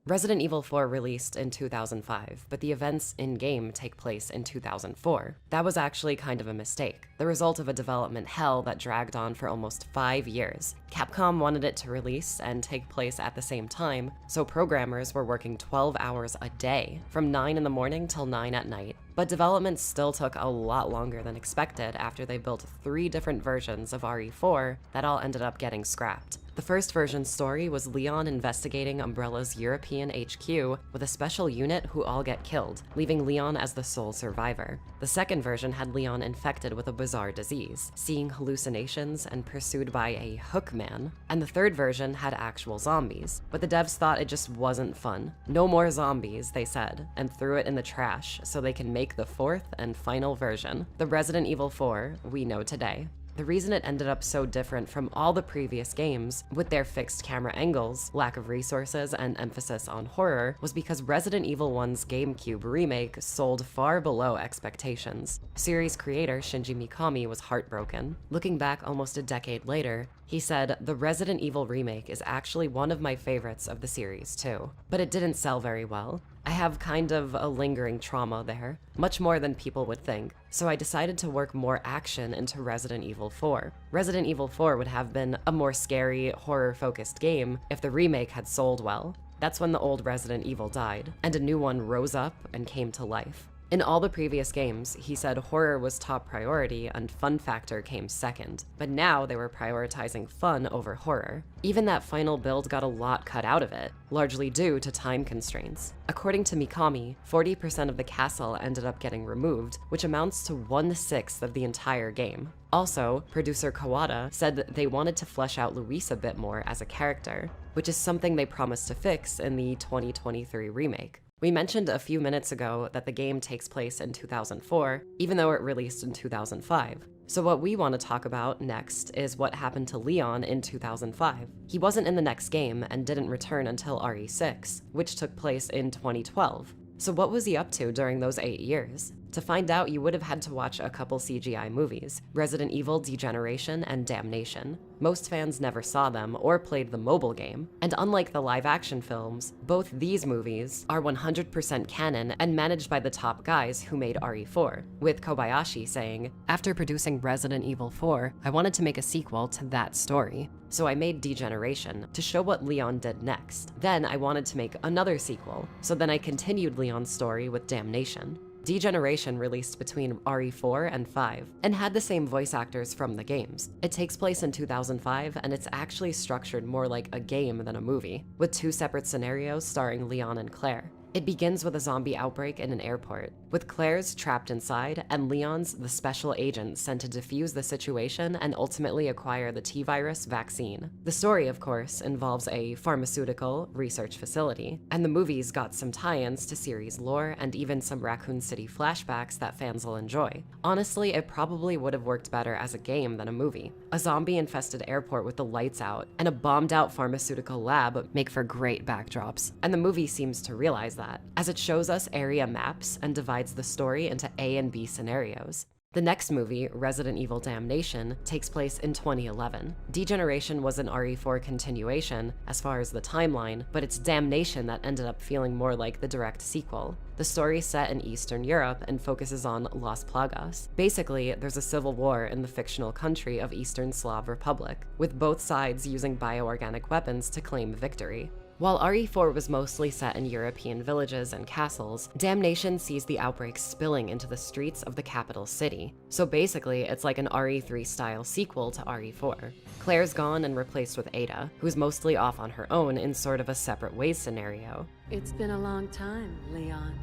Resident Evil 4 released in 2005, but the events in-game take place in 2004. That was actually kind of a mistake, the result of a development hell that dragged on for almost 5 years. Capcom wanted it to release and take place at the same time, so programmers were working 12 hours a day, from 9 in the morning till 9 at night. But development still took a lot longer than expected after they built 3 different versions of RE4 that all ended up getting scrapped. The first version's story was Leon investigating Umbrella's European HQ with a special unit who all get killed, leaving Leon as the sole survivor. The second version had Leon infected with a bizarre disease, seeing hallucinations and pursued by a hookman. And the third version had actual zombies, but the devs thought it just wasn't fun. No more zombies, they said, and threw it in the trash so they can make the fourth and final version, the Resident Evil 4 we know today. The reason it ended up so different from all the previous games, with their fixed camera angles, lack of resources, and emphasis on horror, was because Resident Evil 1's GameCube remake sold far below expectations. Series creator Shinji Mikami was heartbroken. Looking back almost a decade later, he said, "The Resident Evil remake is actually one of my favorites of the series too, but it didn't sell very well. I have kind of a lingering trauma there, much more than people would think, so I decided to work more action into Resident Evil 4. Resident Evil 4 would have been a more scary, horror-focused game if the remake had sold well. That's when the old Resident Evil died, and a new one rose up and came to life." In all the previous games, he said horror was top priority and fun factor came second, but now they were prioritizing fun over horror. Even that final build got a lot cut out of it, largely due to time constraints. According to Mikami, 40% of the castle ended up getting removed, which amounts to 1/6 of the entire game. Also, producer Kawada said that they wanted to flesh out Luis a bit more as a character, which is something they promised to fix in the 2023 remake. We mentioned a few minutes ago that the game takes place in 2004, even though it released in 2005. So what we want to talk about next is what happened to Leon in 2005. He wasn't in the next game and didn't return until RE6, which took place in 2012. So what was he up to during those 8 years? To find out, you would have had to watch a couple CGI movies, Resident Evil Degeneration and Damnation. Most fans never saw them or played the mobile game, and unlike the live-action films, both these movies are 100% canon and managed by the top guys who made RE4, with Kobayashi saying, "After producing Resident Evil 4, I wanted to make a sequel to that story. So I made Degeneration to show what Leon did next. Then I wanted to make another sequel, so then I continued Leon's story with Damnation." Degeneration released between RE4 and 5, and had the same voice actors from the games. It takes place in 2005, and it's actually structured more like a game than a movie, with 2 separate scenarios starring Leon and Claire. It begins with a zombie outbreak in an airport, with Claire's trapped inside and Leon's the special agent sent to defuse the situation and ultimately acquire the T-virus vaccine. The story, of course, involves a pharmaceutical research facility, and the movies got some tie-ins to series lore and even some Raccoon City flashbacks that fans will enjoy. Honestly, it probably would have worked better as a game than a movie. A zombie-infested airport with the lights out and a bombed-out pharmaceutical lab make for great backdrops, and the movie seems to realize that, as it shows us area maps and divides the story into A and B scenarios. The next movie, Resident Evil Damnation, takes place in 2011. Degeneration was an RE4 continuation as far as the timeline, but it's Damnation that ended up feeling more like the direct sequel. The story's set in Eastern Europe and focuses on Las Plagas. Basically, there's a civil war in the fictional country of Eastern Slav Republic, with both sides using bioorganic weapons to claim victory. While RE4 was mostly set in European villages and castles, Damnation sees the outbreak spilling into the streets of the capital city. So basically, it's like an RE3-style sequel to RE4. Claire's gone and replaced with Ada, who's mostly off on her own in sort of a separate ways scenario. It's been a long time, Leon.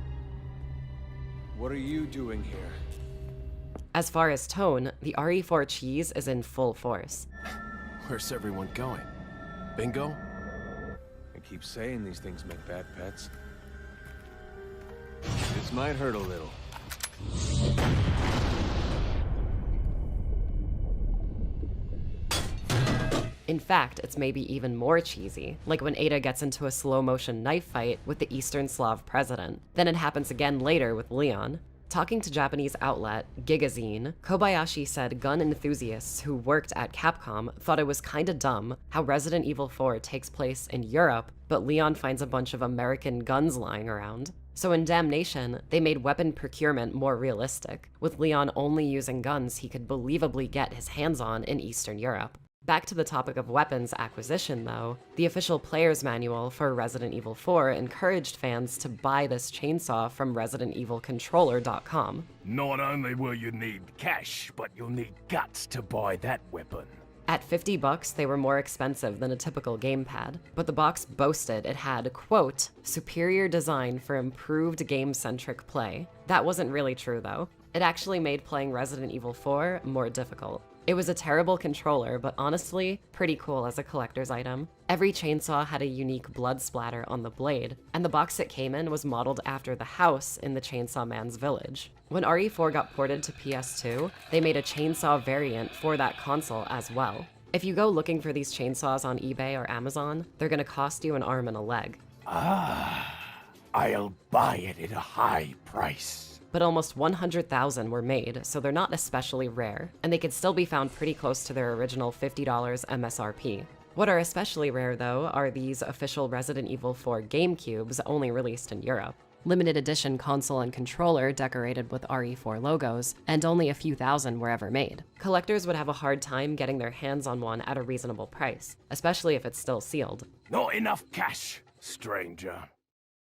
What are you doing here? As far as tone, the RE4 cheese is in full force. Where's everyone going? Bingo? I keep saying these things make bad pets. This might hurt a little. In fact, it's maybe even more cheesy, like when Ada gets into a slow-motion knife fight with the Eastern Slav president. Then it happens again later with Leon. Talking to Japanese outlet Gigazine, Kobayashi said gun enthusiasts who worked at Capcom thought it was kinda dumb how Resident Evil 4 takes place in Europe, but Leon finds a bunch of American guns lying around. So in Damnation, they made weapon procurement more realistic, with Leon only using guns he could believably get his hands on in Eastern Europe. Back to the topic of weapons acquisition though, the official player's manual for Resident Evil 4 encouraged fans to buy this chainsaw from ResidentEvilController.com. Not only will you need cash, but you'll need guts to buy that weapon. At $50, they were more expensive than a typical gamepad, but the box boasted it had, quote, superior design for improved game-centric play. That wasn't really true though. It actually made playing Resident Evil 4 more difficult. It was a terrible controller, but honestly, pretty cool as a collector's item. Every chainsaw had a unique blood splatter on the blade, and the box it came in was modeled after the house in the Chainsaw Man's village. When RE4 got ported to PS2, they made a chainsaw variant for that console as well. If you go looking for these chainsaws on eBay or Amazon, they're gonna cost you an arm and a leg. I'll buy it at a high price. But almost 100,000 were made, so they're not especially rare, and they could still be found pretty close to their original $50 MSRP. What are especially rare, though, are these official Resident Evil 4 GameCubes only released in Europe. Limited edition console and controller decorated with RE4 logos, and only a few thousand were ever made. Collectors would have a hard time getting their hands on one at a reasonable price, especially if it's still sealed. Not enough cash, stranger.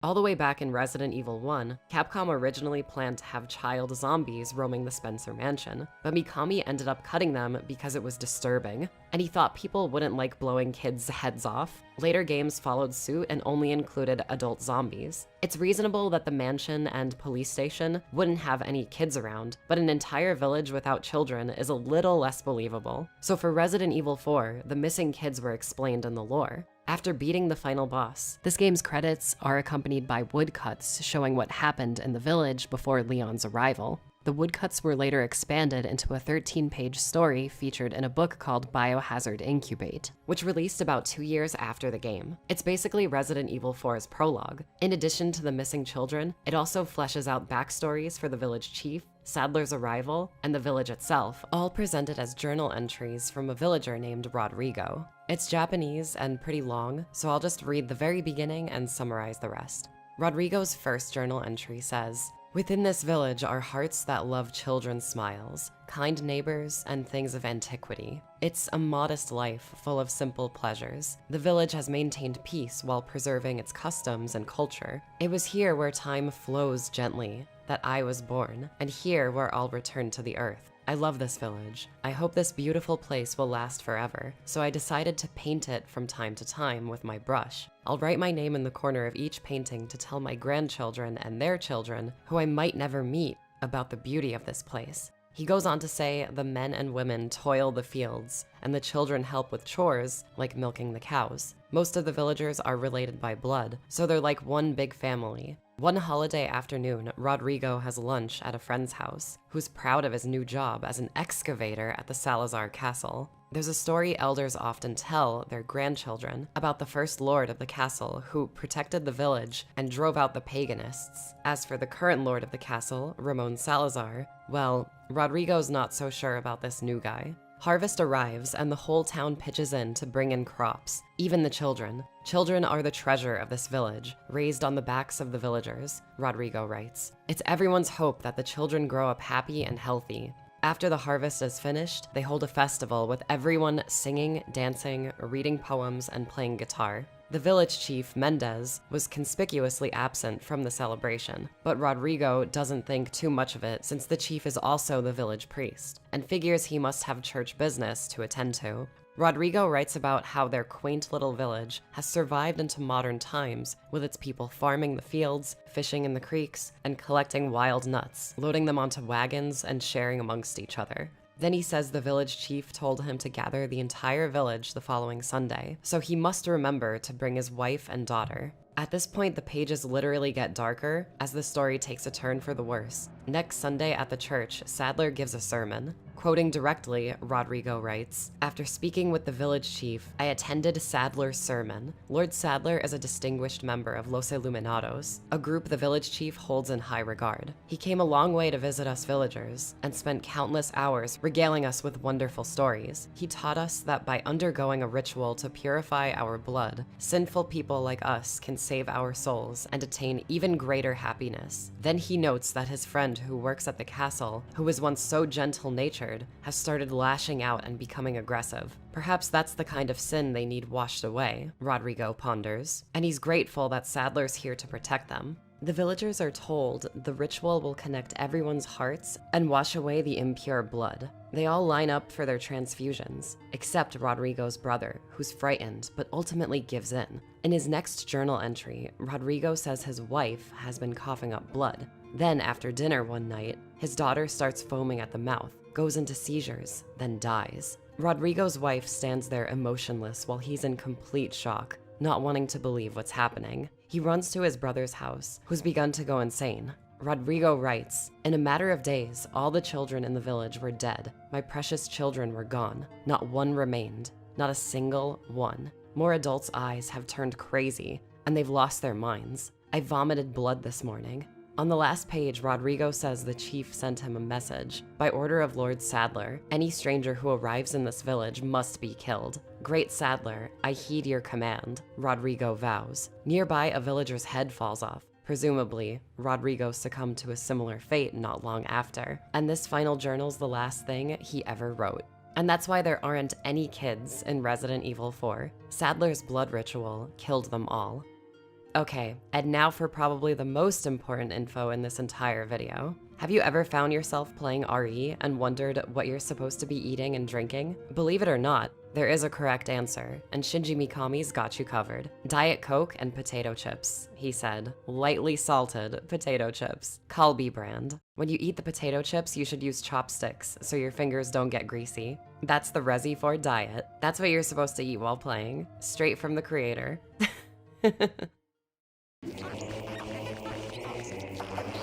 All the way back in Resident Evil 1, Capcom originally planned to have child zombies roaming the Spencer mansion, but Mikami ended up cutting them because it was disturbing, and he thought people wouldn't like blowing kids' heads off. Later games followed suit and only included adult zombies. It's reasonable that the mansion and police station wouldn't have any kids around, but an entire village without children is a little less believable. So for Resident Evil 4, the missing kids were explained in the lore. After beating the final boss, this game's credits are accompanied by woodcuts showing what happened in the village before Leon's arrival. The woodcuts were later expanded into a 13-page story featured in a book called Biohazard Incubate, which released about 2 years after the game. It's basically Resident Evil 4's prologue. In addition to the missing children, it also fleshes out backstories for the village chief, Sadler's arrival, and the village itself, all presented as journal entries from a villager named Rodrigo. It's Japanese and pretty long, so I'll just read the very beginning and summarize the rest. Rodrigo's first journal entry says, "Within this village are hearts that love children's smiles, kind neighbors, and things of antiquity. It's a modest life full of simple pleasures. The village has maintained peace while preserving its customs and culture. It was here where time flows gently that I was born, and here where I'll return to the earth. I love this village. I hope this beautiful place will last forever, so I decided to paint it from time to time with my brush. I'll write my name in the corner of each painting to tell my grandchildren and their children, who I might never meet, about the beauty of this place." He goes on to say the men and women toil the fields, and the children help with chores, like milking the cows. Most of the villagers are related by blood, so they're like one big family. One holiday afternoon, Rodrigo has lunch at a friend's house, who's proud of his new job as an excavator at the Salazar Castle. There's a story elders often tell their grandchildren about the first lord of the castle who protected the village and drove out the paganists. As for the current lord of the castle, Ramon Salazar, well, Rodrigo's not so sure about this new guy. Harvest arrives and the whole town pitches in to bring in crops, even the children. Children are the treasure of this village, raised on the backs of the villagers, Rodrigo writes. It's everyone's hope that the children grow up happy and healthy. After the harvest is finished, they hold a festival with everyone singing, dancing, reading poems, and playing guitar. The village chief, Mendez, was conspicuously absent from the celebration, but Rodrigo doesn't think too much of it since the chief is also the village priest, and figures he must have church business to attend to. Rodrigo writes about how their quaint little village has survived into modern times, with its people farming the fields, fishing in the creeks, and collecting wild nuts, loading them onto wagons and sharing amongst each other. Then he says the village chief told him to gather the entire village the following Sunday, so he must remember to bring his wife and daughter. At this point, the pages literally get darker as the story takes a turn for the worse. Next Sunday at the church, Sadler gives a sermon. Quoting directly, Rodrigo writes, "After speaking with the village chief, I attended Sadler's sermon. Lord Sadler is a distinguished member of Los Iluminados, a group the village chief holds in high regard. He came a long way to visit us villagers and spent countless hours regaling us with wonderful stories. He taught us that by undergoing a ritual to purify our blood, sinful people like us can save our souls and attain even greater happiness." Then he notes that his friend who works at the castle, who was once so gentle-natured, has started lashing out and becoming aggressive. Perhaps that's the kind of sin they need washed away, Rodrigo ponders, and he's grateful that Sadler's here to protect them. The villagers are told the ritual will connect everyone's hearts and wash away the impure blood. They all line up for their transfusions, except Rodrigo's brother, who's frightened but ultimately gives in. In his next journal entry, Rodrigo says his wife has been coughing up blood. Then, after dinner one night, his daughter starts foaming at the mouth, goes into seizures, then dies. Rodrigo's wife stands there emotionless while he's in complete shock, not wanting to believe what's happening. He runs to his brother's house, who's begun to go insane. Rodrigo writes, "In a matter of days, all the children in the village were dead. My precious children were gone. Not one remained. Not a single one. More adults' eyes have turned crazy, and they've lost their minds. I vomited blood this morning." On the last page, Rodrigo says the chief sent him a message. By order of Lord Sadler, any stranger who arrives in this village must be killed. Great Sadler, I heed your command, Rodrigo vows. Nearby, a villager's head falls off. Presumably, Rodrigo succumbed to a similar fate not long after. And this final journal's the last thing he ever wrote. And that's why there aren't any kids in Resident Evil 4. Sadler's blood ritual killed them all. Okay, and now for probably the most important info in this entire video. Have you ever found yourself playing RE and wondered what you're supposed to be eating and drinking? Believe it or not, there is a correct answer, and Shinji Mikami's got you covered. Diet Coke and potato chips, he said. Lightly salted potato chips. Calbee brand. When you eat the potato chips, you should use chopsticks so your fingers don't get greasy. That's the Resi 4 diet. That's what you're supposed to eat while playing. Straight from the creator.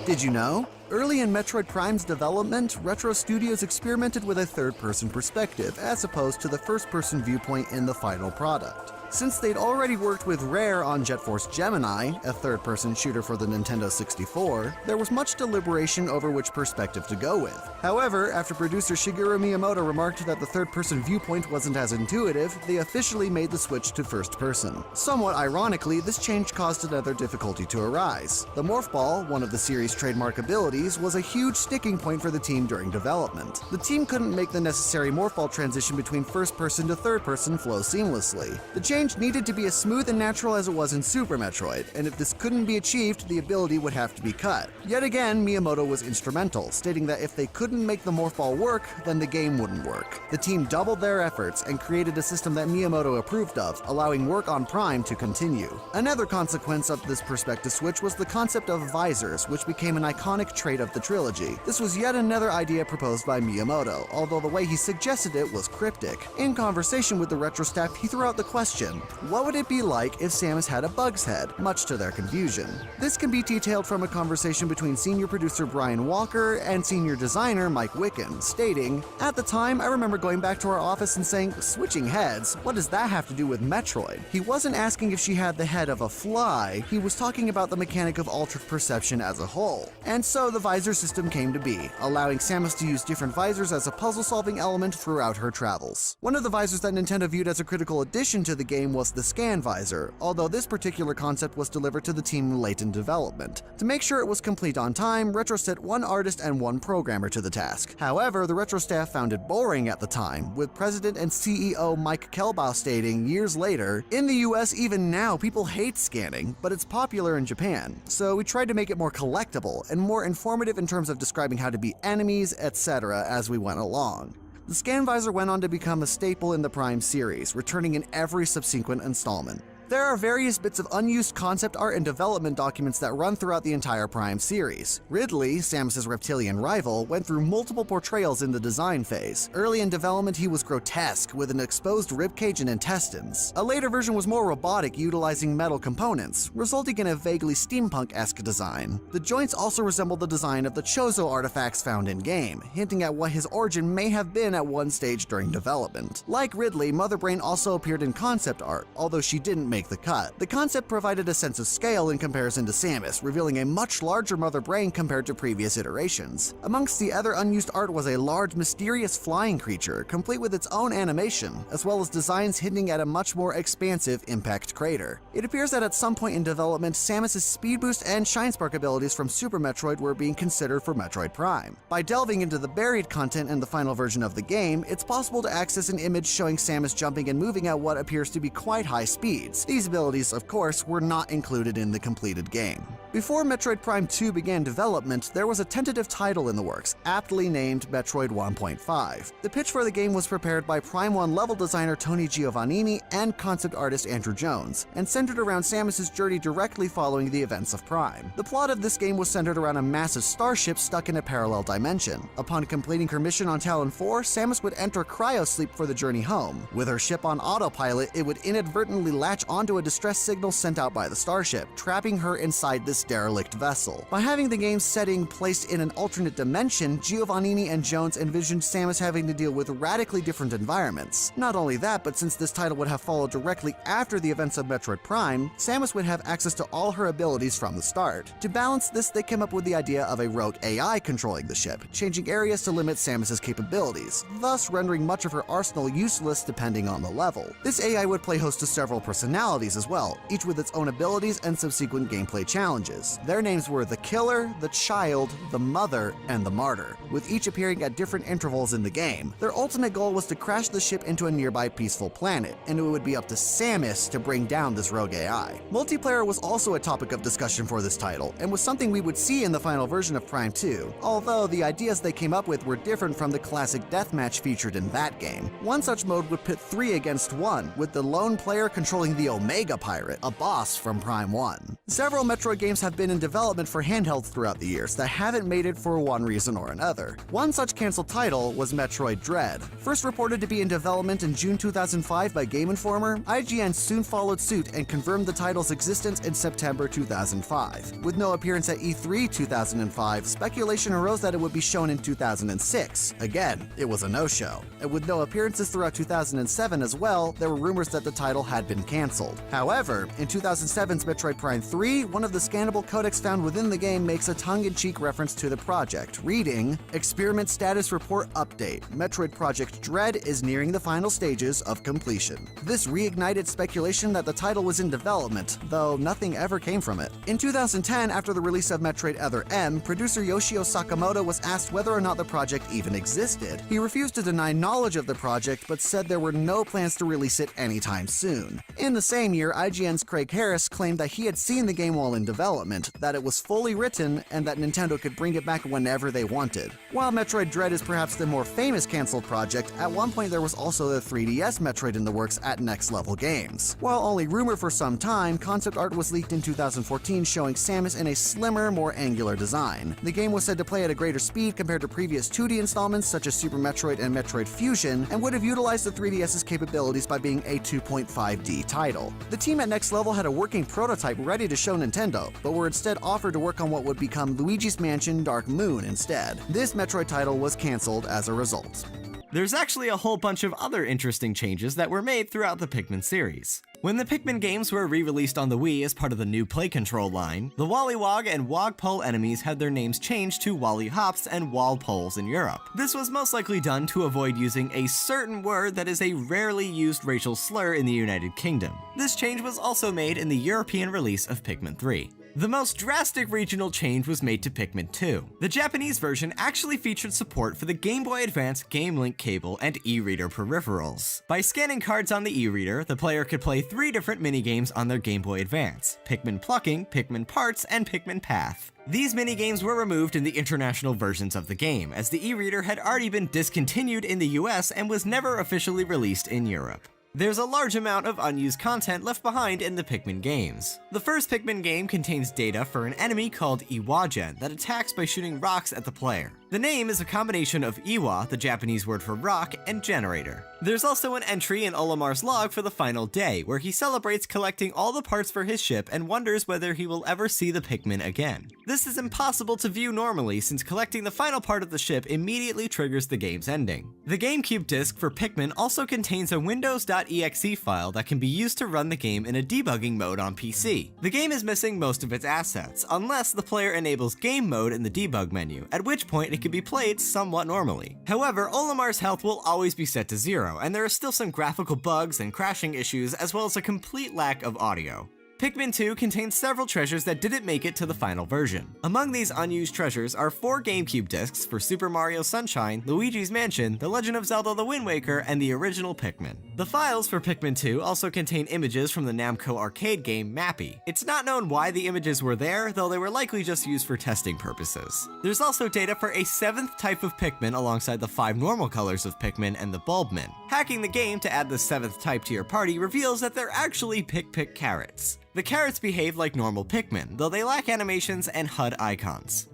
Did you know? Early in Metroid Prime's development, Retro Studios experimented with a third-person perspective as opposed to the first-person viewpoint in the final product. Since they'd already worked with Rare on Jet Force Gemini, a third-person shooter for the Nintendo 64, there was much deliberation over which perspective to go with. However, after producer Shigeru Miyamoto remarked that the third-person viewpoint wasn't as intuitive, they officially made the switch to first-person. Somewhat ironically, this change caused another difficulty to arise. The Morph Ball, one of the series' trademark abilities, was a huge sticking point for the team during development. The team couldn't make the necessary Morph Ball transition between first-person to third-person flow seamlessly. The change needed to be as smooth and natural as it was in Super Metroid, and if this couldn't be achieved, the ability would have to be cut. Yet again, Miyamoto was instrumental, stating that if they couldn't make the Morph Ball work, then the game wouldn't work. The team doubled their efforts and created a system that Miyamoto approved of, allowing work on Prime to continue. Another consequence of this perspective switch was the concept of visors, which became an iconic trait of the trilogy. This was yet another idea proposed by Miyamoto, although the way he suggested it was cryptic. In conversation with the Retro staff, he threw out the question, what would it be like if Samus had a bug's head, much to their confusion? This can be detailed from a conversation between senior producer Brian Walker and senior designer Mike Wicken, stating, "At the time, I remember going back to our office and saying, switching heads, what does that have to do with Metroid? He wasn't asking if she had the head of a fly, he was talking about the mechanic of altered perception as a whole. And so the visor system came to be, allowing Samus to use different visors as a puzzle-solving element throughout her travels. One of the visors that Nintendo viewed as a critical addition to the game was the scan visor, although this particular concept was delivered to the team late in development. To make sure it was complete on time, Retro set one artist and one programmer to the task. However, the Retro staff found it boring at the time, with President and CEO Mike Kelbaugh stating years later, "In the US even now people hate scanning, but it's popular in Japan, so we tried to make it more collectible and more informative in terms of describing how to beat enemies, etc. as we went along." The scan visor went on to become a staple in the Prime series, returning in every subsequent installment. There are various bits of unused concept art and development documents that run throughout the entire Prime series. Ridley, Samus's reptilian rival, went through multiple portrayals in the design phase. Early in development, he was grotesque, with an exposed ribcage and intestines. A later version was more robotic, utilizing metal components, resulting in a vaguely steampunk-esque design. The joints also resemble the design of the Chozo artifacts found in-game, hinting at what his origin may have been at one stage during development. Like Ridley, Mother Brain also appeared in concept art, although she didn't make the cut. The concept provided a sense of scale in comparison to Samus, revealing a much larger Mother Brain compared to previous iterations. Amongst the other unused art was a large, mysterious flying creature, complete with its own animation, as well as designs hinting at a much more expansive impact crater. It appears that at some point in development, Samus's Speed Boost and Shine Spark abilities from Super Metroid were being considered for Metroid Prime. By delving into the buried content in the final version of the game, it's possible to access an image showing Samus jumping and moving at what appears to be quite high speeds. These abilities, of course, were not included in the completed game. Before Metroid Prime 2 began development, there was a tentative title in the works, aptly named Metroid 1.5. The pitch for the game was prepared by Prime 1 level designer Tony Giovannini and concept artist Andrew Jones, and centered around Samus's journey directly following the events of Prime. The plot of this game was centered around a massive starship stuck in a parallel dimension. Upon completing her mission on Talon 4, Samus would enter cryosleep for the journey home. With her ship on autopilot, it would inadvertently latch onto a distress signal sent out by the starship, trapping her inside this derelict vessel. By having the game's setting placed in an alternate dimension, Giovannini and Jones envisioned Samus having to deal with radically different environments. Not only that, but since this title would have followed directly after the events of Metroid Prime, Samus would have access to all her abilities from the start. To balance this, they came up with the idea of a rogue AI controlling the ship, changing areas to limit Samus's capabilities, thus rendering much of her arsenal useless depending on the level. This AI would play host to several personalities as well, each with its own abilities and subsequent gameplay challenges. Their names were the Killer, the Child, the Mother, and the Martyr, with each appearing at different intervals in the game. Their ultimate goal was to crash the ship into a nearby peaceful planet, and it would be up to Samus to bring down this rogue AI. Multiplayer was also a topic of discussion for this title, and was something we would see in the final version of Prime 2, although the ideas they came up with were different from the classic deathmatch featured in that game. One such mode would pit 3 against 1, with the lone player controlling the Omega Pirate, a boss from Prime 1. Several Metroid games have been in development for handhelds throughout the years that haven't made it for one reason or another. One such cancelled title was Metroid Dread. First reported to be in development in June 2005 by Game Informer, IGN soon followed suit and confirmed the title's existence in September 2005. With no appearance at E3 2005, speculation arose that it would be shown in 2006. Again, it was a no-show. And with no appearances throughout 2007 as well, there were rumors that the title had been cancelled. However, in 2007's Metroid Prime 3, one of the scannable codecs found within the game makes a tongue-in-cheek reference to the project, reading, "Experiment Status Report Update. Metroid Project Dread is nearing the final stages of completion." This reignited speculation that the title was in development, though nothing ever came from it. In 2010, after the release of Metroid Other M, producer Yoshio Sakamoto was asked whether or not the project even existed. He refused to deny knowledge of the project, but said there were no plans to release it anytime soon. In the same year, IGN's Craig Harris claimed that he had seen the game while in development, that it was fully written, and that Nintendo could bring it back whenever they wanted. While Metroid Dread is perhaps the more famous cancelled project, at one point there was also the 3DS Metroid in the works at Next Level Games. While only rumored for some time, concept art was leaked in 2014 showing Samus in a slimmer, more angular design. The game was said to play at a greater speed compared to previous 2D installments such as Super Metroid and Metroid Fusion, and would have utilized the 3DS's capabilities by being a 2.5D title. The team at Next Level had a working prototype ready to show Nintendo, but were instead offered to work on what would become Luigi's Mansion Dark Moon instead. This Metroid title was cancelled as a result. There's actually a whole bunch of other interesting changes that were made throughout the Pikmin series. When the Pikmin games were re-released on the Wii as part of the new Play Control line, the Wollywog and Wogpole enemies had their names changed to Wollyhops and Walpoles in Europe. This was most likely done to avoid using a certain word that is a rarely used racial slur in the United Kingdom. This change was also made in the European release of Pikmin 3. The most drastic regional change was made to Pikmin 2. The Japanese version actually featured support for the Game Boy Advance Game Link cable and e-reader peripherals. By scanning cards on the e-reader, the player could play 3 different minigames on their Game Boy Advance: Pikmin Plucking, Pikmin Parts, and Pikmin Path. These minigames were removed in the international versions of the game, as the e-reader had already been discontinued in the US and was never officially released in Europe. There's a large amount of unused content left behind in the Pikmin games. The first Pikmin game contains data for an enemy called Iwagen that attacks by shooting rocks at the player. The name is a combination of Iwa, the Japanese word for rock, and generator. There's also an entry in Olimar's log for the final day, where he celebrates collecting all the parts for his ship and wonders whether he will ever see the Pikmin again. This is impossible to view normally, since collecting the final part of the ship immediately triggers the game's ending. The GameCube disc for Pikmin also contains a Windows.exe file that can be used to run the game in a debugging mode on PC. The game is missing most of its assets, unless the player enables game mode in the debug menu, at which point it can be played somewhat normally. However, Olimar's health will always be set to 0, and there are still some graphical bugs and crashing issues, as well as a complete lack of audio. Pikmin 2 contains several treasures that didn't make it to the final version. Among these unused treasures are 4 GameCube discs for Super Mario Sunshine, Luigi's Mansion, The Legend of Zelda: The Wind Waker, and the original Pikmin. The files for Pikmin 2 also contain images from the Namco arcade game Mappy. It's not known why the images were there, though they were likely just used for testing purposes. There's also data for a 7th type of Pikmin alongside the 5 normal colors of Pikmin and the Bulbmin. Hacking the game to add the 7th type to your party reveals that they're actually Pick carrots. The carrots behave like normal Pikmin, though they lack animations and HUD icons.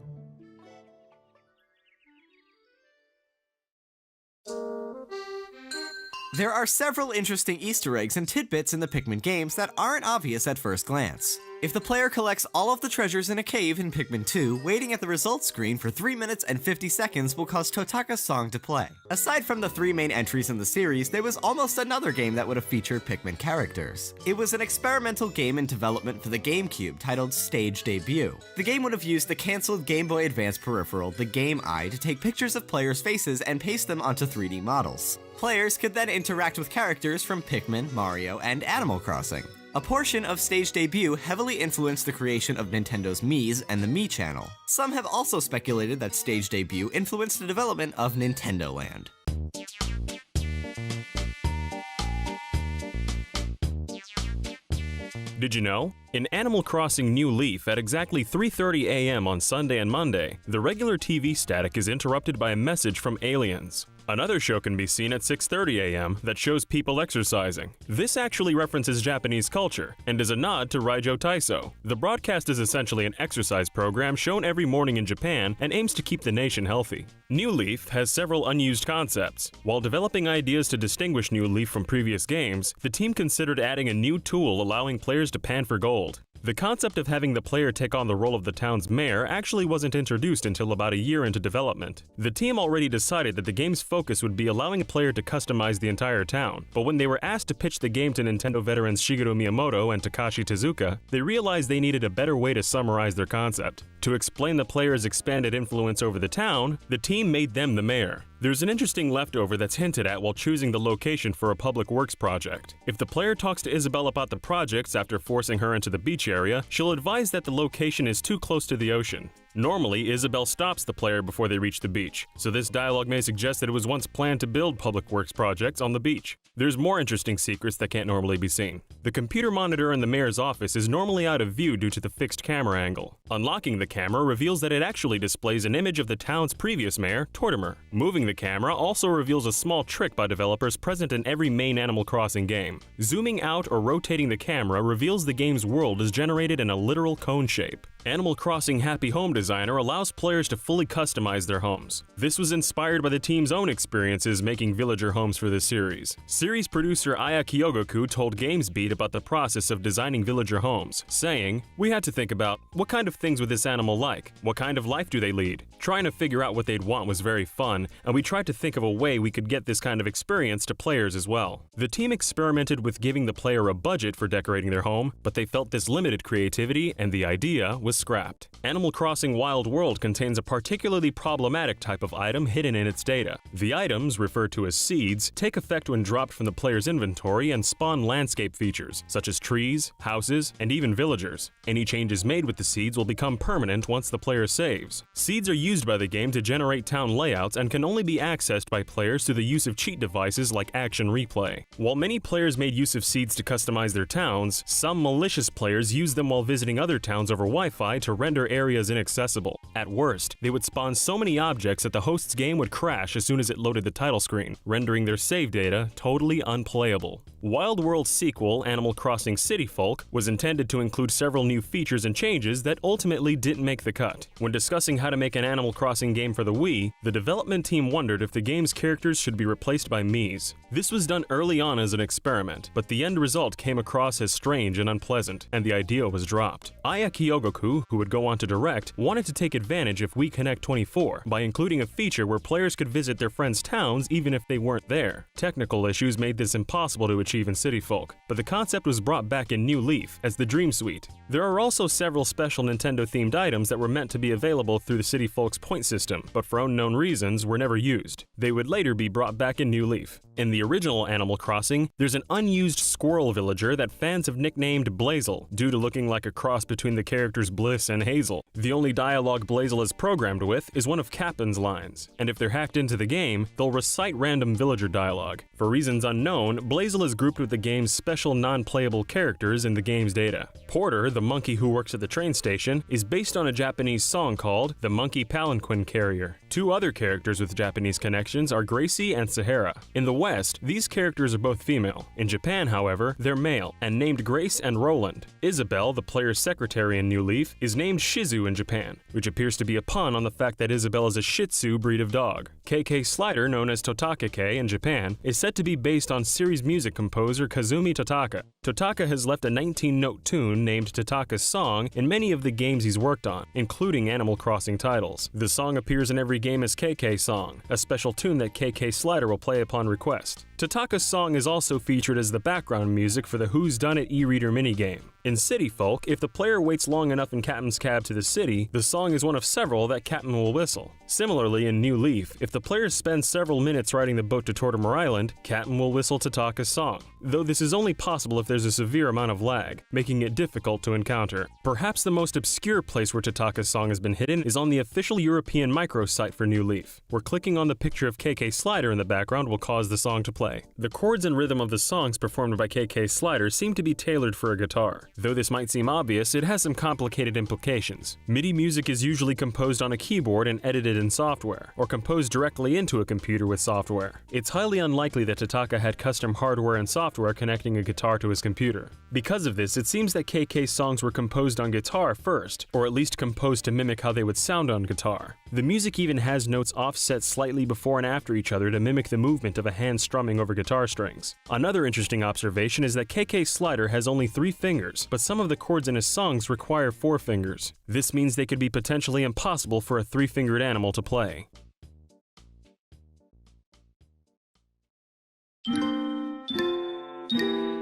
There are several interesting Easter eggs and tidbits in the Pikmin games that aren't obvious at first glance. If the player collects all of the treasures in a cave in Pikmin 2, waiting at the results screen for 3 minutes and 50 seconds will cause Totaka's song to play. Aside from the 3 main entries in the series, there was almost another game that would have featured Pikmin characters. It was an experimental game in development for the GameCube titled Stage Debut. The game would have used the cancelled Game Boy Advance peripheral, the Game Eye, to take pictures of players' faces and paste them onto 3D models. Players could then interact with characters from Pikmin, Mario, and Animal Crossing. A portion of Stage Debut heavily influenced the creation of Nintendo's Mii's and the Mii channel. Some have also speculated that Stage Debut influenced the development of Nintendo Land. Did you know? In Animal Crossing New Leaf at exactly 3:30 a.m. on Sunday and Monday, the regular TV static is interrupted by a message from aliens. Another show can be seen at 6:30 a.m. that shows people exercising. This actually references Japanese culture and is a nod to Raijo Taiso. The broadcast is essentially an exercise program shown every morning in Japan and aims to keep the nation healthy. New Leaf has several unused concepts. While developing ideas to distinguish New Leaf from previous games, the team considered adding a new tool allowing players to pan for gold. The concept of having the player take on the role of the town's mayor actually wasn't introduced until about a year into development. The team already decided that the game's focus would be allowing a player to customize the entire town, but when they were asked to pitch the game to Nintendo veterans Shigeru Miyamoto and Takashi Tezuka, they realized they needed a better way to summarize their concept. To explain the player's expanded influence over the town, the team made them the mayor. There's an interesting leftover that's hinted at while choosing the location for a public works project. If the player talks to Isabelle about the projects after forcing her into the beach area, she'll advise that the location is too close to the ocean. Normally, Isabelle stops the player before they reach the beach, so this dialogue may suggest that it was once planned to build public works projects on the beach. There's more interesting secrets that can't normally be seen. The computer monitor in the mayor's office is normally out of view due to the fixed camera angle. Unlocking the camera reveals that it actually displays an image of the town's previous mayor, Tortimer. Moving the camera also reveals a small trick by developers present in every main Animal Crossing game. Zooming out or rotating the camera reveals the game's world is generated in a literal cone shape. Animal Crossing Happy Home Designer allows players to fully customize their homes. This was inspired by the team's own experiences making villager homes for this series. Series producer Aya Kyogoku told GamesBeat about the process of designing villager homes, saying, "We had to think about, what kind of things would this animal like? What kind of life do they lead? Trying to figure out what they'd want was very fun, and we tried to think of a way we could get this kind of experience to players as well." The team experimented with giving the player a budget for decorating their home, but they felt this limited creativity, and the idea was was scrapped. Animal Crossing Wild World contains a particularly problematic type of item hidden in its data. The items, referred to as seeds, take effect when dropped from the player's inventory and spawn landscape features, such as trees, houses, and even villagers. Any changes made with the seeds will become permanent once the player saves. Seeds are used by the game to generate town layouts and can only be accessed by players through the use of cheat devices like Action Replay. While many players made use of seeds to customize their towns, some malicious players used them while visiting other towns over Wi-Fi to render areas inaccessible. At worst, they would spawn so many objects that the host's game would crash as soon as it loaded the title screen, rendering their save data totally unplayable. Wild World's sequel, Animal Crossing City Folk, was intended to include several new features and changes that ultimately didn't make the cut. When discussing how to make an Animal Crossing game for the Wii, the development team wondered if the game's characters should be replaced by Miis. This was done early on as an experiment, but the end result came across as strange and unpleasant, and the idea was dropped. Aya Kyogoku, who would go on to direct, wanted to take advantage of Wii Connect 24 by including a feature where players could visit their friends' towns even if they weren't there. Technical issues made this impossible to achieve in City Folk, but the concept was brought back in New Leaf as the Dream Suite. There are also several special Nintendo-themed items that were meant to be available through the City Folk's point system, but for unknown reasons were never used. They would later be brought back in New Leaf. In the original Animal Crossing, there's an unused squirrel villager that fans have nicknamed Blazel, due to looking like a cross between the characters Bliss and Hazel. The only dialogue Blazel is programmed with is one of Captain's lines, and if they're hacked into the game, they'll recite random villager dialogue. For reasons unknown, Blazel is grouped with the game's special non-playable characters in the game's data. Porter, the monkey who works at the train station, is based on a Japanese song called The Monkey Palanquin Carrier. Two other characters with Japanese connections are Gracie and Sahara. In the West, these characters are both female. In Japan, however, they're male, and named Grace and Roland. Isabelle, the player's secretary in New Leaf, is named Shizu in Japan, which appears to be a pun on the fact that Isabelle is a Shih Tzu breed of dog. KK Slider, known as Totakake in Japan, is said to be based on series music composer Kazumi Totaka. Totaka has left a 19-note tune named Totaka's Song in many of the games he's worked on, including Animal Crossing titles. The song appears in every game as KK Song, a special tune that KK Slider will play upon request. Totaka's Song is also featured as the background music for the Who's Done It e-reader minigame. In City Folk, if the player waits long enough in Captain's cab to the city, the song is one of several that Captain will whistle. Similarly, in New Leaf, if the player spends several minutes riding the boat to Tortimer Island, Captain will whistle Totaka's Song, though this is only possible if there's a severe amount of lag, making it difficult to encounter. Perhaps the most obscure place where Totaka's Song has been hidden is on the official European microsite for New Leaf, where clicking on the picture of KK Slider in the background will cause the song to play. The chords and rhythm of the songs performed by KK Slider seem to be tailored for a guitar. Though this might seem obvious, it has some complicated implications. MIDI music is usually composed on a keyboard and edited in software, or composed directly into a computer with software. It's highly unlikely that Totaka had custom hardware and software connecting a guitar to his computer. Because of this, it seems that KK's songs were composed on guitar first, or at least composed to mimic how they would sound on guitar. The music even has notes offset slightly before and after each other to mimic the movement of a hand strumming over guitar strings. Another interesting observation is that KK Slider has only 3 fingers, but some of the chords in his songs require 4 fingers. This means they could be potentially impossible for a 3-fingered animal to play.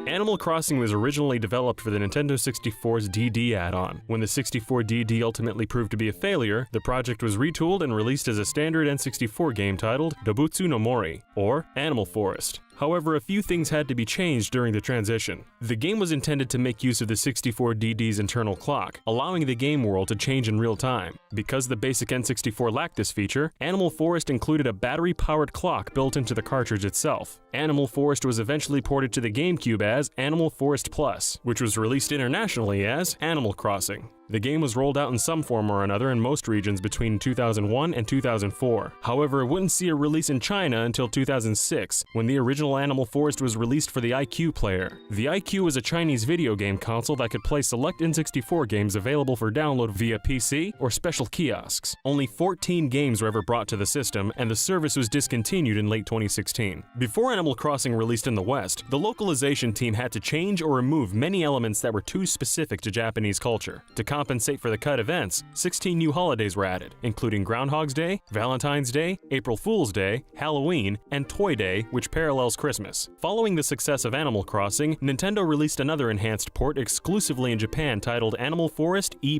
Animal Crossing was originally developed for the Nintendo 64's DD add-on. When the 64DD ultimately proved to be a failure, the project was retooled and released as a standard N64 game titled Dobutsu no Mori, or Animal Forest. However, a few things had to be changed during the transition. The game was intended to make use of the 64DD's internal clock, allowing the game world to change in real time. Because the basic N64 lacked this feature, Animal Forest included a battery-powered clock built into the cartridge itself. Animal Forest was eventually ported to the GameCube as Animal Forest Plus, which was released internationally as Animal Crossing. The game was rolled out in some form or another in most regions between 2001 and 2004. However, it wouldn't see a release in China until 2006, when the original Animal Forest was released for the iQ player. The iQ was a Chinese video game console that could play select N64 games available for download via PC or special kiosks. Only 14 games were ever brought to the system, and the service was discontinued in late 2016. Before Animal Crossing released in the West, the localization team had to change or remove many elements that were too specific to Japanese culture. To compensate for the cut events, 16 new holidays were added, including Groundhog's Day, Valentine's Day, April Fool's Day, Halloween, and Toy Day, which parallels Christmas. Following the success of Animal Crossing, Nintendo released another enhanced port exclusively in Japan titled Animal Forest E+.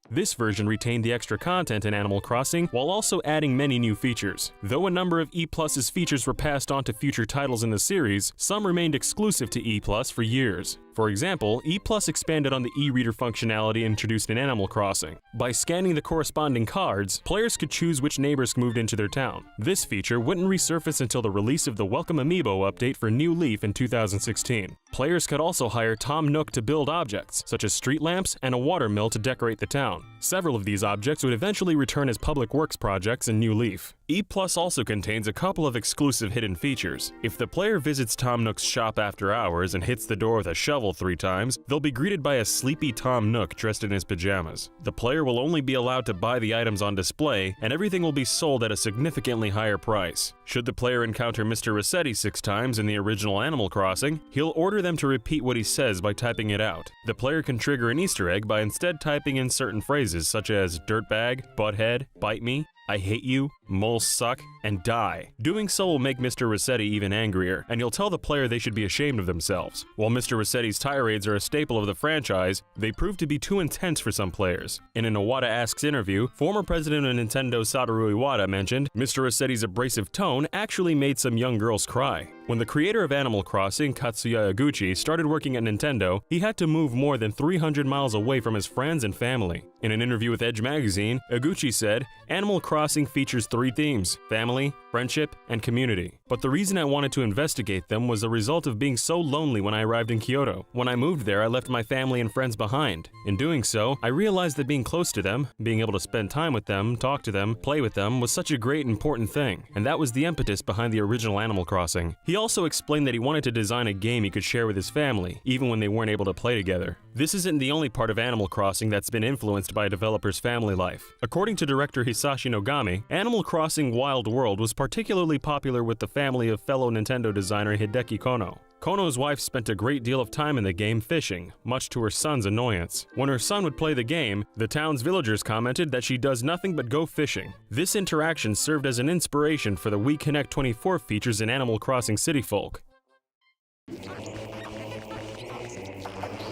This version retained the extra content in Animal Crossing while also adding many new features. Though a number of E+'s features were passed on to future titles in the series, some remained exclusive to E+ for years. For example, E+ expanded on the e-reader functionality introduced in Animal Crossing. By scanning the corresponding cards, players could choose which neighbors moved into their town. This feature wouldn't resurface until the release of the Welcome Amiibo update for New Leaf in 2016. Players could also hire Tom Nook to build objects, such as street lamps and a water mill to decorate the town. Several of these objects would eventually return as public works projects in New Leaf. E+ also contains a couple of exclusive hidden features. If the player visits Tom Nook's shop after hours and hits the door with a shovel 3 times, they'll be greeted by a sleepy Tom Nook dressed in his pajamas. The player will only be allowed to buy the items on display, and everything will be sold at a significantly higher price. Should the player encounter Mr. Rossetti 6 times in the original Animal Crossing, he'll order them to repeat what he says by typing it out. The player can trigger an Easter egg by instead typing in certain phrases such as dirtbag, butthead, bite me, I hate you, moles suck, and die. Doing so will make Mr. Rossetti even angrier, and you'll tell the player they should be ashamed of themselves. While Mr. Rossetti's tirades are a staple of the franchise, they prove to be too intense for some players. In an Iwata Asks interview, former president of Nintendo Satoru Iwata mentioned, Mr. Rossetti's abrasive tone actually made some young girls cry. When the creator of Animal Crossing, Katsuya Eguchi, started working at Nintendo, he had to move more than 300 miles away from his friends and family. In an interview with Edge magazine, Eguchi said, Animal Crossing features 3 themes: family, friendship, and community. But the reason I wanted to investigate them was the result of being so lonely when I arrived in Kyoto. When I moved there, I left my family and friends behind. In doing so, I realized that being close to them, being able to spend time with them, talk to them, play with them, was such a great and important thing, and that was the impetus behind the original Animal Crossing. He also explained that he wanted to design a game he could share with his family, even when they weren't able to play together. This isn't the only part of Animal Crossing that's been influenced by a developer's family life. According to director Hisashi Nogami, Animal Crossing Wild World was particularly popular with the family of fellow Nintendo designer Hideki Kono. Kono's wife spent a great deal of time in the game fishing, much to her son's annoyance. When her son would play the game, the town's villagers commented that she does nothing but go fishing. This interaction served as an inspiration for the Wii Connect 24 features in Animal Crossing City Folk.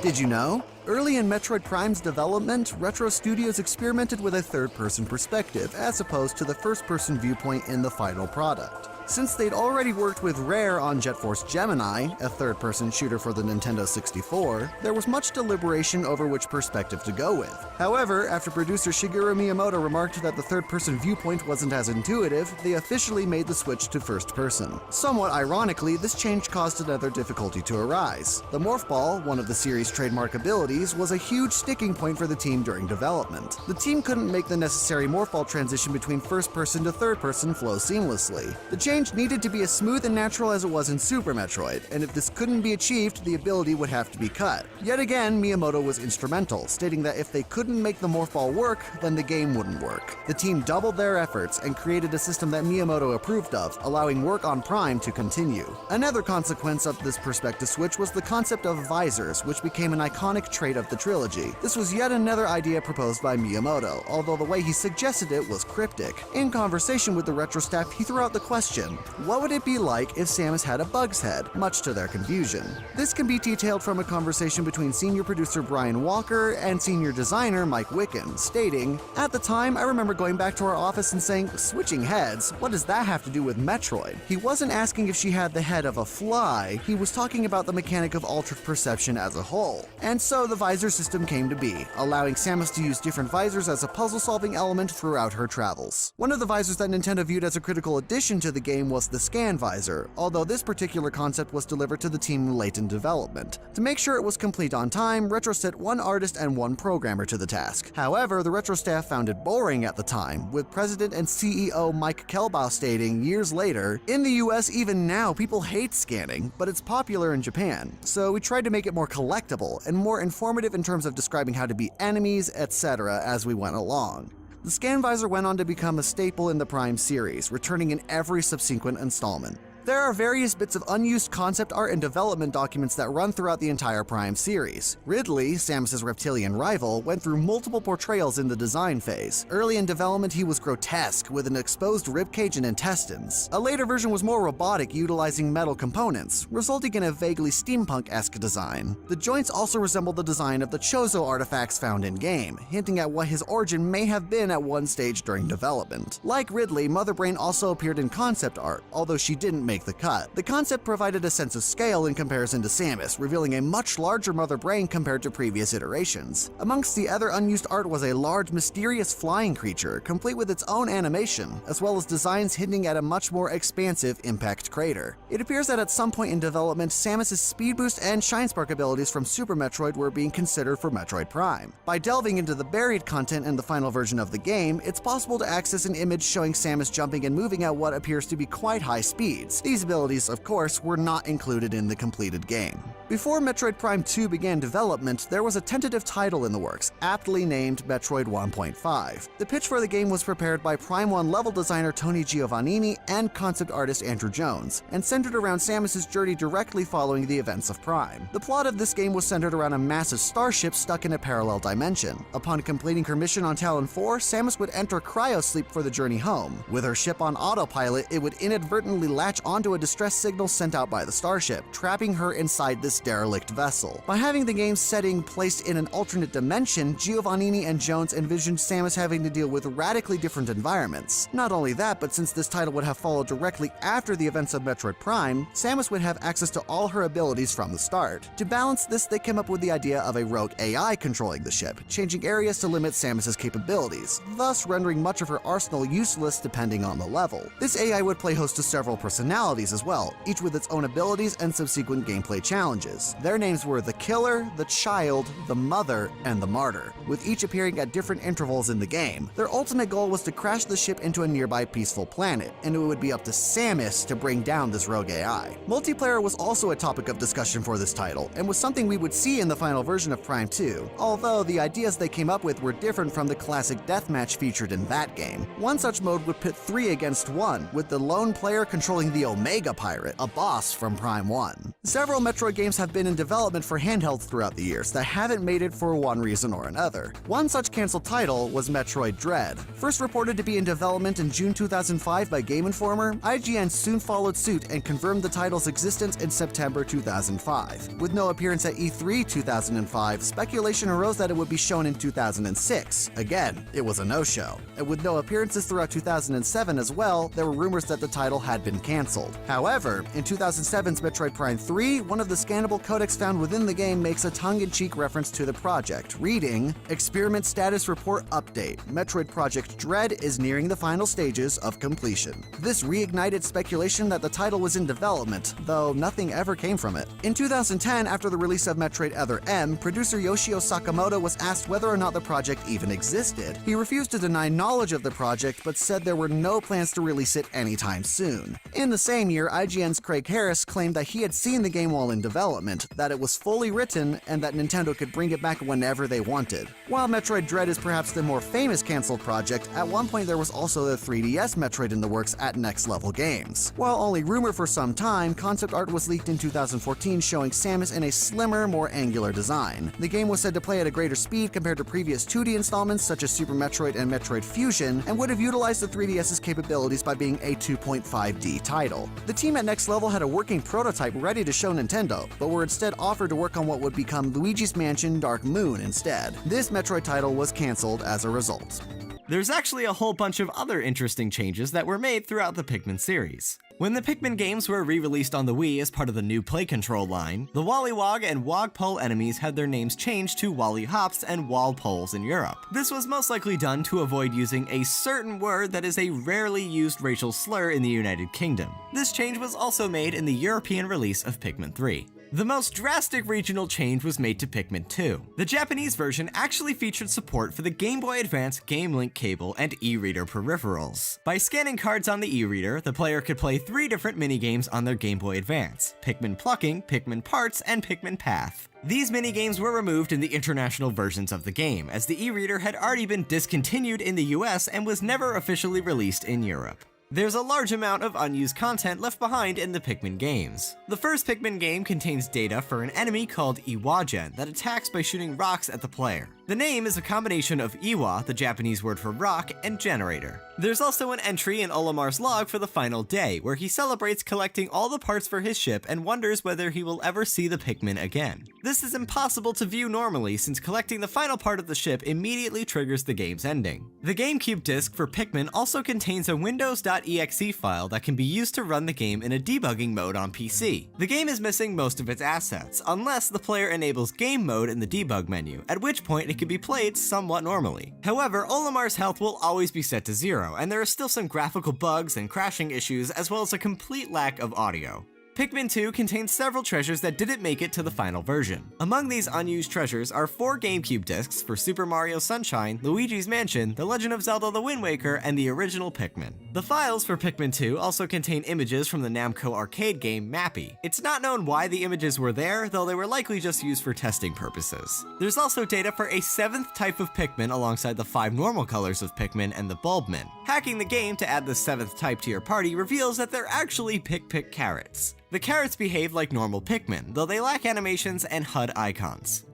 Did you know? Early in Metroid Prime's development, Retro Studios experimented with a third-person perspective, as opposed to the first-person viewpoint in the final product. Since they'd already worked with Rare on Jet Force Gemini, a third-person shooter for the Nintendo 64, there was much deliberation over which perspective to go with. However, after producer Shigeru Miyamoto remarked that the third-person viewpoint wasn't as intuitive, they officially made the switch to first-person. Somewhat ironically, this change caused another difficulty to arise. The Morph Ball, one of the series' trademark abilities, was a huge sticking point for the team during development. The team couldn't make the necessary Morph Ball transition between first-person to third-person flow seamlessly. The change needed to be as smooth and natural as it was in Super Metroid, and if this couldn't be achieved, the ability would have to be cut. Yet again, Miyamoto was instrumental, stating that if they couldn't make the Morph Ball work, then the game wouldn't work. The team doubled their efforts and created a system that Miyamoto approved of, allowing work on Prime to continue. Another consequence of this perspective switch was the concept of visors, which became an iconic trait of the trilogy. This was yet another idea proposed by Miyamoto, although the way he suggested it was cryptic. In conversation with the Retro staff, he threw out the question, what would it be like if Samus had a bug's head, much to their confusion? This can be detailed from a conversation between senior producer Brian Walker and senior designer Mike Wicken, stating, at the time, I remember going back to our office and saying, switching heads, what does that have to do with Metroid? He wasn't asking if she had the head of a fly, he was talking about the mechanic of altered perception as a whole. And so the visor system came to be, allowing Samus to use different visors as a puzzle-solving element throughout her travels. One of the visors that Nintendo viewed as a critical addition to the game was the scan visor, although this particular concept was delivered to the team late in development. To make sure it was complete on time, Retro set 1 artist and 1 programmer to the task. However, the Retro staff found it boring at the time, with President and CEO Mike Kelbaugh stating years later, in the US even now people hate scanning, but it's popular in Japan, so we tried to make it more collectible and more informative in terms of describing how to beat enemies, etc. as we went along. The scan visor went on to become a staple in the Prime series, returning in every subsequent installment. There are various bits of unused concept art and development documents that run throughout the entire Prime series. Ridley, Samus's reptilian rival, went through multiple portrayals in the design phase. Early in development, he was grotesque, with an exposed ribcage and intestines. A later version was more robotic, utilizing metal components, resulting in a vaguely steampunk-esque design. The joints also resemble the design of the Chozo artifacts found in-game, hinting at what his origin may have been at one stage during development. Like Ridley, Mother Brain also appeared in concept art, although she didn't make the cut. The concept provided a sense of scale in comparison to Samus, revealing a much larger Mother Brain compared to previous iterations. Amongst the other unused art was a large, mysterious flying creature, complete with its own animation, as well as designs hinting at a much more expansive impact crater. It appears that at some point in development, Samus's speed boost and shine spark abilities from Super Metroid were being considered for Metroid Prime. By delving into the buried content in the final version of the game, it's possible to access an image showing Samus jumping and moving at what appears to be quite high speeds. These abilities, of course, were not included in the completed game. Before Metroid Prime 2 began development, there was a tentative title in the works, aptly named Metroid 1.5. The pitch for the game was prepared by Prime 1 level designer Tony Giovannini and concept artist Andrew Jones, and centered around Samus's journey directly following the events of Prime. The plot of this game was centered around a massive starship stuck in a parallel dimension. Upon completing her mission on Talon 4, Samus would enter cryosleep for the journey home. With her ship on autopilot, it would inadvertently latch onto a distress signal sent out by the starship, trapping her inside this derelict vessel. By having the game's setting placed in an alternate dimension, Giovannini and Jones envisioned Samus having to deal with radically different environments. Not only that, but since this title would have followed directly after the events of Metroid Prime, Samus would have access to all her abilities from the start. To balance this, they came up with the idea of a rogue AI controlling the ship, changing areas to limit Samus's capabilities, thus rendering much of her arsenal useless depending on the level. This AI would play host to several personalities as well, each with its own abilities and subsequent gameplay challenges. Their names were the Killer, the Child, the Mother, and the Martyr, with each appearing at different intervals in the game. Their ultimate goal was to crash the ship into a nearby peaceful planet, and it would be up to Samus to bring down this rogue AI. Multiplayer was also a topic of discussion for this title, and was something we would see in the final version of Prime 2, although the ideas they came up with were different from the classic deathmatch featured in that game. One such mode would pit 3 against 1, with the lone player controlling the Omega Pirate, a boss from Prime 1. Several Metroid games have been in development for handhelds throughout the years that haven't made it for one reason or another. One such cancelled title was Metroid Dread. First reported to be in development in June 2005 by Game Informer, IGN soon followed suit and confirmed the title's existence in September 2005. With no appearance at E3 2005, speculation arose that it would be shown in 2006. Again, it was a no-show. And with no appearances throughout 2007 as well, there were rumors that the title had been cancelled. However, in 2007's Metroid Prime 3, one of the scannable codecs found within the game makes a tongue-in-cheek reference to the project, reading, "Experiment Status Report Update. Metroid Project Dread is nearing the final stages of completion." This reignited speculation that the title was in development, though nothing ever came from it. In 2010, after the release of Metroid Other M, producer Yoshio Sakamoto was asked whether or not the project even existed. He refused to deny knowledge of the project, but said there were no plans to release it anytime soon. In the same year, IGN's Craig Harris claimed that he had seen the game while in development, that it was fully written, and that Nintendo could bring it back whenever they wanted. While Metroid Dread is perhaps the more famous cancelled project, at one point there was also the 3DS Metroid in the works at Next Level Games. While only rumored for some time, concept art was leaked in 2014 showing Samus in a slimmer, more angular design. The game was said to play at a greater speed compared to previous 2D installments such as Super Metroid and Metroid Fusion, and would have utilized the 3DS's capabilities by being a 2.5D title. The team at Next Level had a working prototype ready to show Nintendo, but were instead offered to work on what would become Luigi's Mansion Dark Moon instead. This Metroid title was cancelled as a result. There's actually a whole bunch of other interesting changes that were made throughout the Pikmin series. When the Pikmin games were re-released on the Wii as part of the new Play Control line, the Wollywog and Wogpole enemies had their names changed to Wollyhops and Walpoles in Europe. This was most likely done to avoid using a certain word that is a rarely used racial slur in the United Kingdom. This change was also made in the European release of Pikmin 3. The most drastic regional change was made to Pikmin 2. The Japanese version actually featured support for the Game Boy Advance Game Link cable and e-reader peripherals. By scanning cards on the e-reader, the player could play 3 different minigames on their Game Boy Advance: Pikmin Plucking, Pikmin Parts, and Pikmin Path. These minigames were removed in the international versions of the game, as the e-reader had already been discontinued in the US and was never officially released in Europe. There's a large amount of unused content left behind in the Pikmin games. The first Pikmin game contains data for an enemy called Iwagen that attacks by shooting rocks at the player. The name is a combination of Iwa, the Japanese word for rock, and generator. There's also an entry in Olimar's log for the final day, where he celebrates collecting all the parts for his ship and wonders whether he will ever see the Pikmin again. This is impossible to view normally since collecting the final part of the ship immediately triggers the game's ending. The GameCube disc for Pikmin also contains a windows.exe file that can be used to run the game in a debugging mode on PC. The game is missing most of its assets, unless the player enables game mode in the debug menu, at which point it can be played somewhat normally. However, Olimar's health will always be set to 0, and there are still some graphical bugs and crashing issues as well as a complete lack of audio. Pikmin 2 contains several treasures that didn't make it to the final version. Among these unused treasures are 4 GameCube discs for Super Mario Sunshine, Luigi's Mansion, The Legend of Zelda The Wind Waker, and the original Pikmin. The files for Pikmin 2 also contain images from the Namco arcade game Mappy. It's not known why the images were there, though they were likely just used for testing purposes. There's also data for a 7th type of Pikmin alongside the 5 normal colors of Pikmin and the Bulbmin. Hacking the game to add the 7th type to your party reveals that they're actually Pick carrots. The carrots behave like normal Pikmin, though they lack animations and HUD icons.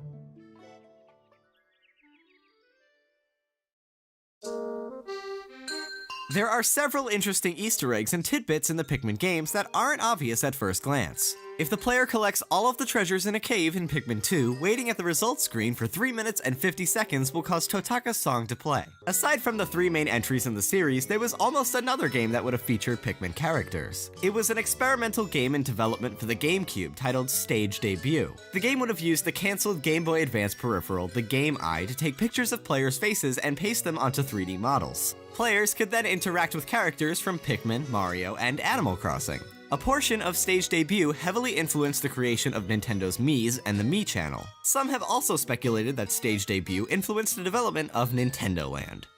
There are several interesting Easter eggs and tidbits in the Pikmin games that aren't obvious at first glance. If the player collects all of the treasures in a cave in Pikmin 2, waiting at the results screen for 3 minutes and 50 seconds will cause Totaka's song to play. Aside from the 3 main entries in the series, there was almost another game that would have featured Pikmin characters. It was an experimental game in development for the GameCube titled Stage Debut. The game would have used the cancelled Game Boy Advance peripheral, the Game Eye, to take pictures of players' faces and paste them onto 3D models. Players could then interact with characters from Pikmin, Mario, and Animal Crossing. A portion of Stage Debut heavily influenced the creation of Nintendo's Mii's and the Mii channel. Some have also speculated that Stage Debut influenced the development of Nintendo Land.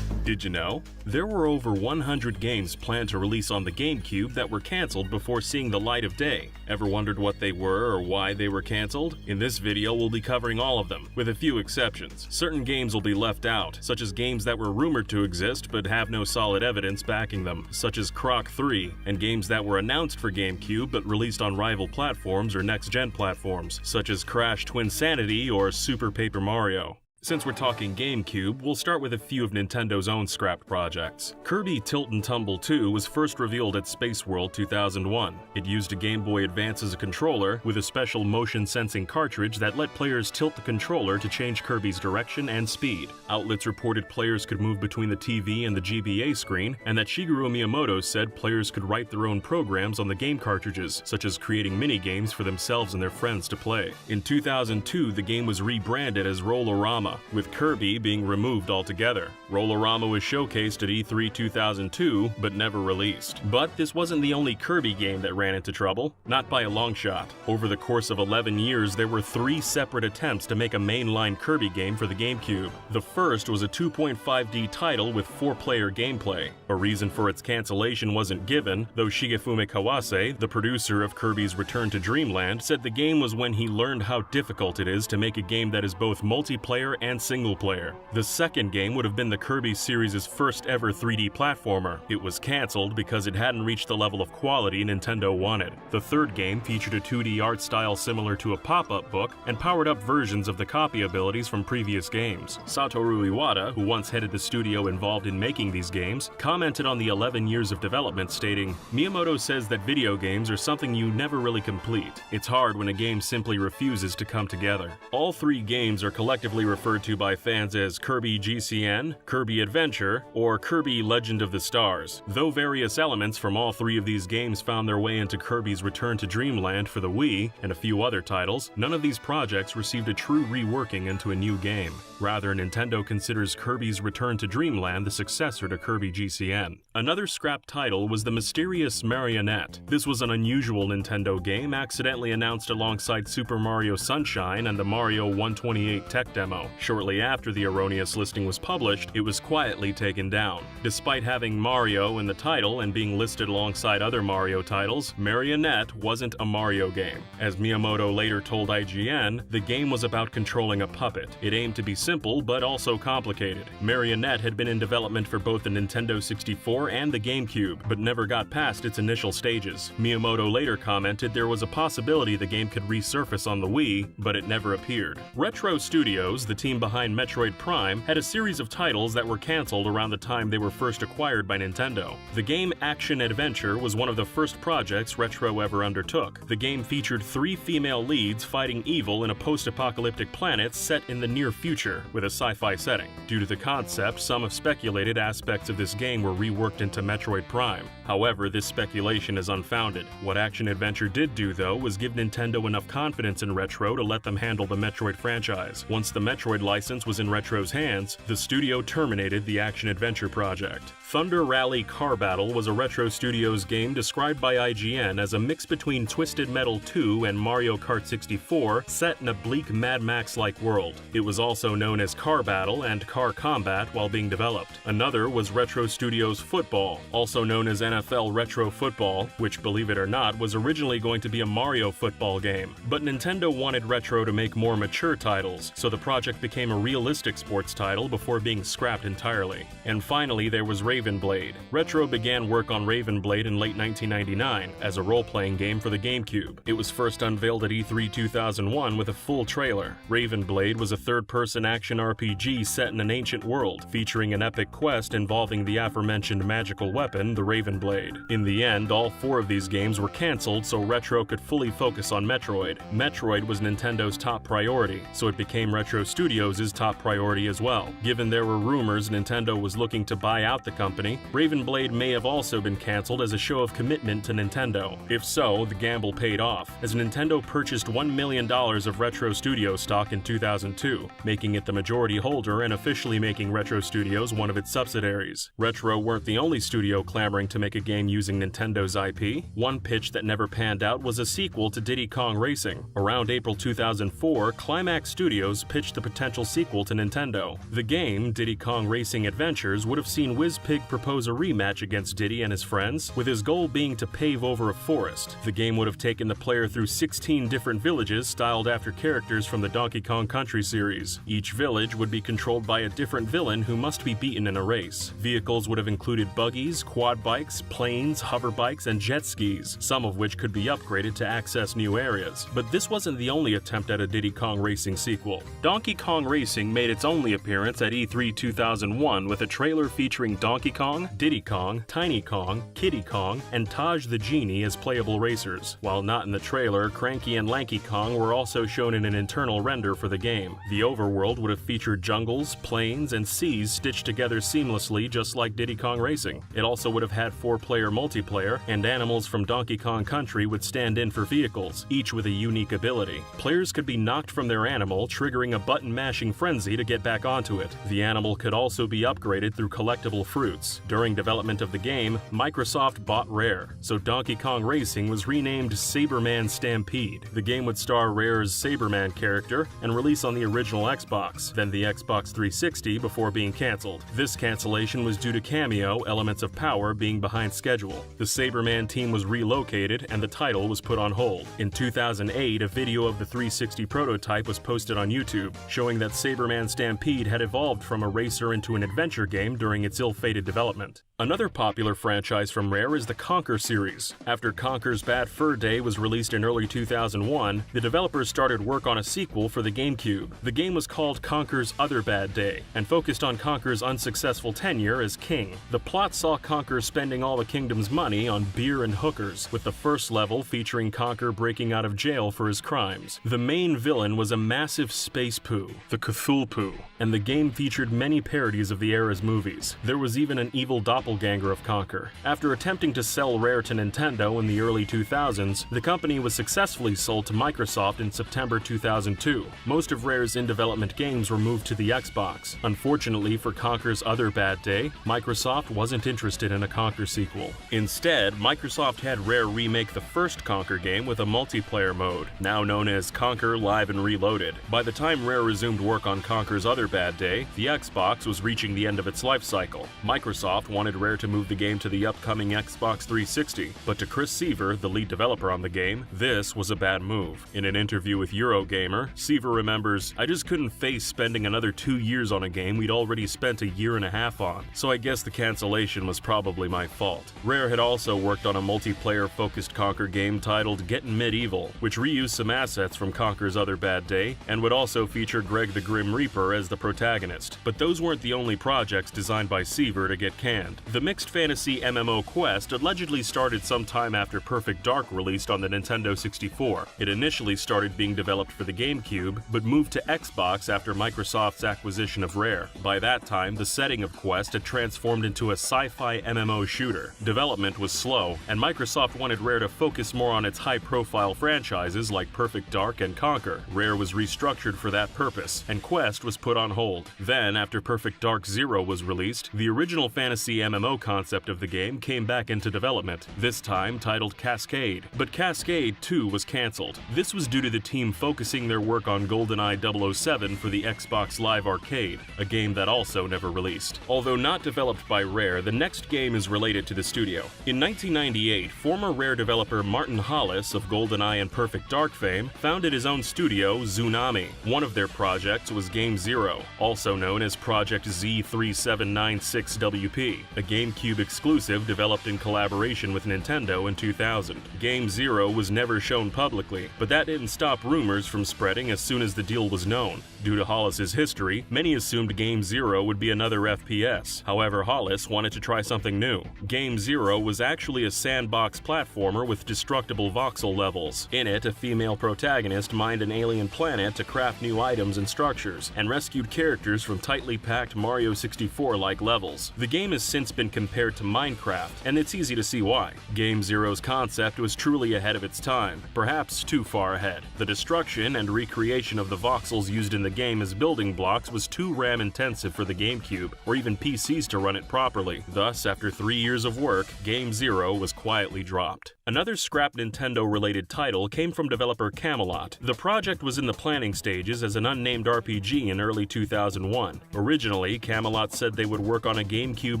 Did you know? There were over 100 games planned to release on the GameCube that were cancelled before seeing the light of day. Ever wondered what they were or why they were cancelled? In this video, we'll be covering all of them, with a few exceptions. Certain games will be left out, such as games that were rumored to exist but have no solid evidence backing them, such as Croc 3, and games that were announced for GameCube but released on rival platforms or next-gen platforms, such as Crash Twinsanity or Super Paper Mario. Since we're talking GameCube, we'll start with a few of Nintendo's own scrapped projects. Kirby Tilt and Tumble 2 was first revealed at Space World 2001. It used a Game Boy Advance as a controller, with a special motion-sensing cartridge that let players tilt the controller to change Kirby's direction and speed. Outlets reported players could move between the TV and the GBA screen, and that Shigeru Miyamoto said players could write their own programs on the game cartridges, such as creating mini-games for themselves and their friends to play. In 2002, the game was rebranded as Roll-O-Rama, with Kirby being removed altogether. Roll-O-Rama was showcased at E3 2002, but never released. But this wasn't the only Kirby game that ran into trouble, not by a long shot. Over the course of 11 years, there were 3 separate attempts to make a mainline Kirby game for the GameCube. The first was a 2.5D title with 4-player gameplay. A reason for its cancellation wasn't given, though Shigefumi Kawase, the producer of Kirby's Return to Dreamland, said the game was when he learned how difficult it is to make a game that is both multiplayer and single player. The second game would have been the Kirby series' first ever 3D platformer. It was cancelled because it hadn't reached the level of quality Nintendo wanted. The third game featured a 2D art style similar to a pop-up book and powered up versions of the copy abilities from previous games. Satoru Iwata, who once headed the studio involved in making these games, commented on the 11 years of development, stating, "Miyamoto says that video games are something you never really complete. It's hard when a game simply refuses to come together." All 3 games are collectively referred to by fans as Kirby GCN, Kirby Adventure, or Kirby Legend of the Stars. Though various elements from all 3 of these games found their way into Kirby's Return to Dreamland for the Wii and a few other titles, none of these projects received a true reworking into a new game. Rather, Nintendo considers Kirby's Return to Dreamland the successor to Kirby GCN. Another scrapped title was The Mysterious Marionette. This was an unusual Nintendo game accidentally announced alongside Super Mario Sunshine and the Mario 128 tech demo. Shortly after the erroneous listing was published, it was quietly taken down. Despite having Mario in the title and being listed alongside other Mario titles, Marionette wasn't a Mario game. As Miyamoto later told IGN, the game was about controlling a puppet. It aimed to be simple, but also complicated. Marionette had been in development for both the Nintendo 64 and the GameCube, but never got past its initial stages. Miyamoto later commented there was a possibility the game could resurface on the Wii, but it never appeared. Retro Studios, the team behind Metroid Prime, had a series of titles that were cancelled around the time they were first acquired by Nintendo. The game Action Adventure was one of the first projects Retro ever undertook. The game featured 3 female leads fighting evil in a post-apocalyptic planet set in the near future, with a sci-fi setting. Due to the concept, some have speculated aspects of this game were reworked into Metroid Prime. However, this speculation is unfounded. What Action Adventure did do, though, was give Nintendo enough confidence in Retro to let them handle the Metroid franchise. Once the Metroid license was in Retro's hands, the studio terminated the Action Adventure project. Thunder Rally Car Battle was a Retro Studios game described by IGN as a mix between Twisted Metal 2 and Mario Kart 64, set in a bleak Mad Max-like world. It was also known as Car Battle and Car Combat while being developed. Another was Retro Studios Football, also known as NFL Retro Football, which, believe it or not, was originally going to be a Mario football game. But Nintendo wanted Retro to make more mature titles, so the project became a realistic sports title before being scrapped entirely. And finally, there was Raven Blade. Retro began work on Raven Blade in late 1999 as a role-playing game for the GameCube. It was first unveiled at E3 2001 with a full trailer. Raven Blade was a third-person action RPG set in an ancient world, featuring an epic quest involving the aforementioned magical weapon, the Raven Blade. In the end, all 4 of these games were cancelled so Retro could fully focus on Metroid. Metroid was Nintendo's top priority, so it became Retro Studios' top priority as well. Given there were rumors Nintendo was looking to buy out the company, Raven Blade may have also been cancelled as a show of commitment to Nintendo. If so, the gamble paid off, as Nintendo purchased $1 million of Retro Studios stock in 2002, making it the majority holder and officially making Retro Studios one of its subsidiaries. Retro weren't the only studio clamoring to make a game using Nintendo's IP. One pitch that never panned out was a sequel to Diddy Kong Racing. Around April 2004, Climax Studios pitched the potential sequel to Nintendo. The game, Diddy Kong Racing Adventures, would have seen WizPig propose a rematch against Diddy and his friends, with his goal being to pave over a forest. The game would have taken the player through 16 different villages styled after characters from the Donkey Kong Country series. Each village would be controlled by a different villain who must be beaten in a race. Vehicles would have included buggies, quad bikes, planes, hover bikes, and jet skis, some of which could be upgraded to access new areas. But this wasn't the only attempt at a Diddy Kong Racing sequel. Donkey Kong Racing made its only appearance at E3 2001 with a trailer featuring Donkey Kong, Diddy Kong, Tiny Kong, Kiddy Kong, and Taj the Genie as playable racers. While not in the trailer, Cranky and Lanky Kong were also shown in an internal render for the game. The overworld would have featured jungles, plains, and seas stitched together seamlessly just like Diddy Kong Racing. It also would have had 4-player multiplayer, and animals from Donkey Kong Country would stand in for vehicles, each with a unique ability. Players could be knocked from their animal, triggering a button-mashing frenzy to get back onto it. The animal could also be upgraded through collectible fruits. During development of the game, Microsoft bought Rare, so Donkey Kong Racing was renamed Saberman Stampede. The game would star Rare's Saberman character and release on the original Xbox, then the Xbox 360 before being cancelled. This cancellation was due to Cameo, Elements of Power, being behind schedule. The Saberman team was relocated and the title was put on hold. In 2008, a video of the 360 prototype was posted on YouTube, showing that Saberman Stampede had evolved from a racer into an adventure game during its ill-fated development. Another popular franchise from Rare is the Conker series. After Conker's Bad Fur Day was released in early 2001, the developers started work on a sequel for the GameCube. The game was called Conker's Other Bad Day, and focused on Conker's unsuccessful tenure as king. The plot saw Conker spending all the kingdom's money on beer and hookers, with the first level featuring Conker breaking out of jail for his crimes. The main villain was a massive space poo, the Cthulhu, and the game featured many parodies of the era's movies. There was even an evil doppelganger of Conker. After attempting to sell Rare to Nintendo in the early 2000s, the company was successfully sold to Microsoft in September 2002. Most of Rare's in-development games were moved to the Xbox. Unfortunately for Conker's Other Bad Day, Microsoft wasn't interested in a Conker sequel. Instead, Microsoft had Rare remake the first Conker game with a multiplayer mode, now known as Conker Live and Reloaded. By the time Rare resumed resumed work on Conker's Other Bad Day, the Xbox was reaching the end of its life cycle. Microsoft wanted Rare to move the game to the upcoming Xbox 360, but to Chris Seaver, the lead developer on the game, this was a bad move. In an interview with Eurogamer, Seaver remembers, "I just couldn't face spending another 2 years on a game we'd already spent a year and a half on, so I guess the cancellation was probably my fault." Rare had also worked on a multiplayer-focused Conker game titled Gettin' Medieval, which reused some assets from Conker's Other Bad Day, and would also feature Greg the Grim Reaper as the protagonist. But those weren't the only projects designed by Seaver to get canned. The mixed fantasy MMO Quest allegedly started sometime after Perfect Dark released on the Nintendo 64. It initially started being developed for the GameCube, but moved to Xbox after Microsoft's acquisition of Rare. By that time, the setting of Quest had transformed into a sci-fi MMO shooter. Development was slow, and Microsoft wanted Rare to focus more on its high-profile franchises like Perfect Dark and Conker. Rare was restructured for that purpose, and Quest was put on hold. Then, after Perfect Dark Zero was released, the original fantasy MMO concept of the game came back into development, this time titled Cascade. But Cascade 2 was cancelled. This was due to the team focusing their work on GoldenEye 007 for the Xbox Live Arcade, a game that also never released. Although not developed by Rare, the next game is related to the studio. In 1998, former Rare developer Martin Hollis of GoldenEye and Perfect Dark fame founded his own studio, Zoonami. One of their projects was Game Zero, also known as Project Z3796WP, a GameCube exclusive developed in collaboration with Nintendo in 2000. Game Zero was never shown publicly, but that didn't stop rumors from spreading as soon as the deal was known. Due to Hollis's history, many assumed Game Zero would be another FPS. However, Hollis wanted to try something new. Game Zero was actually a sandbox platformer with destructible voxel levels. In it, a female protagonist mined an alien planet to craft new items and structures, and rescued characters from tightly packed Mario 64-like levels. The game has since been compared to Minecraft, and it's easy to see why. Game Zero's concept was truly ahead of its time, perhaps too far ahead. The destruction and recreation of the voxels used in the game as building blocks was too RAM-intensive for the GameCube, or even PCs to run it properly. Thus, after 3 years of work, Game Zero was quietly dropped. Another scrapped Nintendo-related title came from developer Camelot. The project was in the planning stages as an unnamed RPG in early 2001. Originally, Camelot said they would work on a GameCube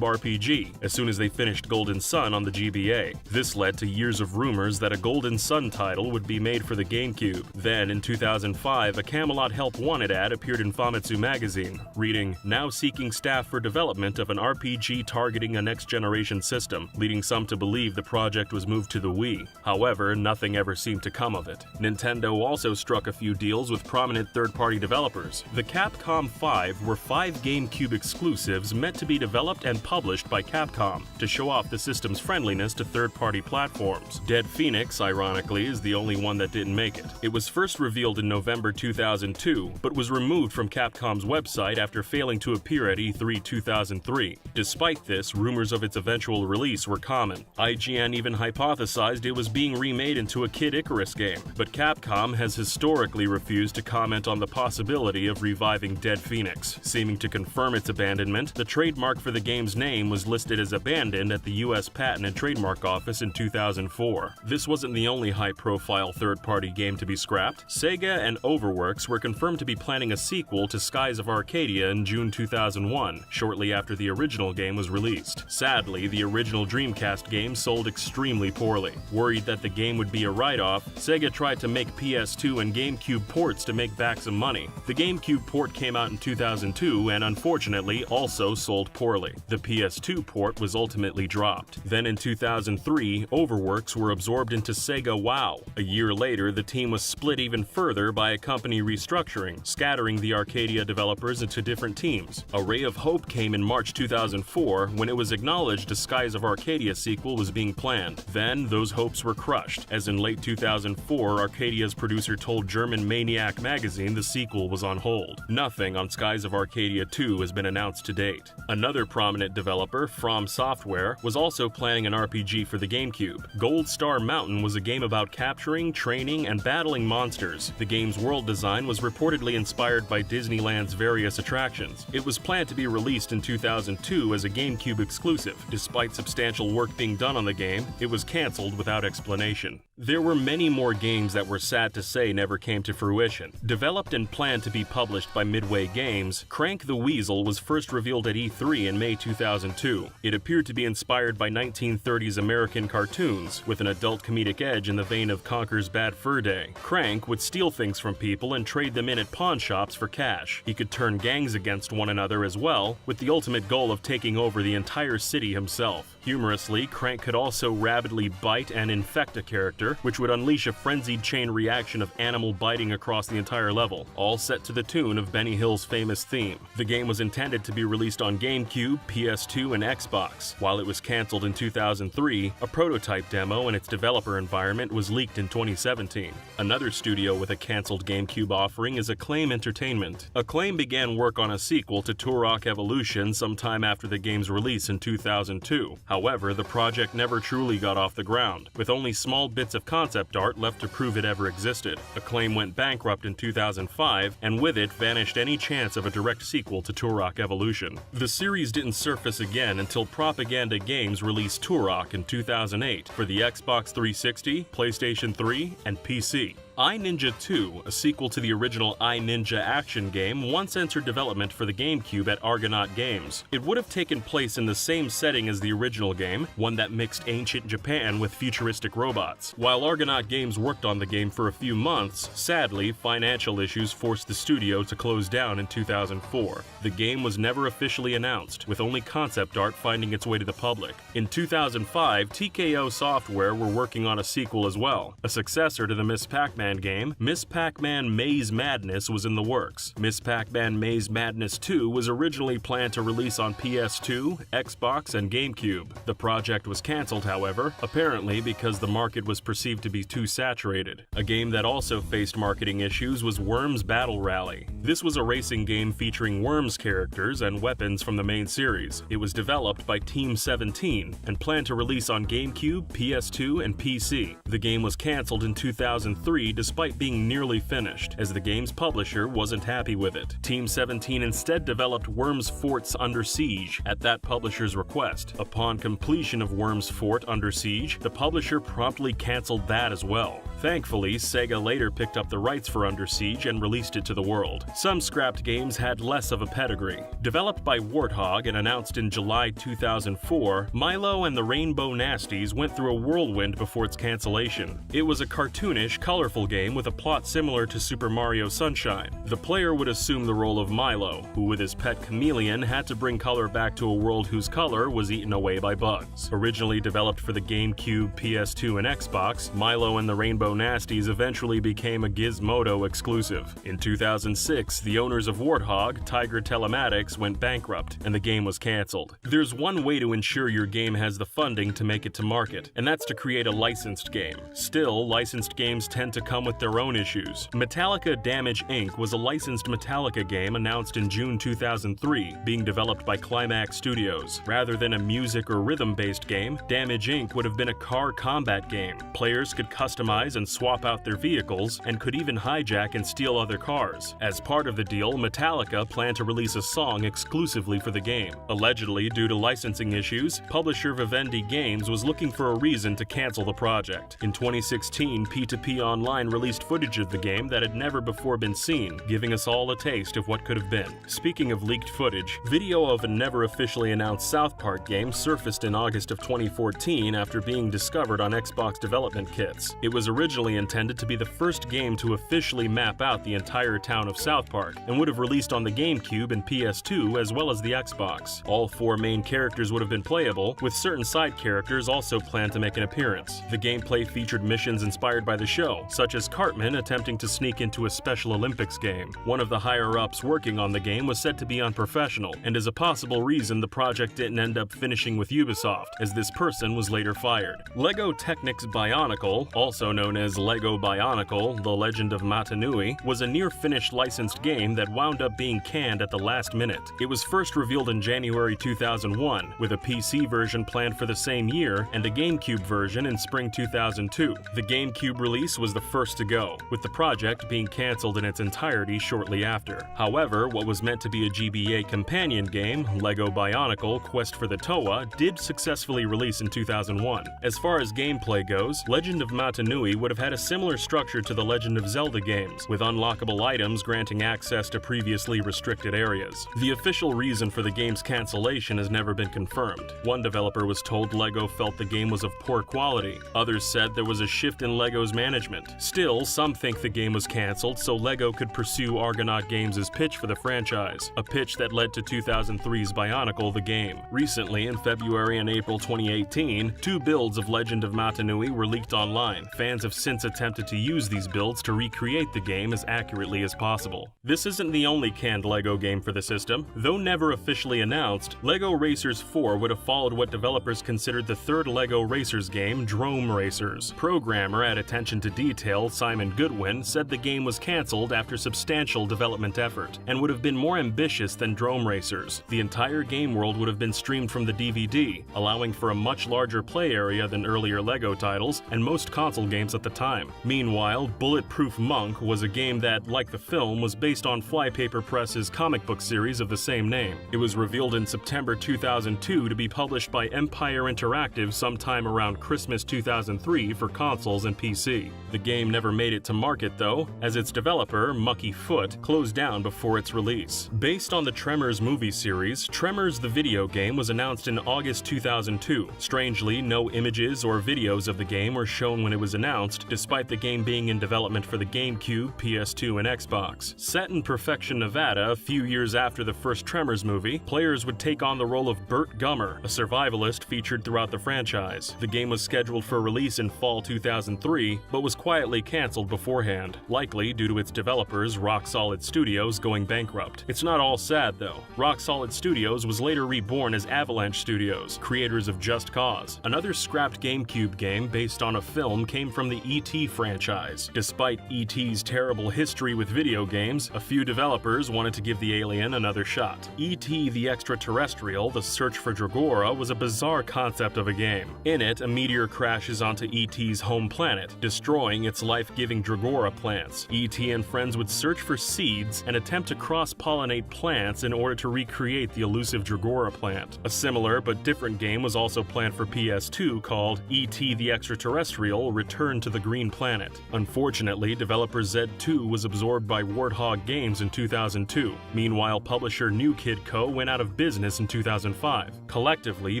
RPG as soon as they finished Golden Sun on the GBA. This led to years of rumors that a Golden Sun title would be made for the GameCube. Then, in 2005, a Camelot Help Wanted ad appeared in Famitsu magazine, reading, "Now seeking staff for development of an RPG targeting a next-generation system," leading some to believe the project was moved to the Wii. However, nothing ever seemed to come of it. Nintendo also struck a few deals with prominent third-party developers. The Capcom 5 were 5 GameCube exclusives meant to be developed and published by Capcom to show off the system's friendliness to third-party platforms. Dead Phoenix, ironically, is the only one that didn't make it. It was first revealed in November 2002, but was removed from Capcom's website after failing to appear at E3 2003. Despite this, rumors of its eventual release were common. IGN even hypothesized it was being remade into a Kid Icarus game, but Capcom has historically refused to comment on the possibility of reviving Dead Phoenix. Seeming to confirm its abandonment, the trademark for the game's name was listed as abandoned at the US Patent and Trademark Office in 2004. This wasn't the only high-profile third-party game to be scrapped. Sega and Overworks were confirmed to be planning a sequel to Skies of Arcadia in June 2001, shortly after the original game was released. Sadly, the original Dreamcast game sold extremely poorly. Worried that the game would be a write-off, Sega tried to make PS2 and GameCube ports to make back some money. The GameCube port came out in 2002 and unfortunately also sold poorly. The PS2 port was ultimately dropped. Then in 2003, Overworks were absorbed into Sega WoW. A year later, the team was split even further by a company restructuring, scattering the Arcadia developers into different teams. A ray of hope came in March 2004 when it was acknowledged a Skies of Arcadia sequel was being planned. Then those hopes were crushed, as in late 2004, Arcadia's producer told German Maniac magazine the sequel was on hold. Nothing on Skies of Arcadia 2 has been announced to date. Another prominent developer, From Software, was also planning an RPG for the GameCube. Gold Star Mountain was a game about capturing, training, and battling monsters. The game's world design was reportedly inspired by Disneyland's various attractions. It was planned to be released in 2002 as a GameCube exclusive. Despite substantial work being done on the game, it was cancelled without explanation. There were many more games that were sad to say never came to fruition. Developed and planned planned to be published by Midway Games, Crank the Weasel was first revealed at E3 in May 2002. It appeared to be inspired by 1930s American cartoons, with an adult comedic edge in the vein of Conker's Bad Fur Day. Crank would steal things from people and trade them in at pawn shops for cash. He could turn gangs against one another as well, with the ultimate goal of taking over the entire city himself. Humorously, Crank could also rapidly bite and infect a character, which would unleash a frenzied chain reaction of animal biting across the entire level, all set to the tune of Benny Hill's famous theme. The game was intended to be released on GameCube, PS2, and Xbox. While it was cancelled in 2003, a prototype demo and its developer environment was leaked in 2017. Another studio with a cancelled GameCube offering is Acclaim Entertainment. Acclaim began work on a sequel to Turok Evolution sometime after the game's release in 2002. However, the project never truly got off the ground, with only small bits of concept art left to prove it ever existed. Acclaim went bankrupt in 2005, and with it vanished any chance of a direct sequel to Turok Evolution. The series didn't surface again until Propaganda Games released Turok in 2008 for the Xbox 360, PlayStation 3, and PC. iNinja 2, a sequel to the original iNinja action game, once entered development for the GameCube at Argonaut Games. It would have taken place in the same setting as the original game, one that mixed ancient Japan with futuristic robots. While Argonaut Games worked on the game for a few months, sadly, financial issues forced the studio to close down in 2004. The game was never officially announced, with only concept art finding its way to the public. In 2005, TKO Software were working on a sequel as well, a successor to the Miss Pac-Man game. Miss Pac-Man Maze Madness was in the works. Miss Pac-Man Maze Madness 2 was originally planned to release on PS2, Xbox, and GameCube. The project was cancelled, however, apparently because the market was perceived to be too saturated. A game that also faced marketing issues was Worms Battle Rally. This was a racing game featuring Worms characters and weapons from the main series. It was developed by Team 17 and planned to release on GameCube, PS2, and PC. The game was cancelled in 2003 despite being nearly finished, as the game's publisher wasn't happy with it. Team 17 instead developed Worms Fort's Under Siege at that publisher's request. Upon completion of Worms Fort Under Siege, the publisher promptly cancelled that as well. Thankfully, Sega later picked up the rights for Under Siege and released it to the world. Some scrapped games had less of a pedigree. Developed by Warthog and announced in July 2004, Milo and the Rainbow Nasties went through a whirlwind before its cancellation. It was a cartoonish, colorful game with a plot similar to Super Mario Sunshine. The player would assume the role of Milo, who with his pet chameleon had to bring color back to a world whose color was eaten away by bugs. Originally developed for the GameCube, PS2, and Xbox, Milo and the Rainbow Nasties eventually became a Gizmodo exclusive. In 2006, the owners of Warthog, Tiger Telematics, went bankrupt, and the game was cancelled. There's one way to ensure your game has the funding to make it to market, and that's to create a licensed game. Still, licensed games tend to come with their own issues. Metallica Damage Inc. was a licensed Metallica game announced in June 2003, being developed by Climax Studios. Rather than a music or rhythm-based game, Damage Inc. would have been a car combat game. Players could customize and swap out their vehicles, and could even hijack and steal other cars. As part of the deal, Metallica planned to release a song exclusively for the game. Allegedly, due to licensing issues, publisher Vivendi Games was looking for a reason to cancel the project. In 2016, P2P Online released footage of the game that had never before been seen, giving us all a taste of what could have been. Speaking of leaked footage, video of a never officially announced South Park game surfaced in August of 2014 after being discovered on Xbox development kits. It was originally intended to be the first game to officially map out the entire town of South Park, and would have released on the GameCube and PS2 as well as the Xbox. All 4 main characters would have been playable, with certain side characters also planned to make an appearance. The gameplay featured missions inspired by the show, such as Cartman attempting to sneak into a Special Olympics game. One of the higher-ups working on the game was said to be unprofessional, and is a possible reason the project didn't end up finishing with Ubisoft, as this person was later fired. LEGO Technic's Bionicle, also known as LEGO Bionicle: The Legend of Matanui, was a near-finished licensed game that wound up being canned at the last minute. It was first revealed in January 2001, with a PC version planned for the same year and a GameCube version in spring 2002. The GameCube release was the first to go, with the project being cancelled in its entirety shortly after. However, what was meant to be a GBA companion game, LEGO Bionicle: Quest for the Toa, did successfully release in 2001. As far as gameplay goes, Legend of Matanui would would have had a similar structure to the Legend of Zelda games, with unlockable items granting access to previously restricted areas. The official reason for the game's cancellation has never been confirmed. One developer was told LEGO felt the game was of poor quality. Others said there was a shift in LEGO's management. Still, some think the game was cancelled so LEGO could pursue Argonaut Games' pitch for the franchise, a pitch that led to 2003's Bionicle the game. Recently, in February and April 2018, 2 builds of Legend of Matanui were leaked online. Fans have since attempted to use these builds to recreate the game as accurately as possible. This isn't the only canned LEGO game for the system. Though never officially announced, LEGO Racers 4 would have followed what developers considered the third LEGO Racers game, Drome Racers. Programmer at Attention to Detail Simon Goodwin said the game was cancelled after substantial development effort, and would have been more ambitious than Drome Racers. The entire game world would have been streamed from the DVD, allowing for a much larger play area than earlier LEGO titles and most console games at the time. Meanwhile, Bulletproof Monk was a game that, like the film, was based on Flypaper Press's comic book series of the same name. It was revealed in September 2002 to be published by Empire Interactive sometime around Christmas 2003 for consoles and PC. The game never made it to market though, as its developer, Mucky Foot, closed down before its release. Based on the Tremors movie series, Tremors the video game was announced in August 2002. Strangely, no images or videos of the game were shown when it was announced, despite the game being in development for the GameCube, PS2, and Xbox. Set in Perfection, Nevada, a few years after the first Tremors movie, players would take on the role of Burt Gummer, a survivalist featured throughout the franchise. The game was scheduled for release in fall 2003, but was quietly cancelled beforehand, likely due to its developers, Rock Solid Studios, going bankrupt. It's not all sad though. Rock Solid Studios was later reborn as Avalanche Studios, creators of Just Cause. Another scrapped GameCube game based on a film came from the E.T. franchise. Despite E.T.'s terrible history with video games, a few developers wanted to give the alien another shot. E.T. the Extraterrestrial, The Search for Dragora, was a bizarre concept of a game. In it, a meteor crashes onto E.T.'s home planet, destroying its life-giving Dragora plants. E.T. and friends would search for seeds and attempt to cross-pollinate plants in order to recreate the elusive Dragora plant. A similar but different game was also planned for PS2 called E.T. the Extraterrestrial: Return to the Green Planet. Unfortunately, developer Z2 was absorbed by Warthog Games in 2002. Meanwhile, publisher New Kid Co. went out of business in 2005. Collectively,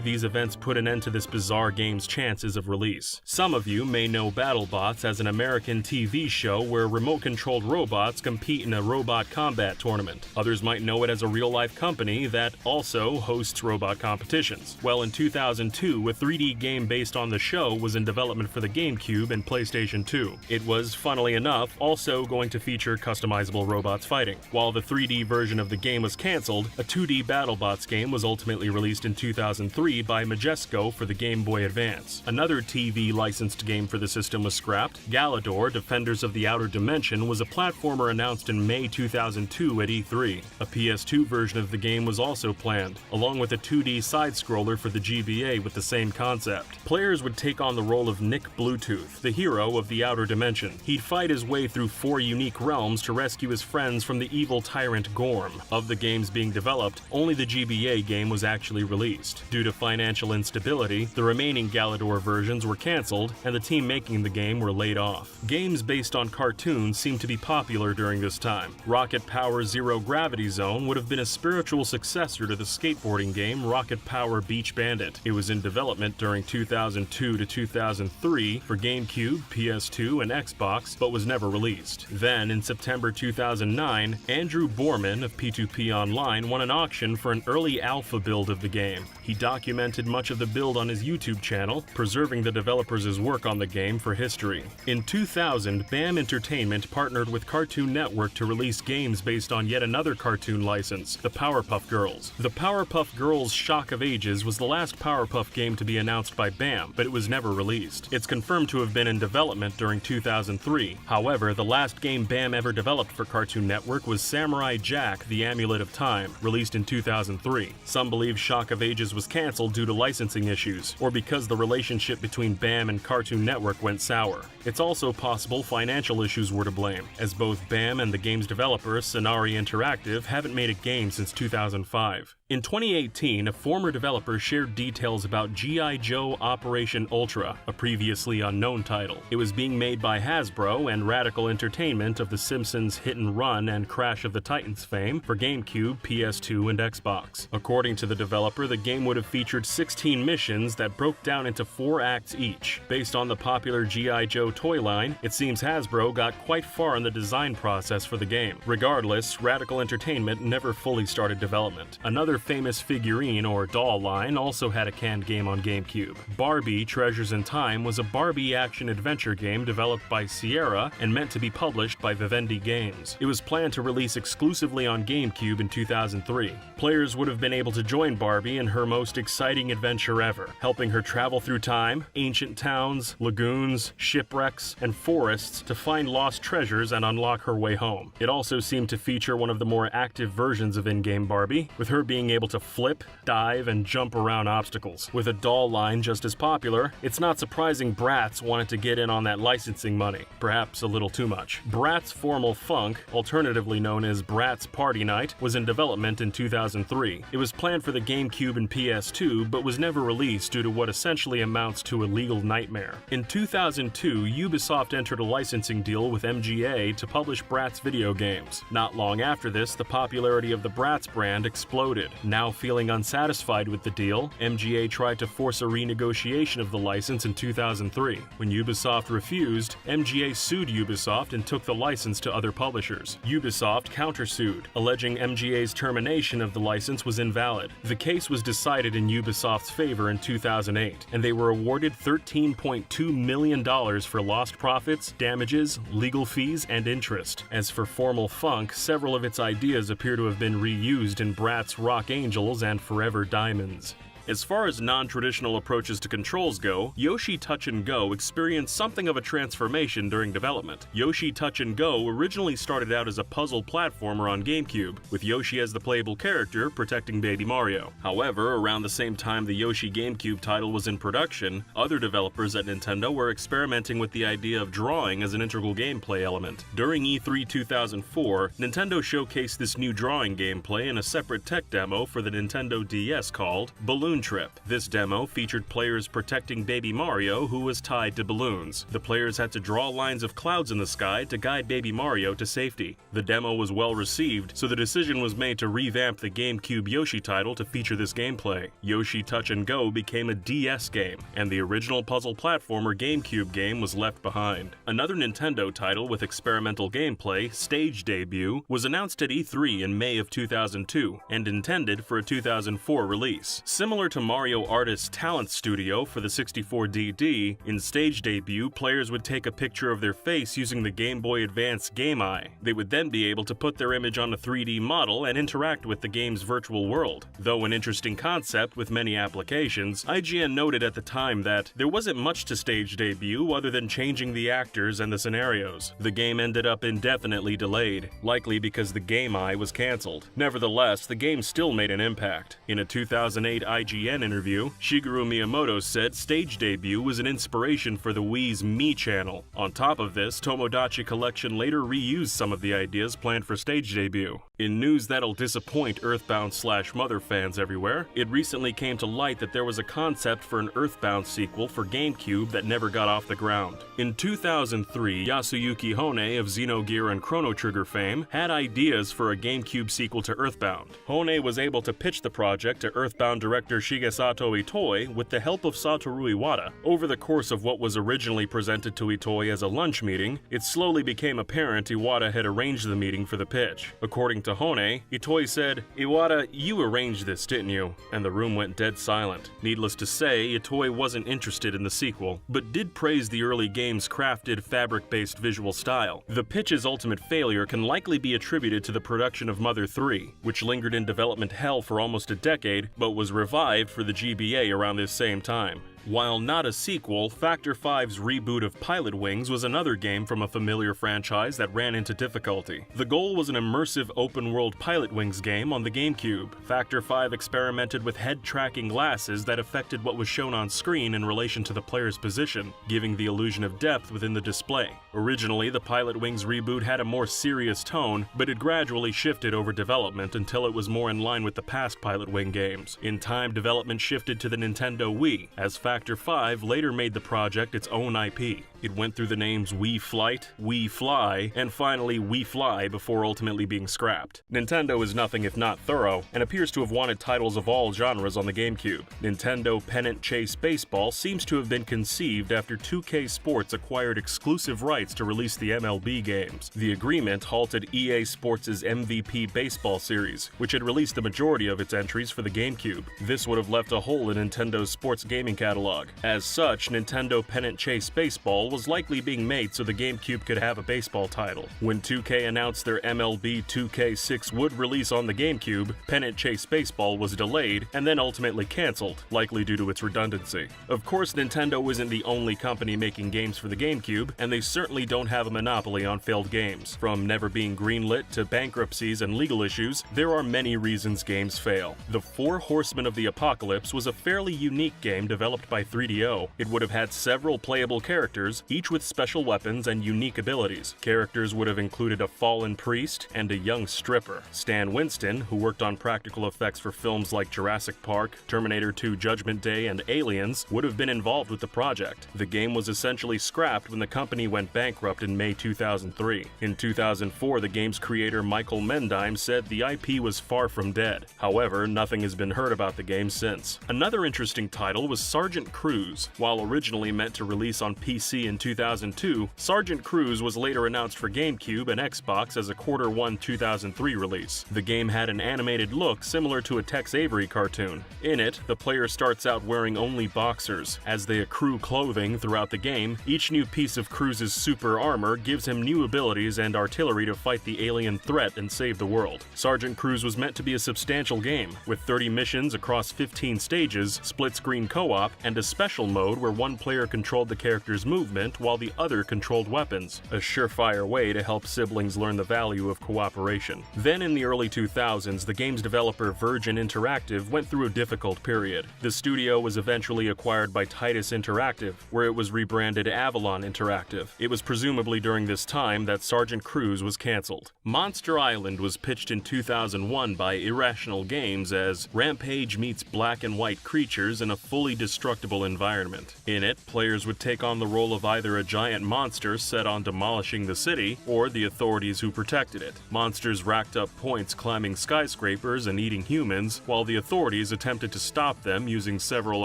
these events put an end to this bizarre game's chances of release. Some of you may know BattleBots as an American TV show where remote-controlled robots compete in a robot combat tournament. Others might know it as a real-life company that also hosts robot competitions. Well, in 2002, a 3D game based on the show was in development for the GameCube and PlayStation 2. It was, funnily enough, also going to feature customizable robots fighting. While the 3D version of the game was cancelled, a 2D BattleBots game was ultimately released in 2003 by Majesco for the Game Boy Advance. Another TV licensed game for the system was scrapped. Galador, Defenders of the Outer Dimension, was a platformer announced in May 2002 at E3. A PS2 version of the game was also planned, along with a 2D side-scroller for the GBA with the same concept. Players would take on the role of Nick Bluetooth, the hero of the Outer Dimension. He'd fight his way through 4 unique realms to rescue his friends from the evil tyrant Gorm. Of the games being developed, only the GBA game was actually released. Due to financial instability, the remaining Galador versions were cancelled, and the team making the game were laid off. Games based on cartoons seemed to be popular during this time. Rocket Power Zero Gravity Zone would have been a spiritual successor to the skateboarding game Rocket Power Beach Bandit. It was in development during 2002 to 2003 for GameCube, PS2, and Xbox, but was never released. Then, in September 2009, Andrew Borman of P2P Online won an auction for an early alpha build of the game. He documented much of the build on his YouTube channel, preserving the developers' work on the game for history. In 2000, BAM Entertainment partnered with Cartoon Network to release games based on yet another cartoon license, the Powerpuff Girls. The Powerpuff Girls Shock of Ages was the last Powerpuff game to be announced by BAM, but it was never released. It's confirmed to have been in development during 2003. However, the last game BAM ever developed for Cartoon Network was Samurai Jack: The Amulet of Time, released in 2003. Some believe Shock of Ages was cancelled due to licensing issues, or because the relationship between BAM and Cartoon Network went sour. It's also possible financial issues were to blame, as both BAM and the game's developer, Sonari Interactive, haven't made a game since 2005. In 2018, a former developer shared details about G.I. Joe Operation Ultra, a previously unknown title. It was being made by Hasbro and Radical Entertainment of The Simpsons Hit and Run and Crash of the Titans fame for GameCube, PS2, and Xbox. According to the developer, the game would have featured 16 missions that broke down into 4 acts each. Based on the popular G.I. Joe toy line, it seems Hasbro got quite far in the design process for the game. Regardless, Radical Entertainment never fully started development. Another famous figurine or doll line also had a canned game on GameCube. Barbie Treasures in Time was a Barbie action-adventure game developed by Sierra and meant to be published by Vivendi Games. It was planned to release exclusively on GameCube in 2003. Players would have been able to join Barbie in her most exciting adventure ever, helping her travel through time, ancient towns, lagoons, shipwrecks, and forests to find lost treasures and unlock her way home. It also seemed to feature one of the more active versions of in-game Barbie, with her being able to flip, dive, and jump around obstacles. With a doll line just as popular, it's not surprising Bratz wanted to get in on that licensing money, perhaps a little too much. Bratz Formal Funk, alternatively known as Bratz Party Night, was in development in 2003. It was planned for the GameCube and PS2, but was never released due to what essentially amounts to a legal nightmare. In 2002, Ubisoft entered a licensing deal with MGA to publish Bratz video games. Not long after this, the popularity of the Bratz brand exploded. Now feeling unsatisfied with the deal, MGA tried to force a renegotiation of the license in 2003. When Ubisoft refused, MGA sued Ubisoft and took the license to other publishers. Ubisoft countersued, alleging MGA's termination of the license was invalid. The case was decided in Ubisoft's favor in 2008, and they were awarded $13.2 million for lost profits, damages, legal fees, and interest. As for Formal Funk, several of its ideas appear to have been reused in Bratz Rock Angels and Forever Diamonds. As far as non-traditional approaches to controls go, Yoshi Touch and Go experienced something of a transformation during development. Yoshi Touch and Go originally started out as a puzzle platformer on GameCube, with Yoshi as the playable character protecting Baby Mario. However, around the same time the Yoshi GameCube title was in production, other developers at Nintendo were experimenting with the idea of drawing as an integral gameplay element. During E3 2004, Nintendo showcased this new drawing gameplay in a separate tech demo for the Nintendo DS called Balloon Trip. This demo featured players protecting Baby Mario, who was tied to balloons. The players had to draw lines of clouds in the sky to guide Baby Mario to safety. The demo was well received, so the decision was made to revamp the GameCube Yoshi title to feature this gameplay. Yoshi Touch and Go became a DS game, and the original puzzle platformer GameCube game was left behind. Another Nintendo title with experimental gameplay, Stage Debut, was announced at E3 in May of 2002 and intended for a 2004 release. Similar to Mario Artist's Talent Studio for the 64DD, in Stage Debut, players would take a picture of their face using the Game Boy Advance Game Eye. They would then be able to put their image on a 3D model and interact with the game's virtual world. Though an interesting concept with many applications, IGN noted at the time that there wasn't much to Stage Debut other than changing the actors and the scenarios. The game ended up indefinitely delayed, likely because the Game Eye was cancelled. Nevertheless, the game still made an impact. In a 2008 IGN interview, Shigeru Miyamoto said Stage Debut was an inspiration for the Wii's Mii channel. On top of this, Tomodachi Collection later reused some of the ideas planned for Stage Debut. In news that'll disappoint Earthbound/Mother fans everywhere, it recently came to light that there was a concept for an Earthbound sequel for GameCube that never got off the ground. In 2003, Yasuyuki Hone of Xenogear and Chrono Trigger fame had ideas for a GameCube sequel to Earthbound. Hone was able to pitch the project to Earthbound director Shigesato Itoi with the help of Satoru Iwata. Over the course of what was originally presented to Itoi as a lunch meeting, it slowly became apparent Iwata had arranged the meeting for the pitch. According to Hone, Itoi said, "Iwata, you arranged this, didn't you?" And the room went dead silent. Needless to say, Itoi wasn't interested in the sequel, but did praise the early game's crafted, fabric-based visual style. The pitch's ultimate failure can likely be attributed to the production of Mother 3, which lingered in development hell for almost a decade, but was revived for the GBA around this same time. While not a sequel, Factor 5's reboot of Pilot Wings was another game from a familiar franchise that ran into difficulty. The goal was an immersive open-world Pilot Wings game on the GameCube. Factor 5 experimented with head-tracking glasses that affected what was shown on screen in relation to the player's position, giving the illusion of depth within the display. Originally, the Pilot Wings reboot had a more serious tone, but it gradually shifted over development until it was more in line with the past Pilot Wing games. In time, development shifted to the Nintendo Wii, as Factor 5 later made the project its own IP. It went through the names Wii Flight, Wii Fly, and finally Wii Fly before ultimately being scrapped. Nintendo is nothing if not thorough, and appears to have wanted titles of all genres on the GameCube. Nintendo Pennant Chase Baseball seems to have been conceived after 2K Sports acquired exclusive rights to release the MLB games. The agreement halted EA Sports' MVP Baseball series, which had released the majority of its entries for the GameCube. This would have left a hole in Nintendo's sports gaming catalog. As such, Nintendo Pennant Chase Baseball was likely being made so the GameCube could have a baseball title. When 2K announced their MLB 2K6 would release on the GameCube, Pennant Chase Baseball was delayed and then ultimately cancelled, likely due to its redundancy. Of course, Nintendo isn't the only company making games for the GameCube, and they certainly don't have a monopoly on failed games. From never being greenlit to bankruptcies and legal issues, there are many reasons games fail. The Four Horsemen of the Apocalypse was a fairly unique game developed by 3DO. It would have had several playable characters, each with special weapons and unique abilities. Characters would have included a fallen priest and a young stripper. Stan Winston, who worked on practical effects for films like Jurassic Park, Terminator 2 Judgment Day, and Aliens, would have been involved with the project. The game was essentially scrapped when the company went bankrupt in May 2003. In 2004, the game's creator Michael Mendheim said the IP was far from dead. However, nothing has been heard about the game since. Another interesting title was Sergeant Cruz. While originally meant to release on PC in 2002, Sergeant Cruz was later announced for GameCube and Xbox as a Q1 2003 release. The game had an animated look similar to a Tex Avery cartoon. In it, the player starts out wearing only boxers. As they accrue clothing throughout the game, each new piece of Cruz's super armor gives him new abilities and artillery to fight the alien threat and save the world. Sergeant Cruz was meant to be a substantial game, with 30 missions across 15 stages, split-screen co-op, and a special mode where one player controlled the character's movement while the other controlled weapons, a surefire way to help siblings learn the value of cooperation. Then in the early 2000s, the game's developer Virgin Interactive went through a difficult period. The studio was eventually acquired by Titus Interactive, where it was rebranded Avalanche Interactive. It was presumably during this time that Sergeant Cruz was cancelled. Monster Island was pitched in 2001 by Irrational Games as Rampage meets black and white creatures in a fully destructible environment. In it, players would take on the role of either a giant monster set on demolishing the city, or the authorities who protected it. Monsters racked up points climbing skyscrapers and eating humans, while the authorities attempted to stop them using several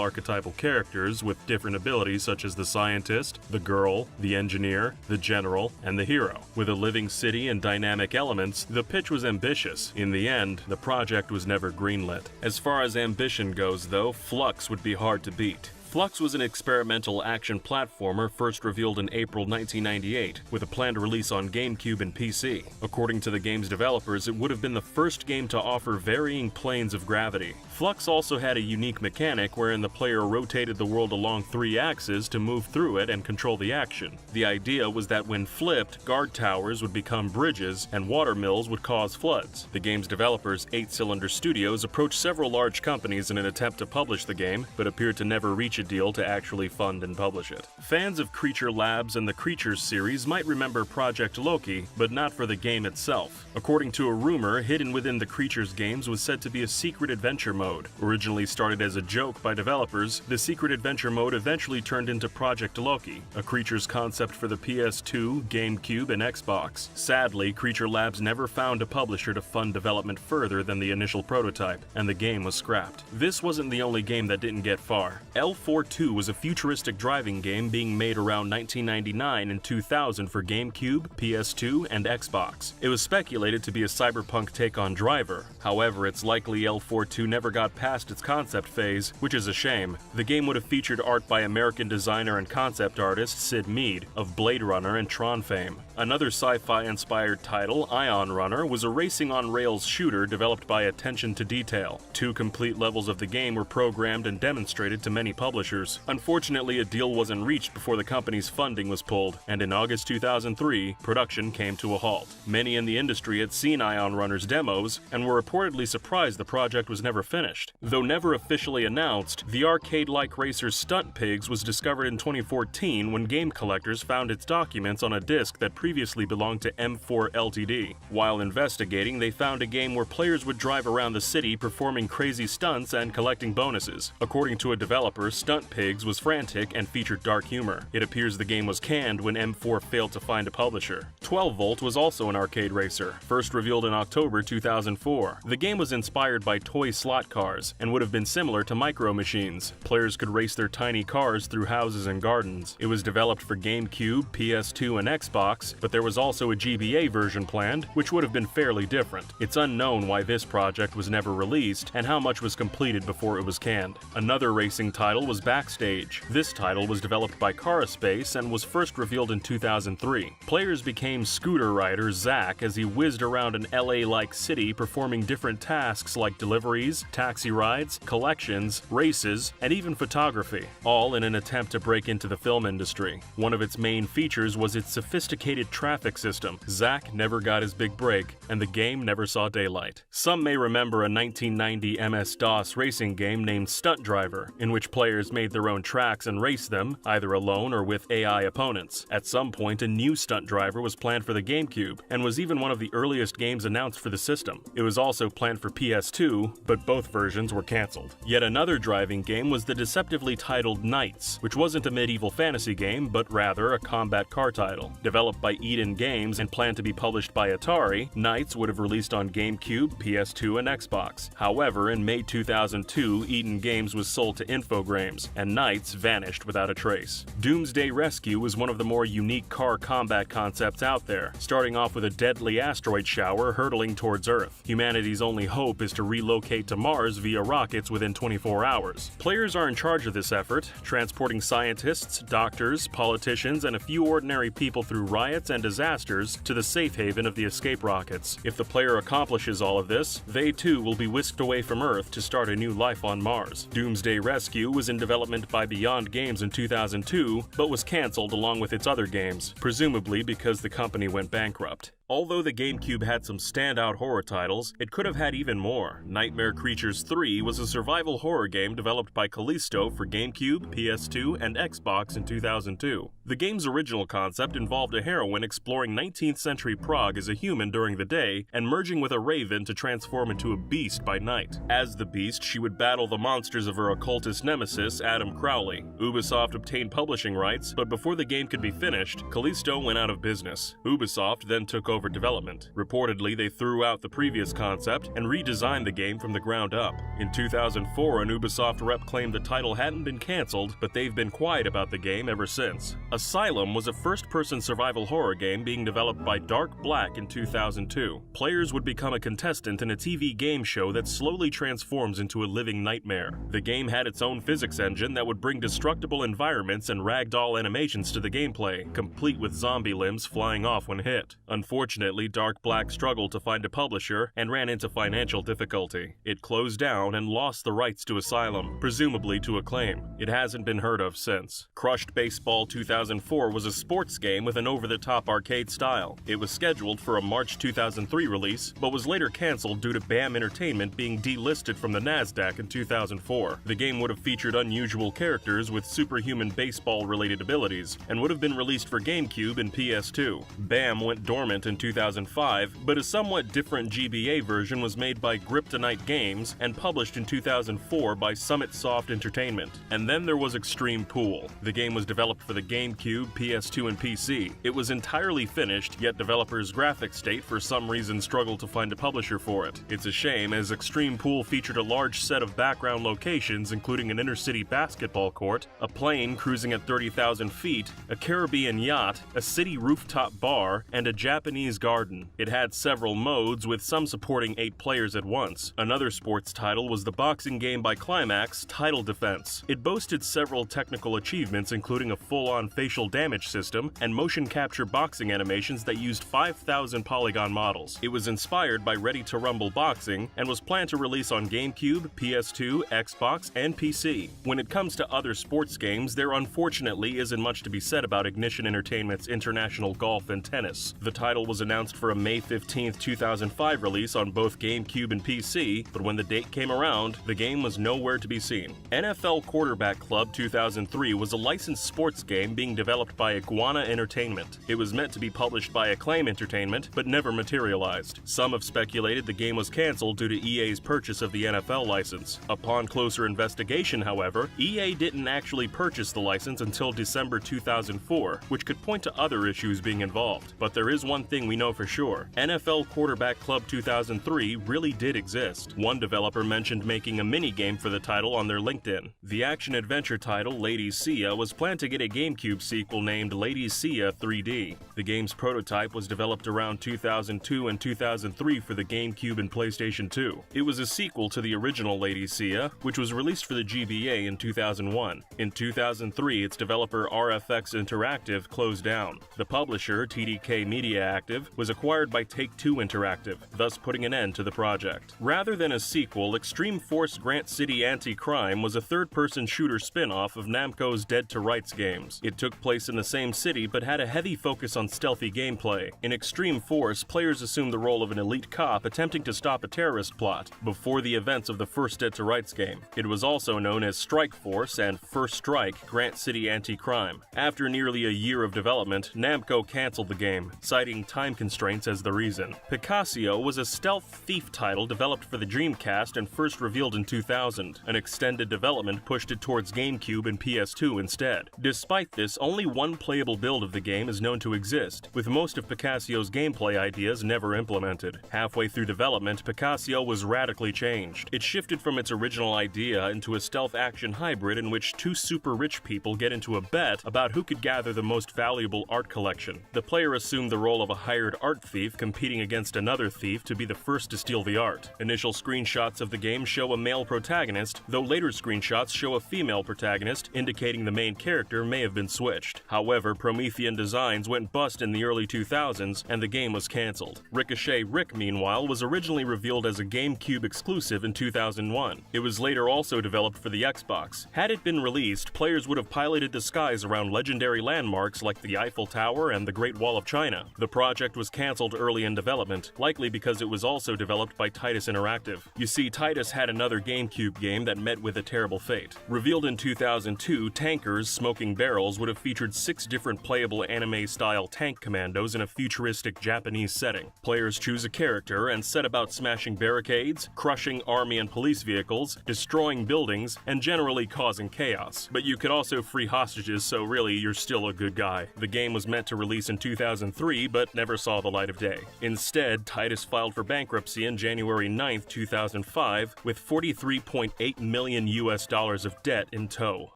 archetypal characters with different abilities such as the scientist, the girl, the engineer, the general, and the hero. With a living city and dynamic elements, the pitch was ambitious. In the end, the project was never greenlit. As far as ambition goes, though, Flux would be hard to beat. Flux was an experimental action platformer first revealed in April 1998, with a planned release on GameCube and PC. According to the game's developers, it would have been the first game to offer varying planes of gravity. Flux also had a unique mechanic wherein the player rotated the world along 3 axes to move through it and control the action. The idea was that when flipped, guard towers would become bridges and water mills would cause floods. The game's developers, 8 Cylinder Studios, approached several large companies in an attempt to publish the game, but appeared to never reach a deal to actually fund and publish it. Fans of Creature Labs and the Creatures series might remember Project Loki, but not for the game itself. According to a rumor, hidden within the Creatures games was said to be a secret adventure mode. Originally started as a joke by developers, the secret adventure mode eventually turned into Project Loki, a Creatures concept for the PS2, GameCube, and Xbox. Sadly, Creature Labs never found a publisher to fund development further than the initial prototype, and the game was scrapped. This wasn't the only game that didn't get far. L42 was a futuristic driving game being made around 1999 and 2000 for GameCube, PS2, and Xbox. It was speculated to be a cyberpunk take on Driver. However, it's likely L42 never got past its concept phase, which is a shame. The game would have featured art by American designer and concept artist Sid Mead of Blade Runner and Tron fame. Another sci-fi inspired title, Ion Runner, was a racing on rails shooter developed by Attention to Detail. 2 complete levels of the game were programmed and demonstrated to many publishers. publishers. Unfortunately, a deal wasn't reached before the company's funding was pulled, and in August 2003, production came to a halt. Many in the industry had seen Ion Runner's demos and were reportedly surprised the project was never finished. Though never officially announced, the arcade-like racer Stunt Pigs was discovered in 2014 when game collectors found its documents on a disc that previously belonged to M4 Ltd. While investigating, they found a game where players would drive around the city performing crazy stunts and collecting bonuses. According to a developer, Stunt Pigs was frantic and featured dark humor. It appears the game was canned when M4 failed to find a publisher. 12 Volt was also an arcade racer, first revealed in October 2004. The game was inspired by toy slot cars and would have been similar to Micro Machines. Players could race their tiny cars through houses and gardens. It was developed for GameCube, PS2, and Xbox, but there was also a GBA version planned, which would have been fairly different. It's unknown why this project was never released and how much was completed before it was canned. Another racing title was Backstage. This title was developed by Caraspace and was first revealed in 2003. Players became scooter rider Zach as he whizzed around an LA-like city performing different tasks like deliveries, taxi rides, collections, races, and even photography, all in an attempt to break into the film industry. One of its main features was its sophisticated traffic system. Zach never got his big break, and the game never saw daylight. Some may remember a 1990 MS-DOS racing game named Stunt Driver, in which players made their own tracks and raced them, either alone or with AI opponents. At some point, a new Stunt Driver was planned for the GameCube, and was even one of the earliest games announced for the system. It was also planned for PS2, but both versions were cancelled. Yet another driving game was the deceptively titled Knights, which wasn't a medieval fantasy game, but rather a combat car title. Developed by Eden Games and planned to be published by Atari, Knights would have released on GameCube, PS2, and Xbox. However, in May 2002, Eden Games was sold to Infogrames, and Knights vanished without a trace. Doomsday Rescue was one of the more unique car combat concepts out there, starting off with a deadly asteroid shower hurtling towards Earth. Humanity's only hope is to relocate to Mars via rockets within 24 hours. Players are in charge of this effort, transporting scientists, doctors, politicians, and a few ordinary people through riots and disasters to the safe haven of the escape rockets. If the player accomplishes all of this, they too will be whisked away from Earth to start a new life on Mars. Doomsday Rescue was in development by Beyond Games in 2002, but was cancelled along with its other games, presumably because the company went bankrupt. Although the GameCube had some standout horror titles, it could have had even more. Nightmare Creatures 3 was a survival horror game developed by Callisto for GameCube, PS2, and Xbox in 2002. The game's original concept involved a heroine exploring 19th century Prague as a human during the day and merging with a raven to transform into a beast by night. As the beast, she would battle the monsters of her occultist nemesis, Adam Crowley. Ubisoft obtained publishing rights, but before the game could be finished, Callisto went out of business. Ubisoft then took over development. Reportedly, they threw out the previous concept and redesigned the game from the ground up. In 2004, an Ubisoft rep claimed the title hadn't been cancelled, but they've been quiet about the game ever since. Asylum was a first-person survival horror game being developed by Dark Black in 2002. Players would become a contestant in a TV game show that slowly transforms into a living nightmare. The game had its own physics engine that would bring destructible environments and ragdoll animations to the gameplay, complete with zombie limbs flying off when hit. Unfortunately, Dark Black struggled to find a publisher and ran into financial difficulty. It closed down and lost the rights to Asylum, presumably to Acclaim. It hasn't been heard of since. Crushed Baseball 2004 was a sports game with an over-the-top arcade style. It was scheduled for a March 2003 release, but was later cancelled due to BAM Entertainment being delisted from the NASDAQ in 2004. The game would have featured unusual characters with superhuman baseball-related abilities, and would have been released for GameCube and PS2. BAM went dormant in 2005, but a somewhat different GBA version was made by Kryptonite Games and published in 2004 by Summit Soft Entertainment. And then there was Extreme Pool. The game was developed for the GameCube, PS2, and PC. It was entirely finished, yet developers' graphics state for some reason struggled to find a publisher for it. It's a shame, as Extreme Pool featured a large set of background locations including an inner-city basketball court, a plane cruising at 30,000 feet, a Caribbean yacht, a city rooftop bar, and a Japanese Japanese Garden. It had several modes, with some supporting 8 players at once. Another sports title was the boxing game by Climax, Title Defense. It boasted several technical achievements, including a full-on facial damage system and motion capture boxing animations that used 5,000 polygon models. It was inspired by Ready to Rumble Boxing and was planned to release on GameCube, PS2, Xbox, and PC. When it comes to other sports games, there unfortunately isn't much to be said about Ignition Entertainment's International Golf and Tennis. The title was announced for a May 15, 2005 release on both GameCube and PC, but when the date came around, the game was nowhere to be seen. NFL Quarterback Club 2003 was a licensed sports game being developed by Iguana Entertainment. It was meant to be published by Acclaim Entertainment, but never materialized. Some have speculated the game was cancelled due to EA's purchase of the NFL license. Upon closer investigation, however, EA didn't actually purchase the license until December 2004, which could point to other issues being involved. But there is one thing we know for sure. NFL Quarterback Club 2003 really did exist. One developer mentioned making a mini-game for the title on their LinkedIn. The action-adventure title, Lady Sia, was planned to get a GameCube sequel named Lady Sia 3D. The game's prototype was developed around 2002 and 2003 for the GameCube and PlayStation 2. It was a sequel to the original Lady Sia, which was released for the GBA in 2001. In 2003, its developer RFX Interactive closed down. The publisher, TDK Media Active, was acquired by Take-Two Interactive, thus putting an end to the project. Rather than a sequel, Extreme Force Grant City Anti-Crime was a third-person shooter spin-off of Namco's Dead to Rights games. It took place in the same city, but had a heavy focus on stealthy gameplay. In Extreme Force, players assumed the role of an elite cop attempting to stop a terrorist plot before the events of the first Dead to Rights game. It was also known as Strike Force and First Strike Grant City Anti-Crime. After nearly a year of development, Namco canceled the game, citing time constraints as the reason. Picasso was a stealth thief title developed for the Dreamcast and first revealed in 2000. An extended development pushed it towards GameCube and PS2 instead. Despite this, only one playable build of the game is known to exist, with most of Picasso's gameplay ideas never implemented. Halfway through development, Picasso was radically changed. It shifted from its original idea into a stealth action hybrid in which two super rich people get into a bet about who could gather the most valuable art collection. The player assumed the role of a hired art thief competing against another thief to be the first to steal the art. Initial screenshots of the game show a male protagonist, though later screenshots show a female protagonist, indicating the main character may have been switched. However, Promethean designs went bust in the early 2000s and the game was cancelled. Ricochet Rick, meanwhile, was originally revealed as a GameCube exclusive in 2001. It was later also developed for the Xbox. Had it been released, players would have piloted the skies around legendary landmarks like the Eiffel Tower and the Great Wall of China. The project was cancelled early in development, likely because it was also developed by Titus Interactive. You see, Titus had another GameCube game that met with a terrible fate. Revealed in 2002, Tankers Smoking Barrels would have featured 6 different playable anime-style tank commandos in a futuristic Japanese setting. Players choose a character and set about smashing barricades, crushing army and police vehicles, destroying buildings, and generally causing chaos. But you could also free hostages, so really you're still a good guy. The game was meant to release in 2003, but never saw the light of day. Instead, Titus filed for bankruptcy on January 9, 2005, with $43.8 million of debt in tow.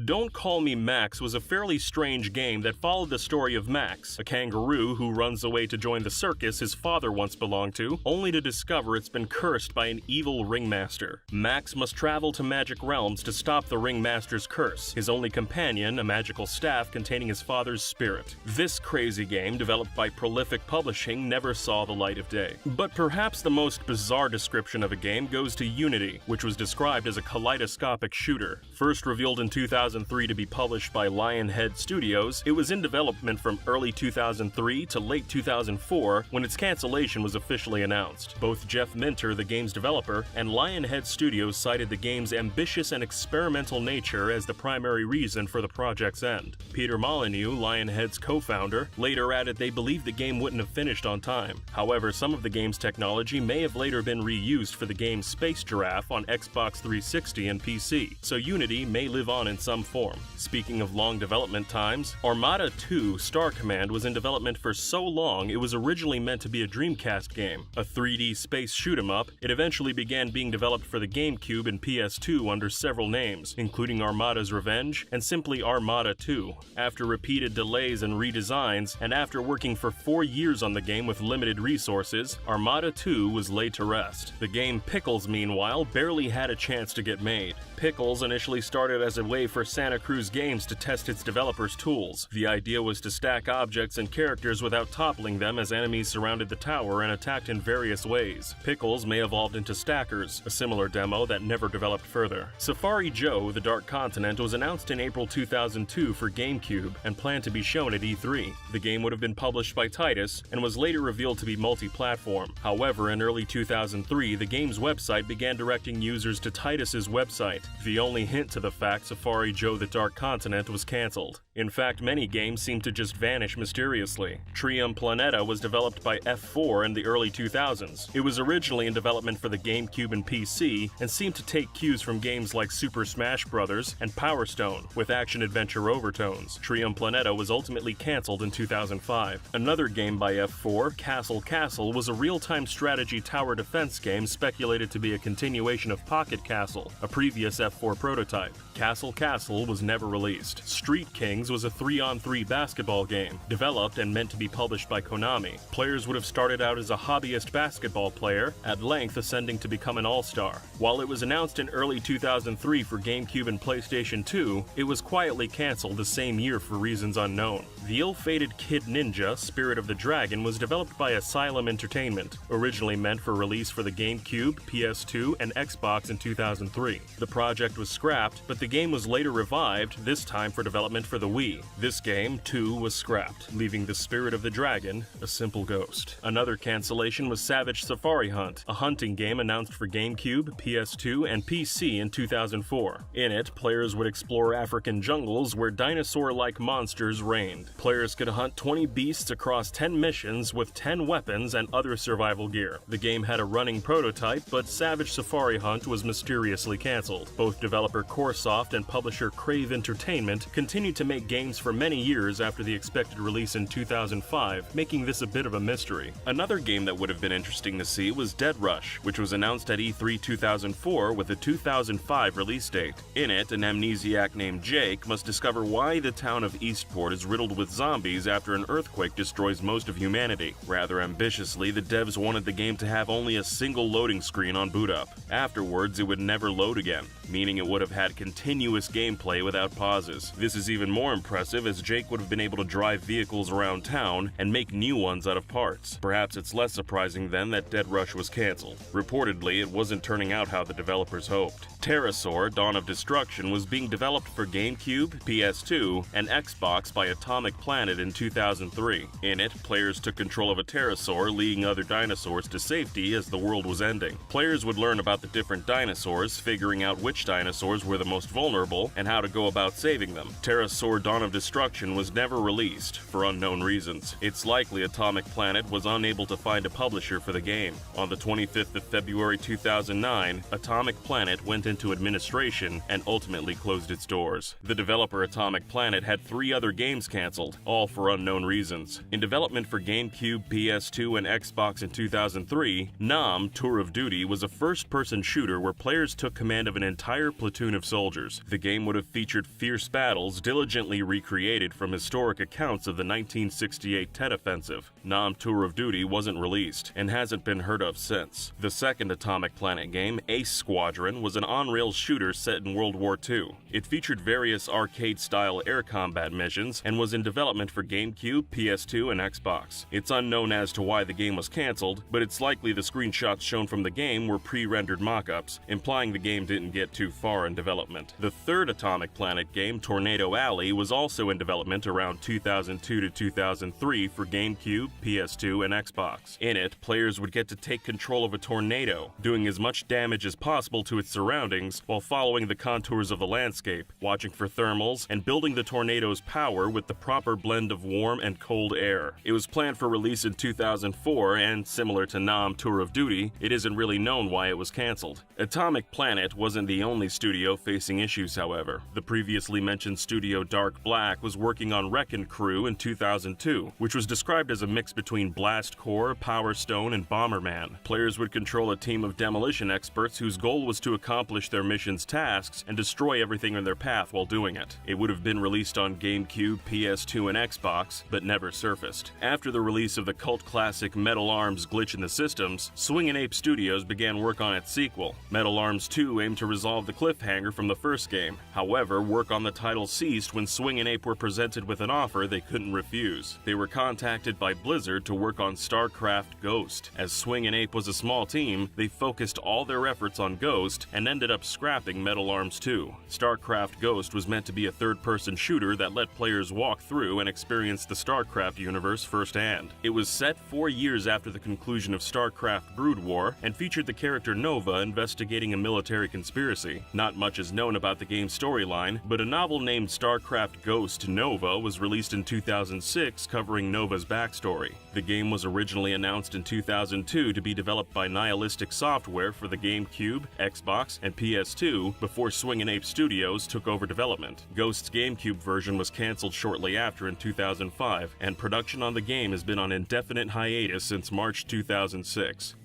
Don't Call Me Max was a fairly strange game that followed the story of Max, a kangaroo who runs away to join the circus his father once belonged to, only to discover it's been cursed by an evil ringmaster. Max must travel to magic realms to stop the ringmaster's curse, his only companion, a magical staff containing his father's spirit. This crazy game, developed by Prolific Publishing, never saw the light of day. But perhaps the most bizarre description of a game goes to Unity, which was described as a kaleidoscopic shooter. First revealed in 2003 to be published by Lionhead Studios, it was in development from early 2003 to late 2004 when its cancellation was officially announced. Both Jeff Minter, the game's developer, and Lionhead Studios cited the game's ambitious and experimental nature as the primary reason for the project's end. Peter Molyneux, Lionhead's co-founder, later added they believed the game wouldn't have finished on time. However, some of the game's technology may have later been reused for the game Space Giraffe on Xbox 360 and PC, so Unity may live on in some some form. Speaking of long development times, Armada 2 Star Command was in development for so long it was originally meant to be a Dreamcast game. A 3D space shoot-'em-up, it eventually began being developed for the GameCube and PS2 under several names, including Armada's Revenge and simply Armada 2. After repeated delays and redesigns, and after working for 4 years on the game with limited resources, Armada 2 was laid to rest. The game Pickles, meanwhile, barely had a chance to get made. Pickles initially started as a way for Santa Cruz Games to test its developers' tools. The idea was to stack objects and characters without toppling them as enemies surrounded the tower and attacked in various ways. Pickles may evolved into Stackers, a similar demo that never developed further. Safari Joe: The Dark Continent was announced in April 2002 for GameCube and planned to be shown at E3. The game would have been published by Titus and was later revealed to be multi-platform. However, in early 2003, the game's website began directing users to Titus's website, the only hint to the fact Safari Joe: The Dark Continent was cancelled. In fact, many games seem to just vanish mysteriously. Trium Planeta was developed by F4 in the early 2000s. It was originally in development for the GameCube and PC, and seemed to take cues from games like Super Smash Bros. And Power Stone, with action-adventure overtones. Trium Planeta was ultimately cancelled in 2005. Another game by F4, Castle, was a real-time strategy tower defense game speculated to be a continuation of Pocket Castle, a previous F4 prototype. Castle was never released. Street Kings was a 3-on-3 basketball game, developed and meant to be published by Konami. Players would have started out as a hobbyist basketball player, at length ascending to become an all-star. While it was announced in early 2003 for GameCube and PlayStation 2, it was quietly cancelled the same year for reasons unknown. The ill-fated Kid Ninja: Spirit of the Dragon was developed by Asylum Entertainment, originally meant for release for the GameCube, PS2, and Xbox in 2003. The project was scrapped, but the game was later revived, this time for development for the Wii. This game, too, was scrapped, leaving the Spirit of the Dragon a simple ghost. Another cancellation was Savage Safari Hunt, a hunting game announced for GameCube, PS2, and PC in 2004. In it, players would explore African jungles where dinosaur-like monsters reigned. Players could hunt 20 beasts across 10 missions with 10 weapons and other survival gear. The game had a running prototype, but Savage Safari Hunt was mysteriously cancelled. Both developer Coresoft and publisher Crave Entertainment continued to make games for many years after the expected release in 2005, making this a bit of a mystery. Another game that would have been interesting to see was Dead Rush, which was announced at E3 2004 with a 2005 release date. In it, an amnesiac named Jake must discover why the town of Eastport is riddled with zombies after an earthquake destroys most of humanity. Rather ambitiously, the devs wanted the game to have only a single loading screen on boot up. Afterwards, it would never load again, meaning it would have had continuous gameplay without pauses. This is even more impressive as Jake would have been able to drive vehicles around town and make new ones out of parts. Perhaps it's less surprising then that Dead Rush was cancelled. Reportedly, it wasn't turning out how the developers hoped. Pterosaur: Dawn of Destruction was being developed for GameCube, PS2, and Xbox by Atomic Planet in 2003. In it, players took control of a pterosaur, leading other dinosaurs to safety as the world was ending. Players would learn about the different dinosaurs, figuring out which dinosaurs were the most vulnerable and how to go about saving them. Pterosaur: Dawn of Destruction was never released, for unknown reasons. It's likely Atomic Planet was unable to find a publisher for the game. On the 25th of February 2009, Atomic Planet went into administration and ultimately closed its doors. The developer Atomic Planet had 3 other games cancelled, all for unknown reasons. In development for GameCube, PS2, and Xbox in 2003, Nam: Tour of Duty was a first-person shooter where players took command of an entire platoon of soldiers. The game would have featured fierce battles diligently recreated from historic accounts of the 1968 Tet Offensive. Nam: Tour of Duty wasn't released and hasn't been heard of since. The second Atomic Planet game, Ace Squadron, was an on-rails shooter set in World War II. It featured various arcade-style air combat missions and was in development for GameCube, PS2, and Xbox. It's unknown as to why the game was cancelled, but it's likely the screenshots shown from the game were pre-rendered mock-ups, implying the game didn't get too far in development. The third Atomic Planet game, Tornado Alley, was also in development around 2002 to 2003 for GameCube, PS2, and Xbox. In it, players would get to take control of a tornado, doing as much damage as possible to its surroundings surroundings while following the contours of the landscape, watching for thermals, and building the tornado's power with the proper blend of warm and cold air. It was planned for release in 2004, and similar to Nam Tour of Duty, it isn't really known why it was cancelled. Atomic Planet wasn't the only studio facing issues, however. The previously mentioned studio Dark Black was working on Wreckin' Crew in 2002, which was described as a mix between Blast Corps, Power Stone, and Bomberman. Players would control a team of demolition experts whose goal was to accomplish their mission's tasks and destroy everything in their path while doing it. It would have been released on GameCube, PS2, and Xbox, but never surfaced. After the release of the cult classic Metal Arms Glitch in the Systems, Swingin' Ape Studios began work on its sequel. Metal Arms 2 aimed to resolve the cliffhanger from the first game. However, work on the title ceased when Swingin' Ape were presented with an offer they couldn't refuse. They were contacted by Blizzard to work on StarCraft Ghost. As Swingin' Ape was a small team, they focused all their efforts on Ghost and ended up scrapping Metal Arms 2. StarCraft Ghost was meant to be a third-person shooter that let players walk through and experience the StarCraft universe firsthand. It was set 4 years after the conclusion of StarCraft Brood War and featured the character Nova investigating a military conspiracy. Not much is known about the game's storyline, but a novel named StarCraft Ghost Nova was released in 2006 covering Nova's backstory. The game was originally announced in 2002 to be developed by Nihilistic Software for the GameCube, Xbox, and PS2 before Swingin' Ape Studios took over development. Ghost's GameCube version was cancelled shortly after in 2005, and production on the game has been on indefinite hiatus since March 2006.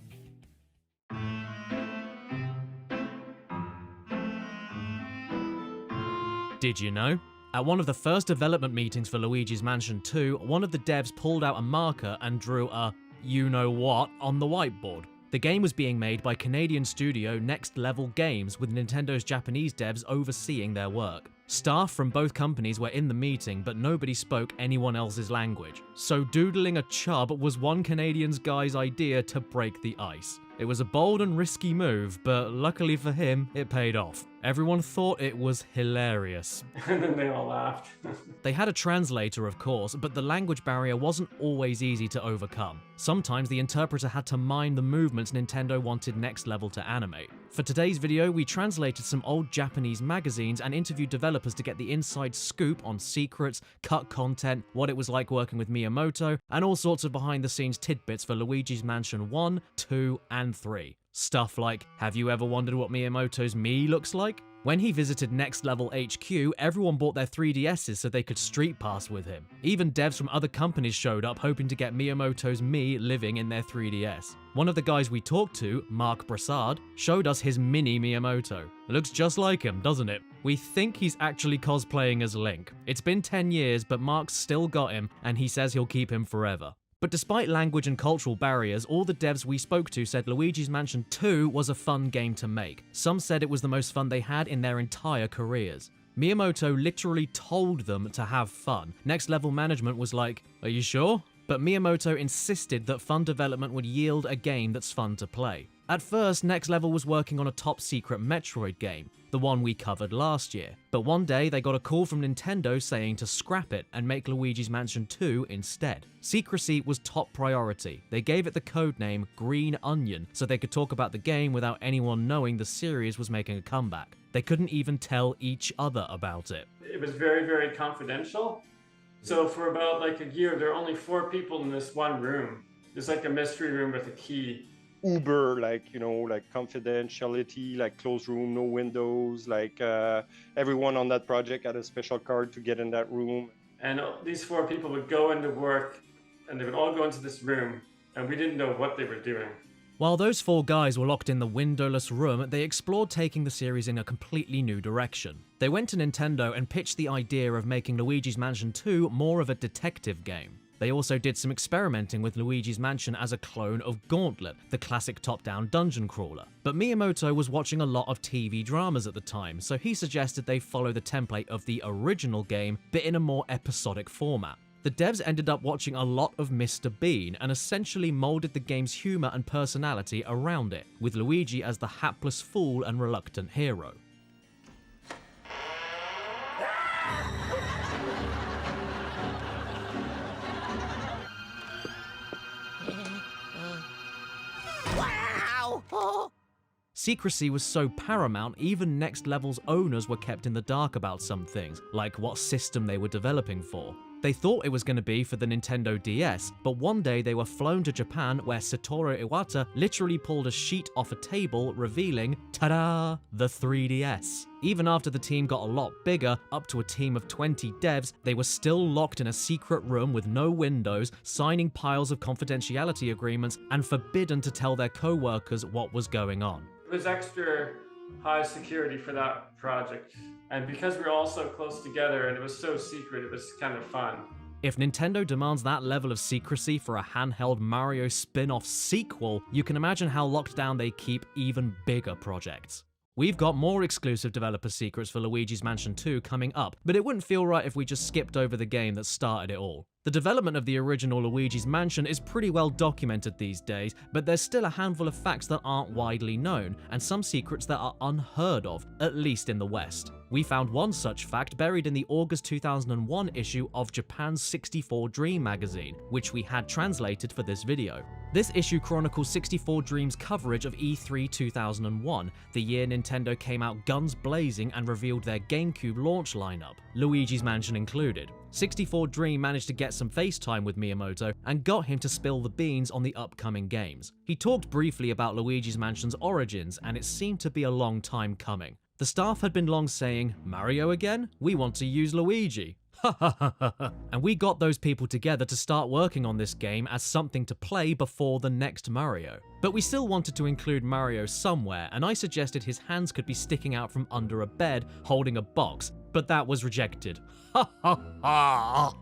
Did you know? At one of the first development meetings for Luigi's Mansion 2, one of the devs pulled out a marker and drew a you-know-what on the whiteboard. The game was being made by Canadian studio Next Level Games, with Nintendo's Japanese devs overseeing their work. Staff from both companies were in the meeting, but nobody spoke anyone else's language. So doodling a chub was one Canadian guy's idea to break the ice. It was a bold and risky move, but luckily for him, it paid off. Everyone thought it was hilarious. And then they all laughed. They had a translator, of course, but the language barrier wasn't always easy to overcome. Sometimes the interpreter had to mime the movements Nintendo wanted Next Level to animate. For today's video, we translated some old Japanese magazines and interviewed developers to get the inside scoop on secrets, cut content, what it was like working with Miyamoto, and all sorts of behind-the-scenes tidbits for Luigi's Mansion 1, 2, and 3. Stuff like, have you ever wondered what Miyamoto's Mii looks like? When he visited Next Level HQ, everyone bought their 3DSs so they could street pass with him. Even devs from other companies showed up hoping to get Miyamoto's Mii living in their 3DS. One of the guys we talked to, Mark Brassard, showed us his mini Miyamoto. It looks just like him, doesn't it? We think he's actually cosplaying as Link. It's been 10 years, but Mark's still got him, and he says he'll keep him forever. But despite language and cultural barriers, all the devs we spoke to said Luigi's Mansion 2 was a fun game to make. Some said it was the most fun they had in their entire careers. Miyamoto literally told them to have fun. Next Level management was like, are you sure? But Miyamoto insisted that fun development would yield a game that's fun to play. At first, Next Level was working on a top-secret Metroid game, the one we covered last year. But one day, they got a call from Nintendo saying to scrap it and make Luigi's Mansion 2 instead. Secrecy was top priority. They gave it the codename Green Onion so they could talk about the game without anyone knowing the series was making a comeback. They couldn't even tell each other about it. It was very, very confidential. So for about like a year, there are only 4 people in this one room. It's like a mystery room with a key. Uber, like, you know, like confidentiality, like closed room, no windows, like everyone on that project had a special card to get in that room. And these 4 people would go into work and they would all go into this room and we didn't know what they were doing. While those 4 guys were locked in the windowless room, they explored taking the series in a completely new direction. They went to Nintendo and pitched the idea of making Luigi's Mansion 2 more of a detective game. They also did some experimenting with Luigi's Mansion as a clone of Gauntlet, the classic top-down dungeon crawler. But Miyamoto was watching a lot of TV dramas at the time, so he suggested they follow the template of the original game, but in a more episodic format. The devs ended up watching a lot of Mr. Bean and essentially molded the game's humor and personality around it, with Luigi as the hapless fool and reluctant hero. Secrecy was so paramount, even Next Level's owners were kept in the dark about some things, like what system they were developing for. They thought it was going to be for the Nintendo DS, but one day they were flown to Japan where Satoru Iwata literally pulled a sheet off a table revealing, ta-da, the 3DS. Even after the team got a lot bigger, up to a team of 20 devs, they were still locked in a secret room with no windows, signing piles of confidentiality agreements, and forbidden to tell their co-workers what was going on. It was extra high security for that project. And because we were all so close together and it was so secret, it was kind of fun. If Nintendo demands that level of secrecy for a handheld Mario spin-off sequel, you can imagine how locked down they keep even bigger projects. We've got more exclusive developer secrets for Luigi's Mansion 2 coming up, but it wouldn't feel right if we just skipped over the game that started it all. The development of the original Luigi's Mansion is pretty well documented these days, but there's still a handful of facts that aren't widely known, and some secrets that are unheard of, at least in the West. We found one such fact buried in the August 2001 issue of Japan's 64 Dream magazine, which we had translated for this video. This issue chronicles 64 Dream's coverage of E3 2001, the year Nintendo came out guns blazing and revealed their GameCube launch lineup, Luigi's Mansion included. 64 Dream managed to get some FaceTime with Miyamoto and got him to spill the beans on the upcoming games. He talked briefly about Luigi's Mansion's origins, and it seemed to be a long time coming. The staff had been long saying, "Mario again? We want to use Luigi." And we got those people together to start working on this game as something to play before the next Mario. But we still wanted to include Mario somewhere, and I suggested his hands could be sticking out from under a bed holding a box, but that was rejected.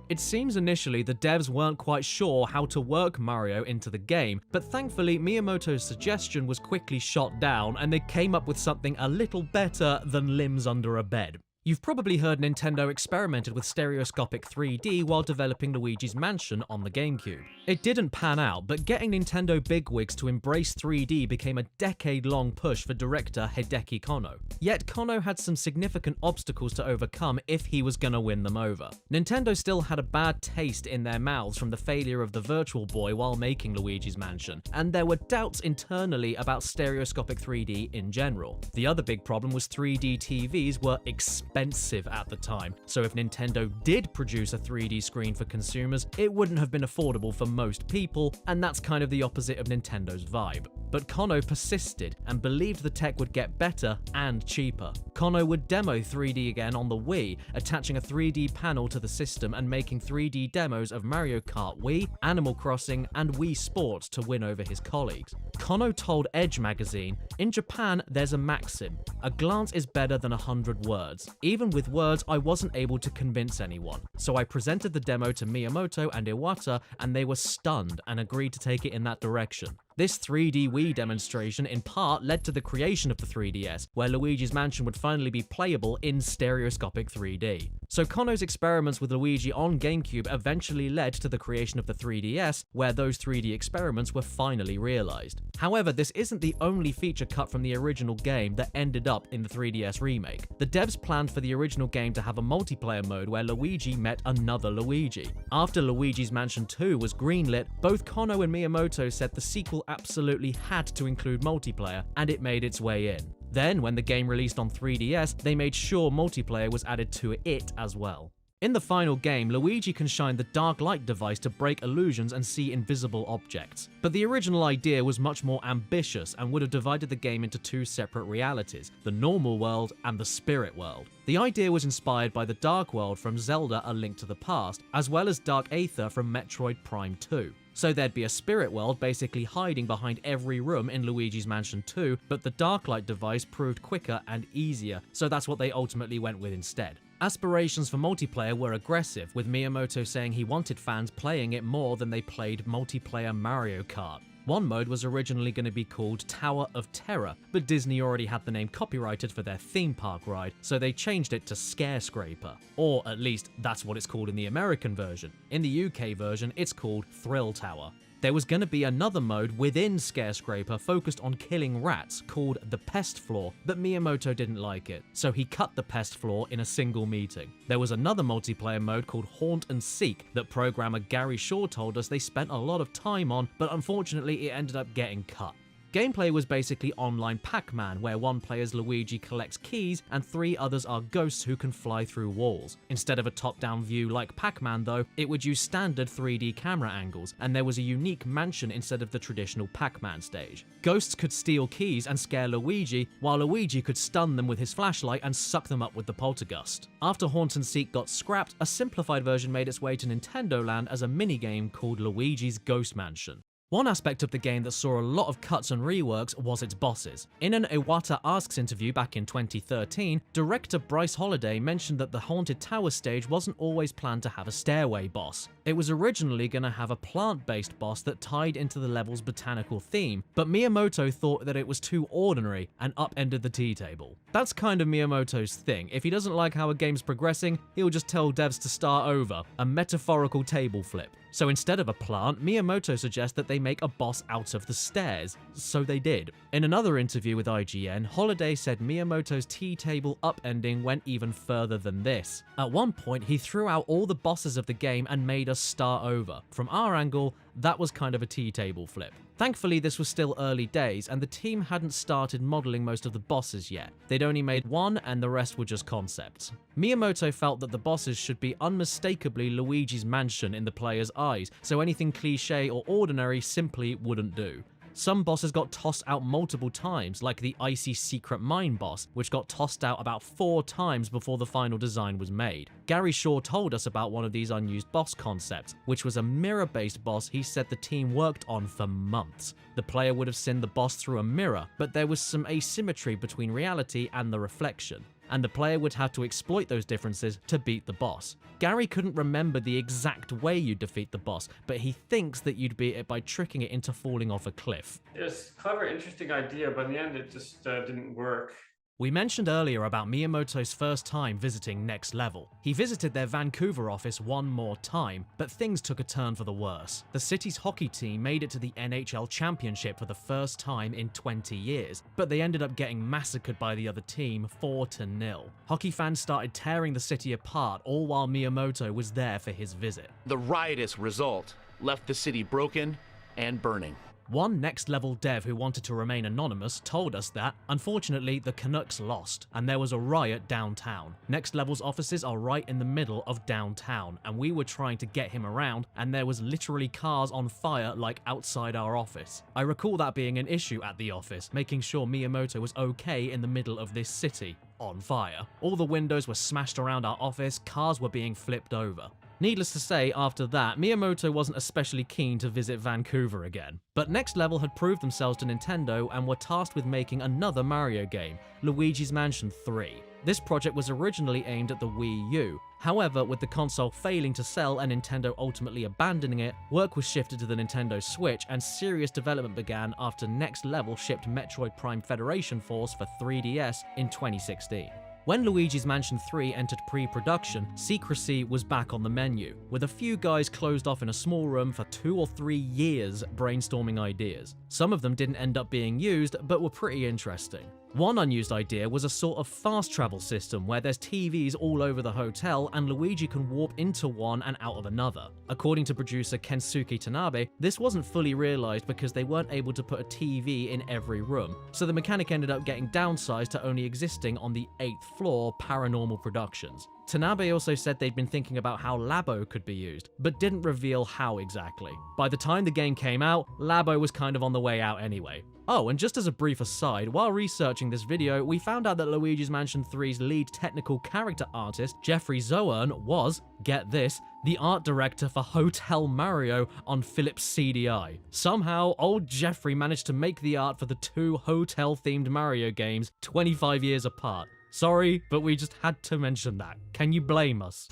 It seems initially the devs weren't quite sure how to work Mario into the game, but thankfully Miyamoto's suggestion was quickly shot down and they came up with something a little better than limbs under a bed. You've probably heard Nintendo experimented with stereoscopic 3D while developing Luigi's Mansion on the GameCube. It didn't pan out, but getting Nintendo bigwigs to embrace 3D became a decade-long push for director Hideki Kono. Yet Kono had some significant obstacles to overcome if he was gonna win them over. Nintendo still had a bad taste in their mouths from the failure of the Virtual Boy while making Luigi's Mansion, and there were doubts internally about stereoscopic 3D in general. The other big problem was 3D TVs were expensive at the time, so if Nintendo did produce a 3D screen for consumers, it wouldn't have been affordable for most people, and that's kind of the opposite of Nintendo's vibe. But Kono persisted and believed the tech would get better and cheaper. Kono would demo 3D again on the Wii, attaching a 3D panel to the system and making 3D demos of Mario Kart Wii, Animal Crossing, and Wii Sports to win over his colleagues. Kono told Edge magazine, "In Japan, there's a maxim. A glance is better than 100 words. Even with words, I wasn't able to convince anyone. So I presented the demo to Miyamoto and Iwata, and they were stunned and agreed to take it in that direction." This 3D Wii demonstration in part led to the creation of the 3DS, where Luigi's Mansion would finally be playable in stereoscopic 3D. So Kono's experiments with Luigi on GameCube eventually led to the creation of the 3DS, where those 3D experiments were finally realized. However, this isn't the only feature cut from the original game that ended up in the 3DS remake. The devs planned for the original game to have a multiplayer mode where Luigi met another Luigi. After Luigi's Mansion 2 was greenlit, both Kono and Miyamoto said the sequel absolutely had to include multiplayer, and it made its way in. Then, when the game released on 3DS, they made sure multiplayer was added to it as well. In the final game, Luigi can shine the dark light device to break illusions and see invisible objects. But the original idea was much more ambitious and would have divided the game into two separate realities, the normal world and the spirit world. The idea was inspired by the Dark World from Zelda: A Link to the Past, as well as Dark Aether from Metroid Prime 2. So there'd be a spirit world basically hiding behind every room in Luigi's Mansion 2, but the Darklight device proved quicker and easier, so that's what they ultimately went with instead. Aspirations for multiplayer were aggressive, with Miyamoto saying he wanted fans playing it more than they played multiplayer Mario Kart. One mode was originally going to be called Tower of Terror, but Disney already had the name copyrighted for their theme park ride, so they changed it to Scarescraper. Or at least that's what it's called in the American version. In the UK version, it's called Thrill Tower. There was going to be another mode within Scarescraper focused on killing rats called the Pest Floor, but Miyamoto didn't like it, so he cut the Pest Floor in a single meeting. There was another multiplayer mode called Haunt and Seek that programmer Gary Shaw told us they spent a lot of time on, but unfortunately it ended up getting cut. Gameplay was basically online Pac-Man, where one player's Luigi collects keys and 3 others are ghosts who can fly through walls. Instead of a top-down view like Pac-Man though, it would use standard 3D camera angles, and there was a unique mansion instead of the traditional Pac-Man stage. Ghosts could steal keys and scare Luigi, while Luigi could stun them with his flashlight and suck them up with the poltergust. After Haunt and Seek got scrapped, a simplified version made its way to Nintendo Land as a minigame called Luigi's Ghost Mansion. One aspect of the game that saw a lot of cuts and reworks was its bosses. In an Iwata Asks interview back in 2013, director Bryce Holiday mentioned that the Haunted Tower stage wasn't always planned to have a stairway boss. It was originally going to have a plant-based boss that tied into the level's botanical theme, but Miyamoto thought that it was too ordinary and upended the tea table. That's kind of Miyamoto's thing. If he doesn't like how a game's progressing, he'll just tell devs to start over, a metaphorical table flip. So instead of a plant, Miyamoto suggests that they make a boss out of the stairs. So they did. In another interview with IGN, Holiday said Miyamoto's tea table upending went even further than this. At one point, he threw out all the bosses of the game and made us start over. From our angle, that was kind of a tea table flip. Thankfully, this was still early days, and the team hadn't started modeling most of the bosses yet. They'd only made one, and the rest were just concepts. Miyamoto felt that the bosses should be unmistakably Luigi's mansion in the player's eyes, so anything cliché or ordinary simply wouldn't do. Some bosses got tossed out multiple times, like the icy secret mine boss, which got tossed out about 4 times before the final design was made. Gary Shaw told us about one of these unused boss concepts, which was a mirror-based boss he said the team worked on for months. The player would have seen the boss through a mirror, but there was some asymmetry between reality and the reflection, and the player would have to exploit those differences to beat the boss. Gary couldn't remember the exact way you defeat the boss, but he thinks that you'd beat it by tricking it into falling off a cliff. It's a clever, interesting idea, but in the end it just didn't work. We mentioned earlier about Miyamoto's first time visiting Next Level. He visited their Vancouver office one more time, but things took a turn for the worse. The city's hockey team made it to the NHL Championship for the first time in 20 years, but they ended up getting massacred by the other team 4-0. Hockey fans started tearing the city apart, all while Miyamoto was there for his visit. The riotous result left the city broken and burning. One Next Level dev who wanted to remain anonymous told us that, unfortunately, the Canucks lost, and there was a riot downtown. Next Level's offices are right in the middle of downtown, and we were trying to get him around, and there was literally cars on fire like outside our office. I recall that being an issue at the office, making sure Miyamoto was okay in the middle of this city, on fire. All the windows were smashed around our office, cars were being flipped over. Needless to say, after that, Miyamoto wasn't especially keen to visit Vancouver again. But Next Level had proved themselves to Nintendo and were tasked with making another Mario game, Luigi's Mansion 3. This project was originally aimed at the Wii U. However, with the console failing to sell and Nintendo ultimately abandoning it, work was shifted to the Nintendo Switch and serious development began after Next Level shipped Metroid Prime Federation Force for 3DS in 2016. When Luigi's Mansion 3 entered pre-production, secrecy was back on the menu, with a few guys closed off in a small room for 2 or 3 years brainstorming ideas. Some of them didn't end up being used, but were pretty interesting. One unused idea was a sort of fast travel system where there's TVs all over the hotel and Luigi can warp into one and out of another. According to producer Kensuke Tanabe, this wasn't fully realized because they weren't able to put a TV in every room, so the mechanic ended up getting downsized to only existing on the 8th floor Paranormal Productions. Tanabe also said they'd been thinking about how Labo could be used, but didn't reveal how exactly. By the time the game came out, Labo was kind of on the way out anyway. Oh, and just as a brief aside, while researching this video, we found out that Luigi's Mansion 3's lead technical character artist, Jeffrey Zoern, was, get this, the art director for Hotel Mario on Philips CDI. Somehow, old Jeffrey managed to make the art for the 2 hotel-themed Mario games 25 years apart. Sorry, but we just had to mention that. Can you blame us?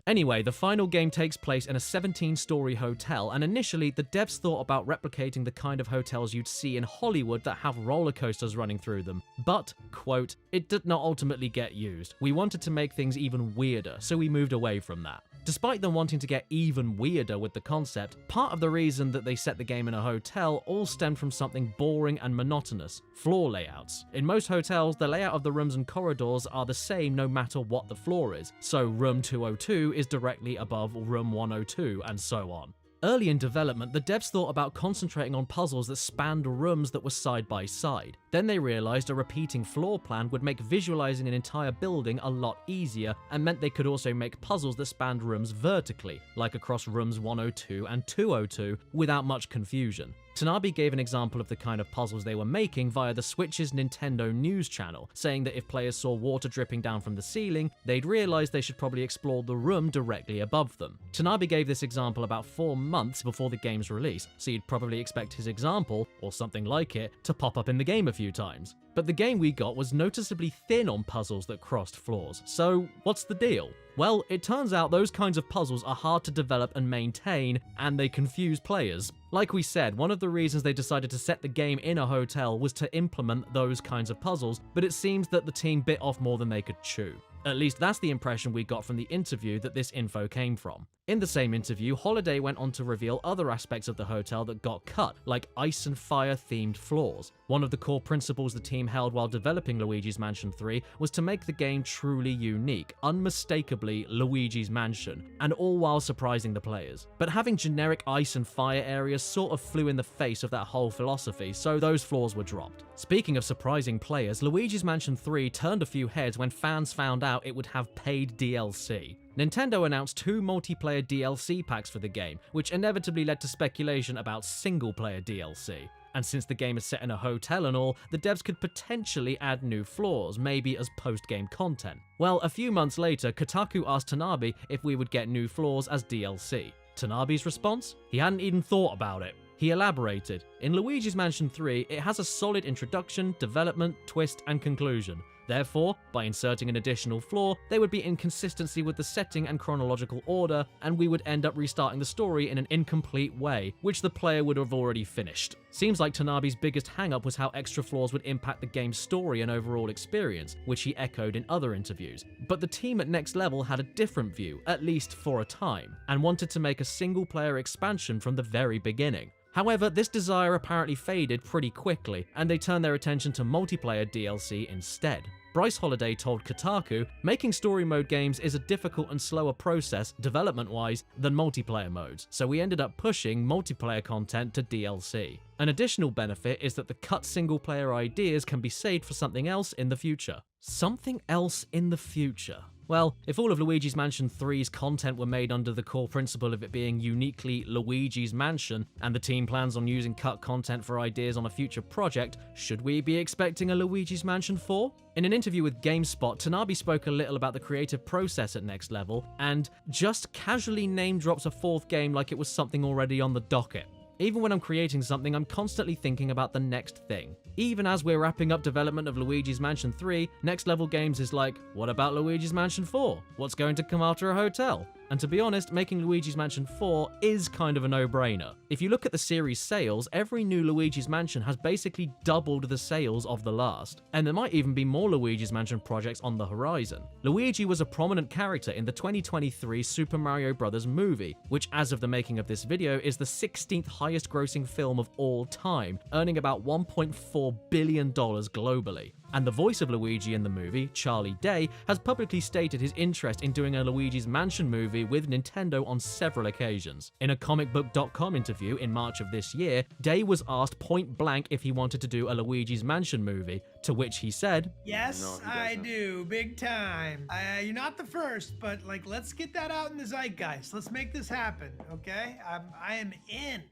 Anyway, the final game takes place in a 17-story hotel, and initially, the devs thought about replicating the kind of hotels you'd see in Hollywood that have roller coasters running through them. But, quote, it did not ultimately get used. We wanted to make things even weirder, so we moved away from that. Despite them wanting to get even weirder with the concept, part of the reason that they set the game in a hotel all stemmed from something boring and monotonous: floor layouts. In most hotels, the layout of the rooms and corridors are the same no matter what the floor is, so room 202 is directly above room 102 and so on. Early in development, the devs thought about concentrating on puzzles that spanned rooms that were side by side. Then they realized a repeating floor plan would make visualizing an entire building a lot easier, and meant they could also make puzzles that spanned rooms vertically, like across rooms 102 and 202, without much confusion. Tanabe gave an example of the kind of puzzles they were making via the Switch's Nintendo News channel, saying that if players saw water dripping down from the ceiling, they'd realize they should probably explore the room directly above them. Tanabe gave this example about 4 months before the game's release, so you'd probably expect his example, or something like it, to pop up in the game a few times. But the game we got was noticeably thin on puzzles that crossed floors, so what's the deal? Well, it turns out those kinds of puzzles are hard to develop and maintain, and they confuse players. Like we said, one of the reasons they decided to set the game in a hotel was to implement those kinds of puzzles, but it seems that the team bit off more than they could chew. At least that's the impression we got from the interview that this info came from. In the same interview, Holiday went on to reveal other aspects of the hotel that got cut, like ice and fire themed floors. One of the core principles the team held while developing Luigi's Mansion 3 was to make the game truly unique, unmistakably Luigi's Mansion, and all while surprising the players. But having generic ice and fire areas sort of flew in the face of that whole philosophy, so those flaws were dropped. Speaking of surprising players, Luigi's Mansion 3 turned a few heads when fans found out it would have paid DLC. Nintendo announced 2 multiplayer DLC packs for the game, which inevitably led to speculation about single-player DLC. And since the game is set in a hotel and all, the devs could potentially add new floors, maybe as post-game content. Well, a few months later, Kotaku asked Tanabe if we would get new floors as DLC. Tanabe's response? He hadn't even thought about it. He elaborated. In Luigi's Mansion 3, it has a solid introduction, development, twist, and conclusion. Therefore, by inserting an additional floor, they would be in consistency with the setting and chronological order, and we would end up restarting the story in an incomplete way, which the player would have already finished. Seems like Tanabe's biggest hang-up was how extra floors would impact the game's story and overall experience, which he echoed in other interviews. But the team at Next Level had a different view, at least for a time, and wanted to make a single-player expansion from the very beginning. However, this desire apparently faded pretty quickly, and they turned their attention to multiplayer DLC instead. Bryce Holiday told Kotaku, making story mode games is a difficult and slower process, development-wise, than multiplayer modes, so we ended up pushing multiplayer content to DLC. An additional benefit is that the cut single-player ideas can be saved for something else in the future. Something else in the future. Well, if all of Luigi's Mansion 3's content were made under the core principle of it being uniquely Luigi's Mansion, and the team plans on using cut content for ideas on a future project, should we be expecting a Luigi's Mansion 4? In an interview with GameSpot, Tanabe spoke a little about the creative process at Next Level, and just casually name-drops a 4th game like it was something already on the docket. Even when I'm creating something, I'm constantly thinking about the next thing. Even as we're wrapping up development of Luigi's Mansion 3, Next Level Games is like, what about Luigi's Mansion 4? What's going to come after a hotel? And to be honest, making Luigi's Mansion 4 is kind of a no-brainer. If you look at the series sales, every new Luigi's Mansion has basically doubled the sales of the last, and there might even be more Luigi's Mansion projects on the horizon. Luigi was a prominent character in the 2023 Super Mario Bros. Movie, which as of the making of this video is the 16th highest grossing film of all time, earning about $1.4 billion globally. And the voice of Luigi in the movie, Charlie Day, has publicly stated his interest in doing a Luigi's Mansion movie with Nintendo on several occasions. In a comicbook.com interview in March of this year, Day was asked point blank if he wanted to do a Luigi's Mansion movie, to which he said, "Yes, I do, big time. You're not the first, but like, let's get that out in the zeitgeist. Let's make this happen, okay? I am in."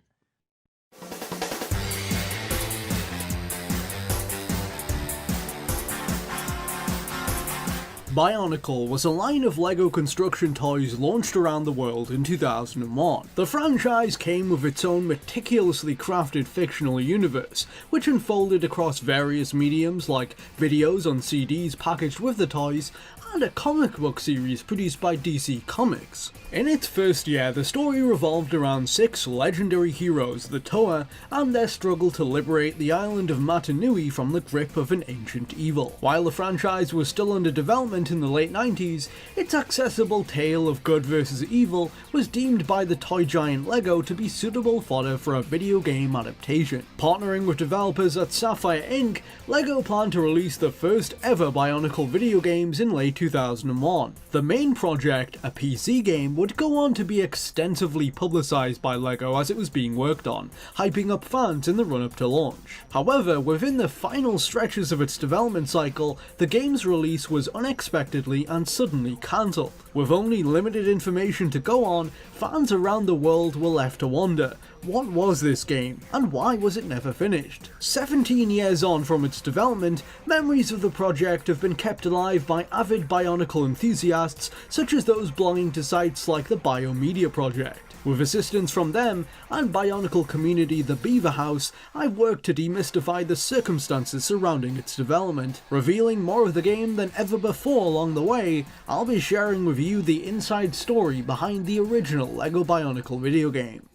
Bionicle was a line of LEGO construction toys launched around the world in 2001. The franchise came with its own meticulously crafted fictional universe, which unfolded across various mediums like videos on CDs packaged with the toys, and a comic book series produced by DC Comics. In its first year, the story revolved around 6 legendary heroes, the Toa, and their struggle to liberate the island of Matanui from the grip of an ancient evil. While the franchise was still under development in the late 90s, its accessible tale of good versus evil was deemed by the toy giant LEGO to be suitable fodder for a video game adaptation. Partnering with developers at Sapphire Inc., LEGO planned to release the first ever Bionicle video games in late 2001. The main project, a PC game, would go on to be extensively publicised by LEGO as it was being worked on, hyping up fans in the run-up to launch. However, within the final stretches of its development cycle, the game's release was unexpectedly and suddenly cancelled. With only limited information to go on, fans around the world were left to wonder, what was this game, and why was it never finished? 17 years on from its development, memories of the project have been kept alive by avid Bionicle enthusiasts such as those belonging to sites like the Biomedia Project. With assistance from them and Bionicle community The Beaver House, I've worked to demystify the circumstances surrounding its development. Revealing more of the game than ever before along the way, I'll be sharing with you the inside story behind the original LEGO Bionicle video game.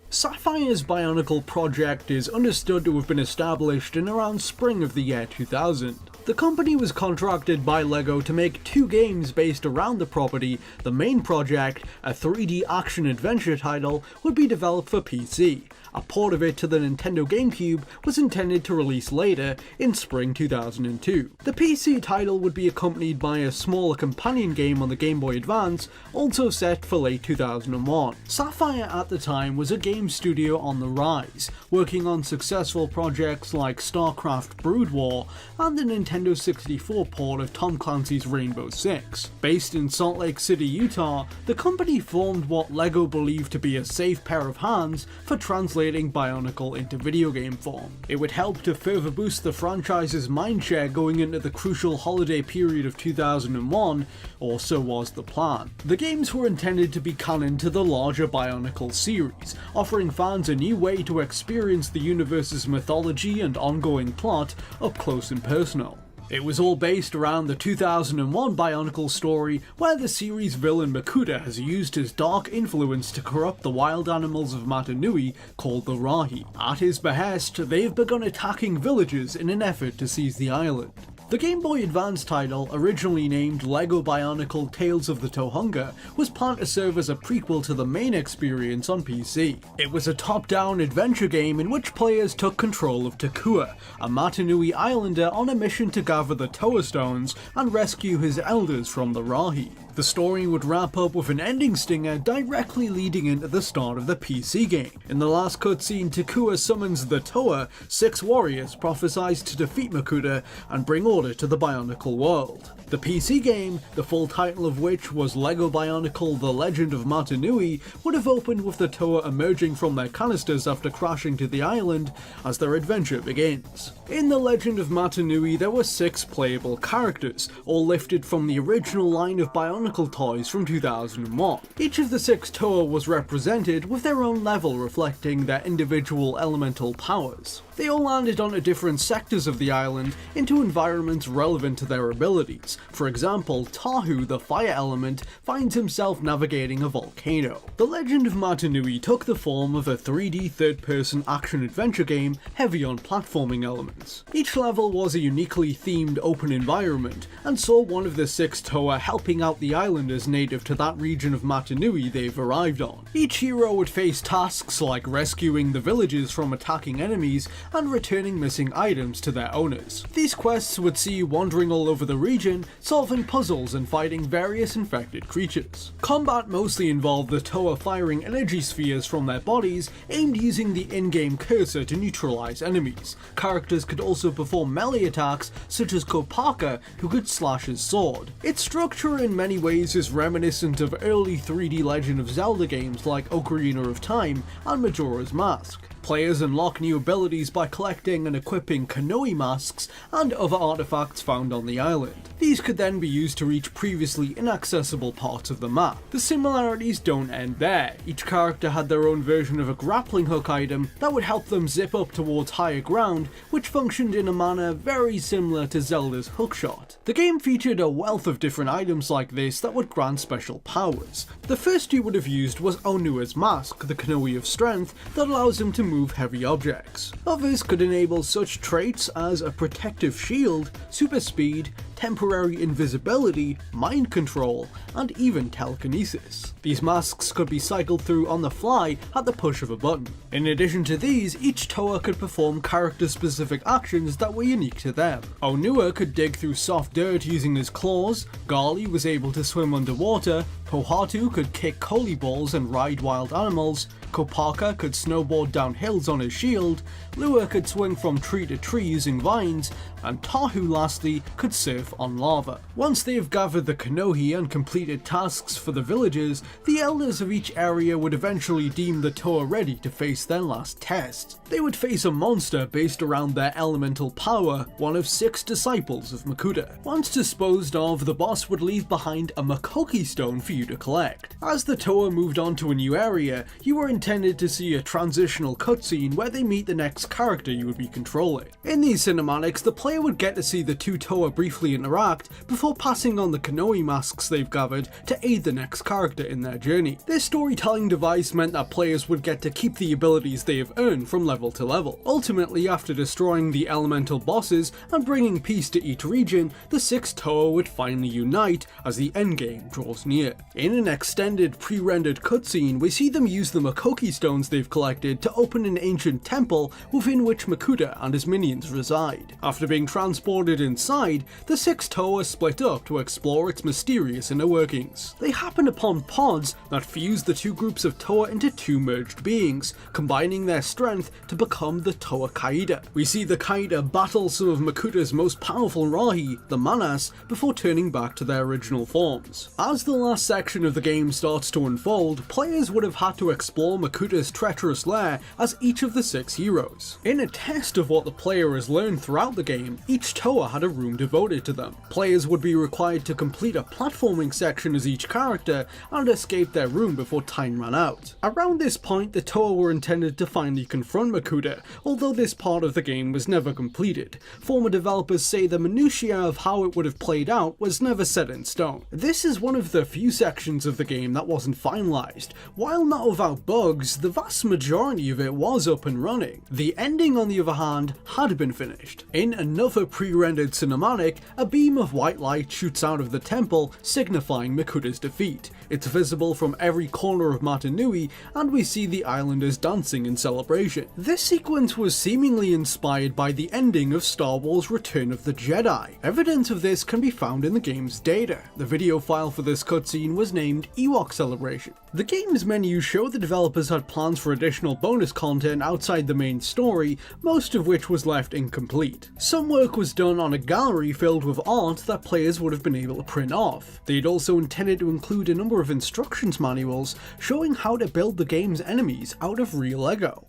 Sapphire's Bionicle project is understood to have been established in around spring of the year 2000. The company was contracted by LEGO to make 2 games based around the property. The main project, a 3D action-adventure title, would be developed for PC. A port of it to the Nintendo GameCube was intended to release later, in spring 2002. The PC title would be accompanied by a smaller companion game on the Game Boy Advance, also set for late 2001. Sapphire at the time was a game studio on the rise, working on successful projects like StarCraft Brood War and the Nintendo 64 port of Tom Clancy's Rainbow Six. Based in Salt Lake City, Utah, the company formed what LEGO believed to be a safe pair of hands for translating Bionicle into video game form. It would help to further boost the franchise's mindshare going into the crucial holiday period of 2001, or so was the plan. The games were intended to be canon to the larger Bionicle series, offering fans a new way to experience the universe's mythology and ongoing plot up close and personal. It was all based around the 2001 Bionicle story, where the series villain Makuta has used his dark influence to corrupt the wild animals of Matanui called the Rahi. At his behest, they've begun attacking villages in an effort to seize the island. The Game Boy Advance title, originally named LEGO Bionicle Tales of the Tohunga, was planned to serve as a prequel to the main experience on PC. It was a top-down adventure game in which players took control of Takua, a Matanui islander on a mission to gather the Toa Stones and rescue his elders from the Rahi. The story would wrap up with an ending stinger directly leading into the start of the PC game. In the last cutscene, Takua summons the Toa, 6 warriors prophesized to defeat Makuta and bring order to the Bionicle world. The PC game, the full title of which was LEGO Bionicle The Legend of Matanui, would have opened with the Toa emerging from their canisters after crashing to the island as their adventure begins. In The Legend of Matanui, there were 6 playable characters, all lifted from the original line of Bionicle toys from 2001. Each of the 6 Toa was represented with their own level reflecting their individual elemental powers. They all landed onto different sectors of the island into environments relevant to their abilities. For example, Tahu, the fire element, finds himself navigating a volcano. The Legend of Matanui took the form of a 3D third-person action-adventure game heavy on platforming elements. Each level was a uniquely themed open environment, and saw one of the 6 Toa helping out the islanders native to that region of Matanui they've arrived on. Each hero would face tasks like rescuing the villagers from attacking enemies and returning missing items to their owners. These quests would see you wandering all over the region, solving puzzles and fighting various infected creatures. Combat mostly involved the Toa firing energy spheres from their bodies, aimed using the in-game cursor to neutralize enemies. Characters could also perform melee attacks, such as Kopaka, who could slash his sword. Its structure in many ways is reminiscent of early 3D Legend of Zelda games like Ocarina of Time and Majora's Mask. Players unlock new abilities by collecting and equipping Kanoi masks and other artifacts found on the island. These could then be used to reach previously inaccessible parts of the map. The similarities don't end there. Each character had their own version of a grappling hook item that would help them zip up towards higher ground, which functioned in a manner very similar to Zelda's hookshot. The game featured a wealth of different items like this that would grant special powers. The first you would have used was Onua's mask, the Kanoi of strength that allows him to move heavy objects. Others could enable such traits as a protective shield, super speed, temporary invisibility, mind control, and even telekinesis. These masks could be cycled through on the fly at the push of a button. In addition to these, each Toa could perform character-specific actions that were unique to them. Onua could dig through soft dirt using his claws, Gali was able to swim underwater, Pohatu could kick Koli balls and ride wild animals, Kopaka could snowboard down hills on his shield, Lua could swing from tree to tree using vines, and Tahu lastly could surf on lava. Once they've gathered the Konohi and completed tasks for the villagers, the elders of each area would eventually deem the Toa ready to face their last test. They would face a monster based around their elemental power, one of 6 disciples of Makuta. Once disposed of, the boss would leave behind a Makoki stone for you to collect. As the Toa moved on to a new area, you were intended to see a transitional cutscene where they meet the next character you would be controlling. In these cinematics, the player would get to see the two Toa briefly interact before passing on the Konohi masks they've gathered to aid the next character in their journey. This storytelling device meant that players would get to keep the abilities they have earned from level to level. Ultimately, after destroying the elemental bosses and bringing peace to each region, the 6 Toa would finally unite as the endgame draws near. In an extended pre-rendered cutscene, we see them use the Makoki stones they've collected to open an ancient temple within which Makuta and his minions reside. After being transported inside, the 6 Toa split up to explore its mysterious inner workings. They happen upon pods that fuse the two groups of Toa into 2 merged beings, combining their strength to become the Toa Kaida. We see the Kaida battle some of Makuta's most powerful Rahi, the Manas, before turning back to their original forms. As the last section of the game starts to unfold, players would have had to explore Makuta's treacherous lair as each of the 6 heroes. In a test of what the player has learned throughout the game, each Toa had a room devoted to them. Players would be required to complete a platforming section as each character and escape their room before time ran out. Around this point, the Toa were intended to finally confront Makuta, although this part of the game was never completed. Former developers say the minutiae of how it would have played out was never set in stone. This is one of the few sections of the game that wasn't finalized. While not without bugs, the vast majority of it was up and running. The ending, on the other hand, had been finished. In another pre-rendered cinematic, a beam of white light shoots out of the temple, signifying Makuta's defeat. It's visible from every corner of Matanui, and we see the islanders dancing in celebration. This sequence was seemingly inspired by the ending of Star Wars Return of the Jedi. Evidence of this can be found in the game's data. The video file for this cutscene was named Ewok Celebration. The game's menus show the developers had plans for additional bonus content outside the main story, most of which was left incomplete. Some work was done on a gallery filled with art that players would have been able to print off. They'd also intended to include a number of instructions manuals showing how to build the game's enemies out of real Lego.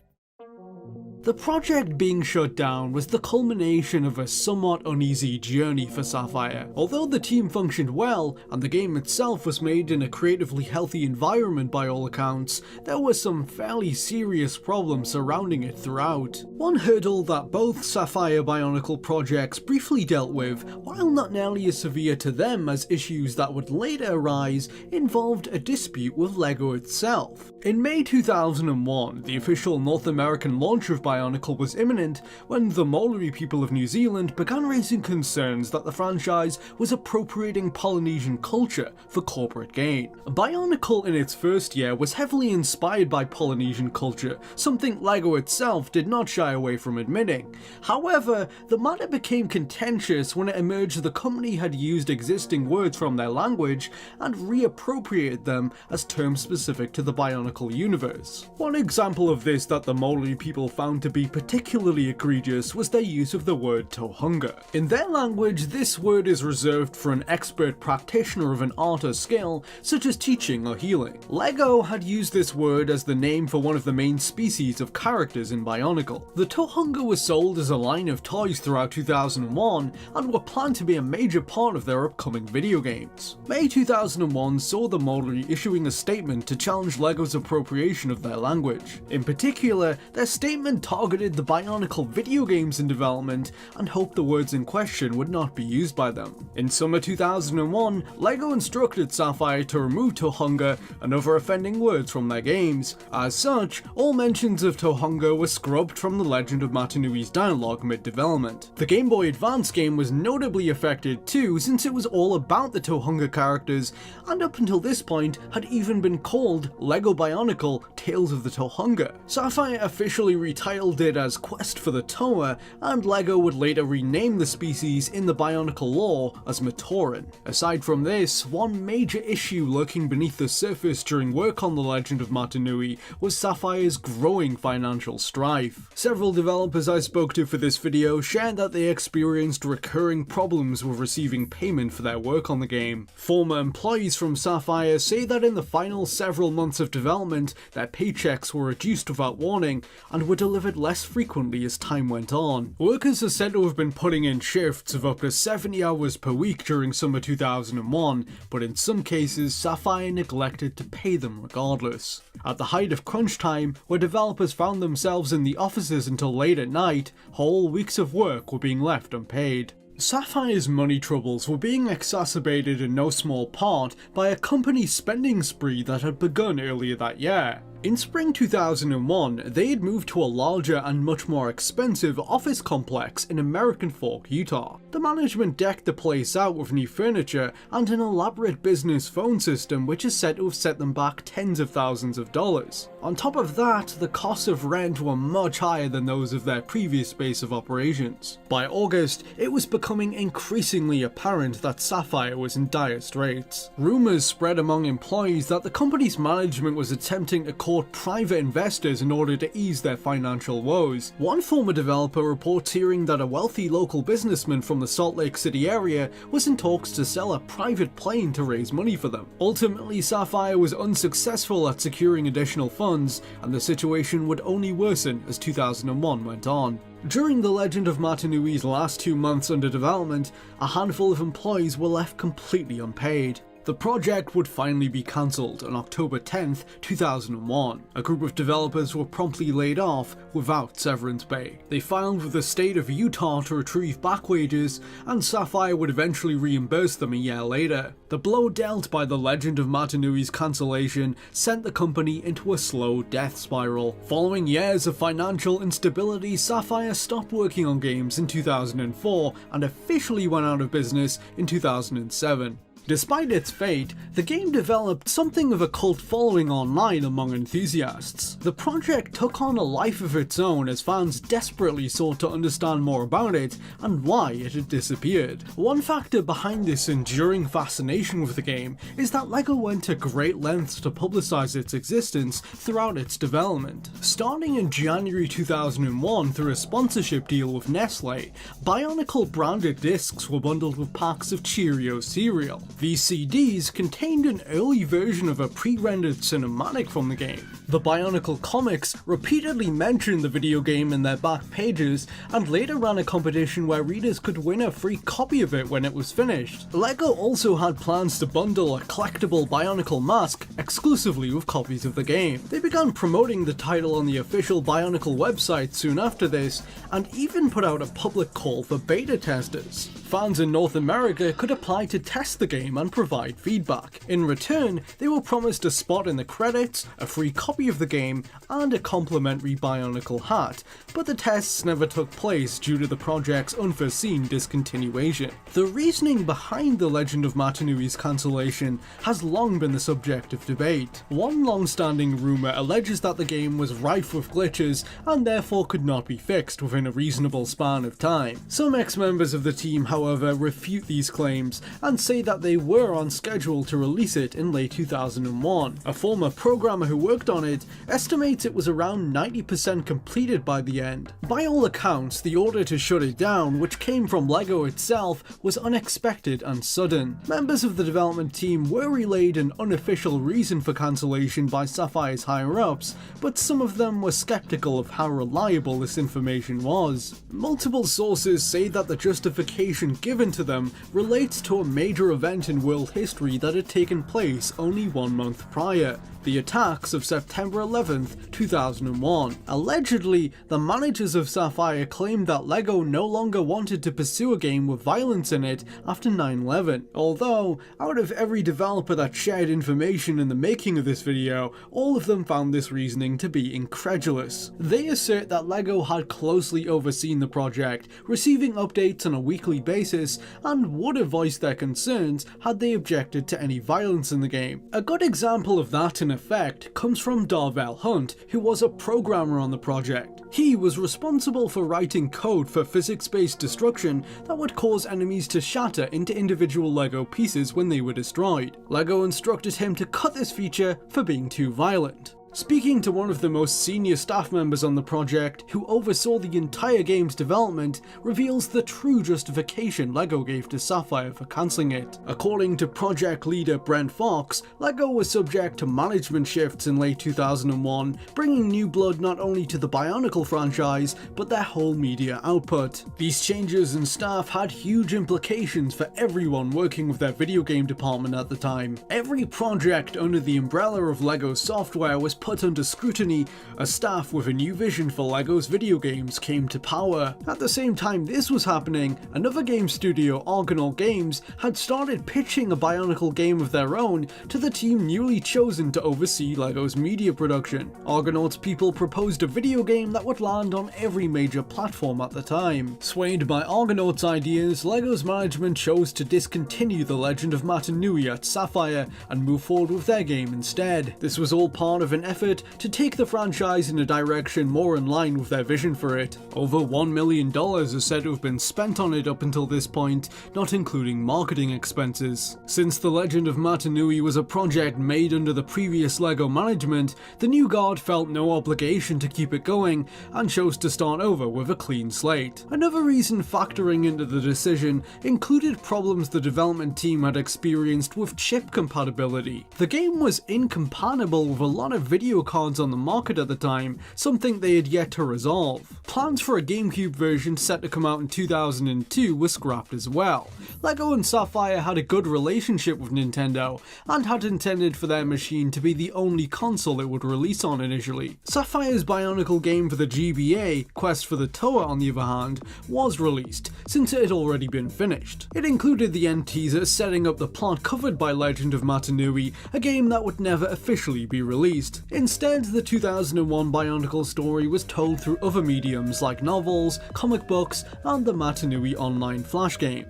The project being shut down was the culmination of a somewhat uneasy journey for Sapphire. Although the team functioned well, and the game itself was made in a creatively healthy environment by all accounts, there were some fairly serious problems surrounding it throughout. One hurdle that both Sapphire Bionicle projects briefly dealt with, while not nearly as severe to them as issues that would later arise, involved a dispute with LEGO itself. In May 2001, the official North American launch of Bionicle was imminent when the Maori people of New Zealand began raising concerns that the franchise was appropriating Polynesian culture for corporate gain. Bionicle in its first year was heavily inspired by Polynesian culture, something LEGO itself did not shy away from admitting. However, the matter became contentious when it emerged the company had used existing words from their language and reappropriated them as terms specific to the Bionicle universe. One example of this that the Maori people found to be particularly egregious was their use of the word tohunga. In their language, this word is reserved for an expert practitioner of an art or skill, such as teaching or healing. LEGO had used this word as the name for one of the main species of characters in Bionicle. The tohunga was sold as a line of toys throughout 2001 and were planned to be a major part of their upcoming video games. May 2001 saw the Maori issuing a statement to challenge LEGO's appropriation of their language. In particular, their statement targeted the Bionicle video games in development and hoped the words in question would not be used by them. In summer 2001, LEGO instructed Sapphire to remove Tohunga and other offending words from their games. As such, all mentions of Tohunga were scrubbed from the Legend of Matanui's dialogue mid-development. The Game Boy Advance game was notably affected too, since it was all about the Tohunga characters, and up until this point had even been called LEGO Bionicle Tales of the Tohunga. Sapphire officially retitled it as Quest for the Toa, and LEGO would later rename the species in the Bionicle lore as Matoran. Aside from this, one major issue lurking beneath the surface during work on the Legend of Matanui was Sapphire's growing financial strife. Several developers I spoke to for this video shared that they experienced recurring problems with receiving payment for their work on the game. Former employees from Sapphire say that in the final several months of development, their paychecks were reduced without warning and were delivered less frequently as time went on. Workers are said to have been putting in shifts of up to 70 hours per week during summer 2001, but in some cases Sapphire neglected to pay them regardless. At the height of crunch time, where developers found themselves in the offices until late at night, whole weeks of work were being left unpaid. Sapphire's money troubles were being exacerbated in no small part by a company spending spree that had begun earlier that year. In spring 2001, they had moved to a larger and much more expensive office complex in American Fork, Utah. The management decked the place out with new furniture and an elaborate business phone system which is said to have set them back tens of thousands of dollars. On top of that, the costs of rent were much higher than those of their previous base of operations. By August, it was becoming increasingly apparent that Sapphire was in dire straits. Rumours spread among employees that the company's management was attempting to court private investors in order to ease their financial woes. One former developer reports hearing that a wealthy local businessman from the Salt Lake City area was in talks to sell a private plane to raise money for them. Ultimately, Sapphire was unsuccessful at securing additional funds, and the situation would only worsen as 2001 went on. During the Legend of Matanui's last 2 months under development, a handful of employees were left completely unpaid. The project would finally be cancelled on October 10th, 2001. A group of developers were promptly laid off without severance pay. They filed with the state of Utah to retrieve back wages, and Sapphire would eventually reimburse them a year later. The blow dealt by the Legend of Matanui's cancellation sent the company into a slow death spiral. Following years of financial instability, Sapphire stopped working on games in 2004 and officially went out of business in 2007. Despite its fate, the game developed something of a cult following online among enthusiasts. The project took on a life of its own as fans desperately sought to understand more about it and why it had disappeared. One factor behind this enduring fascination with the game is that LEGO went to great lengths to publicize its existence throughout its development. Starting in January 2001 through a sponsorship deal with Nestle, Bionicle branded discs were bundled with packs of Cheerios cereal. These CDs contained an early version of a pre-rendered cinematic from the game. The Bionicle comics repeatedly mentioned the video game in their back pages and later ran a competition where readers could win a free copy of it when it was finished. LEGO also had plans to bundle a collectible Bionicle mask exclusively with copies of the game. They began promoting the title on the official Bionicle website soon after this, and even put out a public call for beta testers. Fans in North America could apply to test the game and provide feedback. In return, they were promised a spot in the credits, a free copy of the game, and a complimentary Bionicle hat, but the tests never took place due to the project's unforeseen discontinuation. The reasoning behind the Legend of Matanui's cancellation has long been the subject of debate. One long-standing rumour alleges that the game was rife with glitches and therefore could not be fixed within a reasonable span of time. Some ex-members of the team, however, refute these claims and say that they were on schedule to release it in late 2001. A former programmer who worked on it estimates it was around 90% completed by the end. By all accounts, the order to shut it down, which came from LEGO itself, was unexpected and sudden. Members of the development team were relayed an unofficial reason for cancellation by Sapphire's higher-ups, but some of them were skeptical of how reliable this information was. Multiple sources say that the justification given to them relates to a major event event in world history that had taken place only 1 month prior: the attacks of September 11th, 2001. Allegedly, the managers of Sapphire claimed that LEGO no longer wanted to pursue a game with violence in it after 9/11, although, out of every developer that shared information in the making of this video, all of them found this reasoning to be incredulous. They assert that LEGO had closely overseen the project, receiving updates on a weekly basis, and would have voiced their concerns had they objected to any violence in the game. A good example of that in effect comes from Darvel Hunt, who was a programmer on the project. He was responsible for writing code for physics-based destruction that would cause enemies to shatter into individual LEGO pieces when they were destroyed. LEGO instructed him to cut this feature for being too violent. Speaking to one of the most senior staff members on the project, who oversaw the entire game's development, reveals the true justification LEGO gave to Sapphire for cancelling it. According to project leader Brent Fox, LEGO was subject to management shifts in late 2001, bringing new blood not only to the Bionicle franchise, but their whole media output. These changes in staff had huge implications for everyone working with their video game department at the time. Every project under the umbrella of LEGO Software was put under scrutiny as staff with a new vision for LEGO's video games came to power. At the same time this was happening, another game studio, Argonaut Games, had started pitching a Bionicle game of their own to the team newly chosen to oversee LEGO's media production. Argonaut's people proposed a video game that would land on every major platform at the time. Swayed by Argonaut's ideas, LEGO's management chose to discontinue The Legend of Matanui at Sapphire and move forward with their game instead. This was all part of an effort to take the franchise in a direction more in line with their vision for it. Over $1 million is said to have been spent on it up until this point, not including marketing expenses. Since The Legend of Matanui was a project made under the previous LEGO management, the new guard felt no obligation to keep it going and chose to start over with a clean slate. Another reason factoring into the decision included problems the development team had experienced with chip compatibility. The game was incompatible with a lot of video cards on the market at the time, something they had yet to resolve. Plans for a GameCube version set to come out in 2002 were scrapped as well. LEGO and Sapphire had a good relationship with Nintendo, and had intended for their machine to be the only console it would release on initially. Sapphire's Bionicle game for the GBA, Quest for the Toa on the other hand, was released, since it had already been finished. It included the end teaser setting up the plot covered by Legend of Matanui, a game that would never officially be released. Instead, the 2001 Bionicle story was told through other mediums like novels, comic books, and the Matanui online flash game.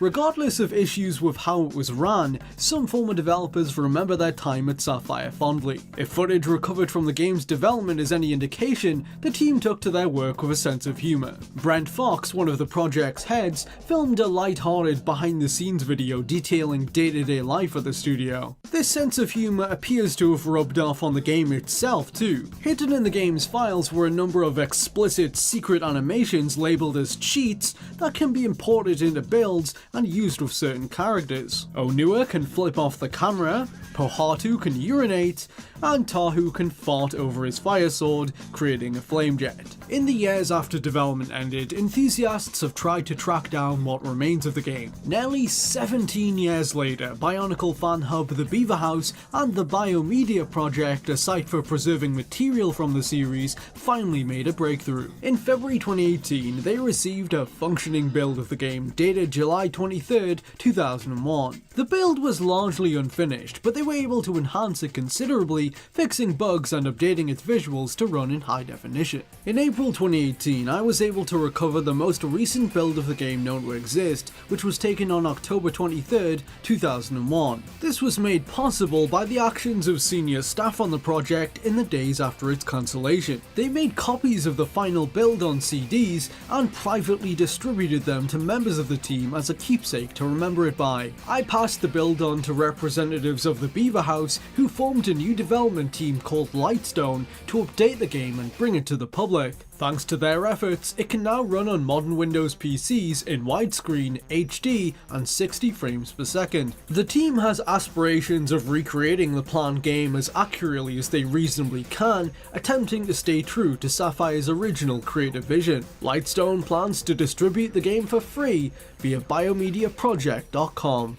Regardless of issues with how it was ran, some former developers remember their time at Sapphire fondly. If footage recovered from the game's development is any indication, the team took to their work with a sense of humour. Brent Fox, one of the project's heads, filmed a light-hearted behind-the-scenes video detailing day-to-day life at the studio. This sense of humour appears to have rubbed off on the game itself too. Hidden in the game's files were a number of explicit secret animations labelled as cheats that can be imported into builds and used with certain characters. Onua can flip off the camera, Pohatu can urinate, and Tahu can fart over his fire sword, creating a flame jet. In the years after development ended, enthusiasts have tried to track down what remains of the game. Nearly 17 years later, Bionicle fan hub The Beaver House and the Biomedia Project, a site for preserving material from the series, finally made a breakthrough. In February 2018, they received a functioning build of the game dated July 23rd, 2001. The build was largely unfinished, but they were able to enhance it considerably, fixing bugs and updating its visuals to run in high definition. In April 2018, I was able to recover the most recent build of the game known to exist, which was taken on October 23rd, 2001. This was made possible by the actions of senior staff on the project in the days after its cancellation. They made copies of the final build on CDs and privately distributed them to members of the team as a keepsake to remember it by. I passed the build on to representatives of the Beaver House, who formed a new development team called Lightstone to update the game and bring it to the public. Thanks to their efforts, it can now run on modern Windows PCs in widescreen, HD, and 60 frames per second. The team has aspirations of recreating the planned game as accurately as they reasonably can, attempting to stay true to Sapphire's original creative vision. Lightstone plans to distribute the game for free via biomediaproject.com.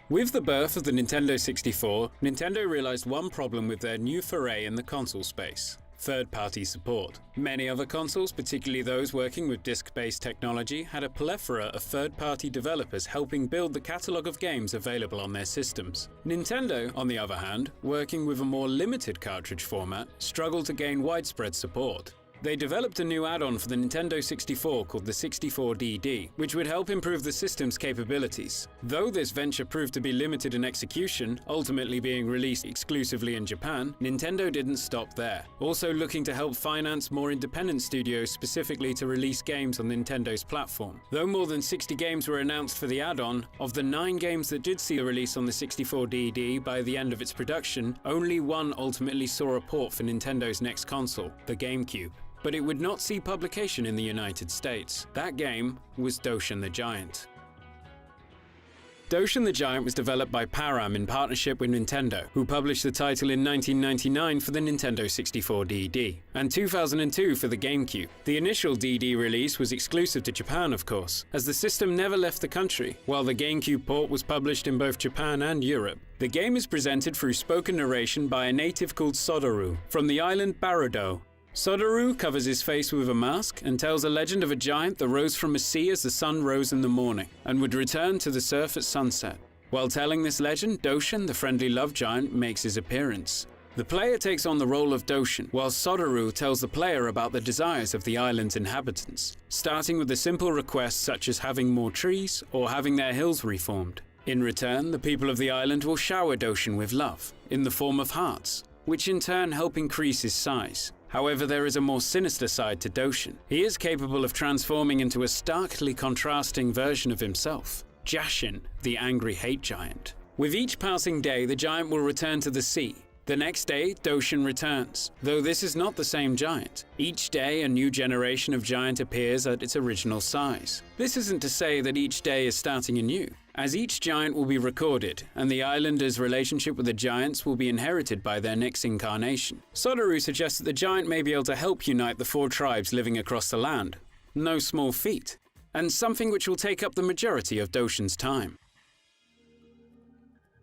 With the birth of the Nintendo 64, Nintendo realized one problem with their new foray in the console space: third-party support. Many other consoles, particularly those working with disc-based technology, had a plethora of third-party developers helping build the catalog of games available on their systems. Nintendo, on the other hand, working with a more limited cartridge format, struggled to gain widespread support. They developed a new add-on for the Nintendo 64 called the 64DD, which would help improve the system's capabilities. Though this venture proved to be limited in execution, ultimately being released exclusively in Japan, Nintendo didn't stop there, also looking to help finance more independent studios specifically to release games on Nintendo's platform. Though more than 60 games were announced for the add-on, of the 9 games that did see a release on the 64DD by the end of its production, only one ultimately saw a port for Nintendo's next console, the GameCube. But it would not see publication in the United States. That game was Doshin the Giant. Doshin the Giant was developed by Param in partnership with Nintendo, who published the title in 1999 for the Nintendo 64DD, and 2002 for the GameCube. The initial DD release was exclusive to Japan, of course, as the system never left the country, while the GameCube port was published in both Japan and Europe. The game is presented through spoken narration by a native called Sodoru, from the island Barudo. Sodoru covers his face with a mask and tells a legend of a giant that rose from a sea as the sun rose in the morning, and would return to the surf at sunset. While telling this legend, Doshin, the friendly love giant, makes his appearance. The player takes on the role of Doshin, while Sodoru tells the player about the desires of the island's inhabitants, starting with the simple requests such as having more trees or having their hills reformed. In return, the people of the island will shower Doshin with love, in the form of hearts, which in turn help increase his size. However, there is a more sinister side to Doshin. He is capable of transforming into a starkly contrasting version of himself, Jashin, the angry hate giant. With each passing day, the giant will return to the sea. The next day, Doshin returns, though this is not the same giant. Each day, a new generation of giant appears at its original size. This isn't to say that each day is starting anew, as each giant will be recorded, and the islanders' relationship with the giants will be inherited by their next incarnation. Sodoru suggests that the giant may be able to help unite the 4 tribes living across the land. No small feat, and something which will take up the majority of Doshin's time.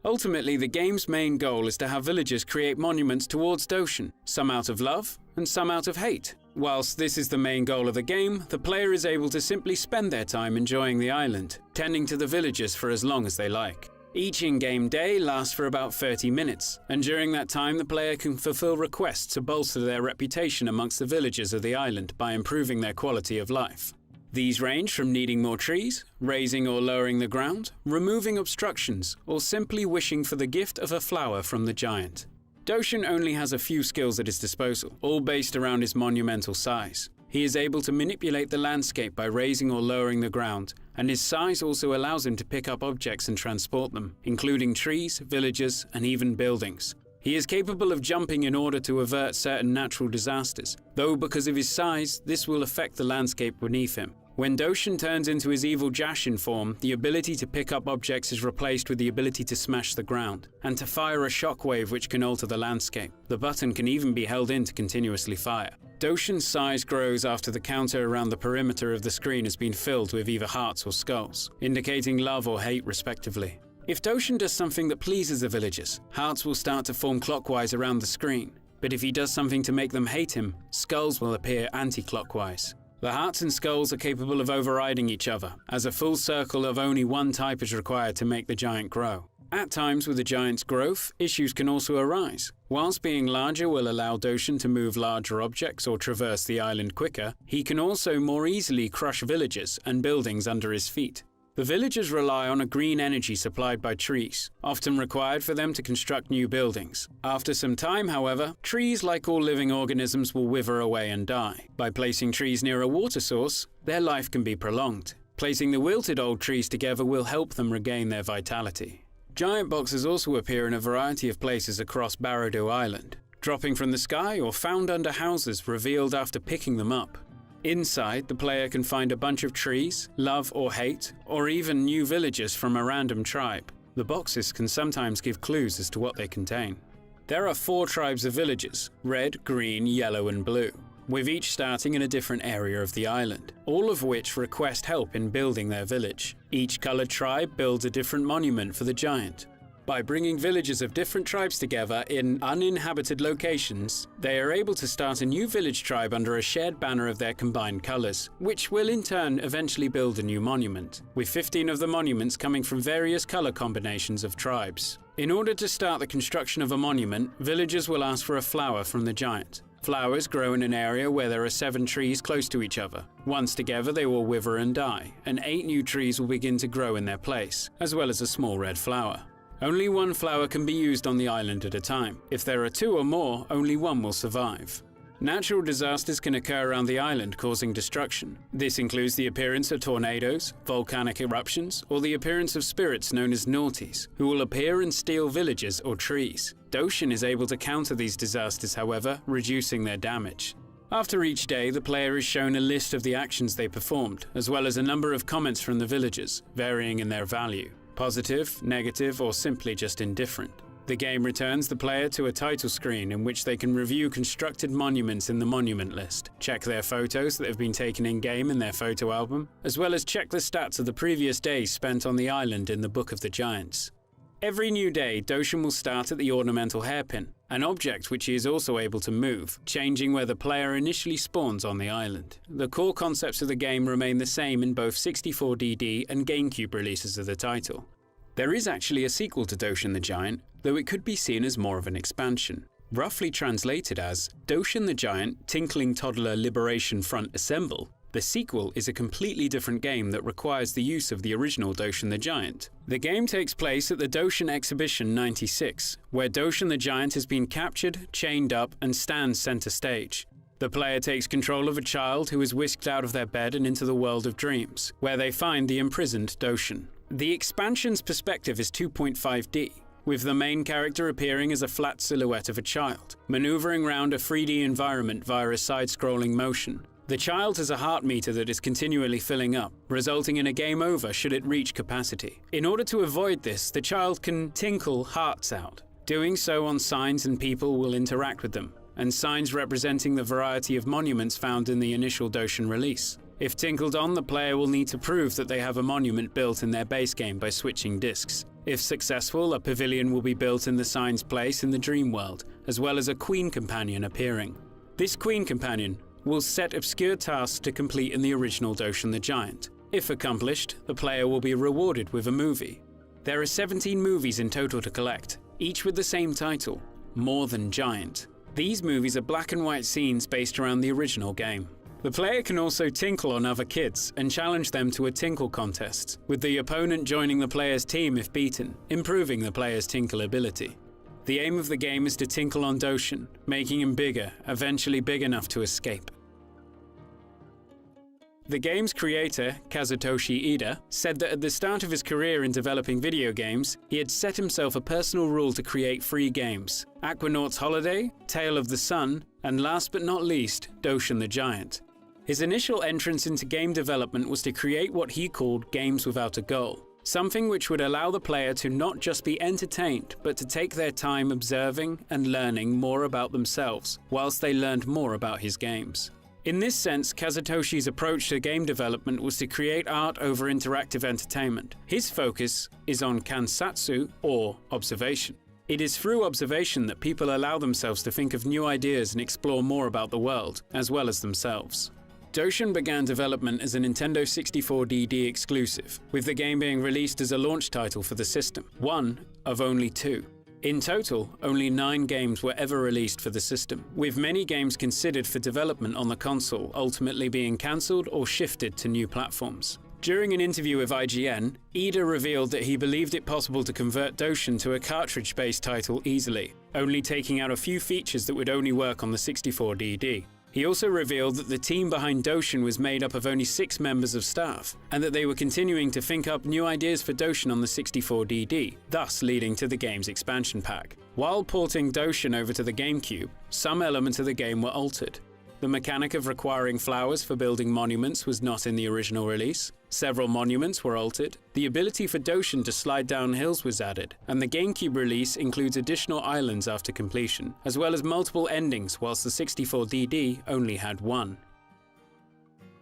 Ultimately, the game's main goal is to have villagers create monuments towards Doshin, some out of love and some out of hate. Whilst this is the main goal of the game, the player is able to simply spend their time enjoying the island, tending to the villagers for as long as they like. Each in-game day lasts for about 30 minutes, and during that time the player can fulfill requests to bolster their reputation amongst the villagers of the island by improving their quality of life. These range from needing more trees, raising or lowering the ground, removing obstructions, or simply wishing for the gift of a flower from the giant. Doshin only has a few skills at his disposal, all based around his monumental size. He is able to manipulate the landscape by raising or lowering the ground, and his size also allows him to pick up objects and transport them, including trees, villages, and even buildings. He is capable of jumping in order to avert certain natural disasters, though because of his size, this will affect the landscape beneath him. When Doshin turns into his evil Jashin form, the ability to pick up objects is replaced with the ability to smash the ground, and to fire a shockwave which can alter the landscape. The button can even be held in to continuously fire. Doshin's size grows after the counter around the perimeter of the screen has been filled with either hearts or skulls, indicating love or hate respectively. If Doshin does something that pleases the villagers, hearts will start to form clockwise around the screen, but if he does something to make them hate him, skulls will appear anti-clockwise. The hearts and skulls are capable of overriding each other, as a full circle of only one type is required to make the giant grow. At times with the giant's growth, issues can also arise. Whilst being larger will allow Doshin to move larger objects or traverse the island quicker, he can also more easily crush villagers and buildings under his feet. The villagers rely on a green energy supplied by trees, often required for them to construct new buildings. After some time, however, trees, like all living organisms, will wither away and die. By placing trees near a water source, their life can be prolonged. Placing the wilted old trees together will help them regain their vitality. Giant boxes also appear in a variety of places across Barudo Island, dropping from the sky or found under houses revealed after picking them up. Inside, the player can find a bunch of trees, love or hate, or even new villagers from a random tribe. The boxes can sometimes give clues as to what they contain. There are 4 tribes of villagers: red, green, yellow, and blue. with each starting in a different area of the island, all of which request help in building their village. Each colored tribe builds a different monument for the giant. By bringing villages of different tribes together in uninhabited locations, they are able to start a new village tribe under a shared banner of their combined colors, which will in turn eventually build a new monument, with 15 of the monuments coming from various color combinations of tribes. In order to start the construction of a monument, villagers will ask for a flower from the giant. Flowers grow in an area where there are 7 trees close to each other. Once together, they will wither and die, and 8 new trees will begin to grow in their place, as well as a small red flower. Only 1 flower can be used on the island at a time. If there are 2 or more, only 1 will survive. Natural disasters can occur around the island, causing destruction. This includes the appearance of tornadoes, volcanic eruptions, or the appearance of spirits known as naughties, who will appear and steal villages or trees. Doshin is able to counter these disasters, however, reducing their damage. After each day, the player is shown a list of the actions they performed, as well as a number of comments from the villagers, varying in their value. Positive, negative, or simply just indifferent. The game returns the player to a title screen in which they can review constructed monuments in the monument list, check their photos that have been taken in-game in their photo album, as well as check the stats of the previous days spent on the island in the Book of the Giants. Every new day, Doshin will start at the ornamental hairpin, an object which he is also able to move, changing where the player initially spawns on the island. The core concepts of the game remain the same in both 64DD and GameCube releases of the title. There is actually a sequel to Doshin the Giant, though it could be seen as more of an expansion. Roughly translated as Doshin the Giant Tinkling Toddler Liberation Front Assemble, the sequel is a completely different game that requires the use of the original Doshin the Giant. The game takes place at the Doshin Exhibition 96, where Doshin the Giant has been captured, chained up, and stands center stage. The player takes control of a child who is whisked out of their bed and into the world of dreams, where they find the imprisoned Doshin. The expansion's perspective is 2.5D, with the main character appearing as a flat silhouette of a child, maneuvering around a 3D environment via a side-scrolling motion. The child has a heart meter that is continually filling up, resulting in a game over should it reach capacity. In order to avoid this, the child can tinkle hearts out. Doing so on signs and people will interact with them, and signs representing the variety of monuments found in the initial Doshin release. If tinkled on, the player will need to prove that they have a monument built in their base game by switching discs. If successful, a pavilion will be built in the sign's place in the dream world, as well as a queen companion appearing. This queen companion will set obscure tasks to complete in the original Doshin the Giant. If accomplished, the player will be rewarded with a movie. There are 17 movies in total to collect, each with the same title, More Than Giant. These movies are black and white scenes based around the original game. The player can also tinkle on other kids and challenge them to a tinkle contest, with the opponent joining the player's team if beaten, improving the player's tinkle ability. The aim of the game is to tinkle on Doshin, making him bigger, eventually big enough to escape. The game's creator, Kazutoshi Ida, said that at the start of his career in developing video games, he had set himself a personal rule to create 3 games: Aquanaut's Holiday, Tale of the Sun, and last but not least, Doshin the Giant. His initial entrance into game development was to create what he called games without a goal. Something which would allow the player to not just be entertained, but to take their time observing and learning more about themselves, whilst they learned more about his games. In this sense, Kazutoshi's approach to game development was to create art over interactive entertainment. His focus is on kansatsu, or observation. It is through observation that people allow themselves to think of new ideas and explore more about the world, as well as themselves. Doshin began development as a Nintendo 64DD exclusive, with the game being released as a launch title for the system, one of only 2. In total, only 9 games were ever released for the system, with many games considered for development on the console ultimately being cancelled or shifted to new platforms. During an interview with IGN, Ida revealed that he believed it possible to convert Doshin to a cartridge-based title easily, only taking out a few features that would only work on the 64DD. He also revealed that the team behind Doshin was made up of only 6 members of staff, and that they were continuing to think up new ideas for Doshin on the 64DD, thus leading to the game's expansion pack. While porting Doshin over to the GameCube, some elements of the game were altered. The mechanic of requiring flowers for building monuments was not in the original release. Several monuments were altered. The ability for Doshin to slide down hills was added, and the GameCube release includes additional islands after completion, as well as multiple endings, whilst the 64DD only had one.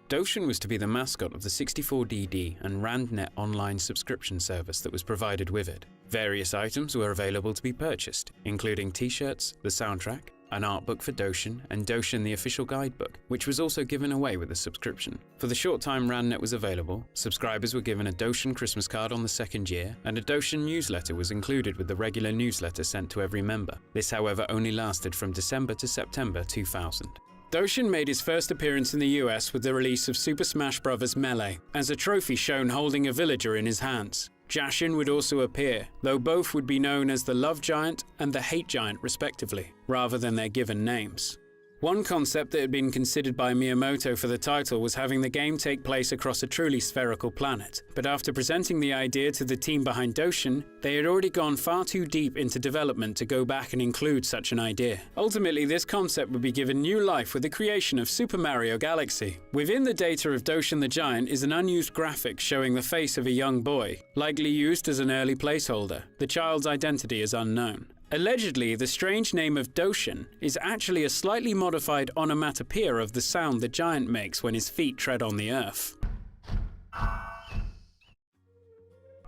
Doshin was to be the mascot of the 64DD and RandNet online subscription service that was provided with it. Various items were available to be purchased, including t-shirts, the soundtrack, an art book for Doshin, and Doshin the official guidebook, which was also given away with a subscription. For the short time RandNet was available, subscribers were given a Doshin Christmas card on the second year, and a Doshin newsletter was included with the regular newsletter sent to every member. This, however, only lasted from December to September 2000. Doshin made his first appearance in the US with the release of Super Smash Bros. Melee, as a trophy shown holding a villager in his hands. Jashin would also appear, though both would be known as the Love Giant and the Hate Giant respectively, rather than their given names. One concept that had been considered by Miyamoto for the title was having the game take place across a truly spherical planet, but after presenting the idea to the team behind Doshin, they had already gone far too deep into development to go back and include such an idea. Ultimately, this concept would be given new life with the creation of Super Mario Galaxy. Within the data of Doshin the Giant is an unused graphic showing the face of a young boy, likely used as an early placeholder. The child's identity is unknown. Allegedly, the strange name of Doshin is actually a slightly modified onomatopoeia of the sound the giant makes when his feet tread on the earth.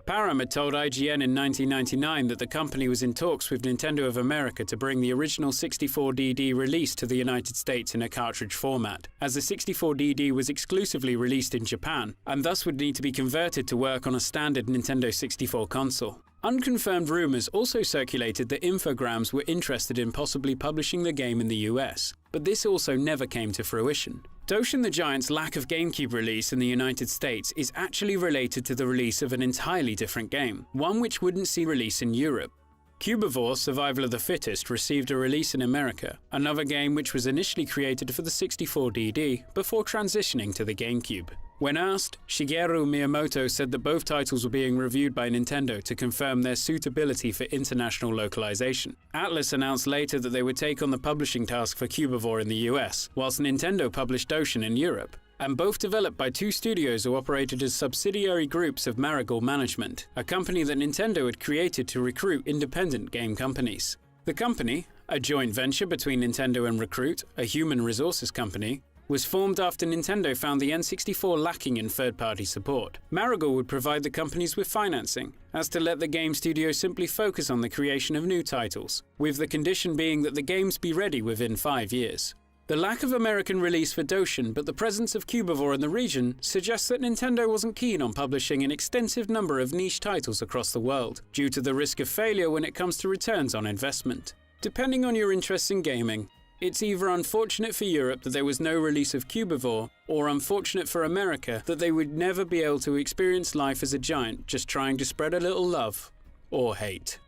Param had told IGN in 1999 that the company was in talks with Nintendo of America to bring the original 64DD release to the United States in a cartridge format, as the 64DD was exclusively released in Japan, and thus would need to be converted to work on a standard Nintendo 64 console. Unconfirmed rumors also circulated that Infogrames were interested in possibly publishing the game in the US, but this also never came to fruition. Doshin the Giant's lack of GameCube release in the United States is actually related to the release of an entirely different game, one which wouldn't see release in Europe. Cubivore Survival of the Fittest received a release in America, another game which was initially created for the 64DD before transitioning to the GameCube. When asked, Shigeru Miyamoto said that both titles were being reviewed by Nintendo to confirm their suitability for international localization. Atlus announced later that they would take on the publishing task for Cubivore in the US, whilst Nintendo published Doshin in Europe, and both developed by two studios who operated as subsidiary groups of Marigold Management, a company that Nintendo had created to recruit independent game companies. The company, a joint venture between Nintendo and Recruit, a human resources company, was formed after Nintendo found the N64 lacking in third-party support. Marigold would provide the companies with financing, as to let the game studio simply focus on the creation of new titles, with the condition being that the games be ready within 5 years. The lack of American release for Doshin, but the presence of Cubivore in the region, suggests that Nintendo wasn't keen on publishing an extensive number of niche titles across the world, due to the risk of failure when it comes to returns on investment. Depending on your interests in gaming, it's either unfortunate for Europe that there was no release of Cubivore, or unfortunate for America that they would never be able to experience life as a giant just trying to spread a little love or hate.